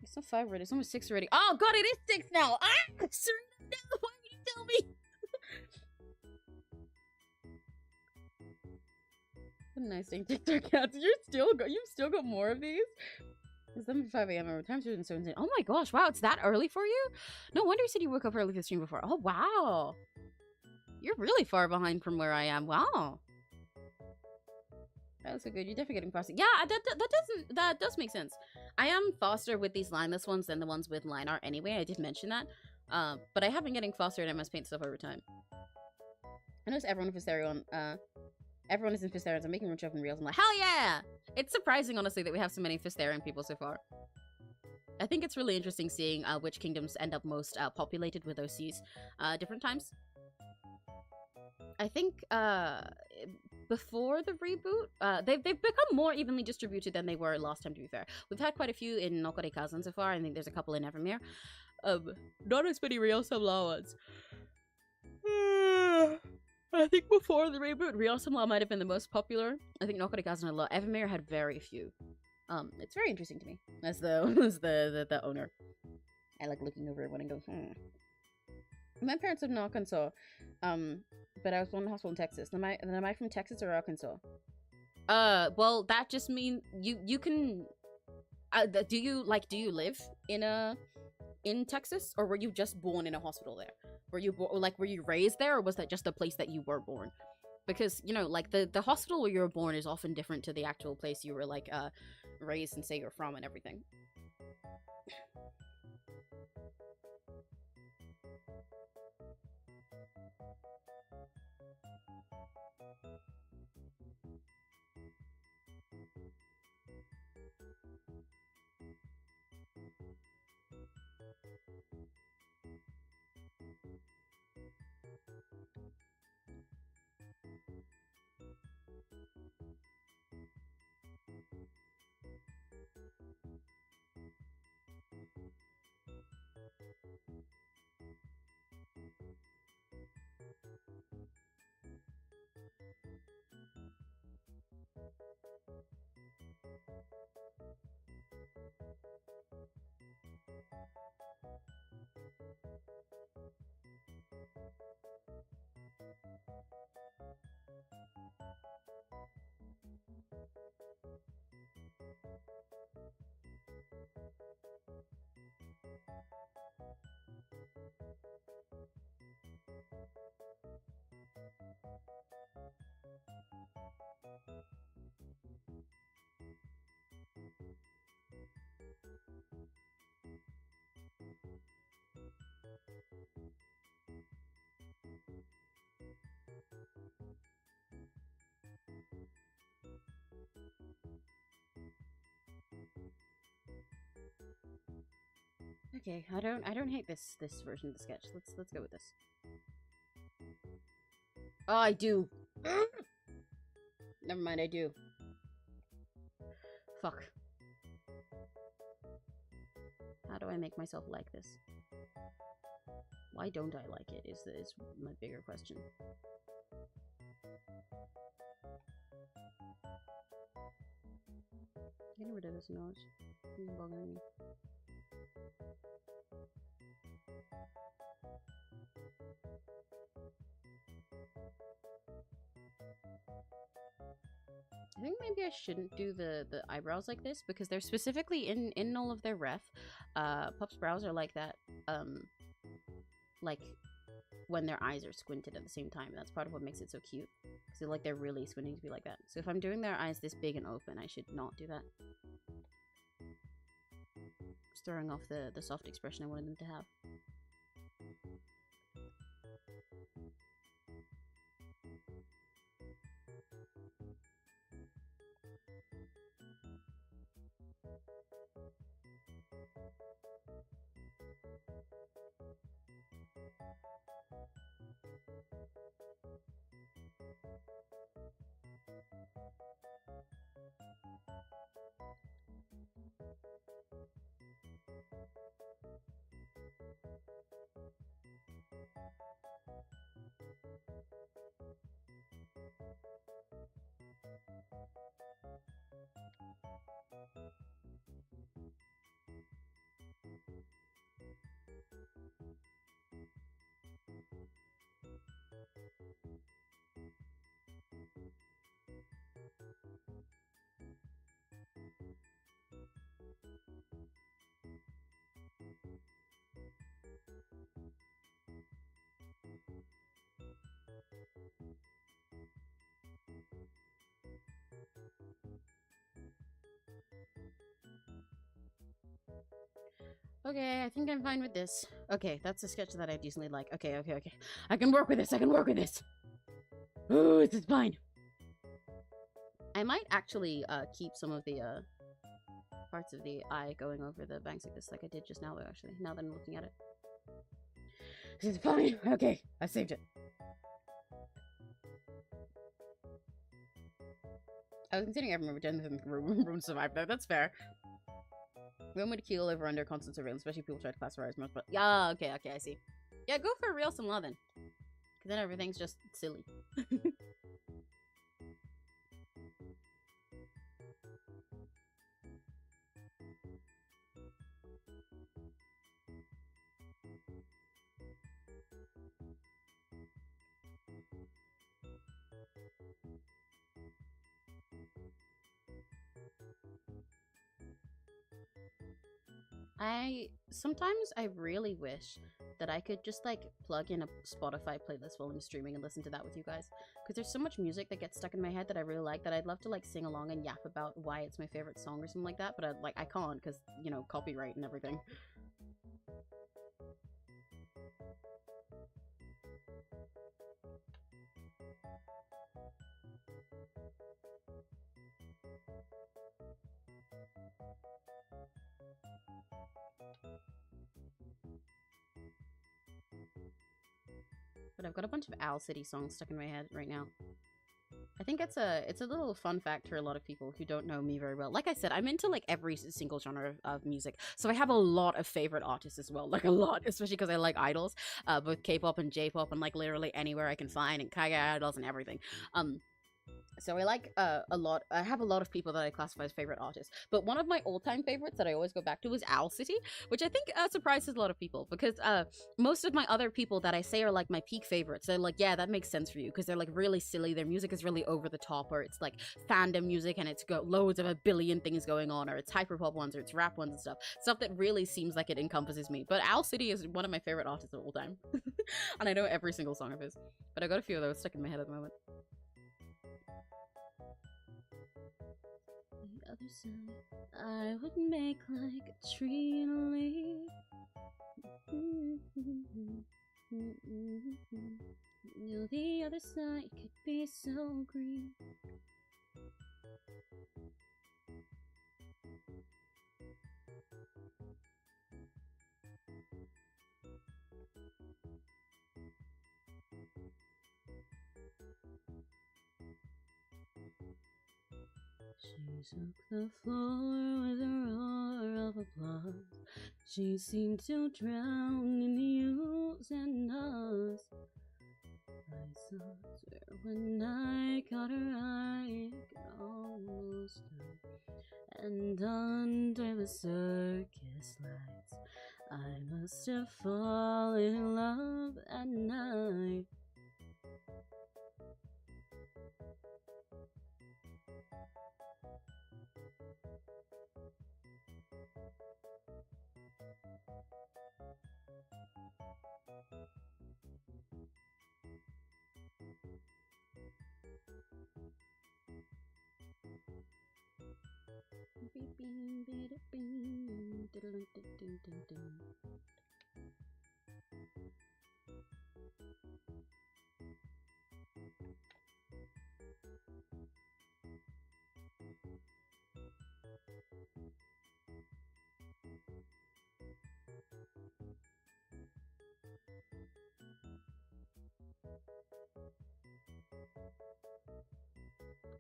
It's not 5 already. It's almost 6 already. Oh god, it is 6 now! Ah! Serena, no! Why would you tell me? What a nice thing, TikTok cats. You've still got more of these? It's 7:05 a.m. Our time's 17. Oh my gosh, wow, it's that early for you? No wonder you said you woke up early for the stream before. Oh wow. You're really far behind from where I am. Wow. That was so good. You're definitely getting faster. Yeah, that does make sense. I am faster with these lineless ones than the ones with line art anyway. I did mention that. But I have been getting faster at MS Paint stuff over time. I noticed everyone in Fisterion, everyone is in Fisterion. I'm making much up in Reels. I'm like, hell yeah! It's surprising, honestly, that we have so many Fisterion people so far. I think it's really interesting seeing which kingdoms end up most populated with OCs different times. I think before the reboot, they've become more evenly distributed than they were last time, to be fair. We've had quite a few in Nokore Kazan so far. I think there's a couple in Evermere. Not as many Real Samla ones. I think before the reboot, Real Samla might have been the most popular. I think Nokore Kazan a lot. Evermere had very few. It's very interesting to me as the owner. I like looking over everyone and go, My parents live in Arkansas, but I was born in a hospital in Texas. Am I from Texas or Arkansas? Well, that just means you can. Do you live in Texas, or were you just born in a hospital there? Were you raised there, or was that just the place that you were born? Because you know, like the hospital where you were born is often different to the actual place you were raised and say you're from and everything. Okay, I don't hate this version of the sketch. Let's go with this. Oh, I do. Never mind, I do. Fuck. How do I make myself like this? Why don't I like it is my bigger question. Getting rid of this nose. It's bothering me. I think maybe I shouldn't do the eyebrows like this because they're specifically in all of their ref. Pup's brows are like that, like when their eyes are squinted at the same time. That's part of what makes it so cute. So like they're really squinting to be like that. So if I'm doing their eyes this big and open, I should not do that. Just throwing off the soft expression I wanted them to have. Okay, I think I'm fine with this. Okay, that's a sketch that I decently like. Okay. I can work with this. Oh, this is fine. I might actually keep some of the parts of the eye going over the bangs like this, like I did just now, though, actually, now that I'm looking at it. This is fine. Okay, I saved it. I was considering everyone pretending the room survived, though. That's fair. Room would kill over under constant surveillance, especially if people try to classify as much. But yeah, okay, I see. Yeah, go for real some law then, because then everything's just silly. Sometimes I really wish that I could just like plug in a Spotify playlist while I'm streaming and listen to that with you guys, because there's so much music that gets stuck in my head that I really like that I'd love to like sing along and yap about why it's my favorite song or something like that, but I can't because, you know, copyright and everything. But I've got a bunch of Owl City songs stuck in my head right now. I think it's a little fun fact for a lot of people who don't know me very well. Like I said, I'm into like every single genre of music, so I have a lot of favorite artists as well, like a lot, especially because I like idols, both K-pop and J-pop, and like literally anywhere I can find, and Kaiga idols and everything. So I like a lot. I have a lot of people that I classify as favorite artists. But one of my all-time favorites that I always go back to is Owl City, which I think surprises a lot of people because most of my other people that I say are like my peak favorites. They're like, yeah, that makes sense for you because they're like really silly. Their music is really over the top, or it's like fandom music and it's got loads of a billion things going on, or it's hyperpop ones, or it's rap ones and stuff that really seems like it encompasses me. But Owl City is one of my favorite artists of all time, and I know every single song of his. But I got a few of those stuck in my head at the moment. The other side, I would make like a tree and a leaf. You know, the other side could be so green. She shook the floor with a roar of applause. She seemed to drown in the yous and us. I swear when I caught her eye, it could almost stop. And under the circus lights, I must have fallen in love at night.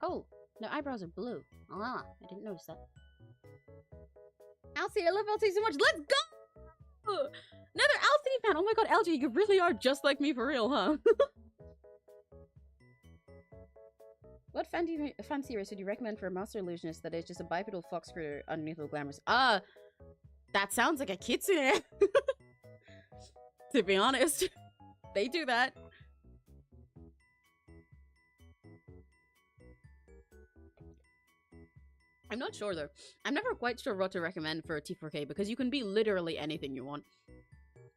Oh, their eyebrows are blue. Ah, I didn't notice that. Elsie, I love Elsie so much. Let's go! Another Elsie fan. Oh my god, LG, you really are just like me for real, huh? What fancy race would you recommend for a master illusionist that is just a bipedal fox critter underneath the glamorous? That sounds like a kitsune. To be honest, they do that. I'm not sure though. I'm never quite sure what to recommend for a T4K because you can be literally anything you want.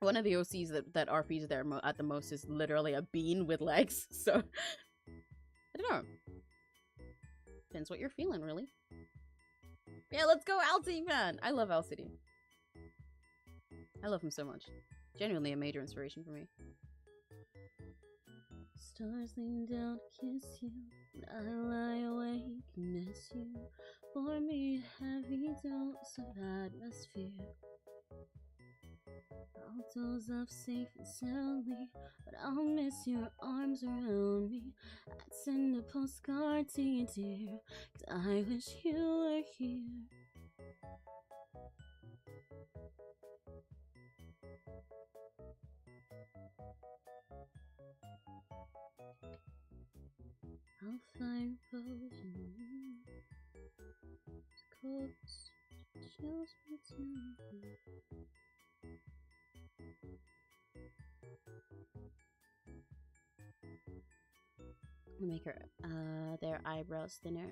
One of the OCs that RPs there at the most is literally a bean with legs, so I don't know. Depends what you're feeling, really. Yeah, let's go Alcity, man! I love Alcity. I love him so much. Genuinely a major inspiration for me. Stars lean down to kiss you, and I lie awake and miss you. For me, heavy dose of atmosphere. I'll doze off safe and soundly, but I'll miss your arms around me. I'd send a postcard to you, dear, 'cause I wish you were here. I'll find potion. Coats, chills me too. We'll make her their eyebrows thinner.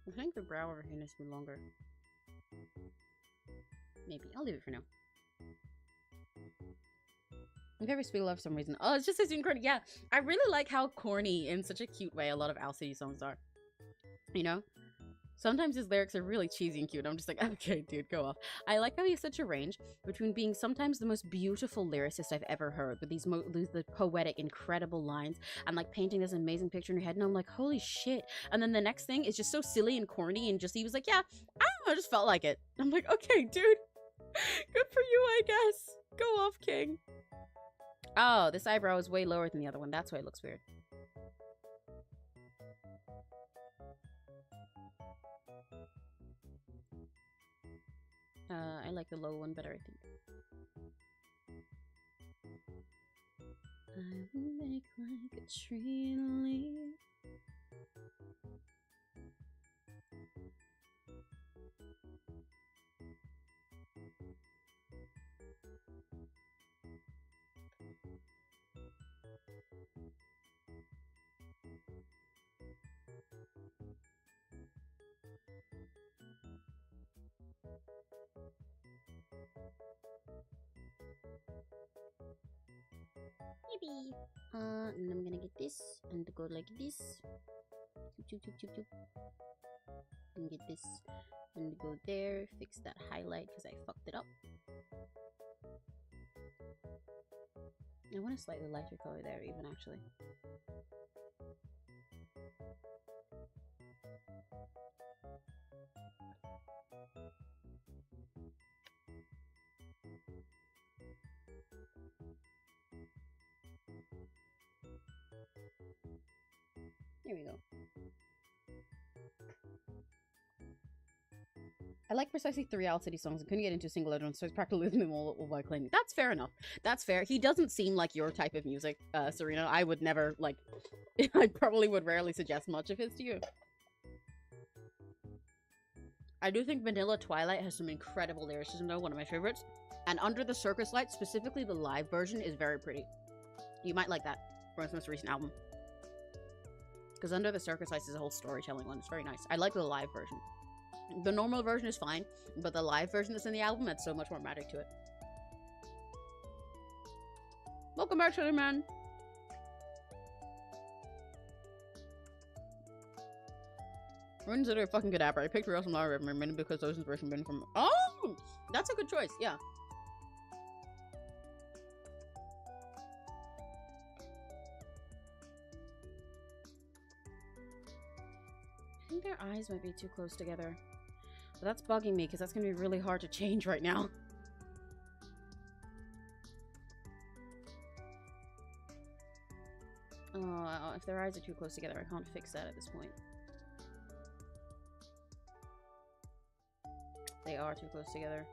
I think the brow over here needs to be longer. Maybe. I'll leave it for now. My favorite Spiegel for some reason. Oh, it's just so corny. Yeah, I really like how corny in such a cute way a lot of Alcity songs are. You know? Sometimes his lyrics are really cheesy and cute. I'm just like, okay, dude, go off. I like how he has such a range between being sometimes the most beautiful lyricist I've ever heard, with these the poetic, incredible lines, and like painting this amazing picture in your head, and I'm like, holy shit. And then the next thing is just so silly and corny, and just he was like, yeah, I don't know, I just felt like it. I'm like, okay, dude, good for you, I guess. Go off, king. Oh, this eyebrow is way lower than the other one. That's why it looks weird. I like the low one better, I think. I will make like a tree and leaf. Maybe. And I'm gonna get this and go like this. Choop, choop, choop, choop. And get this and go there. Fix that highlight because I fucked it up. I want a slightly lighter color there, even actually. Here we go. I like precisely 3 Owl City songs and couldn't get into a single other one, so I was practically listening to them all while claiming. That's fair enough. That's fair. He doesn't seem like your type of music, Serena. I would never, like, I probably would rarely suggest much of his to you. I do think Vanilla Twilight has some incredible lyricism, though, one of my favorites. And Under the Circus Lights, specifically the live version, is very pretty. You might like that from his most recent album. Because Under the Circus Lights is a whole storytelling one. It's very nice. I like the live version. The normal version is fine, but the live version that's in the album adds so much more magic to it. Welcome back, Sugar Man. Ruins are a fucking good app. I picked Real from Lara River mainly because those inspiration been from. Oh, that's a good choice. Yeah. I think their eyes might be too close together. But that's bugging me because that's going to be really hard to change right now. Oh, if their eyes are too close together, I can't fix that at this point. They are too close together.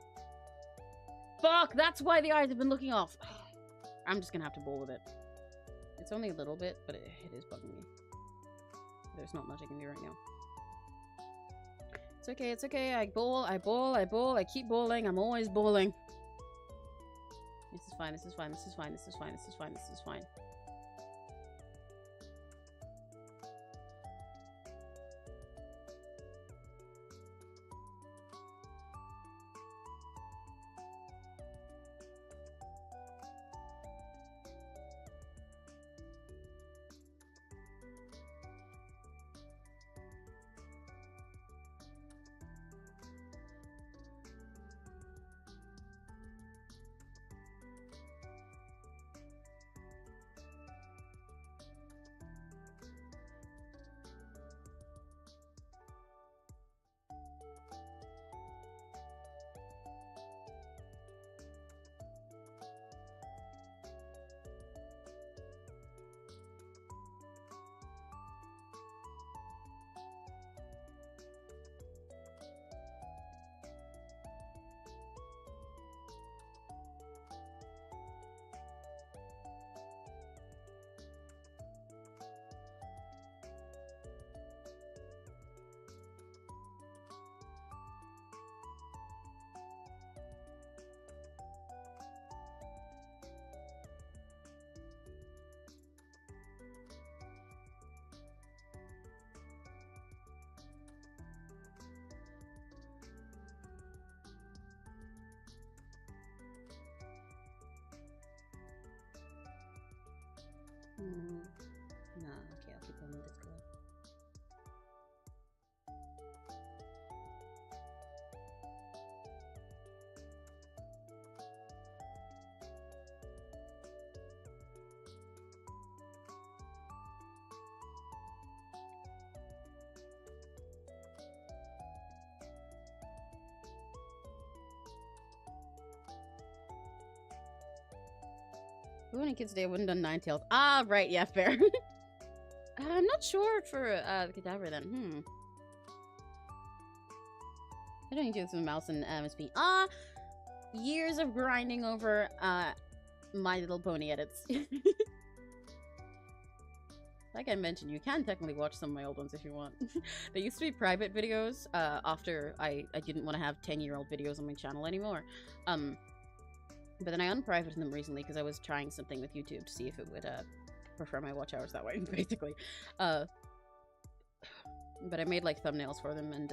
Fuck! That's why the eyes have been looking off. I'm just going to have to bowl with it. It's only a little bit, but it is bugging me. There's not much I can do right now. It's okay, it's okay. I bowl, I bowl, I bowl. I keep bowling. I'm always bowling. This is fine, this is fine, this is fine, this is fine, this is fine, this is fine. Nah, okay, I'll keep going with this color. Ruining Kids Day, I wouldn't done Ninetales. Ah, right, yeah, fair. I'm not sure for the cadaver then. I don't need to do this with mouse and MSP. Years of grinding over My Little Pony edits. Like I mentioned, you can technically watch some of my old ones if you want. They used to be private videos after I didn't want to have 10-year-old videos on my channel anymore. But then I unprivated them recently because I was trying something with YouTube to see if it would prefer my watch hours that way, basically. But I made like thumbnails for them and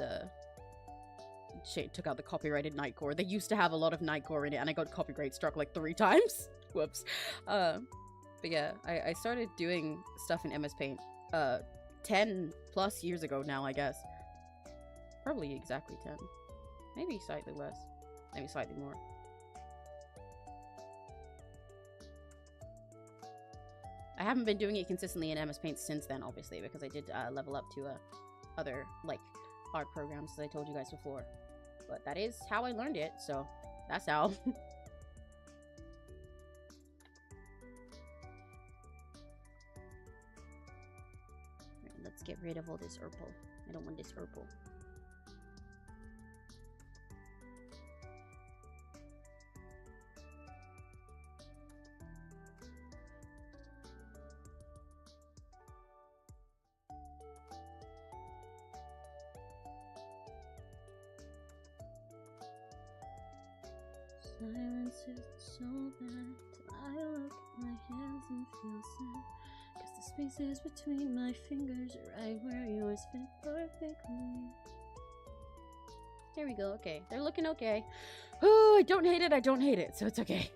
took out the copyrighted Nightcore. They used to have a lot of Nightcore in it and I got copyright struck like 3 times. Whoops. But yeah, I started doing stuff in MS Paint 10 plus years ago now, I guess. Probably exactly 10. Maybe slightly less. Maybe slightly more. I haven't been doing it consistently in MS Paint since then, obviously, because I did level up to other, like, art programs, as I told you guys before. But that is how I learned it, so that's how. Right, let's rid of all this purple. I don't want this purple. Silence is so bad till I look at my hands and feel sad. Cause the spaces between my fingers are right where yours fit perfectly. There we go, okay. They're looking okay. Oh, I don't hate it, so it's okay.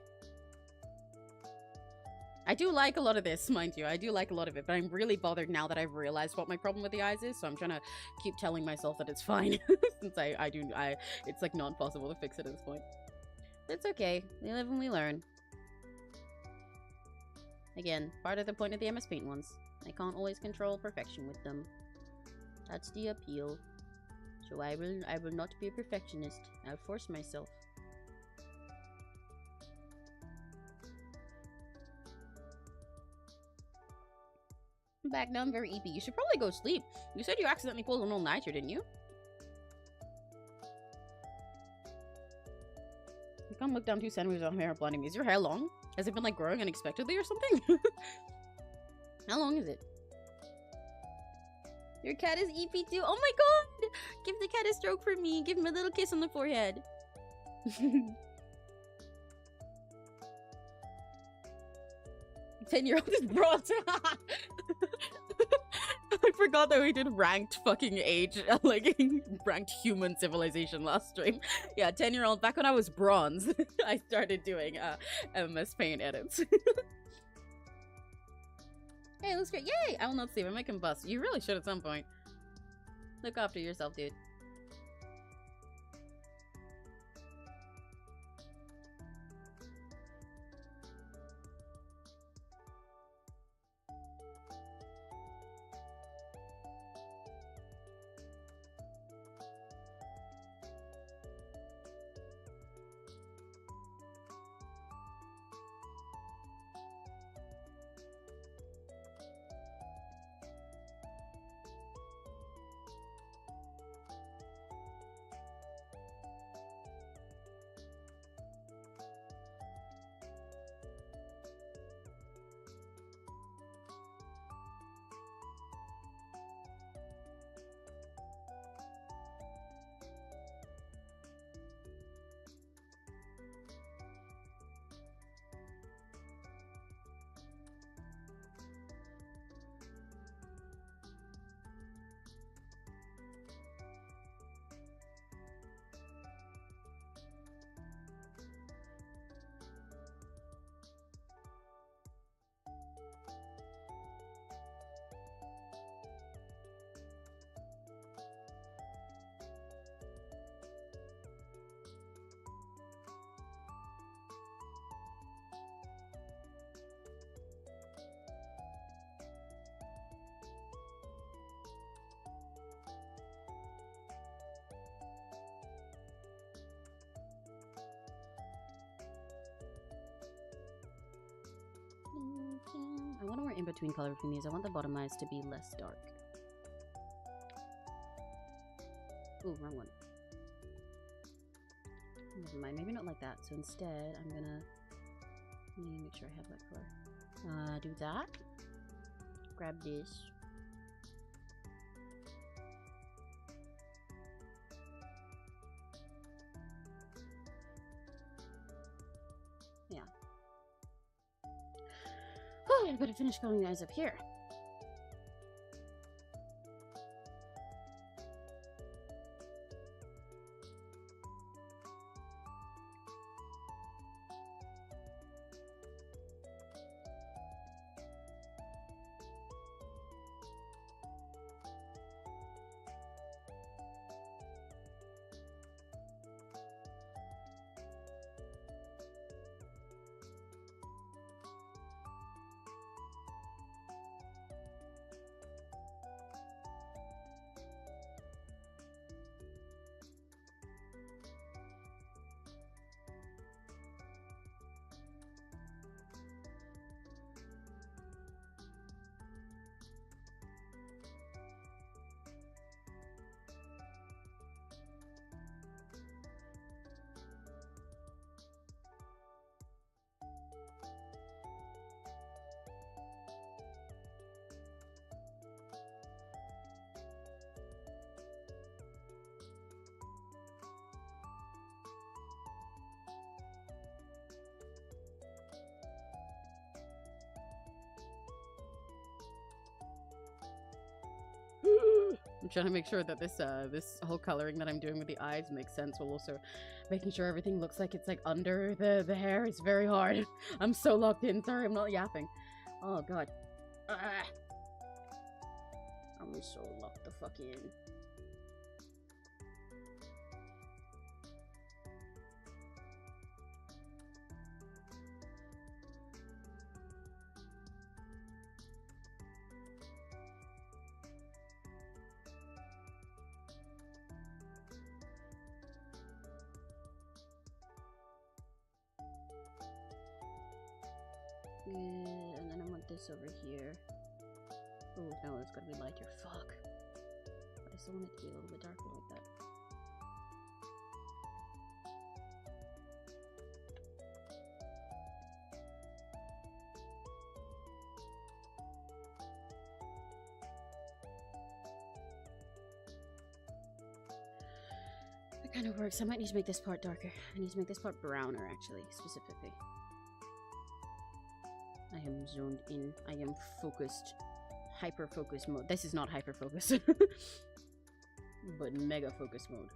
I do like a lot of this, mind you. I do like a lot of it, but I'm really bothered now that I've realized what my problem with the eyes is, so I'm trying to keep telling myself that it's fine. Since it's like not possible to fix it at this point. It's okay. We live and we learn. Again, part of the point of the MS Paint ones. I can't always control perfection with them. That's the appeal. So I will not be a perfectionist. I'll force myself. I'm back now. I'm very EP. You should probably go sleep. You said you accidentally pulled an all-nighter, didn't you? You can't look down 2 centimeters on hair blinding me. Is your hair long? Has it been like growing unexpectedly or something? How long is it? Your cat is EP too. Oh my god! Give the cat a stroke for me. Give him a little kiss on the forehead. 10-year-old is brought. I forgot that we did ranked fucking age, like ranked human civilization last stream. Yeah, 10-year-old. Back when I was bronze, I started doing MS Paint edits. Hey, looks great. Yay! I will not sleep. I'm making bust. You really should at some point. Look after yourself, dude. I want to wear in-between color between these. I want the bottom eyes to be less dark. Ooh, wrong one. Never mind, maybe not like that. So instead, I'm gonna... Let me make sure I have that color. Do that. Grab this. Yeah. Oh, I better finish coloring the eyes up here. I'm trying to make sure that this whole coloring that I'm doing with the eyes makes sense, while also making sure everything looks like it's like under the hair. It's very hard. I'm so locked in. Sorry, I'm not yapping. Oh god. I'm so locked the fuck in. And then I want this over here. Oh no, it's gotta be lighter. Fuck. But I still want it to be a little bit darker like that. That kind of works. I might need to make this part darker. I need to make this part browner, actually, specifically. I am zoned in. I am focused. Hyper-focus mode. This is not hyper-focus. But mega-focus mode.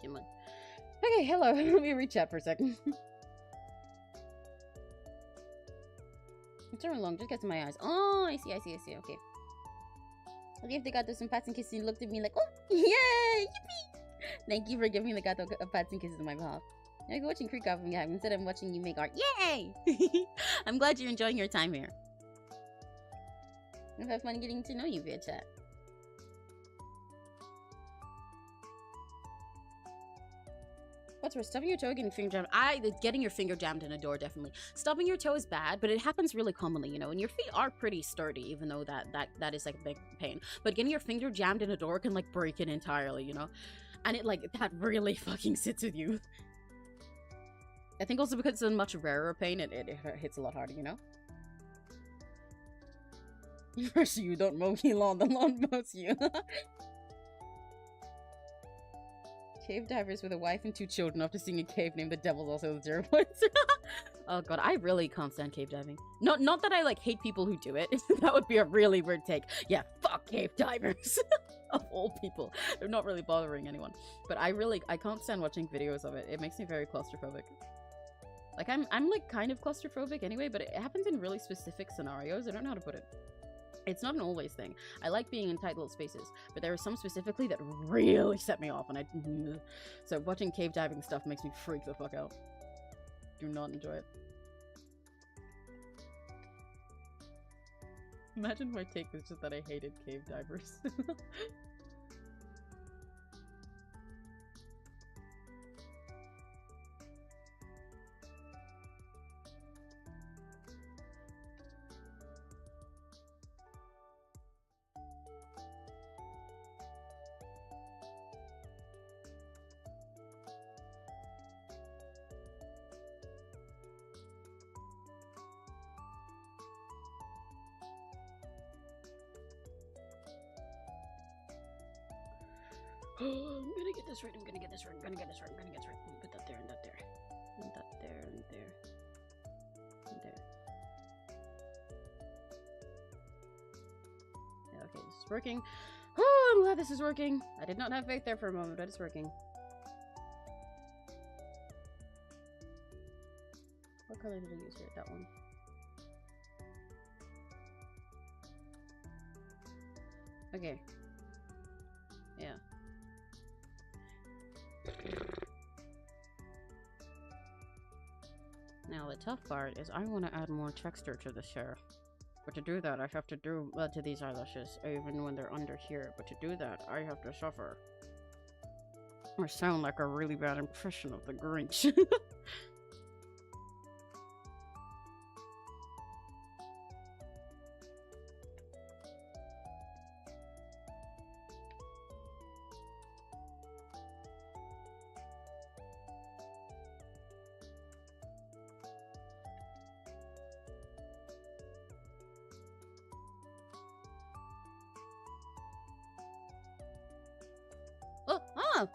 Come on. Okay, hello. Let me reach out for a second. It's turn long, just gets in my eyes. Oh, I see. Okay. I gave the gato some pats and kisses. He looked at me like, oh, yay, yippee! Thank you for giving the gato pats and kisses on my behalf. I'm watching Creek off and instead I'm watching you make art. Yay! I'm glad you're enjoying your time here. I've had fun getting to know you via chat. What's worse, stubbing your toe or getting finger jammed? Getting your finger jammed in a door, definitely. Stubbing your toe is bad, but it happens really commonly, you know, and your feet are pretty sturdy, even though that is like a big pain. But getting your finger jammed in a door can like break it entirely, you know? And it like, that really fucking sits with you. I think also because it's a much rarer pain, it hits a lot harder, you know? First you don't mow your lawn, the lawn mows you. Cave divers with a wife and 2 children after seeing a cave named the Devil's also 0 points. Oh god, I really can't stand cave diving. Not that I like hate people who do it. That would be a really weird take. Yeah, fuck cave divers. Of all people. They're not really bothering anyone. But I can't stand watching videos of it. It makes me very claustrophobic. Like I'm like kind of claustrophobic anyway, but it happens in really specific scenarios. I don't know how to put it. It's not an always thing. I like being in tight little spaces, but there are some specifically that really set me off, and so watching cave diving stuff makes me freak the fuck out. Do not enjoy it. Imagine my take was just that I hated cave divers. I'm gonna get this right. I'm gonna get this right. I'm gonna get this right. I'm gonna get this right. I'm gonna put that there and that there. And that there and there. And there. Yeah, okay, this is working. Oh, I'm glad this is working. I did not have faith there for a moment, but it's working. What color did I use here? That one. Okay. Yeah. Now the tough part is I want to add more texture to this hair. But to do that I have to do to these eyelashes even when they're under here. But to do that I have to suffer. Or sound like a really bad impression of the Grinch.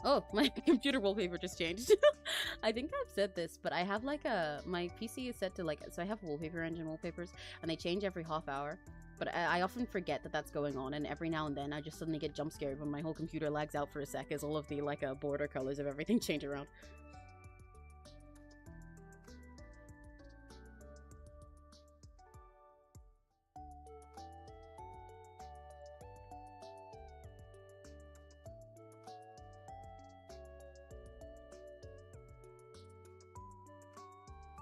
Oh, my computer wallpaper just changed. I think I've said this, but I have like my PC is set to like, so I have wallpaper engine wallpapers and they change every half hour. But I often forget that that's going on, and every now and then I just suddenly get jump scared when my whole computer lags out for a sec as all of the like border colors of everything change around.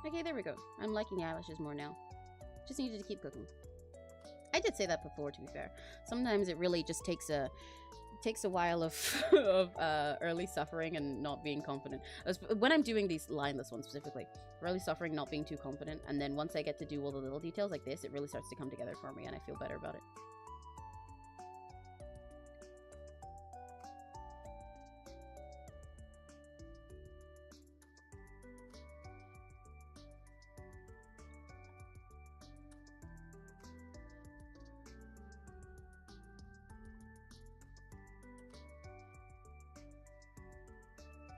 Okay, there we go. I'm liking eyelashes more now. Just needed to keep cooking. I did say that before, to be fair. Sometimes it really just takes a while of early suffering and not being confident. When I'm doing these lineless ones specifically, early suffering, not being too confident, and then once I get to do all the little details like this, it really starts to come together for me, and I feel better about it.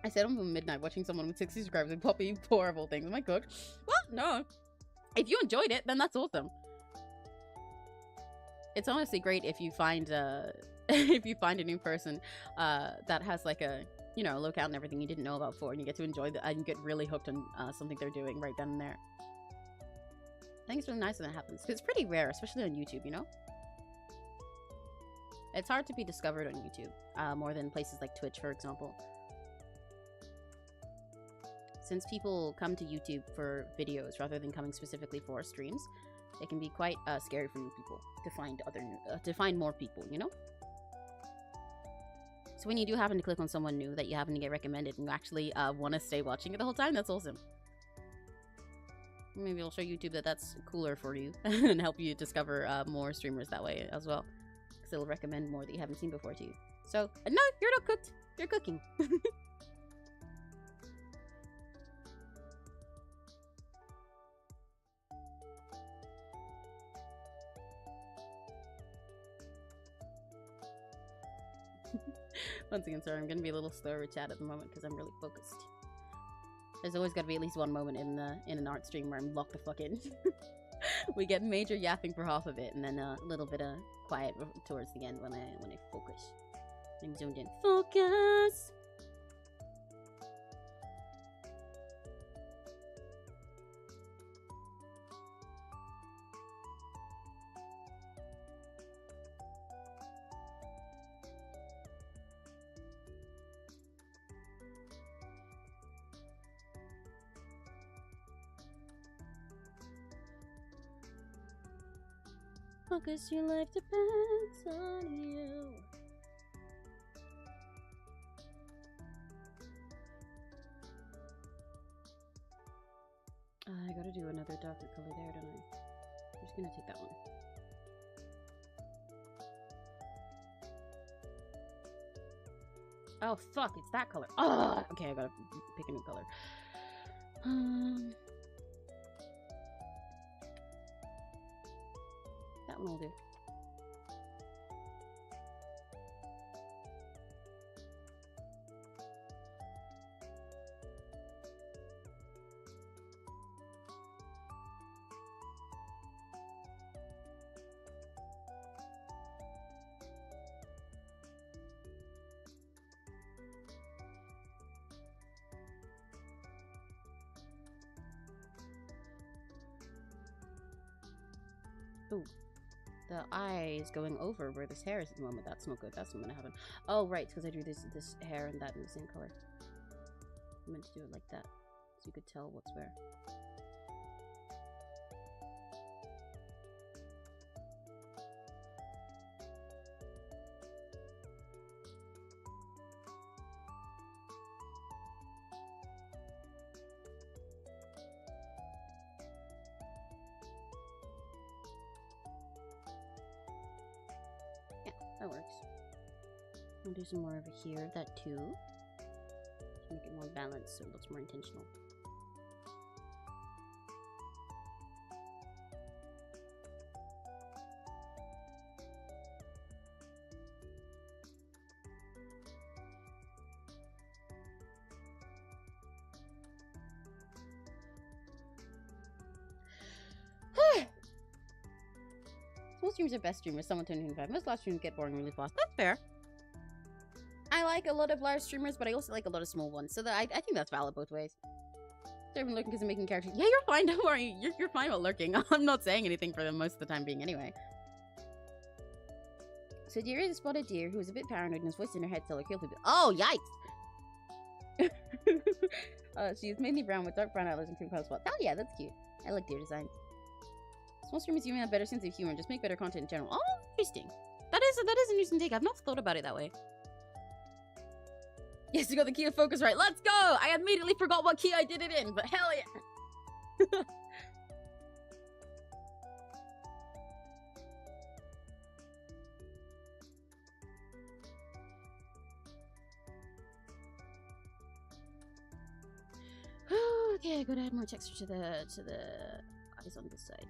I said on midnight watching someone with 60 subscribers and poppy horrible things. Am I cooked? Well, no. If you enjoyed it, then that's awesome. It's honestly great if you find if you find a new person that has like a, you know, lookout and everything you didn't know about before, and you get to enjoy and you get really hooked on something they're doing right then and there. I think it's really nice when that happens, because it's pretty rare, especially on YouTube, you know? It's hard to be discovered on YouTube, more than places like Twitch, for example. Since people come to YouTube for videos rather than coming specifically for streams, it can be quite scary for new people to find more people, you know? So when you do happen to click on someone new that you happen to get recommended and you actually want to stay watching it the whole time, that's awesome. Maybe I'll show YouTube that that's cooler for you and help you discover more streamers that way as well. Because it'll recommend more that you haven't seen before to you. So, no, you're not cooked. You're cooking. Once again, sorry, I'm gonna be a little slower with chat at the moment because I'm really focused. There's always gotta be at least one moment in an art stream where I'm locked the fuck in. We get major yapping for half of it, and then a little bit of quiet towards the end when I focus. I'm zoomed in. Focus. Focus, your life depends on you. I gotta do another darker color there, don't I? I'm just gonna take that one. Oh fuck, it's that color. Oh, okay, I gotta pick a new color. That one will do. Ooh. The eye is going over where this hair is at the moment. That's not good. That's not gonna happen. Oh, right, because I drew this hair and that in the same color. I meant to do it like that, so you could tell what's where. That works. I'll do some more over here, that too. To make it more balanced so it looks more intentional. streams are best streamers, someone 2025. Most live streams get boring really fast. That's fair. I like a lot of live streamers, but I also like a lot of small ones. So that I think that's valid both ways. They're even lurking because I'm making characters. Yeah, you're fine. Don't worry. You're fine about lurking. I'm not saying anything for them most of the time being anyway. So deer is a spotted deer who is a bit paranoid and his voice in her head tell her kill people. Oh, yikes! She is mainly brown with dark brown eyelids and cream color spots. Oh yeah, that's cute. I like deer designs. Small streamers even have better sense of humor and just make better content in general. Oh, interesting. That is an interesting take. I've not thought about it that way. Yes, you got the key of focus right. Let's go! I immediately forgot what key I did it in, but hell yeah! Okay, I gotta add more texture to the eyes on this side.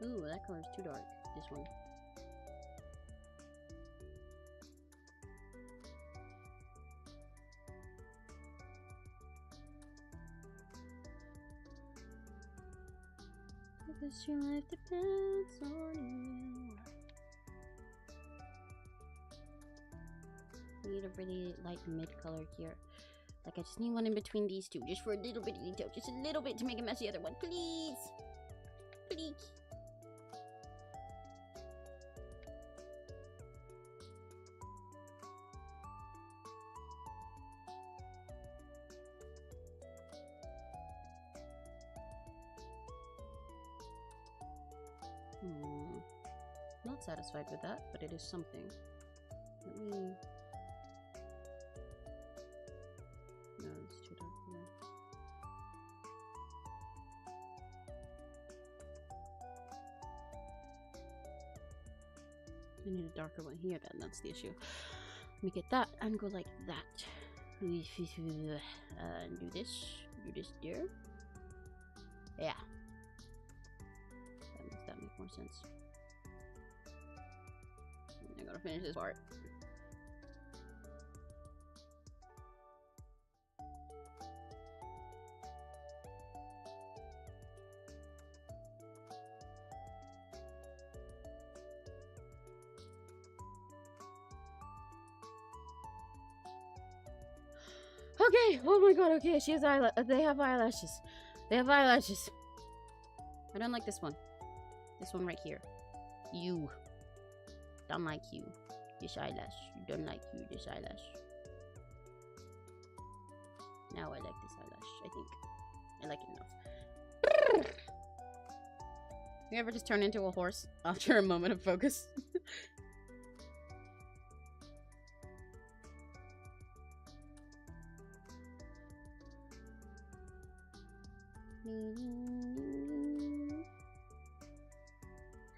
Ooh, that color's too dark. This one. Because your life depends on you. Need a really light mid color here. Like I just need one in between these two, just for a little bit of detail, just a little bit to make it match the other one, please. Please. Not satisfied with that, but it is something. Let me... No, it's too dark for that. I need a darker one here then, that's the issue. Let me get that and go like that. And do this there. Yeah. That makes that make more sense. I gotta finish this part. Okay, oh my god, okay, she has eyelashes. They have eyelashes. They have eyelashes. I don't like this one. This one right here. You. Don't like you. This eyelash. You don't like you. This eyelash. Now I like this eyelash, I think. I like it enough. You ever just turn into a horse after a moment of focus?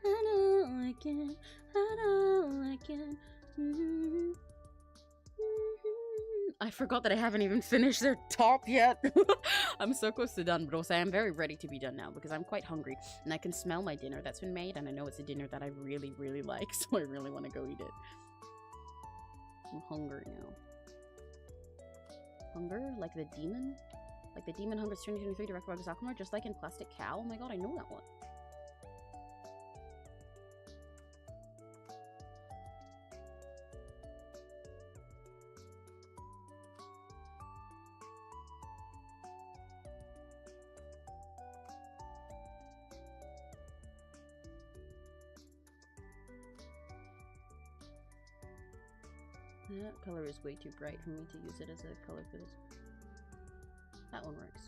I know I can. I know I can. I forgot that I haven't even finished their top yet. I'm so close to done, but also I am very ready to be done now because I'm quite hungry and I can smell my dinner that's been made and I know it's a dinner that I really, really like, so I really want to go eat it. I'm hungry now. Hunger? Like the demon? Like the Demon Hunger 2023 directed by Zakuma, just like in Plastic Cow? Oh my god, I know that one. That color is way too bright for me to use it as a color for this. That one works.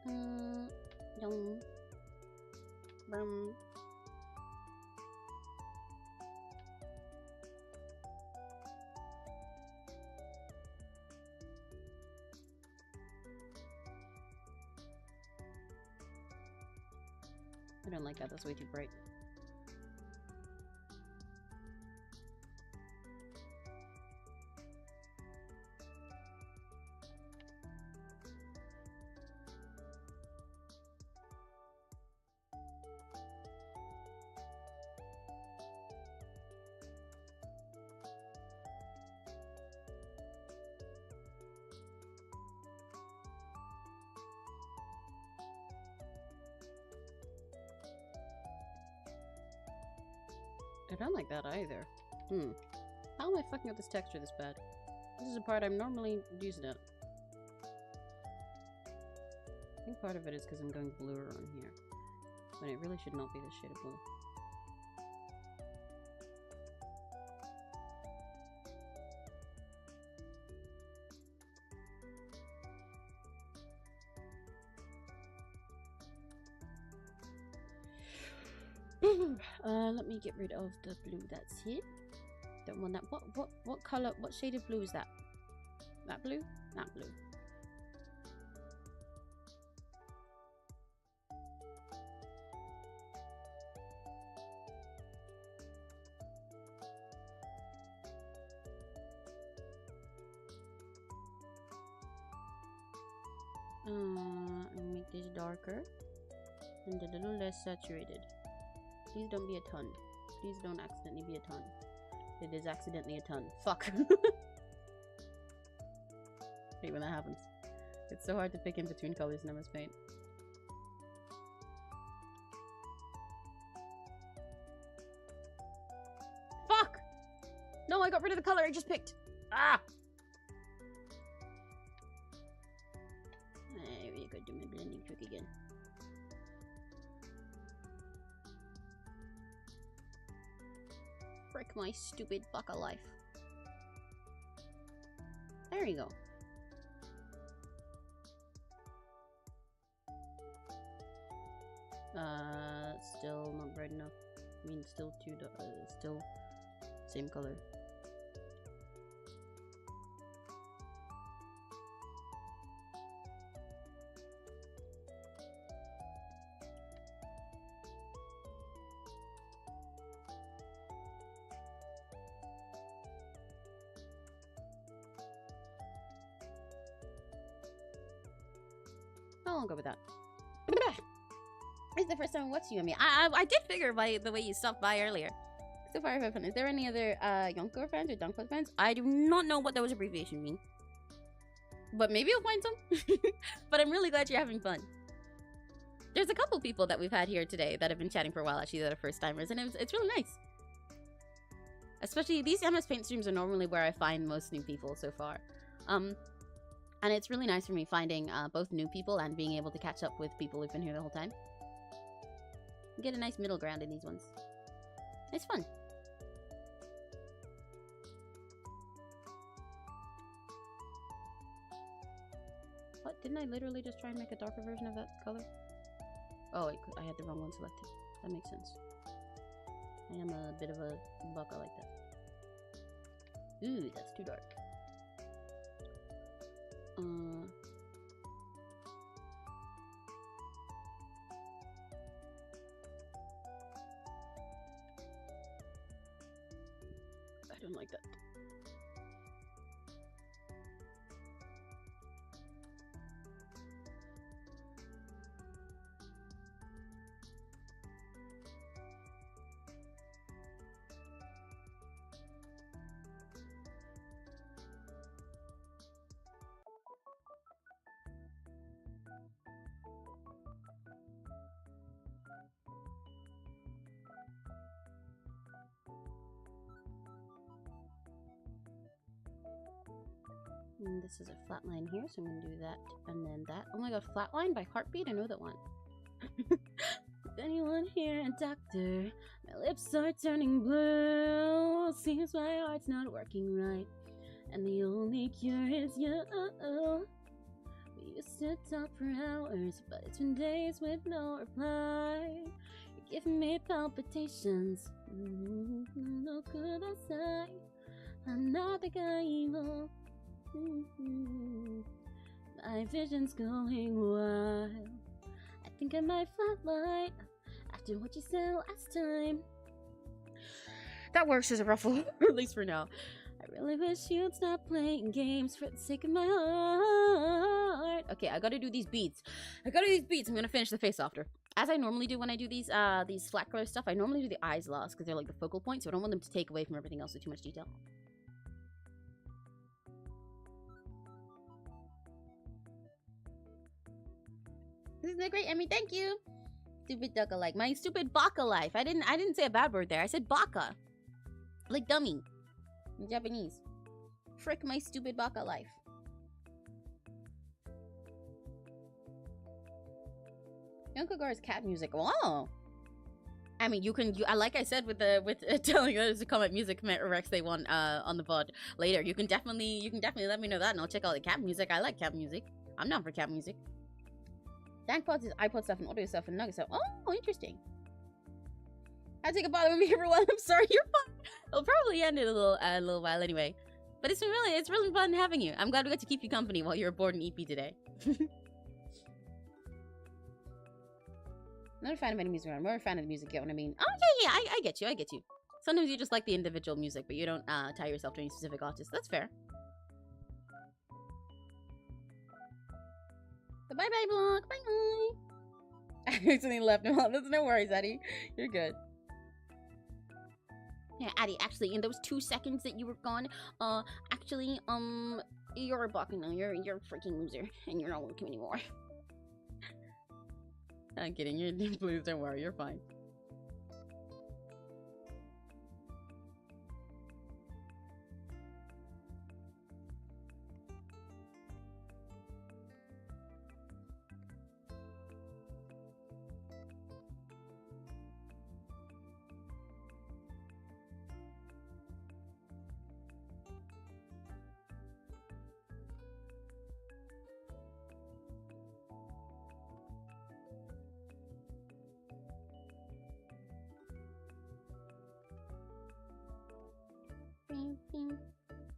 Yum. I don't like that. That's way too bright. I don't like that either. How am I fucking up this texture this bad? This is a part I'm normally using it. I think part of it is because I'm going bluer on here. But it really should not be this shade of blue. Let me get rid of the blue that's here. Don't want that. What color? What shade of blue is that? That blue? That blue. Make this darker and a little less saturated. Please don't be a ton. Please don't accidentally be a ton. It is accidentally a ton. Fuck. Hate when that happens. It's so hard to pick in between colors in MS Paint. Fuck! No, I got rid of the color I just picked. Ah! There we go, do my blending trick again. Frick my stupid fuck of life. There you go. Still not bright enough. I mean, still still same color. I'll go with that. It's the first time watching you and me. I did figure by the way you stopped by earlier. So far, I've had fun. Is there any other Yonko fans or Dunkflug fans? I do not know what those abbreviations mean. But maybe I'll find some. But I'm really glad you're having fun. There's a couple people that we've had here today that have been chatting for a while, actually, that are first timers, and it's really nice. Especially these MS Paint streams are normally where I find most new people so far. And it's really nice for me finding both new people and being able to catch up with people who've been here the whole time. Get a nice middle ground in these ones. It's fun. What? Didn't I literally just try and make a darker version of that color? Oh, I had the wrong one selected. That makes sense. I am a bit of a bucka like that. Ooh, that's too dark. I don't like that. And this is a flat line here, so I'm gonna do that and then that. Oh my god, flat line by Heartbeat? I know that one. Is anyone here a doctor? My lips are turning blue. Seems my heart's not working right. And the only cure is you. We Used to talk for hours, but it's been days with no reply. You're giving me palpitations. No good outside. I'm not the guy evil. My vision's going wild. I think I might flatline after what you said last time. That works as a ruffle, at least for now. I really wish you'd stop playing games for the sake of my heart. Okay, I gotta do these beats. I'm gonna finish the face after. As I normally do when I do these flat color stuff, I normally do the eyes last because they're like the focal point, so I don't want them to take away from everything else with too much detail. This is a great Emmy, thank you. Stupid duck alike. My stupid baka life. I didn't say a bad word there. I said baka. Like dummy. In Japanese. Frick my stupid baka life. Yonkogara's cat music. Wow. I mean, like I said with telling others to comment music Rex they want on the VOD later. You can definitely let me know that, and I'll check out the cat music. I like cat music. I'm down for cat music. DankPods is iPod stuff and audio stuff and Nugget stuff. Oh, interesting. I take a bother with me for a while. I'm sorry, you're fine. It'll probably end in a little while anyway. But it's really fun having you. I'm glad we got to keep you company while you're bored and EP today. Not a fan of any music around. More a fan of the music, you know what I mean? Oh, yeah, I get you. Sometimes you just like the individual music, but you don't tie yourself to any specific artist. That's fair. So bye-bye, vlog. Bye-bye. I accidentally left him on. There's no worries, Addie. You're good. Yeah, Addie, actually, in those 2 seconds that you were gone, you're a buck now. You're a freaking loser, and you're not welcome anymore. I'm kidding. Please don't worry. You're fine.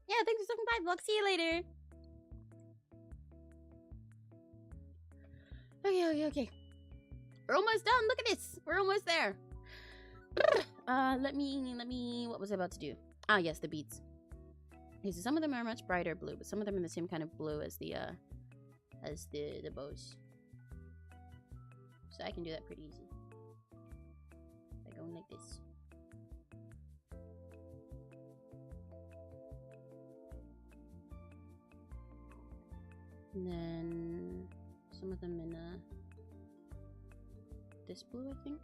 Yeah, thanks for stopping by, vlog. See you later. Okay. We're almost done. Look at this. We're almost there. Let me. What was I about to do? Ah, yes, the beats. Okay, so some of them are much brighter blue, but some of them are the same kind of blue as the bows. So I can do that pretty easy by going like this. And then some of them in this blue, I think.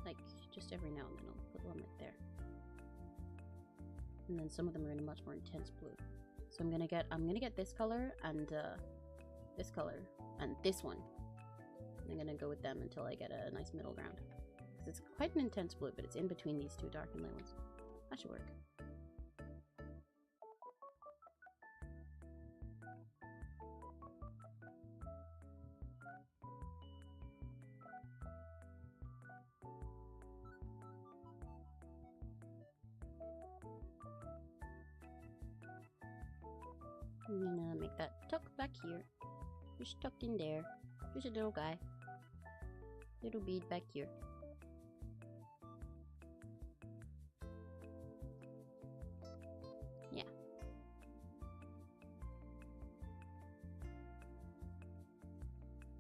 Like just every now and then I'll put one like there. And then some of them are in a much more intense blue. So I'm gonna get this color and this color and this one. I'm gonna go with them until I get a nice middle ground. Because it's quite an intense blue, but it's in between these two dark and light ones. That should work. I'm gonna make that tuck back here. Just tucked in there. Just a little guy. Little bead back here. Yeah.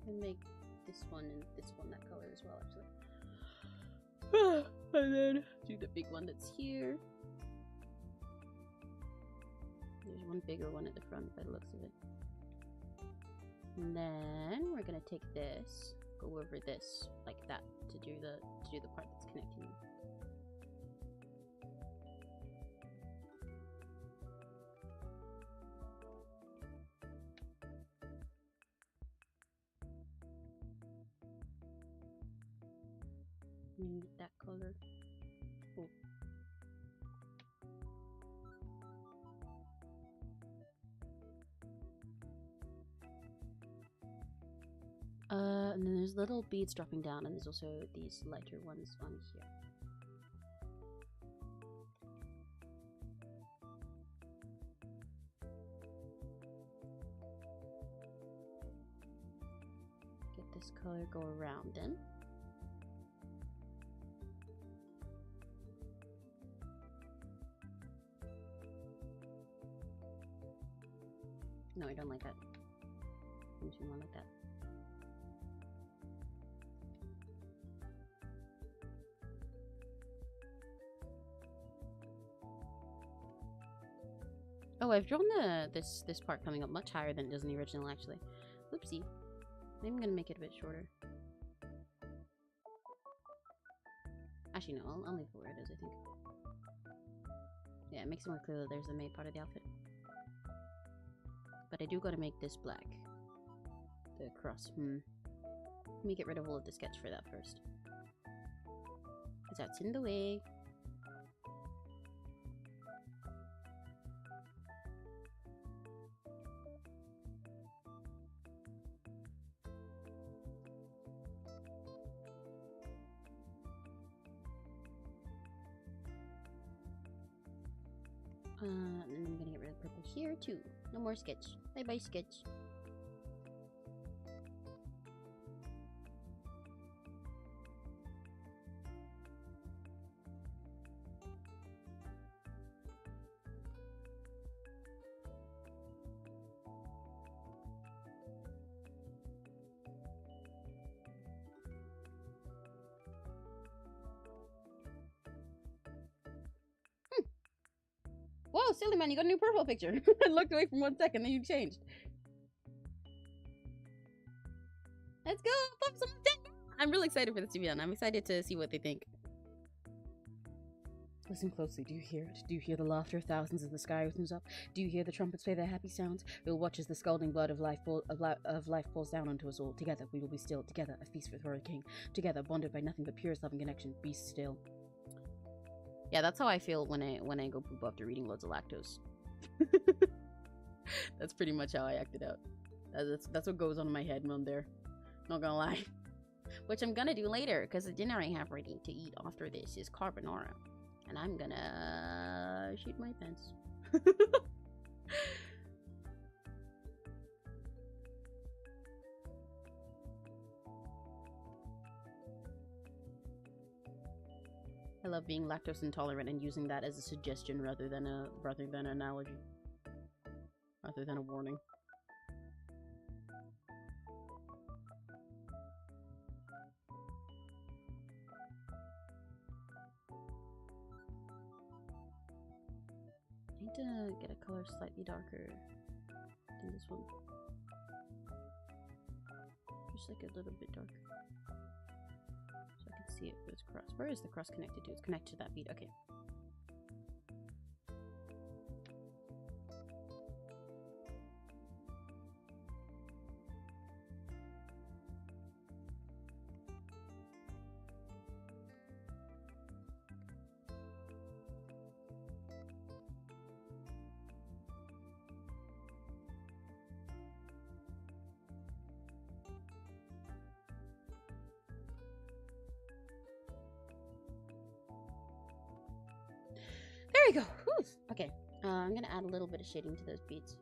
And make this one and this one that color as well, actually. And then do the big one that's here. There's one bigger one at the front by the looks of it. And then we're gonna take this, go over this like that to do the part that's connecting them. Need that color. Oh. And then there's little beads dropping down, and there's also these lighter ones on here. Get this color go around then. No, I don't like that. I'm doing more like that. Oh, I've drawn this part coming up much higher than it does in the original, actually. Oopsie. Maybe I'm gonna make it a bit shorter. Actually, no, I'll leave it where it is, I think. Yeah, it makes it more clear that there's the main part of the outfit. But I do gotta make this black. The cross. Let me get rid of all of the sketch for that first. Because that's in the way. And I'm gonna get rid of purple here too. No more sketch. Bye bye sketch. Whoa, silly man, you got a new profile picture. I looked away from 1 second, then you changed. Let's go! I'm really excited for this to be done. I'm excited to see what they think. Listen closely. Do you hear it? Do you hear the laughter of thousands as the sky opens up? Do you hear the trumpets play their happy sounds? We'll watch as the scalding blood of life pours down onto us all. Together, we will be still. Together, a feast for our king. Together, bonded by nothing but purest love and connection. Be still. Yeah, that's how I feel when I go poop after eating loads of lactose. That's pretty much how I acted out. That's what goes on in my head when I'm there. Not gonna lie. Which I'm gonna do later, because the dinner I have ready to eat after this is carbonara. And I'm gonna shoot my pants. I love being lactose intolerant and using that as a suggestion rather than an allergy. Rather than a warning. I need to get a color slightly darker than this one. Just like a little bit darker. So I can see it with this cross. Where is the cross connected to? It's connected to that bead. Okay. There we go. Whew. Okay, I'm gonna add a little bit of shading to those beads.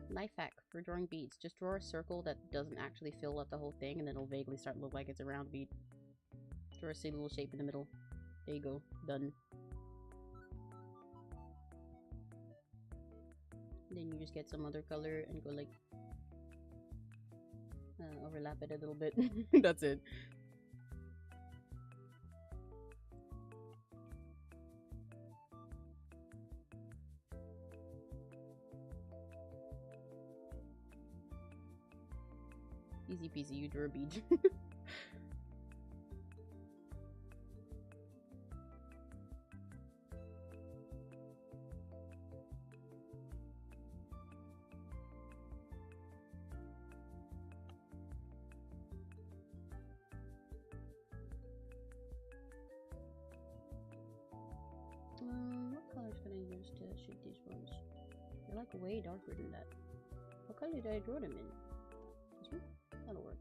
Life hack for drawing beads. Just draw a circle that doesn't actually fill up the whole thing, and then it'll vaguely start to look like it's a round bead. Draw a silly little shape in the middle. There you go. Done. Then you just get some other color and go like... overlap it a little bit. That's it. Easy peasy, you drew a bead. What colors can I use to shape these ones? They're like way darker than that. What color did I draw them in? This one? That'll work.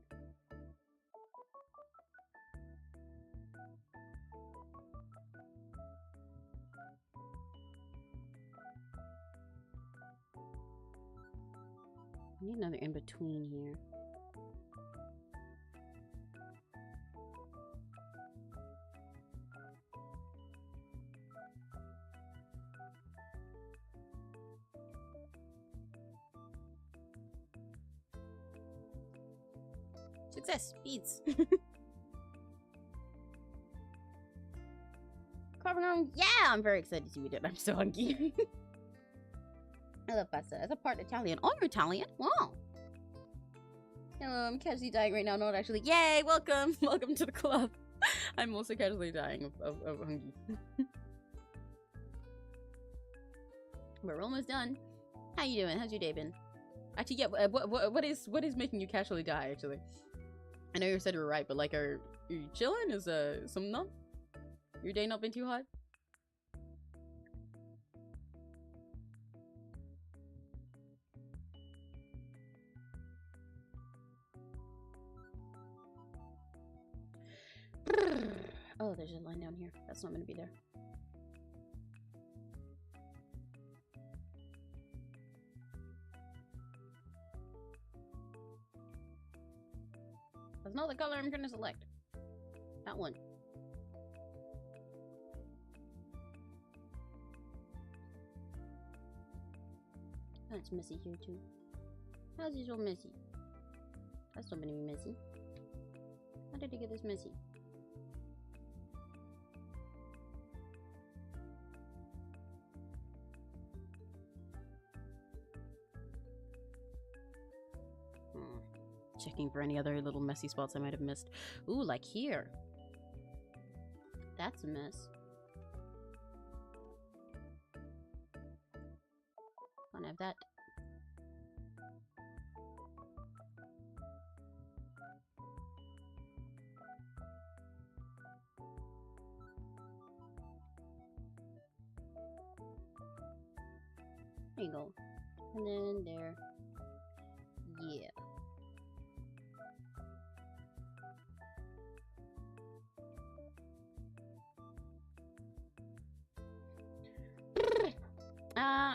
I need another in between here. Success! Beads! Carbonara! Yeah! I'm very excited to see what it. I'm so hungry. I love pasta. As a part Italian. Oh, you're Italian? Wow! Hello, I'm casually dying right now. Not actually. Yay! Welcome! Welcome to the club. I'm also casually dying of hunger. We're almost done. How you doing? How's your day been? Actually, yeah. What is making you casually die? Actually, I know you said you were right, but like, are you chilling? Is something not? Your day not been too hot? Oh, there's a line down here. That's not going to be there. That's not the color I'm going to select. That one. Oh, it's messy here too. How's it so messy? That's not going to be messy. How did it get this messy? Checking for any other little messy spots I might have missed. Ooh, like here. That's a mess. Can't have that. There you go. And then there. Yeah.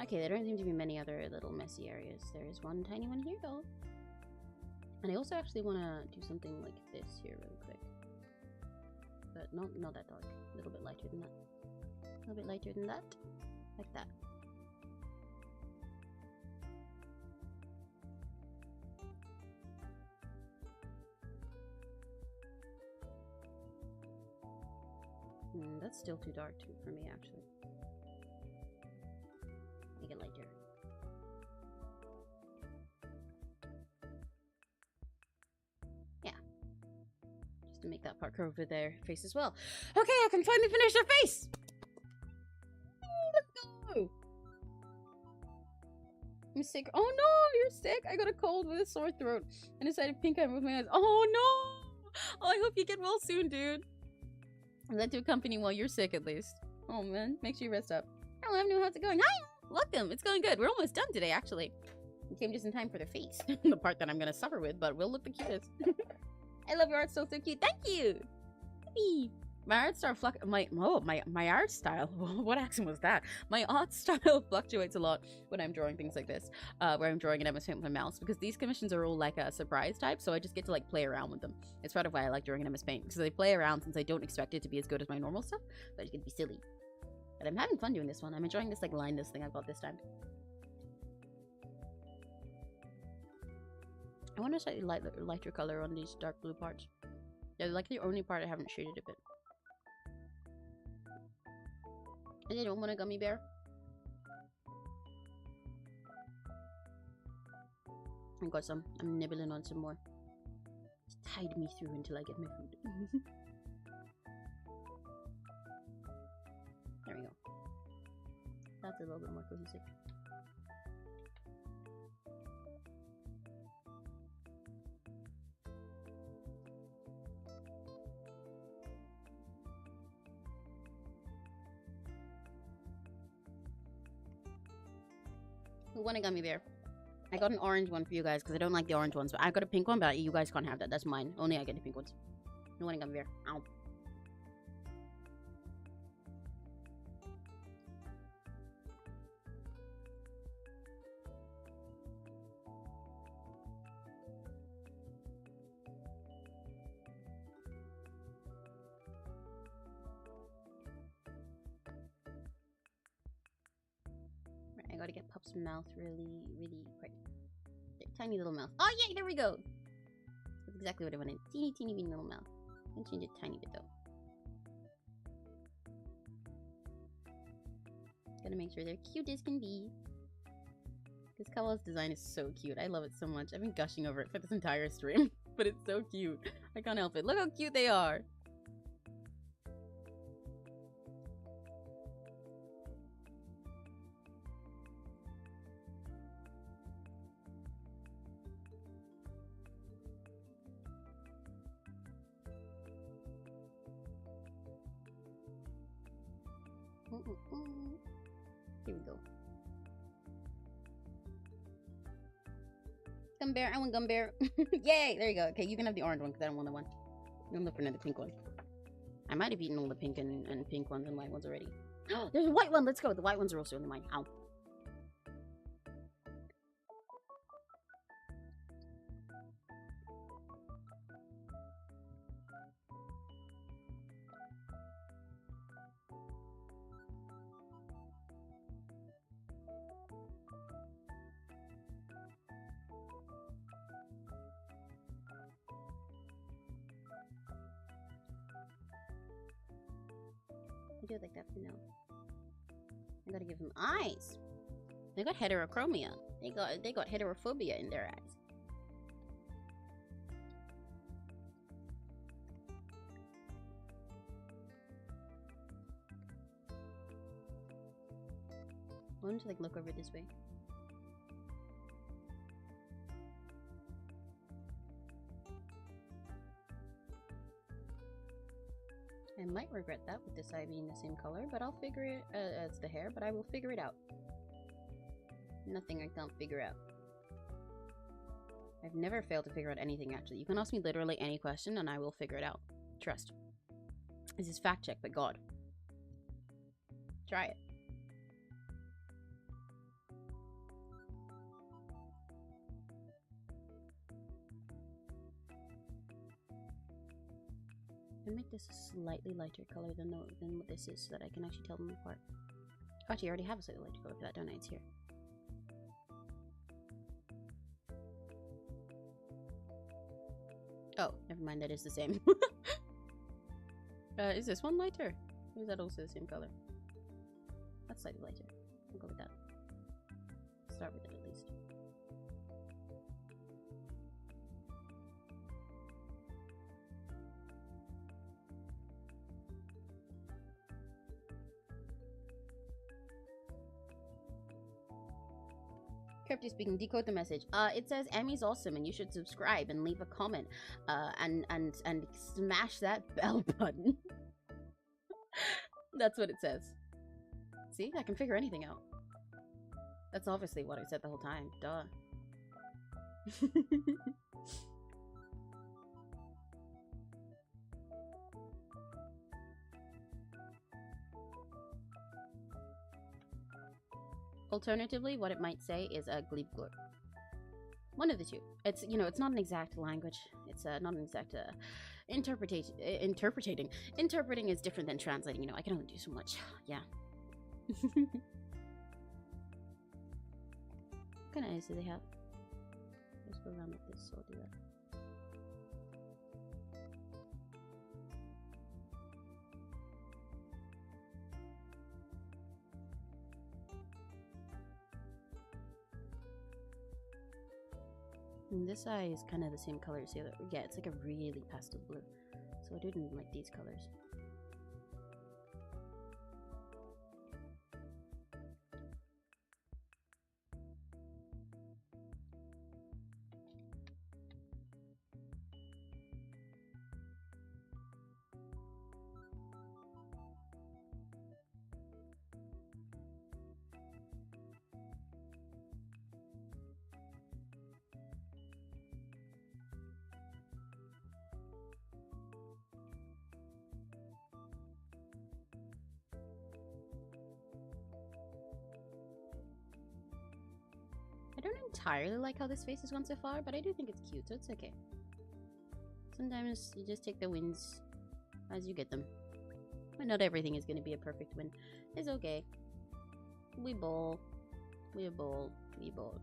Okay, there don't seem to be many other little messy areas. There is one tiny one here though. And I also actually want to do something like this here really quick. But not that dark. A little bit lighter than that. A little bit lighter than that. Like that. That's still too dark too for me actually. Make it lighter. Yeah. Just to make that part curve with their face as well. Okay, I can finally finish their face! Let's go! I'm sick. Oh no, you're sick! I got a cold with a sore throat. I decided pink eye with my eyes. Oh no! Oh, I hope you get well soon, dude. I'm glad to accompany while you're sick at least. Oh man, make sure you rest up. Hello, Emnu, how's it going? Hi! Welcome! It's going good. We're almost done today, actually. We came just in time for their face. The part that I'm gonna suffer with, but we'll look the cutest. I love your art style, so cute. Thank you! Yippee! My art style my art style. What accent was that? My art style fluctuates a lot when I'm drawing things like this, where I'm drawing an MS Paint with my mouse, because these commissions are all like a surprise type, so I just get to like play around with them. It's part of why I like drawing an MS Paint, because I play around since I don't expect it to be as good as my normal stuff, but it's gonna be silly. But I'm having fun doing this one. I'm enjoying this like lineless thing I've got this time. I want a slightly lighter color on these dark blue parts. They're like the only part I haven't shaded a bit. And I don't want a gummy bear. I've got some. I'm nibbling on some more. Just tide me through until I get my food. There we go. That's a little bit more cohesive. Who won a gummy bear? I got an orange one for you guys because I don't like the orange ones. But I got a pink one, but you guys can't have that. That's mine. Only I get the pink ones. No one can bear. Ow. Right, I gotta get Pup's mouth really quick. Tiny little mouth. Oh yay, there we go. That's exactly what I wanted. Teeny weeny little mouth. And change it tiny bit though. Gotta make sure they're cute as can be. Because Kawa's design is so cute. I love it so much. I've been gushing over it for this entire stream. But it's so cute. I can't help it. Look how cute they are. Here we go. Gumbear, I want Gumbear. Yay! There you go. Okay, you can have the orange one because I don't want the one. I'm looking for another pink one. I might have eaten all the pink and pink ones and white ones already. Oh, there's a white one! Let's go! The white ones are also only mine. Ow. I do it like that for now. I gotta give them eyes. They got heterochromia. They got heterophobia in their eyes. Why don't you like look over this way? I might regret that with this eye being the same color, but I'll figure it as the hair, but I will figure it out. Nothing I can't figure out. I've never failed to figure out anything, actually. You can ask me literally any question and I will figure it out. Trust. This is fact check, but God. Try it. I make this a slightly lighter color than what this is so that I can actually tell them apart. Actually, I already have a slightly lighter color for that, don't I? It's here. Oh, never mind, that is the same. Is this one lighter? Or is that also the same color? That's slightly lighter. I'll go with that. Start with it at least. Crypto speaking, decode the message. It says Emmy's awesome and you should subscribe and leave a comment. And smash that bell button. That's what it says. See, I can figure anything out. That's obviously what I said the whole time. Duh. Alternatively, what it might say is a glebe glurp. One of the two. It's, you know, it's not an exact language. It's not an exact interpretation. Interpreting is different than translating. You know, I can only do so much. Yeah. What kind of eyes do they have? Let's go around with this, so I'll do that. And this eye is kind of the same color as the other. Yeah, it's like a really pastel blue. So I didn't like these colors. I don't entirely like how this face has gone so far, but I do think it's cute, so it's okay. Sometimes you just take the wins as you get them. But not everything is going to be a perfect win. It's okay. We bowl. We bowl. We bowl.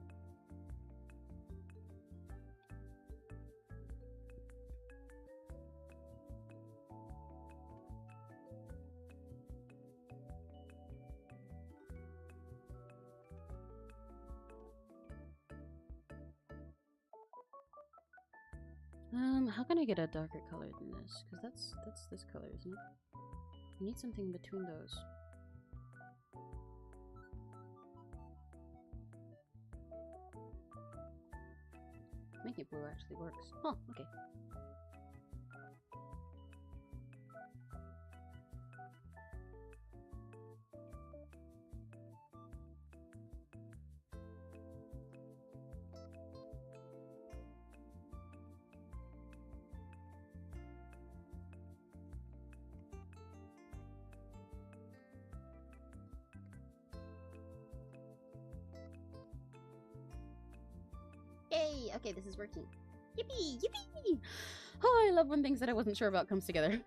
How can I get a darker color than this? Because that's this color, isn't it? I need something between those. Make it blue actually works. Oh, okay. Yay! Okay, this is working. Yippee! Yippee! Oh, I love when things that I wasn't sure about comes together.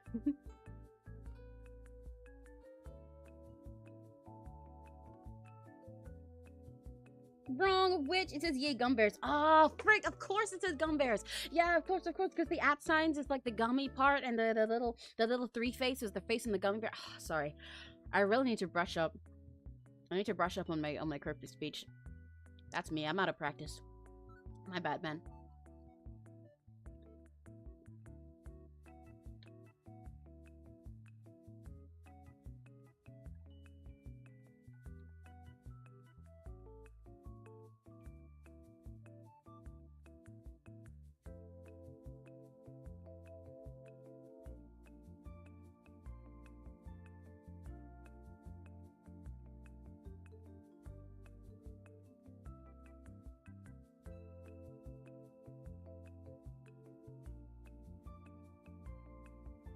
Wrong, which? It says yay gum bears. Oh, frick, of course it says gum bears. Yeah, of course, because the at signs is like the gummy part and the little three face is the face and the gummy bear. Oh, sorry. I really need to brush up. I need to brush up on my curved speech. That's me. I'm out of practice. My bad, man.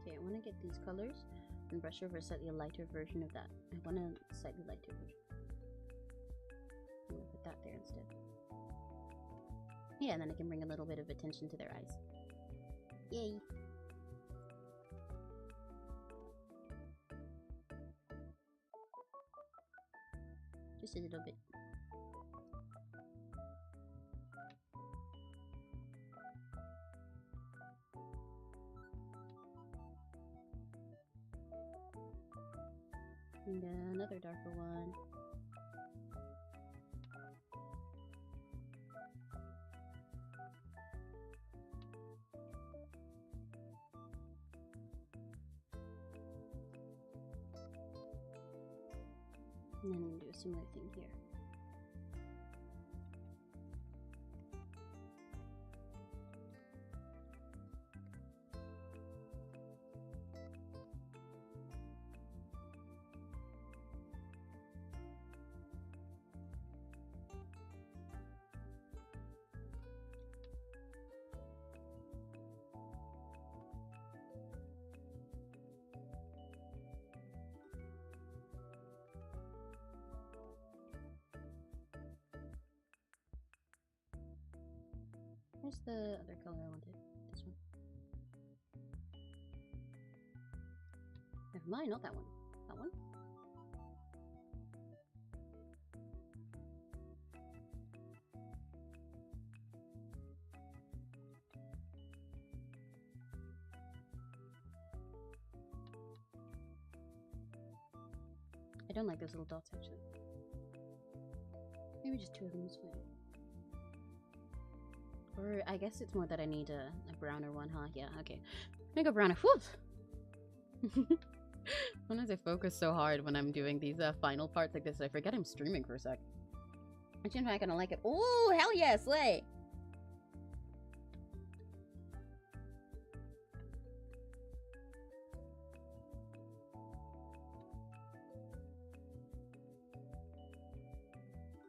Okay, I want to get these colors and brush over a slightly lighter version of that. I want a slightly lighter version. I'm gonna put that there instead. Yeah, and then I can bring a little bit of attention to their eyes. Yay! Just a little bit. And another darker one. And then I'm going to do a similar thing here. Where's the other color I wanted? This one. Never mind, not that one. That one? I don't like those little dots actually. Maybe just two of them is fine. Or I guess it's more that I need a browner one, huh? Yeah, okay. Make a browner. Whew! Sometimes I focus so hard when I'm doing these final parts like this, I forget I'm streaming for a sec. I'm not gonna like it. Oh, hell yeah, slay!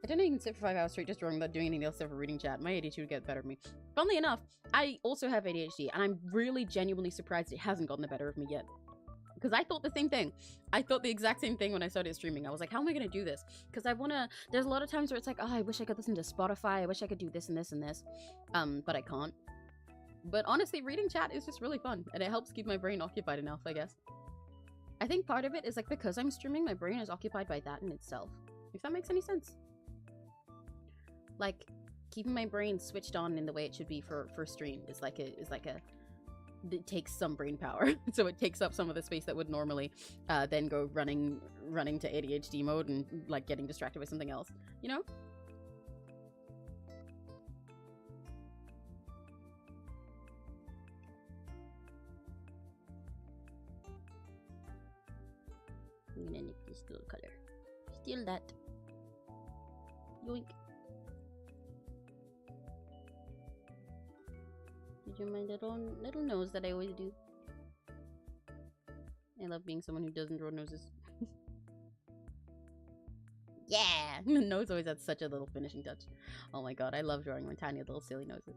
I don't even sit for 5 hours straight just drawing without doing anything else except for reading chat. My ADHD would get the better of me. Funnily enough, I also have ADHD, and I'm really genuinely surprised it hasn't gotten the better of me yet. Because I thought the same thing. I thought the exact same thing when I started streaming. I was like, how am I going to do this? Because I want to, there's a lot of times where it's like, oh, I wish I could listen to Spotify. I wish I could do this and this and this. But I can't. But honestly, reading chat is just really fun. And it helps keep my brain occupied enough, I guess. I think part of it is like, because I'm streaming, my brain is occupied by that in itself. If that makes any sense. Like, keeping my brain switched on in the way it should be for stream is like a, it takes some brain power. So it takes up some of the space that would normally then go running to ADHD mode and like getting distracted by something else, you know? I'm gonna nip this little color. Steal that. Yoink. Did you mind that little nose that I always do? I love being someone who doesn't draw noses. Yeah! The nose always has such a little finishing touch. Oh my god, I love drawing my tiny little silly noses.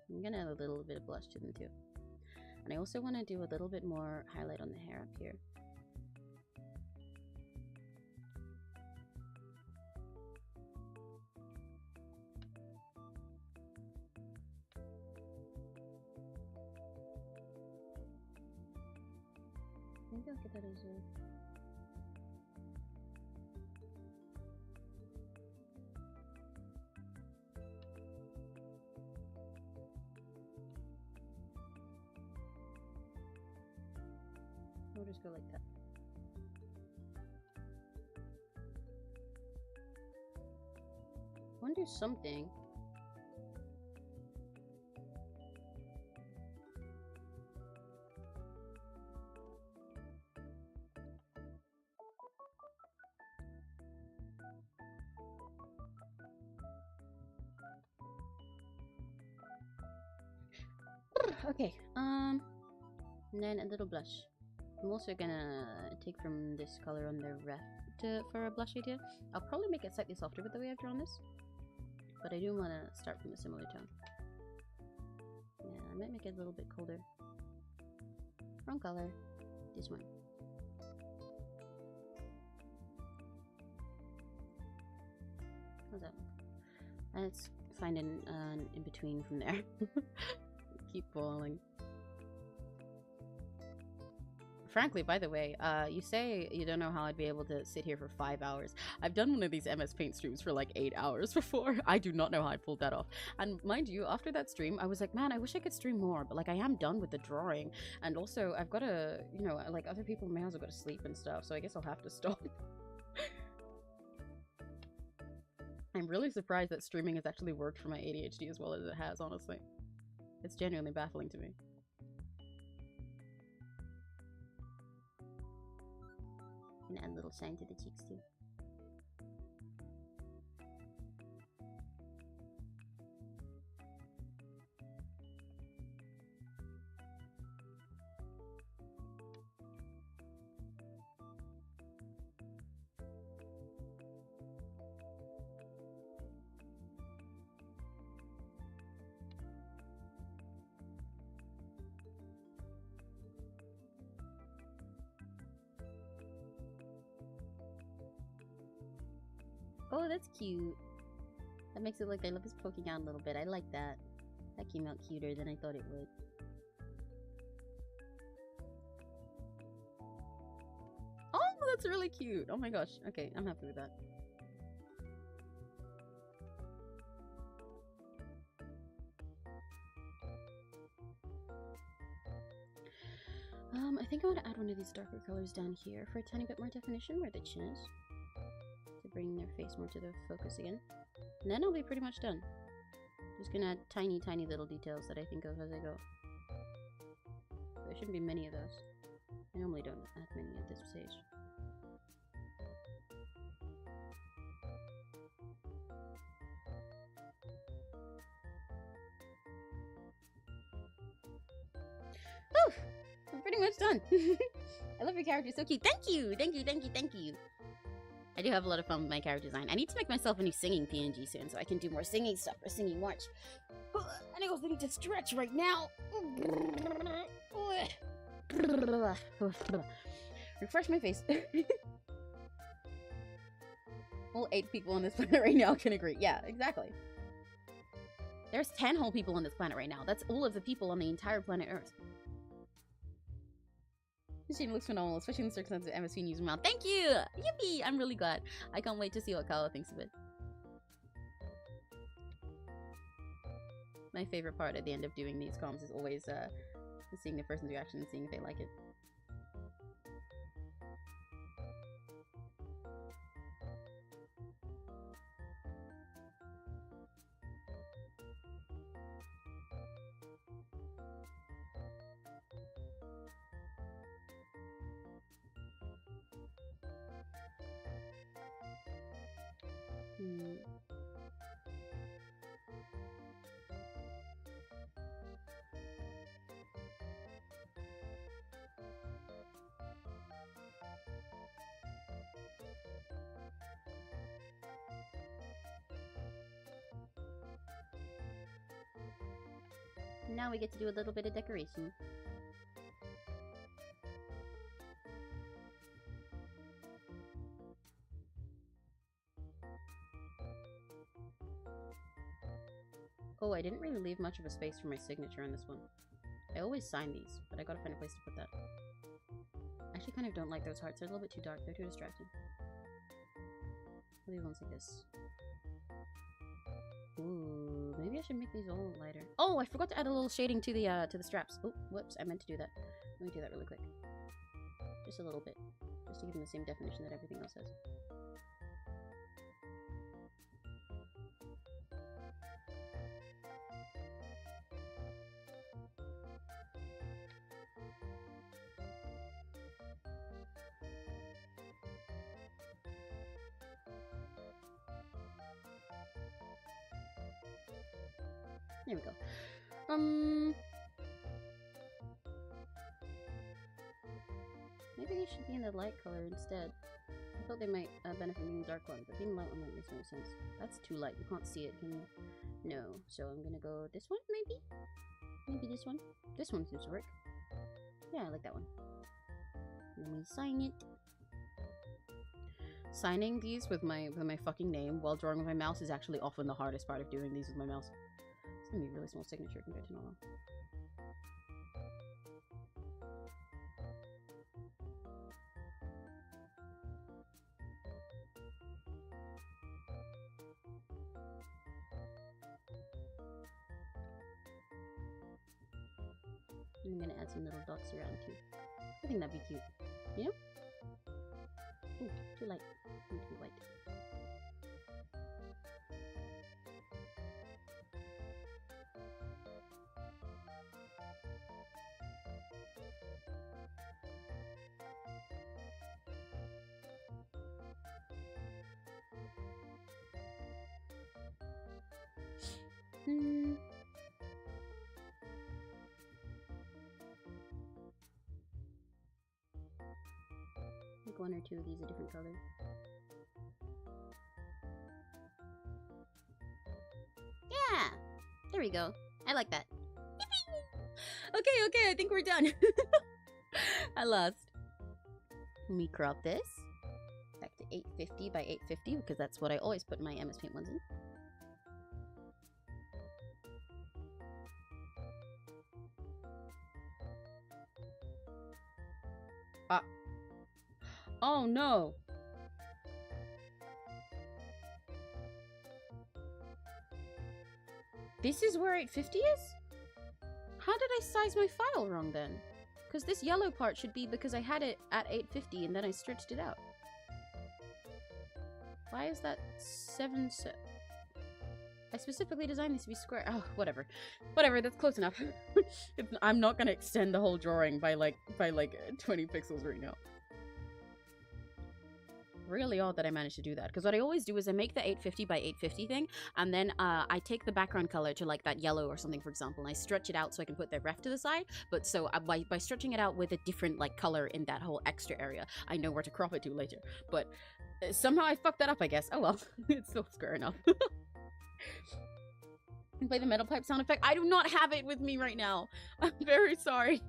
I'm gonna add a little bit of blush to them too. And I also want to do a little bit more highlight on the hair up here. Maybe I'll get that as well. We'll just go like that. I want to do something. Okay, and then a little blush. I'm also gonna take from this color on the left for a blush idea. I'll probably make it slightly softer with the way I've drawn this, but I do want to start from a similar tone. Yeah, I might make it a little bit colder. Wrong color. This one. How's that look? Let's find an in between from there. Keep falling. Frankly, by the way, you say you don't know how I'd be able to sit here for 5 hours. I've done one of these MS Paint streams for like 8 hours before. I do not know how I pulled that off. And mind you, after that stream, I was like, man, I wish I could stream more. But like, I am done with the drawing. And also, I've got to, you know, like other people in my house have got to sleep and stuff. So I guess I'll have to stop. I'm really surprised that streaming has actually worked for my ADHD as well as it has, honestly. It's genuinely baffling to me. And add a little shine to the cheeks too. Oh, that's cute. That makes it look like the lip is poking out a little bit. I like that. That came out cuter than I thought it would. Oh, that's really cute. Oh my gosh. Okay, I'm happy with that. I think I want to add one of these darker colors down here for a tiny bit more definition where the chin is. Bring their face more to the focus again. And then I'll be pretty much done. Just gonna add tiny little details that I think of as I go. There shouldn't be many of those. I normally don't add many at this stage. Oh! I'm pretty much done. I love your character, so cute. Thank you! Thank you, thank you, thank you! I do have a lot of fun with my character design. I need to make myself a new singing PNG soon so I can do more singing stuff or singing March. And I also need to stretch right now. Refresh my face. All 8 people on this planet right now can agree. Yeah, exactly. There's 10 whole people on this planet right now. That's all of the people on the entire planet Earth. This shade looks phenomenal, especially in the circumstances of MSP news around. Thank you! Yippee! I'm really glad. I can't wait to see what Kala thinks of it. My favorite part at the end of doing these comms is always seeing the person's reaction and seeing if they like it. Now we get to do a little bit of decoration. Oh, I didn't really leave much of a space for my signature on this one. I always sign these, but I gotta find a place to put that. I actually kind of don't like those hearts. They're a little bit too dark. They're too distracting. Maybe ones like this. Ooh, maybe I should make these all lighter. Oh, I forgot to add a little shading to the straps. Oh, whoops, I meant to do that. Let me do that really quick. Just a little bit. Just to give them the same definition that everything else has. There we go. Maybe these should be in the light color instead. I thought they might benefit from being dark one, but being light one might make more sense. That's too light. You can't see it, can you? No. So I'm gonna go this one, maybe? Maybe this one? This one seems to work. Yeah, I like that one. Let me sign it. Signing these with my fucking name while drawing with my mouse is actually often the hardest part of doing these with my mouse. It's gonna be a really small signature compared to normal. I'm gonna add some little dots around too. I think that'd be cute. You know? Ooh, too light. Need to be white. Like 1 or 2 of these a different color. Yeah! There we go. I like that. Okay, I think we're done. I lost. Let me crop this back to 850 by 850 because that's what I always put my MS Paint ones in. Oh no! This is where 850 is? How did I size my file wrong then? Because this yellow part should be because I had it at 850 and then I stretched it out. Why is that 7 set? I specifically designed this to be square. Oh, whatever. Whatever, that's close enough. I'm not gonna extend the whole drawing by like 20 pixels right now. Really odd that I managed to do that, because what I always do is I make the 850 by 850 thing, and then I take the background color to like that yellow or something, for example, and I stretch it out so I can put the ref to the side. But so by stretching it out with a different like color in that whole extra area, I know where to crop it to later. But Somehow I fucked that up, I guess. Oh well, it's still square enough. Play the metal pipe sound effect. I do not have it with me right now. I'm very sorry.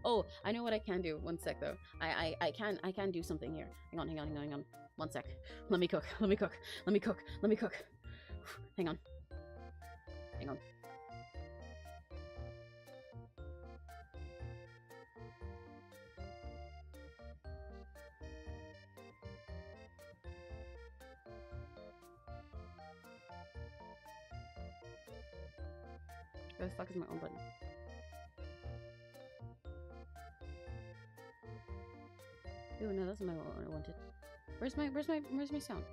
Oh, I know what I can do. One sec though. I can do something here. Hang on. One sec. Let me cook. Let me cook. Hang on. Where the fuck is my own button? Ooh, no, that's not what I wanted. Where's my sound?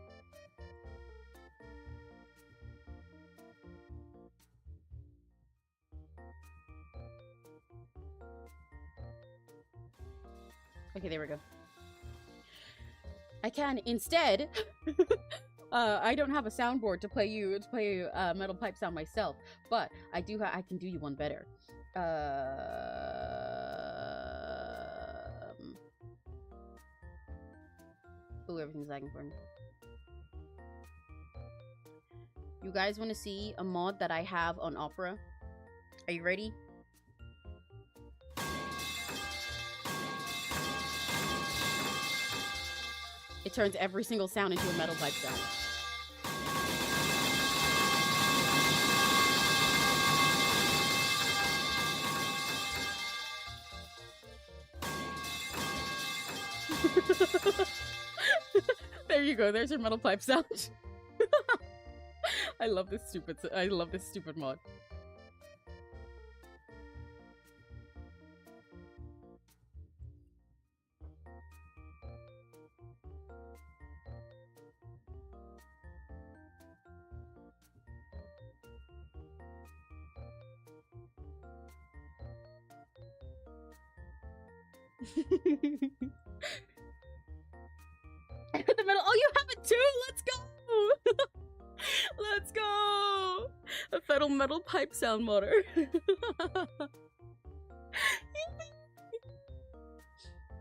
Okay, there we go. I can instead. I don't have a soundboard to play metal pipe sound myself, but I can do you one better. Ooh, everything's lagging for me. You guys want to see a mod that I have on Opera? Are you ready? It turns every single sound into a metal pipe sound. There you go. There's your metal pipe sound. I love this stupid mod. The metal. Oh, you have it too. Let's go. Let's go. A metal pipe sound modder.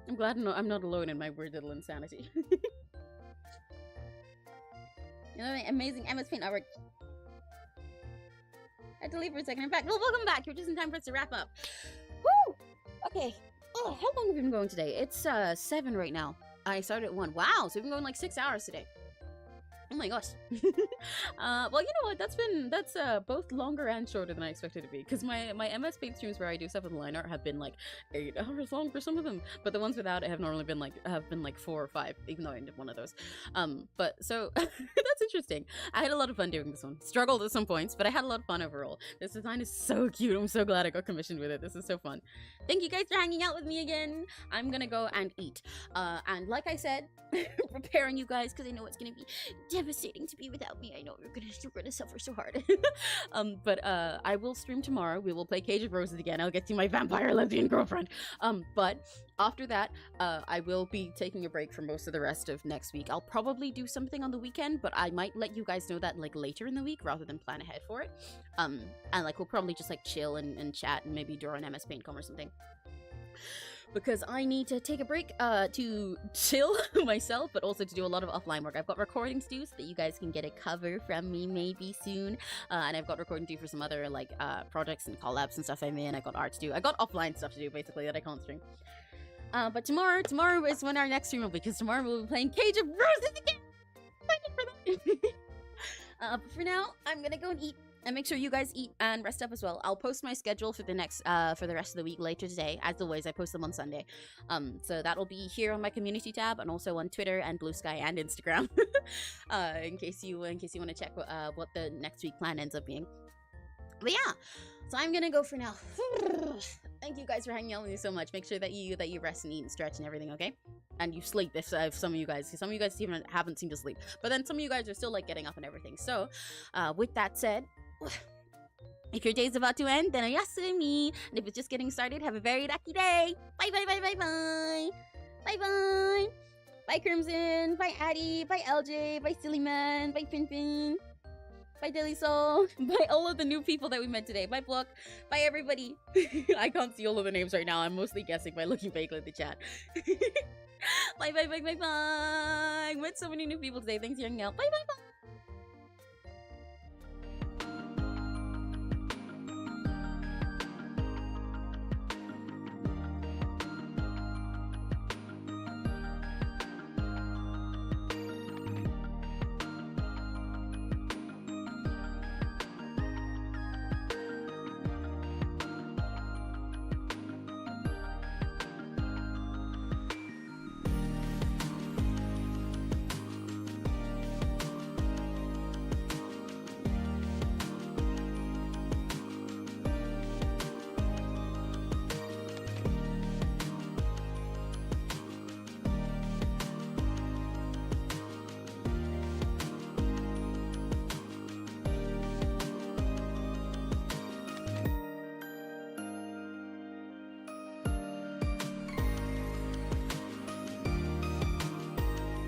I'm glad I'm not alone in my weird little insanity. You know, amazing MS Paint artwork. I had to leave for a second. I'm back. Well, welcome back. You're just in time for us to wrap up. Woo! Okay. Oh, how long have we been going today? It's 7 right now. I started at 1. Wow, so we've been going like 6 hours today. Oh my gosh. Well, you know what? That's both longer and shorter than I expected it to be. Because my MS Paint streams where I do stuff with line art have been like 8 hours long for some of them. But the ones without it have normally been like 4 or 5, even though I ended one of those. But so that's interesting. I had a lot of fun doing this one. Struggled at some points, but I had a lot of fun overall. This design is so cute. I'm so glad I got commissioned with it. This is so fun. Thank you guys for hanging out with me again. I'm gonna go and eat. And like I said, preparing you guys because I know it's gonna be devastating to be without me. I know you're gonna suffer so hard. But I will stream tomorrow. We will play Cage of Roses again. I'll get to my vampire lesbian girlfriend. But after that, I will be taking a break for most of the rest of next week. I'll probably do something on the weekend, but I might let you guys know that like later in the week rather than plan ahead for it. And like we'll probably just like chill and chat and maybe draw an MS Paintcom or something. Because I need to take a break to chill myself, but also to do a lot of offline work. I've got recordings to do so that you guys can get a cover from me maybe soon. And I've got recording to do for some other like projects and collabs and stuff I'm in. I got art to do. I got offline stuff to do basically that I can't stream. But tomorrow is when our next stream will be, because tomorrow we'll be playing Cage of Roses again. Excited for that. But for now, I'm gonna go and eat. And make sure you guys eat and rest up as well. I'll post my schedule for the next for the rest of the week later today. As always, I post them on Sunday. So that'll be here on my community tab and also on Twitter and Blue Sky and Instagram. in case you want to check what the next week plan ends up being. But yeah, so I'm gonna go for now. Thank you guys for hanging out with me so much. Make sure that you rest and eat and stretch and everything, okay? And you sleep if some of you guys, because some of you guys even haven't seemed to sleep. But then some of you guys are still like getting up and everything. So, with that said, if your day's about to end, then oyasumi. And if it's just getting started, have a very lucky day. Bye bye bye bye bye. Bye bye. Bye Crimson. Bye Addie. Bye LJ. Bye Silly Man. Bye Finfin. Bye Dilly Soul. Bye all of the new people that we met today. Bye Block. Bye everybody. I can't see all of the names right now. I'm mostly guessing by looking vaguely at the chat. Bye, bye, bye, bye, bye. Met so many new people today. Thanks for hanging out. Bye, bye, bye.